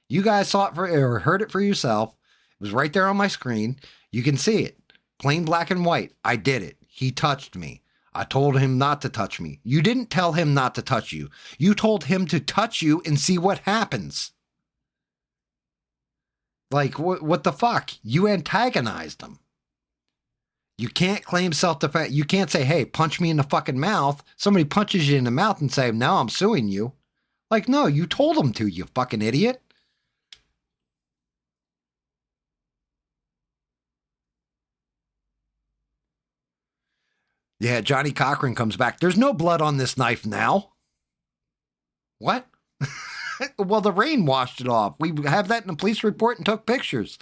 [SPEAKER 1] You guys saw it or heard it for yourself. It was right there on my screen. You can see it. Plain black and white. I did it. He touched me. I told him not to touch me. You didn't tell him not to touch you. You told him to touch you and see what happens. Like, what the fuck? You antagonized him. You can't claim self-defense. You can't say, hey, punch me in the fucking mouth. Somebody punches you in the mouth and say, now I'm suing you. Like, no, you told him to, you fucking idiot. Yeah, Johnny Cochran comes back. There's no blood on this knife now. What? Well, the rain washed it off. We have that in the police report and took pictures.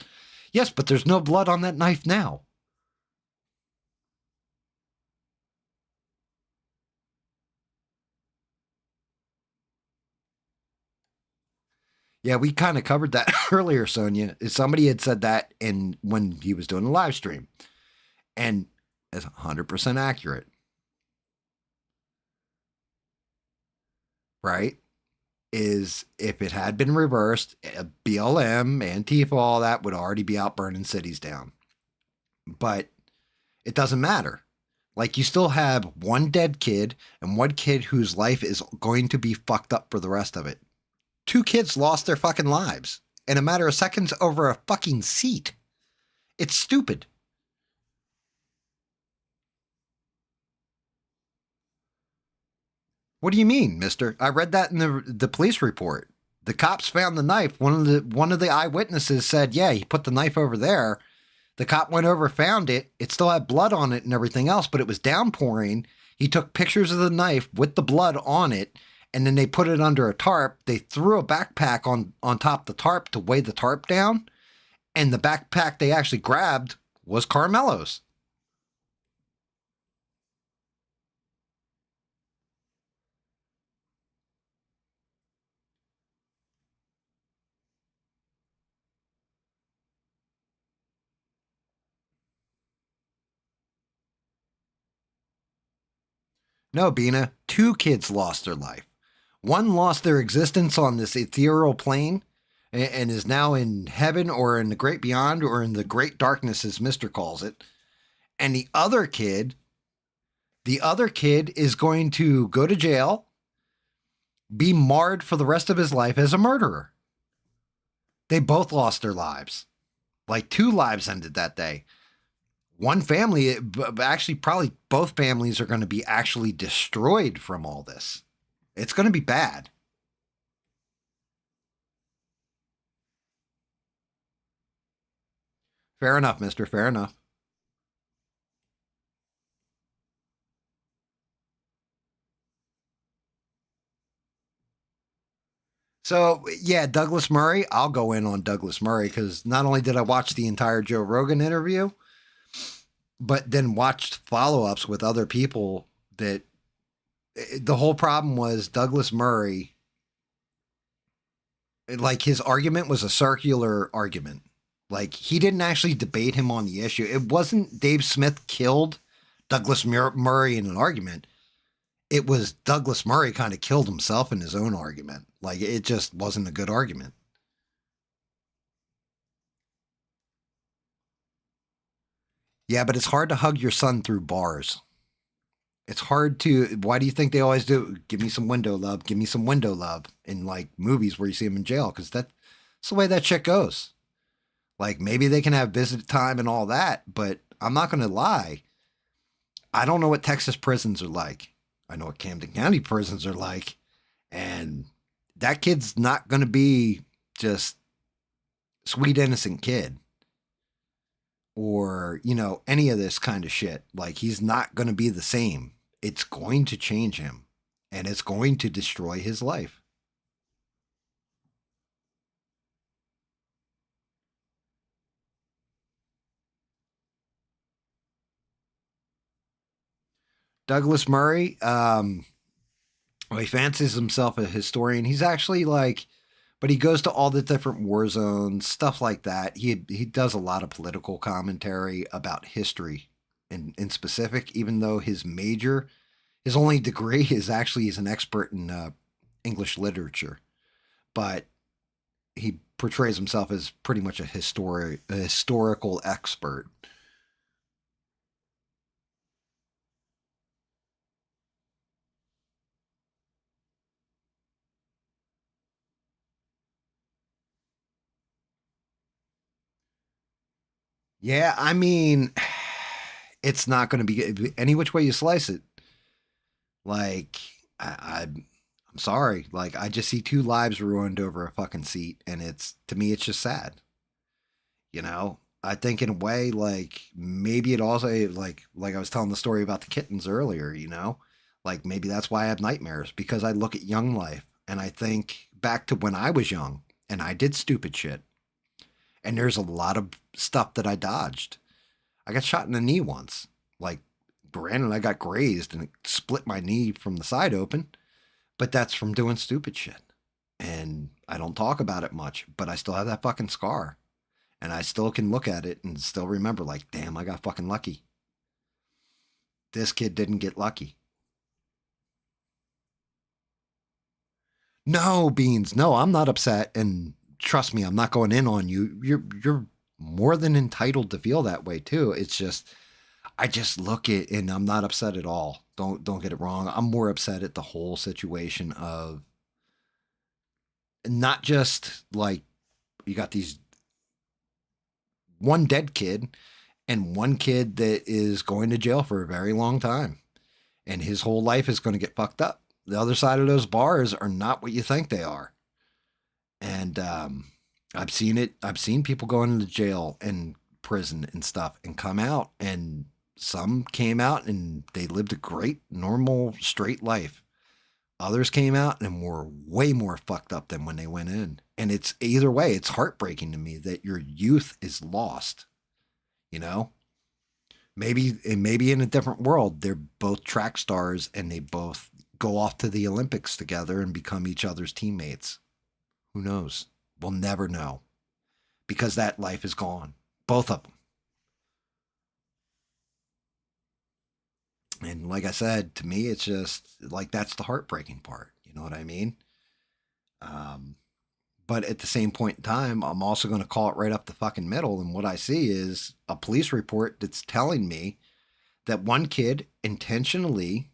[SPEAKER 1] Yes, but there's no blood on that knife now. Yeah, we kind of covered that earlier, Sonia. Somebody had said that when he was doing a live stream. And it's 100% accurate. Right? Is if it had been reversed, BLM, Antifa, all that would already be out burning cities down. But it doesn't matter. Like, you still have one dead kid and one kid whose life is going to be fucked up for the rest of it. 2 kids lost their fucking lives in a matter of seconds over a fucking seat. It's stupid. What do you mean, mister? I read that in the police report. The cops found the knife. One of the eyewitnesses said, yeah, he put the knife over there. The cop went over, found it. It still had blood on it and everything else, but it was downpouring. He took pictures of the knife with the blood on it, and then they put it under a tarp. They threw a backpack on top of the tarp to weigh the tarp down, and the backpack they actually grabbed was Carmelo's. No, Bina, 2 kids lost their life. One lost their existence on this ethereal plane and is now in heaven or in the great beyond or in the great darkness, as Mr. calls it. And the other kid is going to go to jail, be marred for the rest of his life as a murderer. They both lost their lives. Like, 2 lives ended that day. One family, actually probably both families are going to be actually destroyed from all this. It's going to be bad. Fair enough, mister. Fair enough. So, yeah, Douglas Murray. I'll go in on Douglas Murray because not only did I watch the entire Joe Rogan interview, but then watched follow-ups with other people that the whole problem was Douglas Murray, like, his argument was a circular argument. Like, he didn't actually debate him on the issue. It wasn't Dave Smith killed Douglas Murray in an argument. It was Douglas Murray kind of killed himself in his own argument. Like, it just wasn't a good argument. Yeah, but it's hard to hug your son through bars. It's hard to. Why do you think they always do? Give me some window love. Give me some window love in like movies where you see him in jail, because that's the way that shit goes. Like, maybe they can have visit time and all that, but I'm not going to lie. I don't know what Texas prisons are like. I know what Camden County prisons are like. And that kid's not going to be just sweet, innocent kid. Or, any of this kind of shit. Like, he's not going to be the same. It's going to change him. And it's going to destroy his life. Douglas Murray, he fancies himself a historian. He's actually but he goes to all the different war zones, stuff like that. He does a lot of political commentary about history in specific, even though his only degree is actually he's an expert in English literature. But he portrays himself as pretty much a historical expert. Yeah, I mean, it's not going to be any which way you slice it. Like, I'm sorry. Like, I just see 2 lives ruined over a fucking seat, and to me, it's just sad. I think in a way, like, maybe it also, like I was telling the story about the kittens earlier, like maybe that's why I have nightmares, because I look at young life and I think back to when I was young and I did stupid shit. And there's a lot of stuff that I dodged. I got shot in the knee once. Like, Brandon, I got grazed and it split my knee from the side open. But that's from doing stupid shit. And I don't talk about it much, but I still have that fucking scar. And I still can look at it and still remember, like, damn, I got fucking lucky. This kid didn't get lucky. No, Beans. No, I'm not upset. And trust me, I'm not going in on you. You're more than entitled to feel that way too. It's just, I just look at, and I'm not upset at all. Don't get it wrong. I'm more upset at the whole situation of not just like you got these one dead kid and one kid that is going to jail for a very long time, and his whole life is going to get fucked up. The other side of those bars are not what you think they are. And I've seen it. I've seen people go into jail and prison and stuff and come out, and some came out and they lived a great, normal, straight life. Others came out and were way more fucked up than when they went in. And it's either way, it's heartbreaking to me that your youth is lost. Maybe in a different world, they're both track stars and they both go off to the Olympics together and become each other's teammates. Who knows? We'll never know, because that life is gone. Both of them. And like I said, to me, it's just like, that's the heartbreaking part. You know what I mean? But at the same point in time, I'm also going to call it right up the fucking middle. And what I see is a police report that's telling me that one kid intentionally,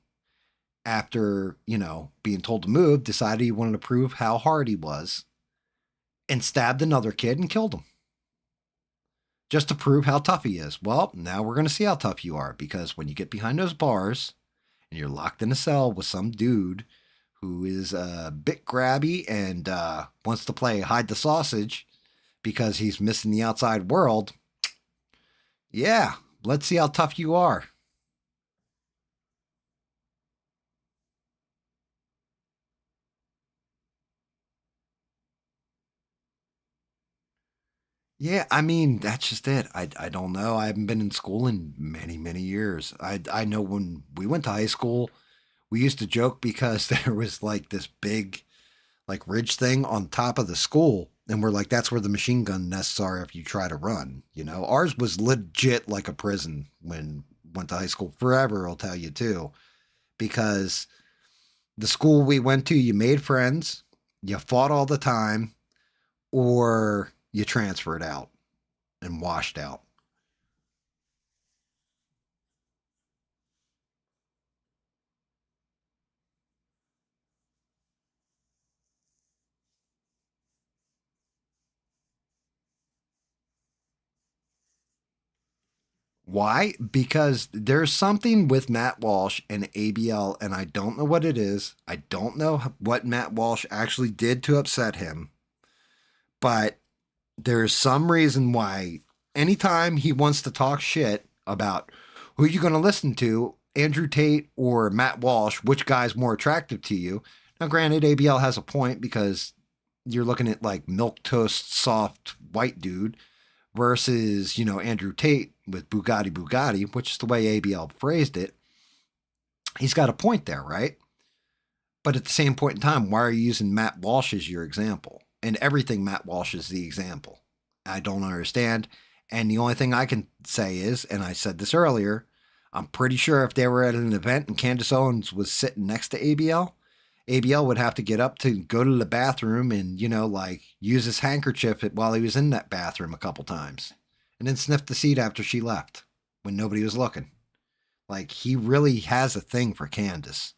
[SPEAKER 1] after, being told to move, decided he wanted to prove how hard he was and stabbed another kid and killed him. Just to prove how tough he is. Well, now we're going to see how tough you are, because when you get behind those bars and you're locked in a cell with some dude who is a bit grabby and wants to play hide the sausage because he's missing the outside world, yeah, let's see how tough you are. Yeah, I mean, that's just it. I don't know. I haven't been in school in many, many years. I know when we went to high school, we used to joke because there was like this big like ridge thing on top of the school. And we're like, that's where the machine gun nests are if you try to run. Ours was legit like a prison when went to high school. Forever, I'll tell you too. Because the school we went to, you made friends. you fought all the time, or you transferred out and washed out. Why? Because there's something with Matt Walsh and ABL, and I don't know what it is. I don't know what Matt Walsh actually did to upset him, but there's some reason why anytime he wants to talk shit about who you going to listen to, Andrew Tate or Matt Walsh, which guy's more attractive to you? Now, granted, ABL has a point because you're looking at like milquetoast soft white dude versus, Andrew Tate with Bugatti, which is the way ABL phrased it. He's got a point there, right? But at the same point in time, why are you using Matt Walsh as your example? And everything Matt Walsh is the example. I don't understand. And the only thing I can say is, and I said this earlier, I'm pretty sure if they were at an event and Candace Owens was sitting next to ABL, ABL would have to get up to go to the bathroom and, use his handkerchief while he was in that bathroom a couple times. And then sniff the seat after she left when nobody was looking. Like, he really has a thing for Candace.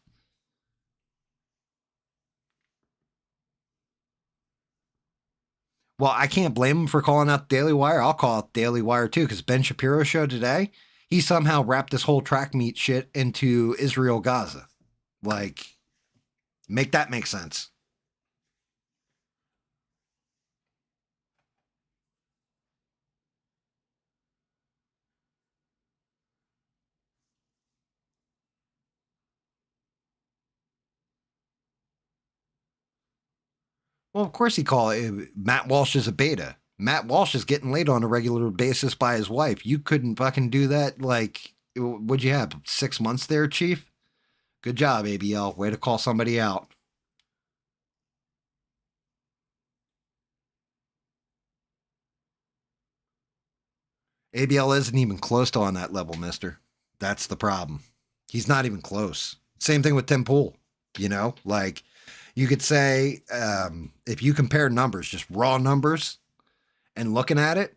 [SPEAKER 1] Well, I can't blame him for calling out Daily Wire. I'll call out Daily Wire too, because Ben Shapiro's show today, he somehow wrapped this whole track meet shit into Israel Gaza. Like, make that make sense. Well, of course he called it. Matt Walsh is a beta. Matt Walsh is getting laid on a regular basis by his wife. You couldn't fucking do that. Like, what'd you have? 6 months there, Chief? Good job, ABL. Way to call somebody out. ABL isn't even close to on that level, mister. That's the problem. He's not even close. Same thing with Tim Pool. Like, you could say, if you compare numbers, just raw numbers, and looking at it,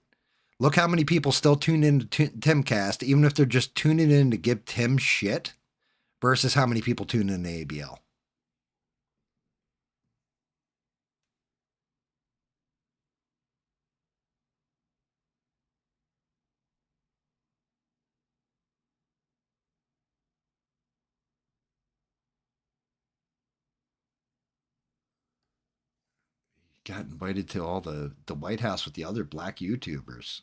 [SPEAKER 1] look how many people still tune in to Timcast, even if they're just tuning in to give Tim shit, versus how many people tune in to ABL. Got invited to all the White House with the other black YouTubers.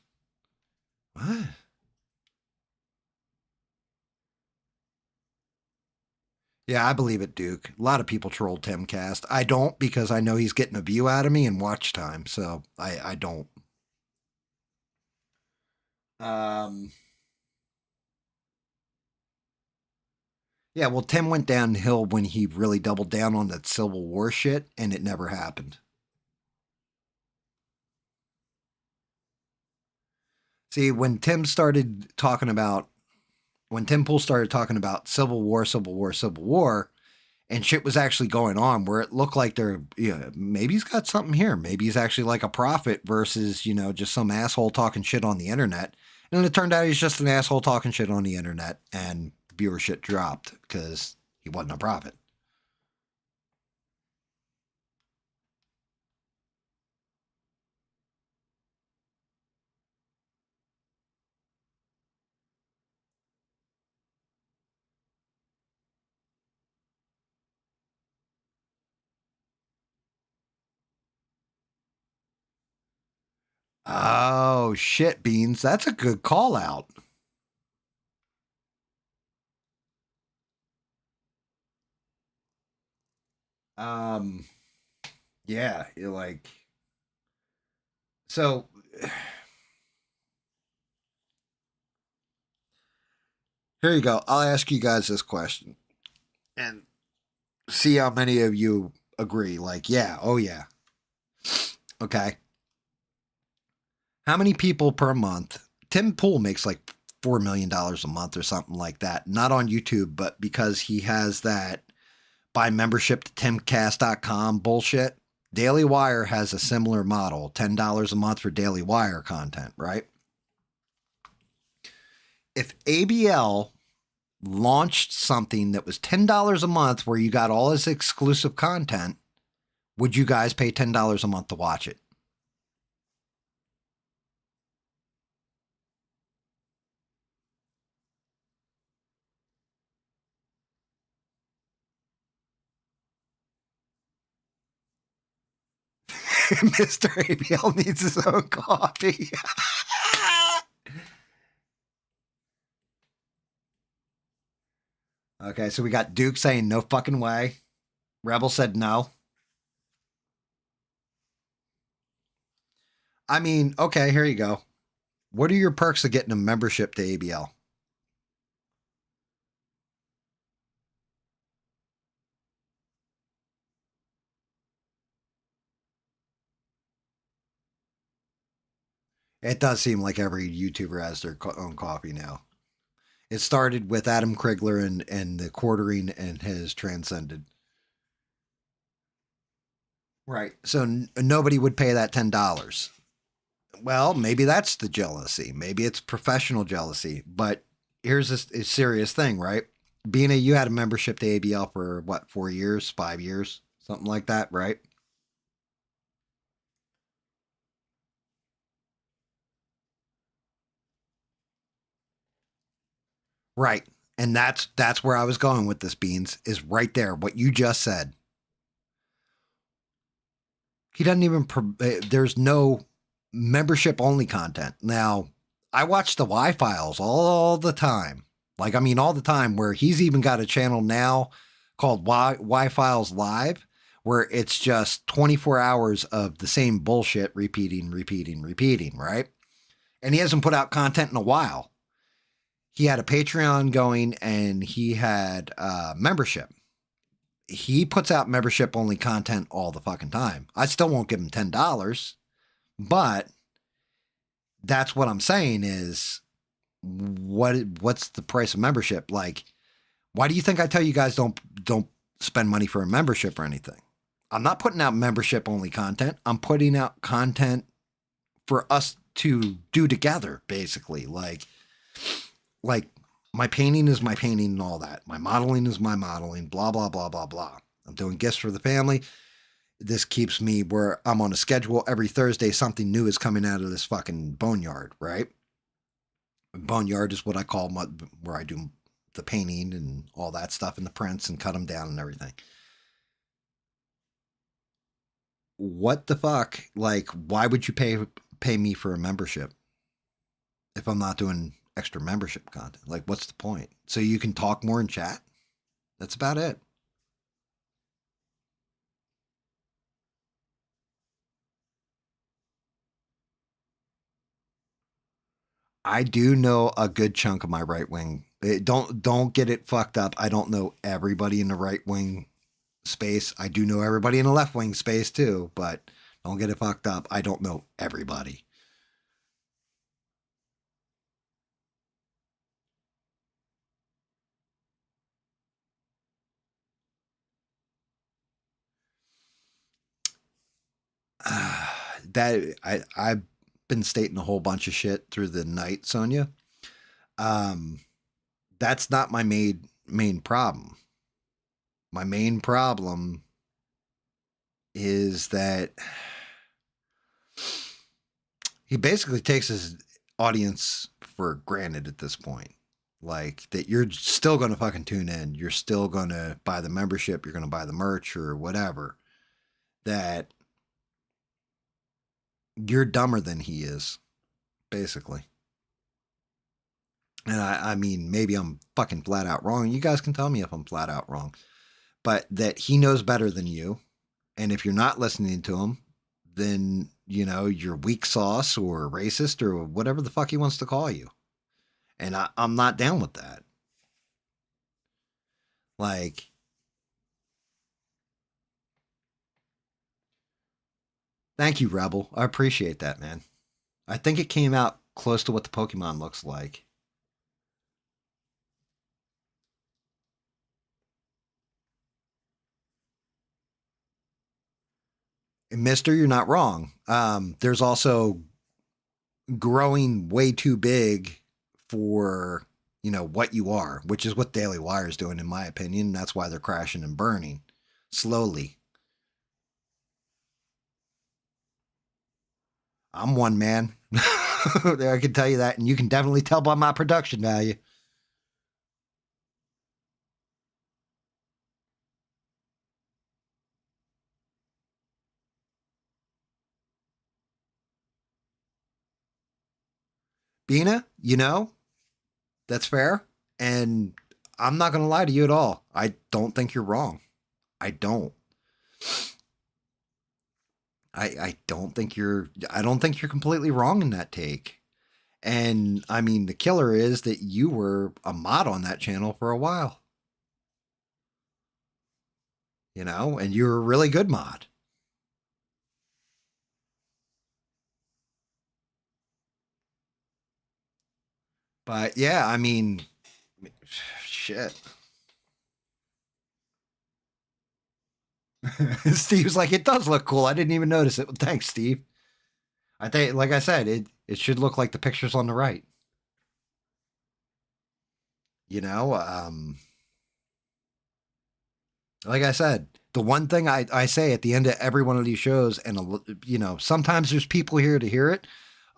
[SPEAKER 1] What? Yeah, I believe it, Duke. A lot of people troll Timcast. I don't, because I know he's getting a view out of me and watch time, so I don't. Yeah, well, Tim went downhill when he really doubled down on that Civil War shit, and it never happened. See, when Tim Pool started talking about Civil War, and shit was actually going on where it looked like maybe he's got something here. Maybe he's actually like a prophet versus, just some asshole talking shit on the internet. And it turned out he's just an asshole talking shit on the internet, and viewership dropped because he wasn't a prophet. Oh, shit, Beans. That's a good call out. Yeah, you're like, so here you go. I'll ask you guys this question and see how many of you agree. Like, yeah, oh yeah. Okay. How many people per month? Tim Pool makes like $4 million a month or something like that. Not on YouTube, but because he has that buy membership to timcast.com bullshit. Daily Wire has a similar model, $10 a month for Daily Wire content, right? If ABL launched something that was $10 a month where you got all this exclusive content, would you guys pay $10 a month to watch it? Mr. ABL needs his own coffee. Okay, so we got Duke saying no fucking way. Rebel said no. I mean, okay, here you go. What are your perks of getting a membership to ABL? It does seem like every YouTuber has their own coffee now. It started with Adam Krigler and the quartering and has transcended. Right. So nobody would pay that $10. Well, maybe that's the jealousy. Maybe it's professional jealousy. But here's a serious thing, right? You had a membership to ABL for what, 4 years, 5 years, something like that, right? Right. And that's where I was going with this, Beans, is right there. What you just said. He doesn't even, there's no membership only content. Now, I watch the Y Files all the time. Like, I mean, all the time, where he's even got a channel now called Y Files Live, where it's just 24 hours of the same bullshit repeating, right? And he hasn't put out content in a while. He had a Patreon going and he had membership. He puts out membership only content all the fucking time. I still won't give him $10, but that's what I'm saying is what's the price of membership? Like, why do you think I tell you guys don't spend money for a membership or anything? I'm not putting out membership only content. I'm putting out content for us to do together, basically. Like my painting is my painting and all that. My modeling is my modeling, blah, blah, blah, blah, blah. I'm doing gifts for the family. This keeps me where I'm on a schedule. Every Thursday, something new is coming out of this fucking boneyard, right? Boneyard is what I call where I do the painting and all that stuff and the prints and cut them down and everything. What the fuck? Like, why would you pay me for a membership if I'm not doing extra membership content? Like, what's the point? So you can talk more in chat? That's about it. I do know a good chunk of my right wing. Don't get it fucked up. I don't know everybody in the right wing space. I do know everybody in the left wing space too, but don't get it fucked up. I don't know everybody. I've been stating a whole bunch of shit through the night, Sonia. That's not my main problem. My main problem is that he basically takes his audience for granted at this point. Like, that you're still going to fucking tune in. You're still going to buy the membership. You're going to buy the merch or whatever. That you're dumber than he is, basically. And I mean, maybe I'm fucking flat out wrong. You guys can tell me if I'm flat out wrong. But that he knows better than you. And if you're not listening to him, then, you know, you're weak sauce or racist or whatever the fuck he wants to call you. And I'm not down with that. Like, thank you, Rebel. I appreciate that, man. I think it came out close to what the Pokemon looks like. Mister, you're not wrong. There's also growing way too big for, what you are, which is what Daily Wire is doing, in my opinion. That's why they're crashing and burning slowly. I'm one man. There, I can tell you that, and you can definitely tell by my production value. Bina, that's fair. And I'm not going to lie to you at all. I don't think you're wrong. I don't. I don't think you're completely wrong in that take. And I mean, the killer is that you were a mod on that channel for a while. And you're a really good mod. But yeah, I mean, shit. Steve's like, it does look cool. I didn't even notice it. Well, thanks, Steve. I think, like I said, it should look like the pictures on the right. Like I said, the one thing I say at the end of every one of these shows, and sometimes there's people here to hear it.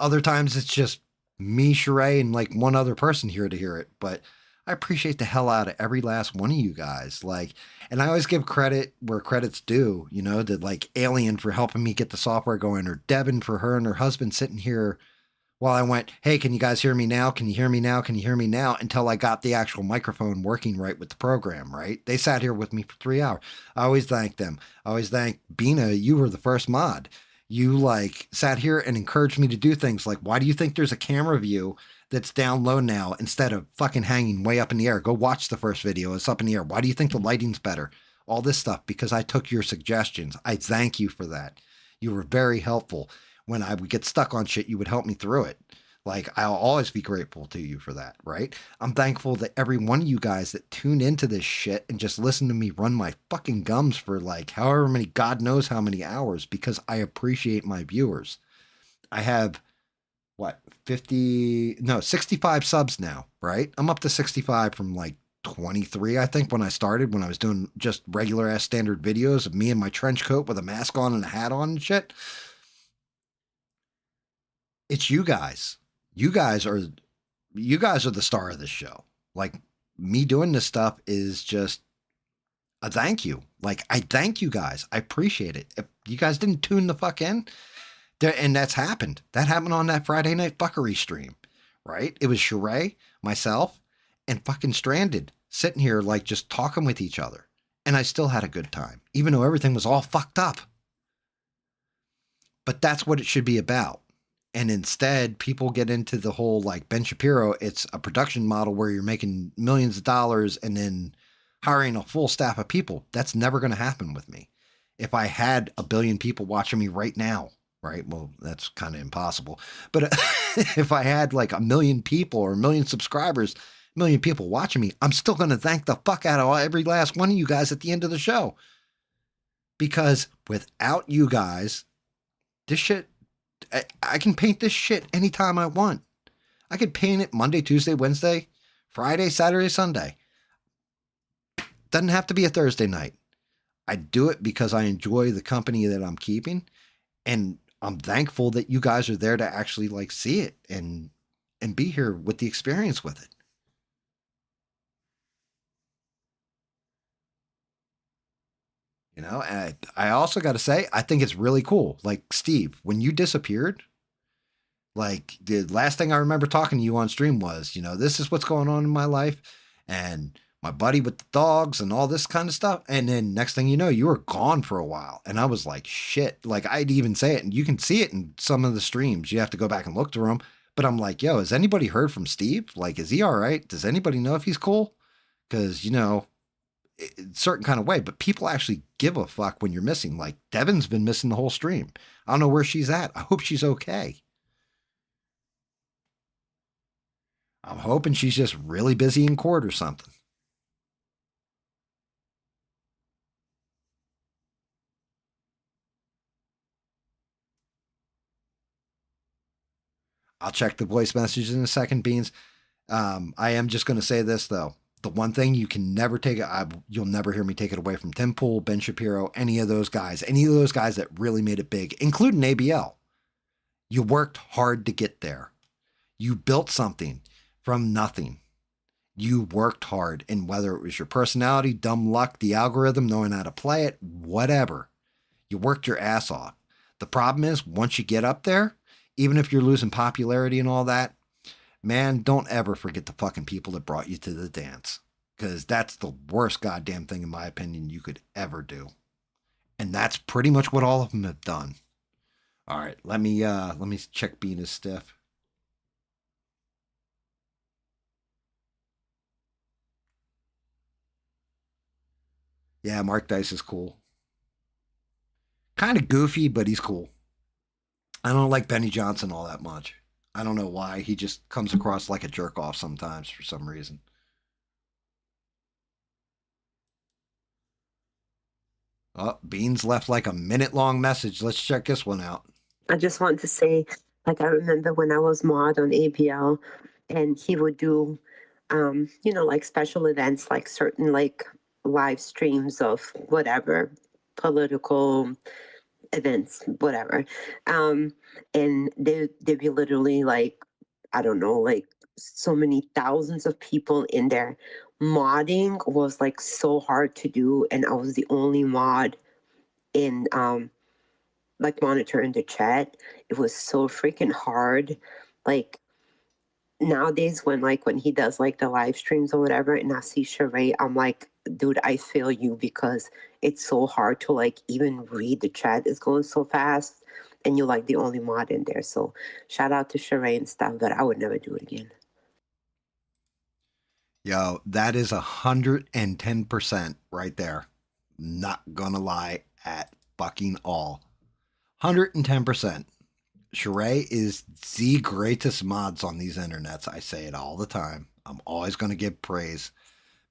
[SPEAKER 1] Other times it's just me, Sheree, and like one other person here to hear it. But I appreciate the hell out of every last one of you guys. And I always give credit where credit's due, to like Alien for helping me get the software going, or Devin for her and her husband sitting here while I went, hey, can you guys hear me now? Can you hear me now? Can you hear me now? Until I got the actual microphone working right with the program, right? They sat here with me for 3 hours. I always thank them. I always thank Bina. You were the first mod. You sat here and encouraged me to do things like, why do you think there's a camera view that's down low now instead of fucking hanging way up in the air? Go watch the first video. It's up in the air. Why do you think the lighting's better? All this stuff, because I took your suggestions. I thank you for that. You were very helpful. When I would get stuck on shit, you would help me through it. I'll always be grateful to you for that, right? I'm thankful that every one of you guys that tune into this shit and just listen to me run my fucking gums for however many, God knows how many hours, because I appreciate my viewers. I have, 65 subs now, right? I'm up to 65 from 23, I think, when I started, when I was doing just regular ass standard videos of me in my trench coat with a mask on and a hat on and shit. It's you guys. You guys are the star of this show. Me doing this stuff is just a thank you. I thank you guys. I appreciate it. If you guys didn't tune the fuck in, and that's happened. That happened on that Friday night fuckery stream, right? It was Sheree, myself, and fucking Stranded sitting here just talking with each other. And I still had a good time, even though everything was all fucked up. But that's what it should be about. And instead, people get into the whole Ben Shapiro, it's a production model where you're making millions of dollars and then hiring a full staff of people. That's never going to happen with me. If I had 1 billion people watching me right now, right? Well, that's kind of impossible. But if I had 1 million people or 1 million subscribers, 1 million people watching me, I'm still going to thank the fuck out of every last one of you guys at the end of the show. Because without you guys, this shit, I can paint this shit anytime I want. I could paint it Monday, Tuesday, Wednesday, Friday, Saturday, Sunday. Doesn't have to be a Thursday night. I do it because I enjoy the company that I'm keeping. And I'm thankful that you guys are there to actually see it and be here with the experience with it. And I also got to say, I think it's really cool. Steve, when you disappeared, the last thing I remember talking to you on stream was, this is what's going on in my life and my buddy with the dogs and all this kind of stuff. And then next thing you know, you were gone for a while. And I was like, shit, I'd even say it, and you can see it in some of the streams. You have to go back and look through them. But I'm like, yo, has anybody heard from Steve? Is he all right? Does anybody know if he's cool? Because, certain kind of way, but people actually give a fuck when you're missing. Devin's been missing the whole stream. I don't know where she's at. I hope she's okay. I'm hoping she's just really busy in court or something. I'll check the voice messages in a second, Beans. I am just going to say this, though. The one thing you can never take, you'll never hear me take it away from Tim Pool, Ben Shapiro, any of those guys that really made it big, including ABL. You worked hard to get there. You built something from nothing. You worked hard, and whether it was your personality, dumb luck, the algorithm, knowing how to play it, whatever, you worked your ass off. The problem is, once you get up there, even if you're losing popularity and all that, man, don't ever forget the fucking people that brought you to the dance, because that's the worst goddamn thing, in my opinion, you could ever do. And that's pretty much what all of them have done. All right, let me check Bean is stiff. Yeah, Mark Dice is cool. Kind of goofy, but he's cool. I don't like Benny Johnson all that much. I don't know why. He just comes across like a jerk off sometimes for some reason. Oh, Beans left like a minute-long message. Let's check this one out.
[SPEAKER 4] I just want to say, like, I remember when I was mod on ABL, and he would do, like special events, like certain like live streams of whatever, political events, whatever. And they'd be literally like, I don't know, like so many thousands of people in there. Modding was like so hard to do, and I was the only mod in like monitoring the chat. It was so freaking hard. Like nowadays when he does like the live streams or whatever, and I see Sheree, I'm like, dude, I feel you, because it's so hard to like even read the chat. It's going so fast, and you're like the only mod in there. So shout out to Sheree and stuff, but I would never do it again.
[SPEAKER 1] Yo, that is 110% right there. Not gonna lie at fucking all. 110%. Sheree is the greatest mods on these internets. I say it all the time. I'm always going to give praise,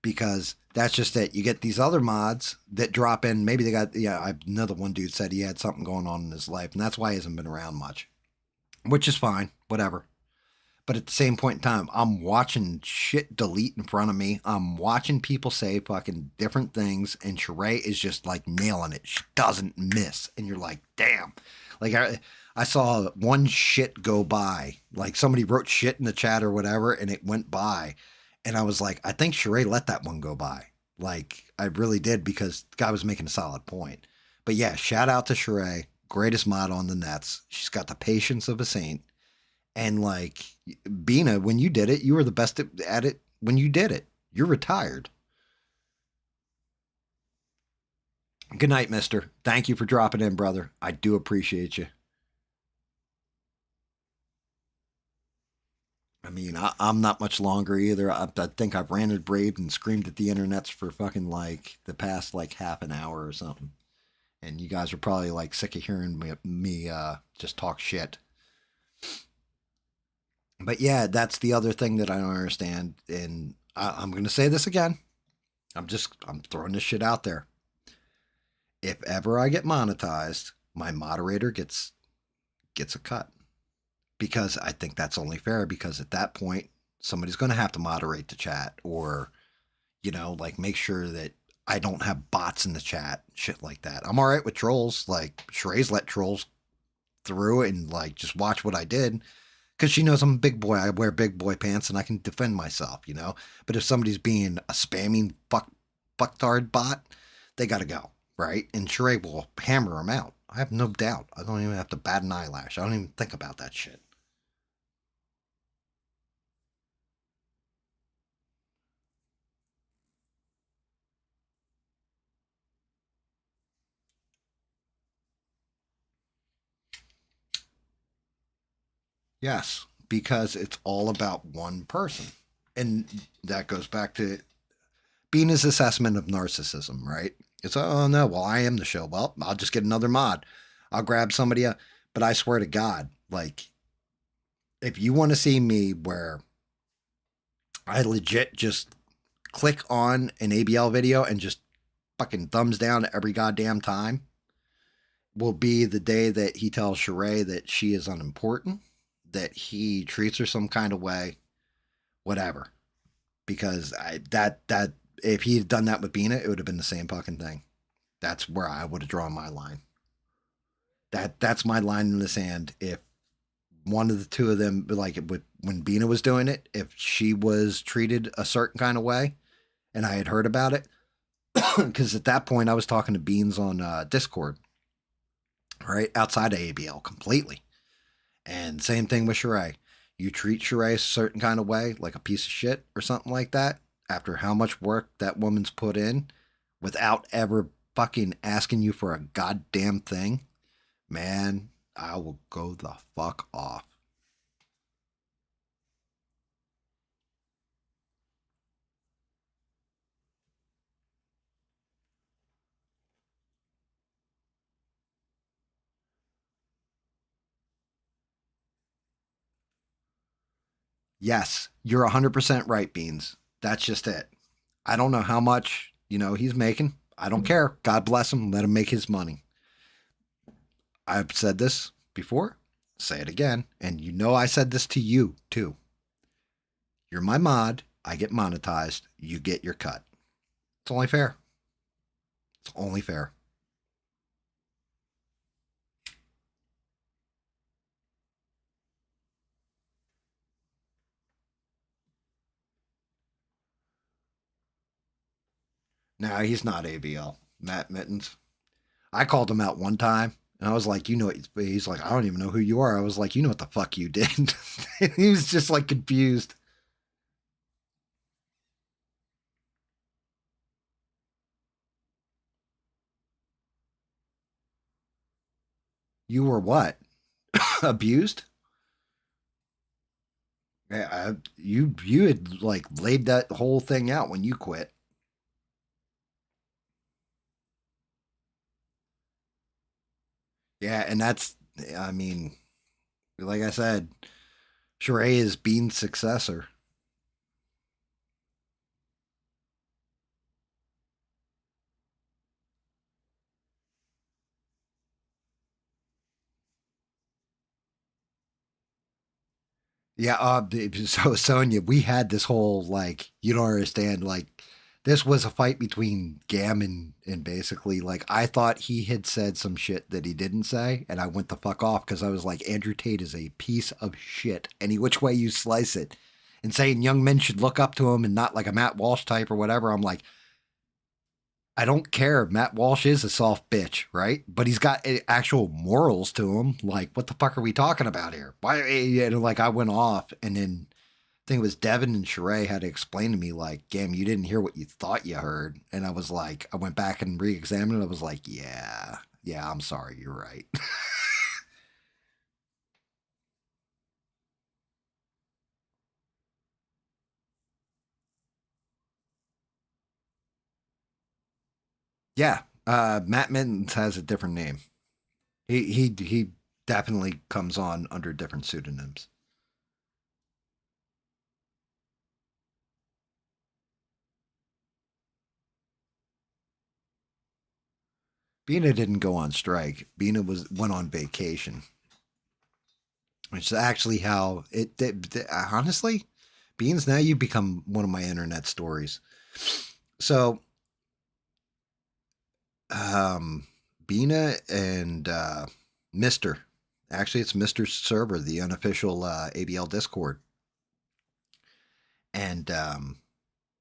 [SPEAKER 1] because that's just it. You get these other mods that drop in. Maybe they got, another one dude said he had something going on in his life, and that's why he hasn't been around much, which is fine, whatever. But at the same point in time, I'm watching shit delete in front of me. I'm watching people say fucking different things, and Sheree is just like nailing it. She doesn't miss. And you're like, damn. Like, I saw one shit go by. Like, somebody wrote shit in the chat or whatever, and it went by. And I was like, I think Sheree let that one go by. Like, I really did, because the guy was making a solid point. But yeah, shout out to Sheree. Greatest mod on the nets. She's got the patience of a saint. And like, Bina, when you did it, you were the best at it when you did it. You're retired. Good night, mister. Thank you for dropping in, brother. I do appreciate you. I mean, I'm not much longer either. I think I've ranted, raved, and screamed at the internets for fucking like the past like half an hour or something. And you guys are probably like sick of hearing me just talk shit. But yeah, that's the other thing that I don't understand. And I'm going to say this again. I'm throwing this shit out there. If ever I get monetized, my moderator gets a cut. Because I think that's only fair, because at that point, somebody's going to have to moderate the chat, or, like make sure that I don't have bots in the chat, shit like that. I'm all right with trolls. Like, Sheree's let trolls through and like just watch what I did, because she knows I'm a big boy. I wear big boy pants and I can defend myself, But if somebody's being a spamming fucktard bot, they got to go, right? And Sheree will hammer them out. I have no doubt. I don't even have to bat an eyelash. I don't even think about that shit. Yes, because it's all about one person. And that goes back to Bina's assessment of narcissism, right? It's, oh no, well, I am the show. Well, I'll just get another mod. I'll grab somebody else. But I swear to God, like, if you want to see me where I legit just click on an ABL video and just fucking thumbs down every goddamn time, will be the day that he tells Sheree that she is unimportant, that he treats her some kind of way, whatever. Because that if he had done that with Bina, it would have been the same fucking thing. That's where I would have drawn my line. That's my line in the sand. If one of the two of them, like when Bina was doing it, if she was treated a certain kind of way, and I had heard about it, because at that point I was talking to Beans on Discord, right outside of ABL completely, and same thing with Sheree. You treat Sheree a certain kind of way, like a piece of shit or something like that, after how much work that woman's put in, without ever fucking asking you for a goddamn thing, man, I will go the fuck off. Yes, you're 100% right, Beans. That's just it. I don't know how much, he's making. I don't care. God bless him. Let him make his money. I've said this before. Say it again. And I said this to you, too. You're my mod. I get monetized. You get your cut. It's only fair. It's only fair. No, he's not ABL. Matt Mittens. I called him out one time, and I was like, he's like, I don't even know who you are. I was like, you know what the fuck you did. He was just like confused. You were what? Abused? Yeah, you had like laid that whole thing out when you quit. Yeah, and I mean, like I said, Sheree is Bean's successor. Yeah, so Sonia, we had this whole like you don't understand like this was a fight between Gam and basically like I thought he had said some shit that he didn't say, and I went the fuck off because I was like Andrew Tate is a piece of shit any which way you slice it, and saying young men should look up to him and not like a Matt Walsh type or whatever. I'm like, I don't care. Matt Walsh is a soft bitch, right? But he's got actual morals to him. Like, what the fuck are we talking about here? Why? And like, I went off, and then I think it was Devin and Sheree had to explain to me, like, Gam, you didn't hear what you thought you heard. And I was like, I went back and re-examined it. I was like, yeah, I'm sorry, you're right. Yeah, Matt Mittens has a different name. He definitely comes on under different pseudonyms. Bina didn't go on strike. Bina went on vacation, which is actually how honestly, Beans, now you become one of my internet stories. So, Bina and Mister, actually, it's Mister's server, the unofficial ABL Discord, and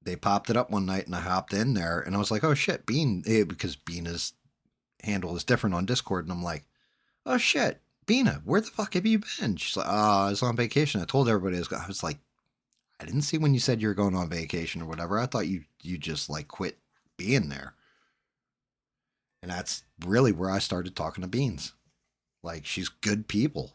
[SPEAKER 1] they popped it up one night, and I hopped in there, and I was like, oh shit, because Bina's handle is different on Discord, and I'm like, oh shit, Bina, where the fuck have you been? She's like, oh, I was on vacation. I told everybody I was like, I didn't see when you said you were going on vacation or whatever. I thought you just like quit being there. And that's really where I started talking to Beans. Like, she's good people.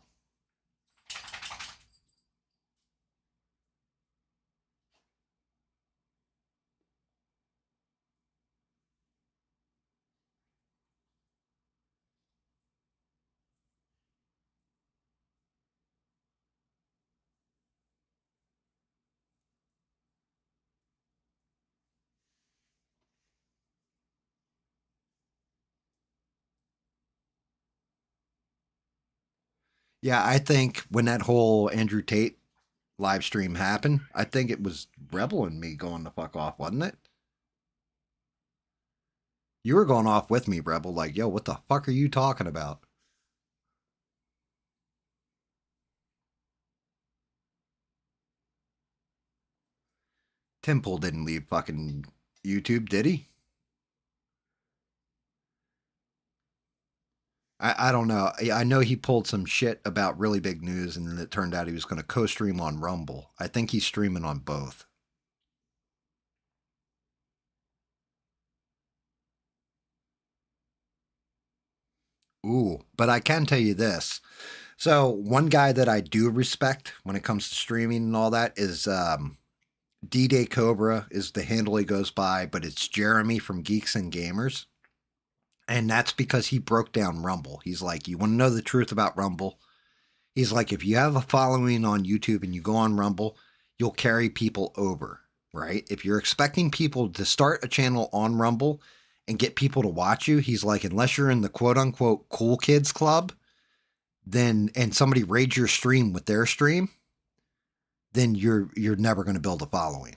[SPEAKER 1] Yeah, I think when that whole Andrew Tate live stream happened, I think it was Rebel and me going the fuck off, wasn't it? You were going off with me, Rebel, like, yo, what the fuck are you talking about? Timple didn't leave fucking YouTube, did he? I don't know. I know he pulled some shit about really big news, and then it turned out he was going to co-stream on Rumble. I think he's streaming on both. Ooh, but I can tell you this. So one guy that I do respect when it comes to streaming and all that is D-Day Cobra is the handle he goes by, but it's Jeremy from Geeks and Gamers. And that's because he broke down Rumble. He's like, you want to know the truth about Rumble? He's like, if you have a following on YouTube and you go on Rumble, you'll carry people over, right? If you're expecting people to start a channel on Rumble and get people to watch you, he's like, unless you're in the quote unquote cool kids club, then and somebody raids your stream with their stream, then you're never going to build a following.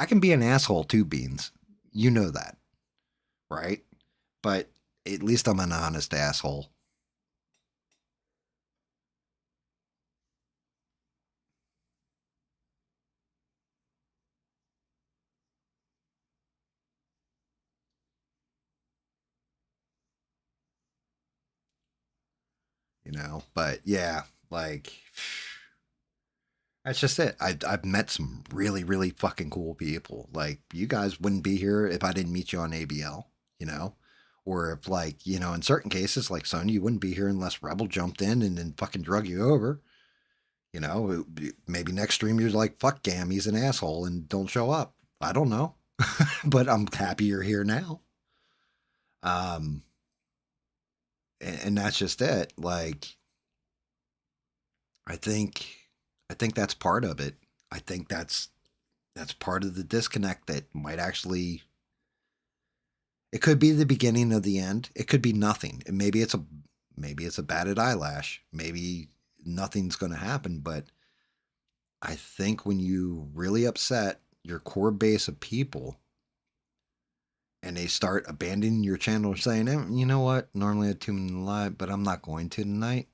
[SPEAKER 1] I can be an asshole too, Beans. You know that, right? But at least I'm an honest asshole. You know, but yeah, like that's just it. I've met some really, really fucking cool people. Like, you guys wouldn't be here if I didn't meet you on ABL, you know? Or if, like, you know, in certain cases, like Son, you wouldn't be here unless Rebel jumped in and then fucking drug you over. You know, maybe next stream you're like, fuck GAM, he's an asshole and don't show up. I don't know. But I'm happy you're here now. And that's just it. Like, I think that's part of it. I think that's part of the disconnect that might actually, it could be the beginning of the end. It could be nothing. And maybe it's a batted eyelash. Maybe nothing's going to happen, but I think when you really upset your core base of people and they start abandoning your channel saying, you know what, normally I'd tune in live, but I'm not going to tonight,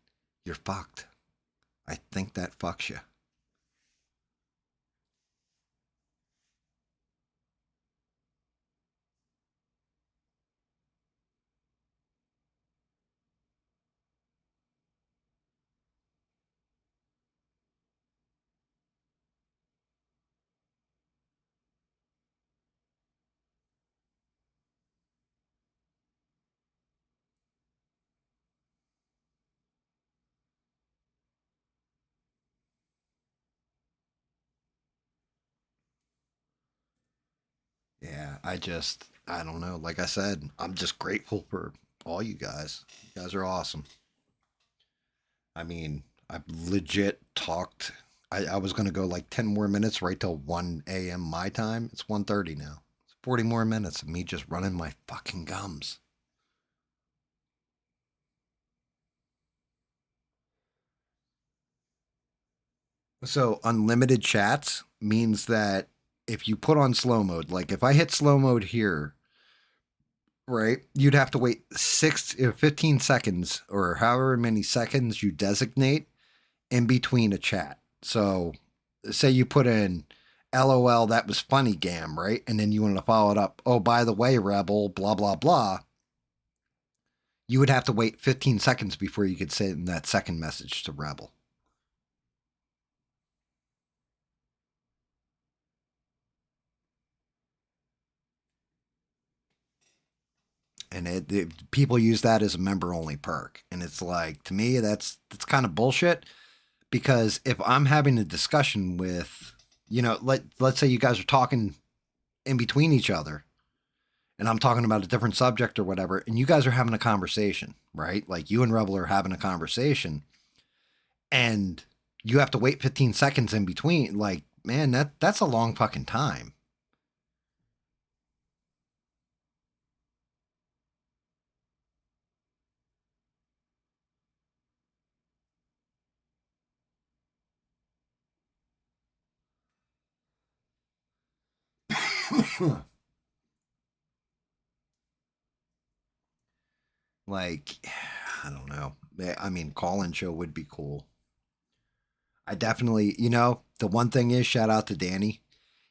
[SPEAKER 1] you're fucked. I think that fucks you. Yeah, I don't know. Like I said, I'm just grateful for all you guys. You guys are awesome. I mean, I've legit talked. I was going to go like 10 more minutes right till 1 a.m. my time. It's 1:30 now. It's 40 more minutes of me just running my fucking gums. So unlimited chats means that if you put on slow mode, like if I hit slow mode here, right, you'd have to wait 15 seconds or however many seconds you designate in between a chat. So say you put in LOL, that was funny, GAM, right? And then you want to follow it up. Oh, by the way, Rebel, blah, blah, blah. You would have to wait 15 seconds before you could send that second message to Rebel. And people use that as a member only perk. And it's like, to me, that's kind of bullshit, because if I'm having a discussion with, you know, let's say you guys are talking in between each other and I'm talking about a different subject or whatever, and you guys are having a conversation, right? Like you and Rebel are having a conversation and you have to wait 15 seconds in between. Like, man, that's a long fucking time. Like, I don't know. I mean, call-in show would be cool. I definitely, the one thing is, shout out to Danny.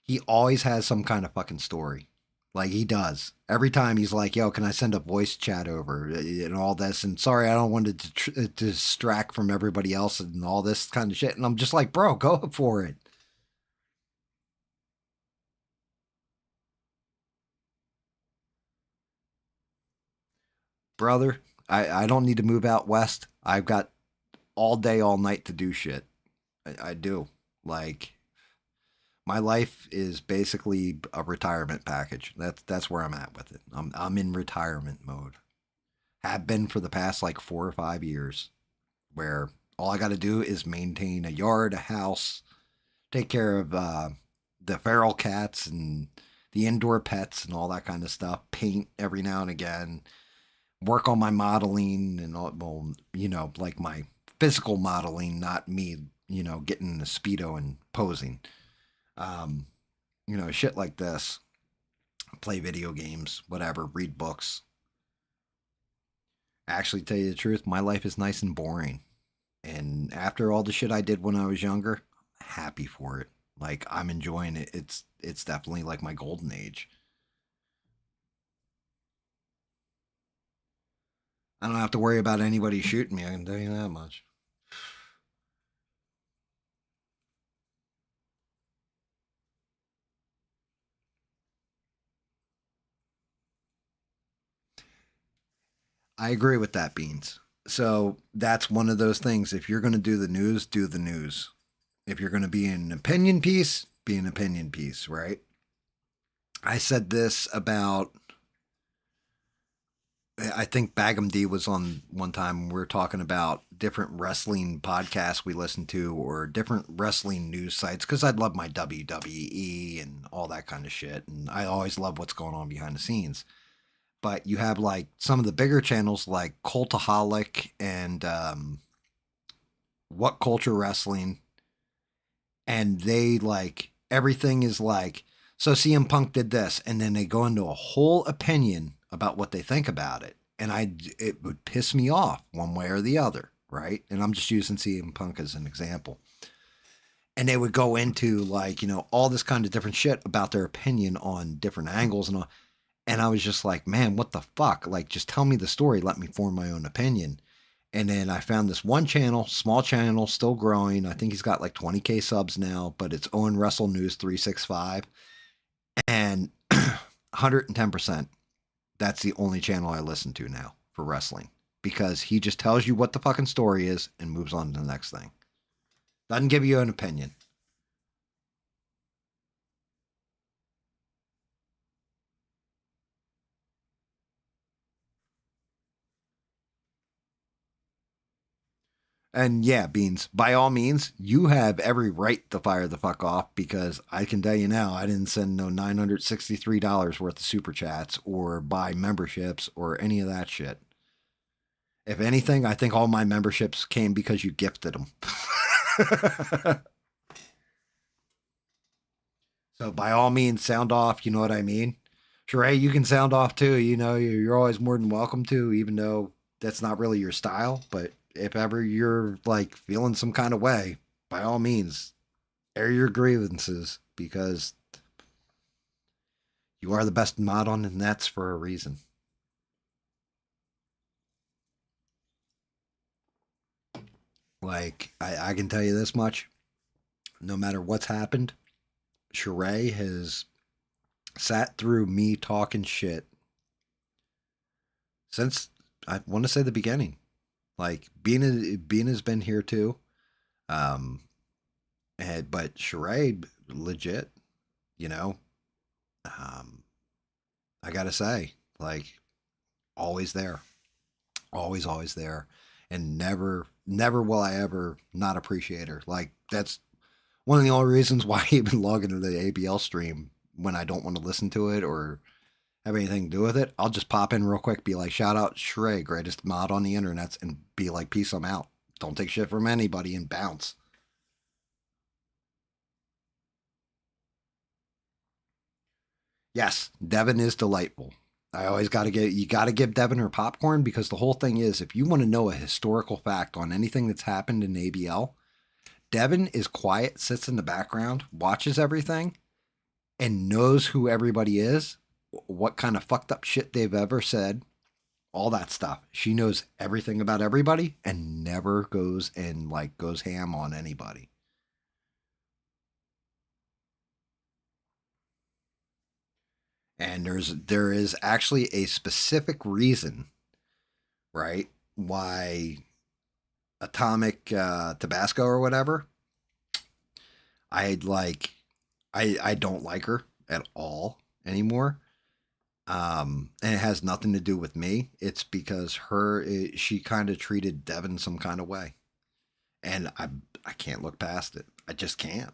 [SPEAKER 1] He always has some kind of fucking story. Like, he does. Every time he's like, yo, can I send a voice chat over and all this? And sorry, I don't want to distract from everybody else and all this kind of shit. And I'm just like, bro, go for it. Brother, I don't need to move out west. I've got all day, all night to do shit. I do. Like, my life is basically a retirement package. That's where I'm at with it. I'm in retirement mode. Have been for the past like 4 or 5 years, where all I got to do is maintain a yard, a house, take care of the feral cats and the indoor pets and all that kind of stuff. Paint every now and again. Work on my modeling and all, well, like my physical modeling, not me, getting in a Speedo and posing. Shit like this. Play video games, whatever, read books. Actually, tell you the truth, my life is nice and boring. And after all the shit I did when I was younger, I'm happy for it. Like, I'm enjoying it. It's definitely like my golden age. I don't have to worry about anybody shooting me, I can tell you that much. I agree with that, Beans. So that's one of those things. If you're going to do the news, do the news. If you're going to be an opinion piece, be an opinion piece, right? I said this about, I think Bagum D was on one time. We were talking about different wrestling podcasts we listen to or different wrestling news sites because I'd love my WWE and all that kind of shit. And I always love what's going on behind the scenes. But you have like some of the bigger channels like Cultaholic and What Culture Wrestling. And they like, everything is like, so CM Punk did this. And then they go into a whole opinion about what they think about it. And it would piss me off one way or the other, right? And I'm just using CM Punk as an example. And they would go into like, all this kind of different shit about their opinion on different angles and all. And I was just like, man, what the fuck? Like, just tell me the story. Let me form my own opinion. And then I found this one channel, small channel, still growing. I think he's got like 20K subs now, but it's Owen Wrestle News 365. And 110%. That's the only channel I listen to now for wrestling. Because he just tells you what the fucking story is and moves on to the next thing. Doesn't give you an opinion. And yeah, Beans, by all means, you have every right to fire the fuck off because I can tell you now, I didn't send no $963 worth of super chats or buy memberships or any of that shit. If anything, I think all my memberships came because you gifted them. So by all means, sound off, you know what I mean? Sure, hey, you can sound off too, you're always more than welcome to, even though that's not really your style, but if ever you're like feeling some kind of way, by all means, air your grievances because you are the best mod on the nets for a reason. Like, I can tell you this much. No matter what's happened, Sheree has sat through me talking shit since, I want to say, the beginning. Like, Bean has been here too. But Sheree, legit, I gotta say, like, always there. Always there. And never will I ever not appreciate her. Like, that's one of the only reasons why I even log into the ABL stream when I don't want to listen to it or have anything to do with it. I'll just pop in real quick, be like, shout out Shrey, greatest mod on the internet, and be like, peace, I'm out. Don't take shit from anybody and bounce. Yes, Devin is delightful. I always got to give Devin her popcorn, because the whole thing is, if you want to know a historical fact on anything that's happened in ABL, Devin is quiet, sits in the background, watches everything, and knows who everybody is, what kind of fucked up shit they've ever said, all that stuff. She knows everything about everybody and never goes ham on anybody. And there is actually a specific reason, right, why Atomic Tabasco or whatever, I don't like her at all anymore. And it has nothing to do with me. It's because she kind of treated Devin some kind of way, and I can't look past it. I just can't.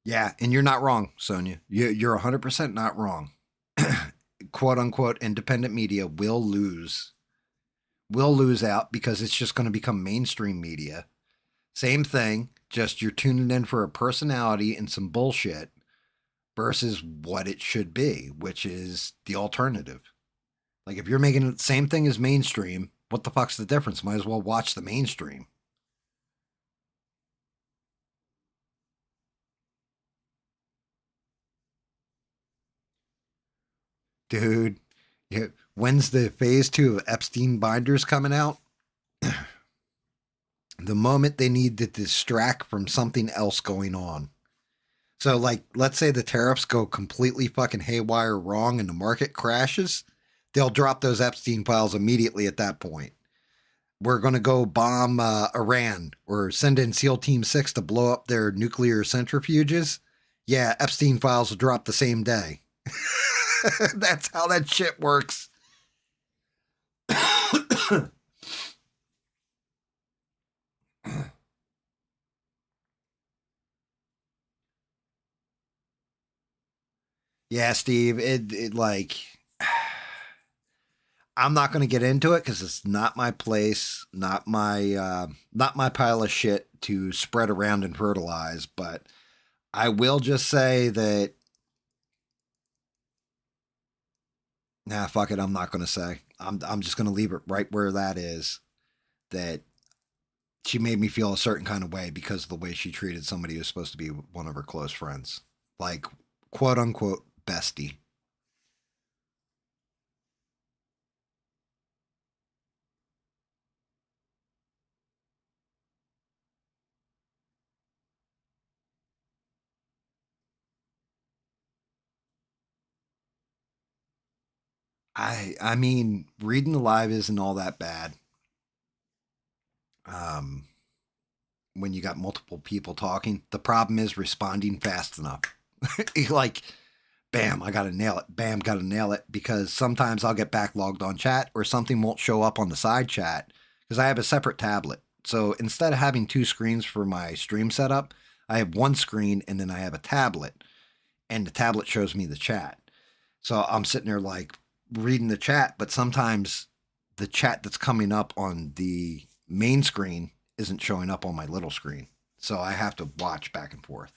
[SPEAKER 1] Yeah, and you're not wrong, Sonia. You're 100% not wrong. "Quote unquote" independent media will lose out, because it's just going to become mainstream media. Same thing, just you're tuning in for a personality and some bullshit versus what it should be, which is the alternative. Like, if you're making the same thing as mainstream, what the fuck's the difference? Might as well watch the mainstream. Dude, yeah, when's the phase 2 of Epstein binders coming out? The moment they need to distract from something else going on. So, like, let's say the tariffs go completely fucking haywire wrong and the market crashes, they'll drop those Epstein files immediately at that point. We're going to go bomb Iran or send in SEAL Team 6 to blow up their nuclear centrifuges. Yeah, Epstein files will drop the same day. That's how that shit works. Yeah, Steve, it like, I'm not going to get into it because it's not my place, not my pile of shit to spread around and fertilize. But I will just say that, nah, fuck it. I'm not going to say. I'm just going to leave it right where that is. That she made me feel a certain kind of way because of the way she treated somebody who's supposed to be one of her close friends, like, quote unquote bestie. I mean, reading the live isn't all that bad. Um, when you got multiple people talking, the problem is responding fast enough. Like, bam, I gotta nail it. Bam, gotta nail it. Because sometimes I'll get backlogged on chat or something won't show up on the side chat because I have a separate tablet. So instead of having two screens for my stream setup, I have one screen and then I have a tablet, and the tablet shows me the chat. So I'm sitting there like reading the chat, but sometimes the chat that's coming up on the main screen isn't showing up on my little screen. So I have to watch back and forth.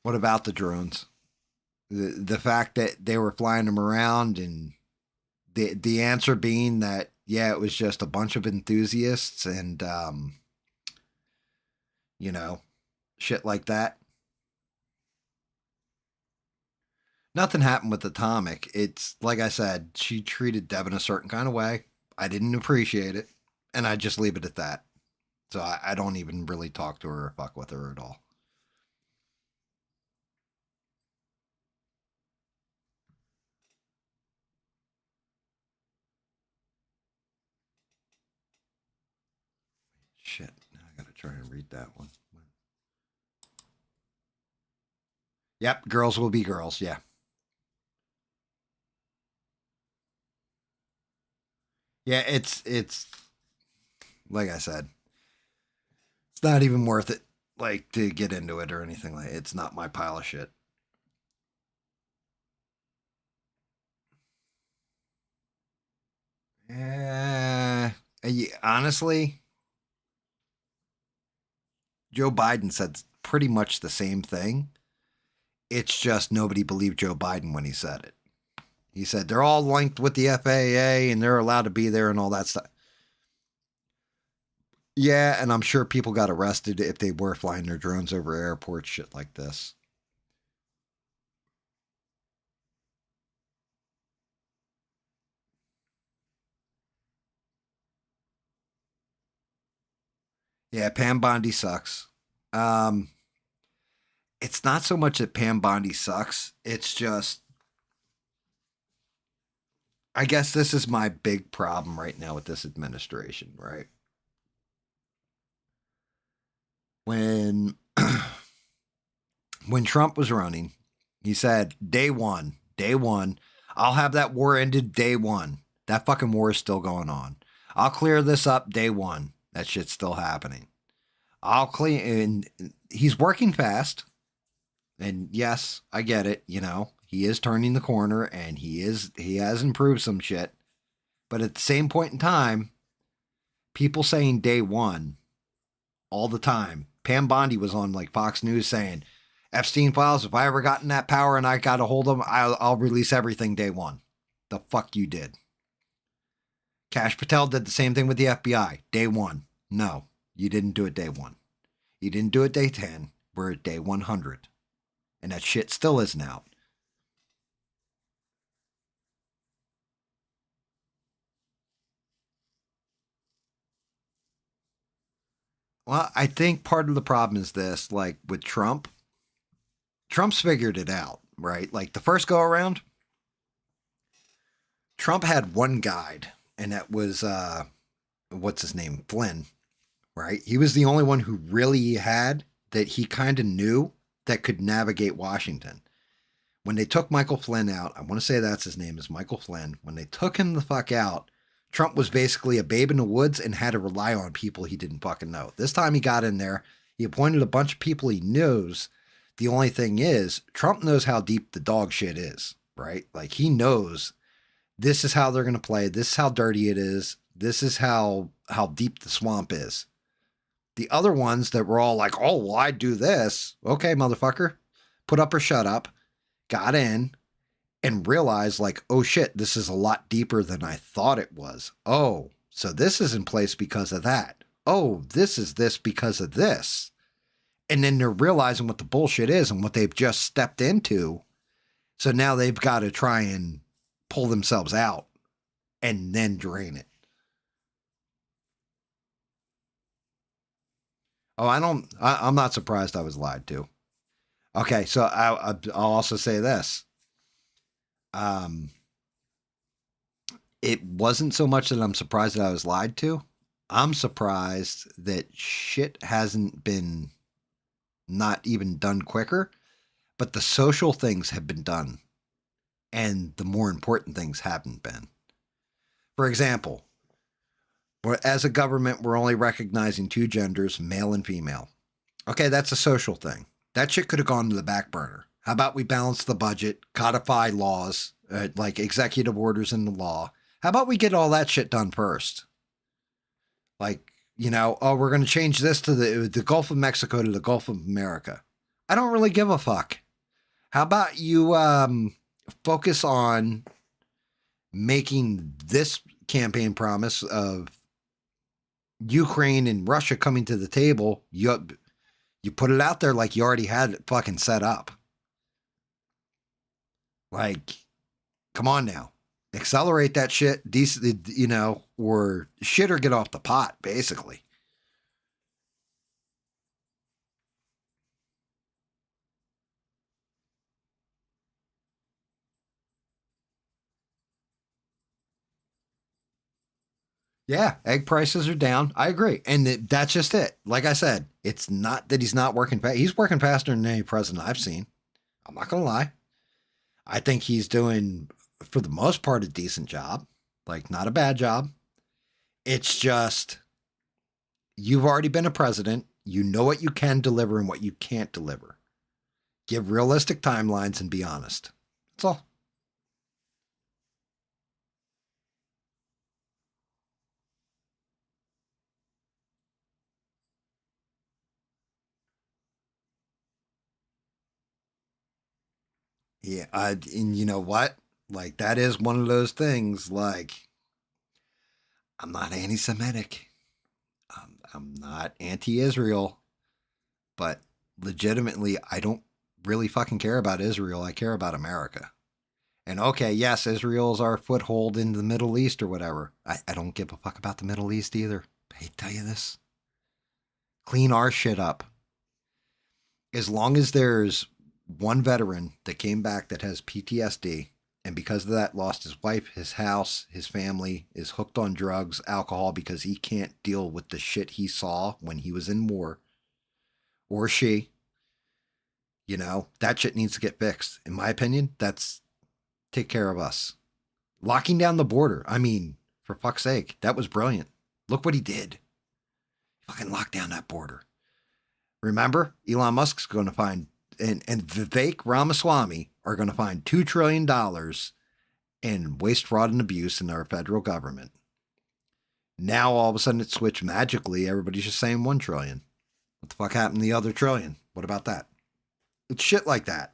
[SPEAKER 1] What about the drones? The fact that they were flying them around, and the answer being that, yeah, it was just a bunch of enthusiasts and you know, shit like that. Nothing happened with Atomic. It's like I said, she treated Devin a certain kind of way. I didn't appreciate it, and I just leave it at that. So I don't even really talk to her or fuck with her at all. Shit, now I gotta try and read that one. Yep, girls will be girls. Yeah. Yeah, it's like I said, it's not even worth it. like to get into it or anything like. It's not my pile of shit. Honestly, Joe Biden said pretty much the same thing. It's just nobody believed Joe Biden when he said it. He said they're all linked with the FAA and they're allowed to be there and all that stuff. Yeah, and I'm sure people got arrested if they were flying their drones over airports, shit like this. Yeah, Pam Bondi sucks. It's not so much that Pam Bondi sucks. It's just, I guess this is my big problem right now with this administration, right? When when Trump was running, he said, day one, I'll have that war ended day one. That fucking war is still going on. I'll clear this up day one. That shit's still happening. I'll clean, and he's working fast. And yes, I get it. You know, he is turning the corner and he has improved some shit. But at the same point in time, people saying day one all the time. Pam Bondi was on like Fox News saying, Epstein files, if I ever got in that power and I got a hold of them, I'll release everything day one. The fuck you did. Kash Patel did the same thing with the FBI. Day one. No, you didn't do it day one. You didn't do it day 10. We're at day 100. And that shit still isn't out. Well, I think part of the problem is this, like with Trump. Trump's figured it out, right? Like the first go around, Trump had one guide, and that was, what's his name? Flynn, right? He was the only one who really had that he kind of knew that could navigate Washington. When they took Michael Flynn out, I want to say that's his name is Michael Flynn. When they took him the fuck out, Trump was basically a babe in the woods and had to rely on people he didn't fucking know. This time he got in there, he appointed a bunch of people he knows. The only thing is, Trump knows how deep the dog shit is, right? Like he knows this is how they're going to play. This is how dirty it is. This is how deep the swamp is. The other ones that were all like, oh, well, I'd do this. Okay, motherfucker. Put up or shut up. Got in and realized like, oh shit, this is a lot deeper than I thought it was. Oh, so this is in place because of that. Oh, this is this because of this. And then they're realizing what the bullshit is and what they've just stepped into. So now they've got to try and pull themselves out and then drain it. Oh, I'm not surprised I was lied to. Okay, so I'll also say this. It wasn't so much that I'm surprised that I was lied to. I'm surprised that shit hasn't been not even done quicker, but the social things have been done and the more important things haven't been. For example, as a government, we're only recognizing two genders, male and female. Okay, that's a social thing. That shit could have gone to the back burner. How about we balance the budget, codify laws, like executive orders in the law? How about we get all that shit done first? Like, you know, oh, we're going to change this to the Gulf of Mexico to the Gulf of America. I don't really give a fuck. How about you focus on making this campaign promise of Ukraine and Russia coming to the table? You put it out there like you already had it fucking set up. Like, come on now. Accelerate that shit, decent, you know, or shit or get off the pot, basically. Yeah, egg prices are down. I agree. And that's just it. Like I said, it's not that he's not working fast. He's working faster than any president I've seen. I'm not going to lie. I think he's doing, for the most part, a decent job. Like, not a bad job. It's just, you've already been a president. You know what you can deliver and what you can't deliver. Give realistic timelines and be honest. That's all. Yeah, and you know what? Like, that is one of those things, like, I'm not anti-Semitic. I'm not anti-Israel, but legitimately, I don't really fucking care about Israel. I care about America. And okay, yes, Israel's our foothold in the Middle East or whatever. I don't give a fuck about the Middle East either. I hate to tell you this. Clean our shit up. As long as there's one veteran that came back that has PTSD, and because of that lost his wife, his house, his family, is hooked on drugs, alcohol, because he can't deal with the shit he saw when he was in war, or she, that shit needs to get fixed. In my opinion, that's take care of us. Locking down the border. I mean, for fuck's sake, that was brilliant. Look what he did. Fucking lock down that border. Remember, Elon Musk's going to find, and Vivek Ramaswamy are going to find $2 trillion in waste, fraud, and abuse in our federal government. Now, all of a sudden, it switched magically. Everybody's just saying $1 trillion. What the fuck happened to the other trillion? What about that? It's shit like that.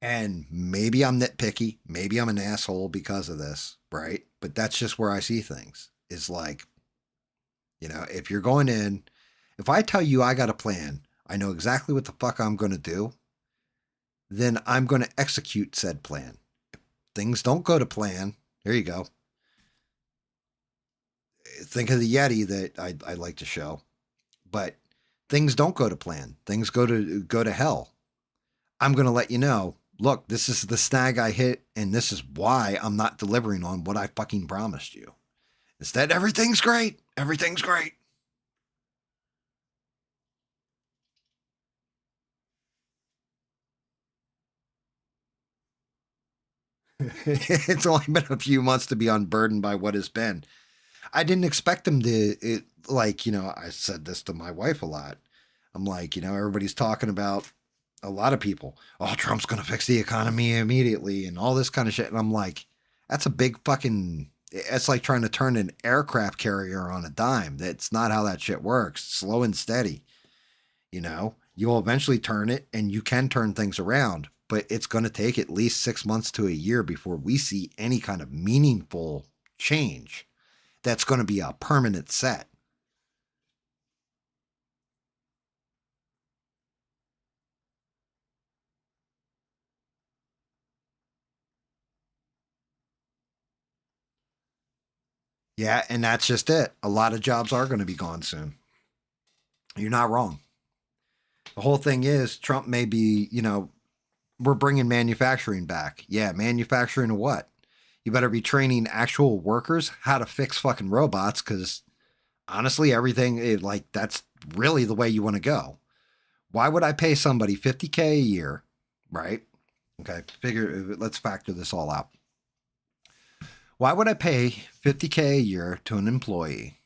[SPEAKER 1] And maybe I'm nitpicky. Maybe I'm an asshole because of this, right? But that's just where I see things. It's like, if you're going in, if I tell you I got a plan, I know exactly what the fuck I'm going to do, then I'm going to execute said plan. If things don't go to plan, here you go. Think of the Yeti that I like to show. But things don't go to plan. Things go to hell. I'm going to let you know, look, this is the snag I hit, and this is why I'm not delivering on what I fucking promised you. Instead, everything's great. Everything's great. It's only been a few months to be unburdened by what has been. I didn't expect them to, I said this to my wife a lot. I'm like, everybody's talking about, a lot of people, oh, Trump's going to fix the economy immediately and all this kind of shit. And I'm like, that's a big fucking, it's like trying to turn an aircraft carrier on a dime. That's not how that shit works. Slow and steady. You'll eventually turn it, and you can turn things around, but it's going to take at least 6 months to a year before we see any kind of meaningful change that's going to be a permanent set. Yeah, and that's just it. A lot of jobs are going to be gone soon. You're not wrong. The whole thing is Trump may be, we're bringing manufacturing back. Yeah, manufacturing of what? You better be training actual workers how to fix fucking robots, because honestly, everything, that's really the way you want to go. Why would I pay somebody $50K a year, right? Okay, let's factor this all out. Why would I pay $50K a year to an employee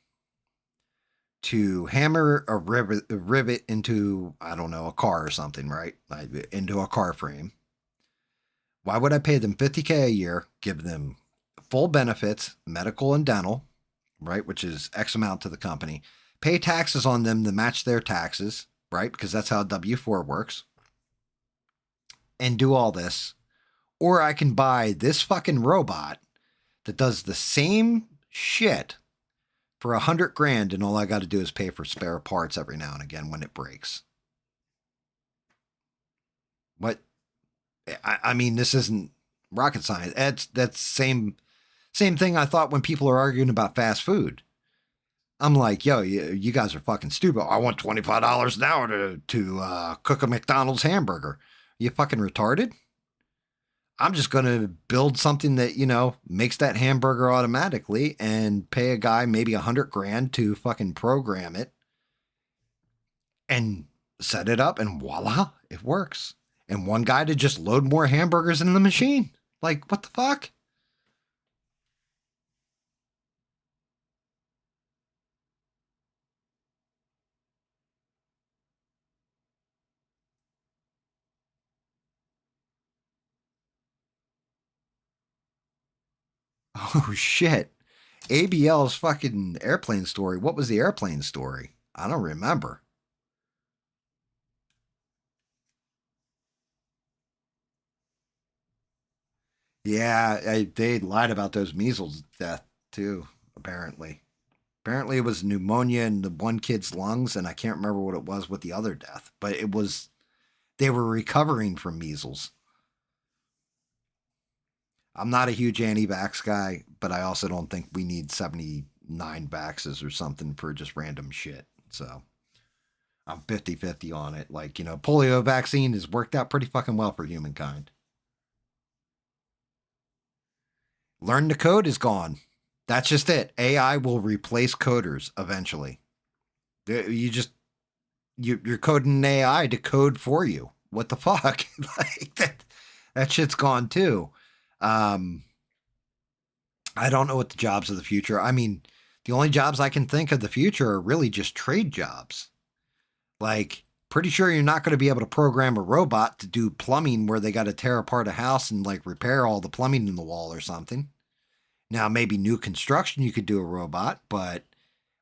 [SPEAKER 1] to hammer a rivet into, I don't know, a car or something, right? Into a car frame. Why would I pay them $50K a year, give them full benefits, medical and dental, right? Which is X amount to the company. Pay taxes on them to match their taxes, right? Because that's how W-4 works. And do all this. Or I can buy this fucking robot that does the same shit for $100,000, and all I got to do is pay for spare parts every now and again when it breaks. What? I mean, this isn't rocket science. That's same thing I thought when people are arguing about fast food. I'm like, yo, you guys are fucking stupid. I want $25 an hour to cook a McDonald's hamburger. Are you fucking retarded? I'm just going to build something that, makes that hamburger automatically and pay a guy maybe $100,000 to fucking program it and set it up, and voila, it works. And one guy to just load more hamburgers in the machine. Like, what the fuck? Oh, shit. ABL's fucking airplane story. What was the airplane story? I don't remember. Yeah, they lied about those measles death, too, apparently. Apparently it was pneumonia in the one kid's lungs, and I can't remember what it was with the other death. But it was, they were recovering from measles. I'm not a huge anti-vax guy, but I also don't think we need 79 vaxes or something for just random shit. So I'm 50-50 on it. Like, polio vaccine has worked out pretty fucking well for humankind. Learn to code is gone. That's just it. AI will replace coders eventually. You're coding an AI to code for you. What the fuck? Like that shit's gone too. I don't know what the jobs of the future. I mean, the only jobs I can think of the future are really just trade jobs. Like, pretty sure you're not going to be able to program a robot to do plumbing where they got to tear apart a house and like repair all the plumbing in the wall or something. Now, maybe new construction, you could do a robot, but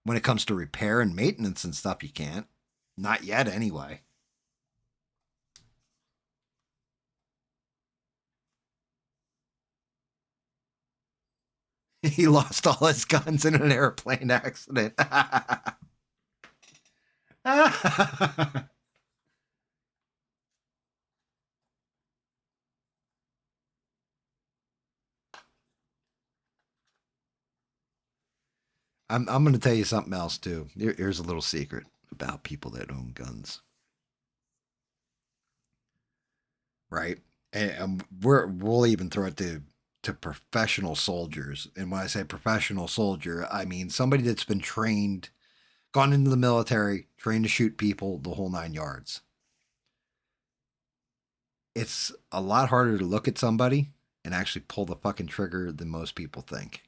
[SPEAKER 1] when it comes to repair and maintenance and stuff, you can't. Not yet, anyway. He lost all his guns in an airplane accident. I'm going to tell you something else too. Here's a little secret about people that own guns. Right? And we'll even throw it to professional soldiers. And when I say professional soldier, I mean somebody that's been trained, gone into the military, trained to shoot people, the whole 9 yards. It's a lot harder to look at somebody and actually pull the fucking trigger than most people think.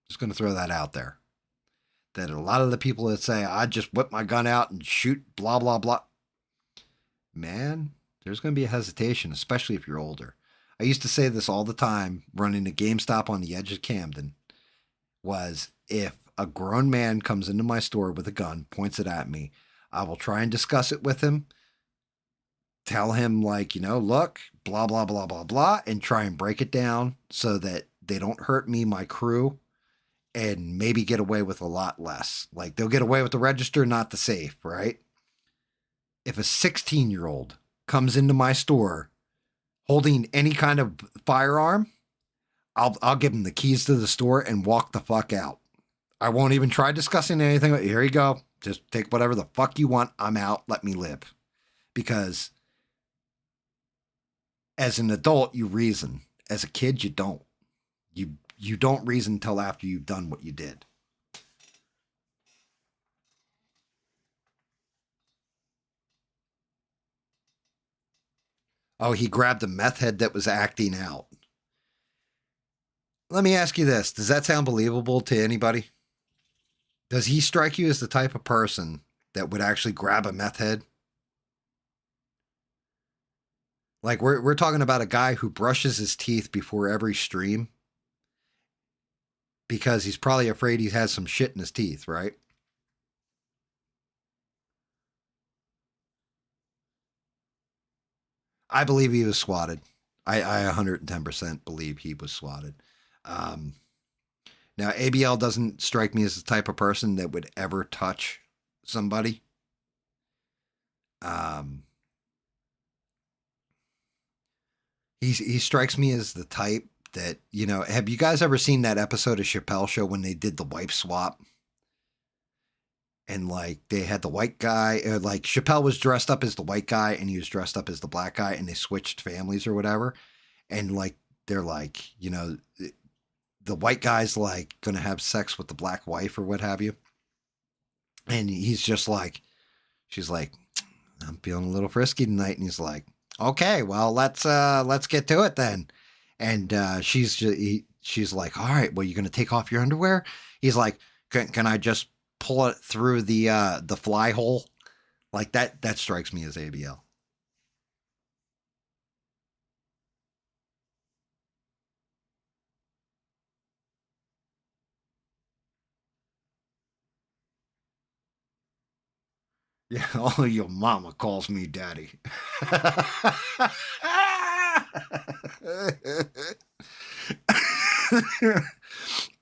[SPEAKER 1] Just going to throw that out there. That a lot of the people that say, I just whip my gun out and shoot, blah, blah, blah. Man, there's going to be a hesitation, especially if you're older. I used to say this all the time, running a GameStop on the edge of Camden, was if a grown man comes into my store with a gun, points it at me, I will try and discuss it with him, tell him like, look, blah, blah, blah, blah, blah, and try and break it down so that they don't hurt me, my crew, and maybe get away with a lot less. Like they'll get away with the register, not the safe, right? If a 16-year-old comes into my store holding any kind of firearm, I'll give him the keys to the store and walk the fuck out. I won't even try discussing anything. Here you go. Just take whatever the fuck you want. I'm out. Let me live. Because as an adult, you reason. As a kid, you don't. You don't reason until after you've done what you did. Oh, he grabbed a meth head that was acting out. Let me ask you this. Does that sound believable to anybody? Does he strike you as the type of person that would actually grab a meth head? Like we're talking about a guy who brushes his teeth before every stream because he's probably afraid he has some shit in his teeth, right? I believe he was swatted. I 110% believe he was swatted. Now, ABL doesn't strike me as the type of person that would ever touch somebody. He strikes me as the type that, have you guys ever seen that episode of Chappelle Show when they did the wife swap? And like they had the white guy, like Chappelle was dressed up as the white guy and he was dressed up as the black guy and they switched families or whatever. And like, they're like, the white guy's like going to have sex with the black wife or what have you. And he's just like, she's like, I'm feeling a little frisky tonight. And he's like, okay, well, let's get to it then. And she's like, all right, well, you're going to take off your underwear? He's like, can I just pull it through the fly hole? Like that strikes me as ABL. Yeah, oh, your mama calls me daddy.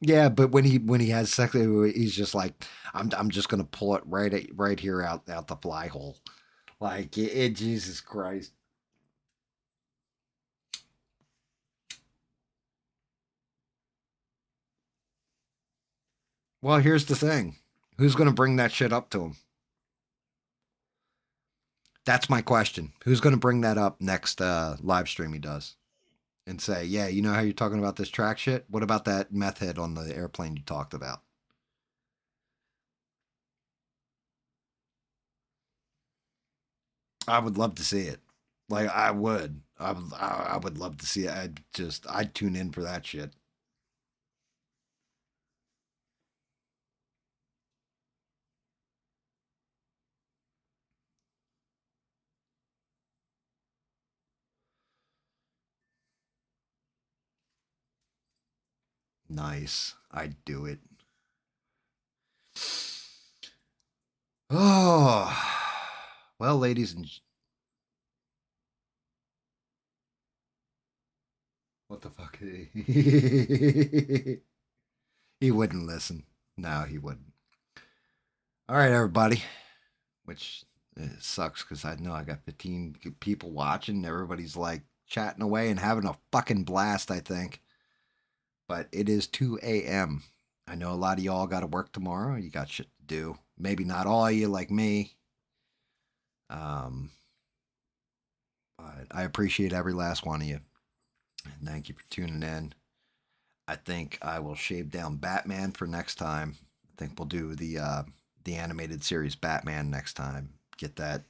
[SPEAKER 1] Yeah, but when he has sex, he's just like, I'm just gonna pull it right here out the fly hole. Like Jesus Christ. Well, here's the thing. Who's gonna bring that shit up to him? That's my question. Who's gonna bring that up next live stream he does? And say, yeah, you know how you're talking about this track shit? What about that meth head on the airplane you talked about? I would love to see it. Like I would. I would love to see it. I'd tune in for that shit. Nice. I'd do it. Oh. Well, ladies and what the fuck? He wouldn't listen. No, he wouldn't. All right, everybody. Which sucks because I know I got 15 people watching. Everybody's like chatting away and having a fucking blast, I think. But it is 2 a.m. I know a lot of y'all got to work tomorrow. You got shit to do. Maybe not all of you like me. But I appreciate every last one of you. And thank you for tuning in. I think I will shave down Batman for next time. I think we'll do the animated series Batman next time. Get that.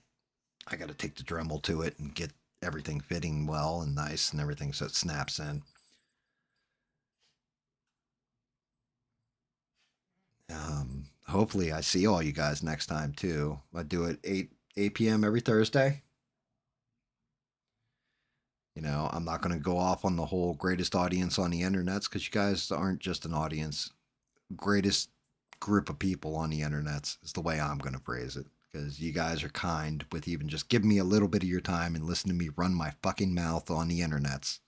[SPEAKER 1] I got to take the Dremel to it and get everything fitting well and nice and everything so it snaps in. Hopefully I see all you guys next time too. I do it 8 p.m. every Thursday. You know, I'm not going to go off on the whole greatest audience on the internets because you guys aren't just an audience. Greatest group of people on the internets is the way I'm going to phrase it. Because you guys are kind with even just giving me a little bit of your time and listen to me run my fucking mouth on the internets.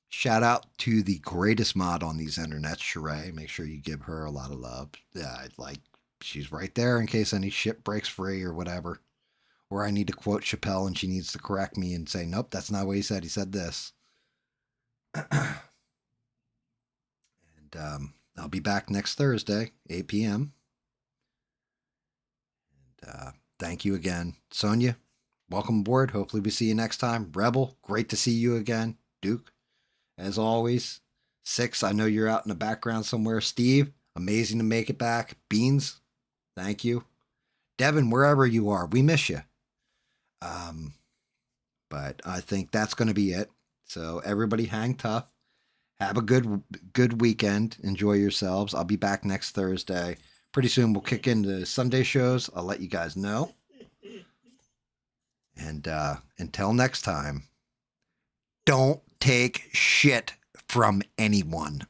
[SPEAKER 1] Shout out to the greatest mod on these internets, Sheree. Make sure you give her a lot of love. Yeah, like she's right there in case any shit breaks free or whatever. Or I need to quote Chappelle and she needs to correct me and say, nope, that's not what he said. He said this. And I'll be back next Thursday, 8 p.m. And thank you again. Sonia, welcome aboard. Hopefully we see you next time. Rebel, great to see you again. Duke, as always. Six, I know you're out in the background somewhere. Steve, amazing to make it back. Beans, thank you. Devin, wherever you are, we miss you. But I think that's going to be it. So everybody hang tough. Have a good weekend. Enjoy yourselves. I'll be back next Thursday. Pretty soon we'll kick into Sunday shows. I'll let you guys know. And until next time, don't take shit from anyone.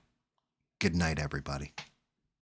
[SPEAKER 1] Good night, everybody.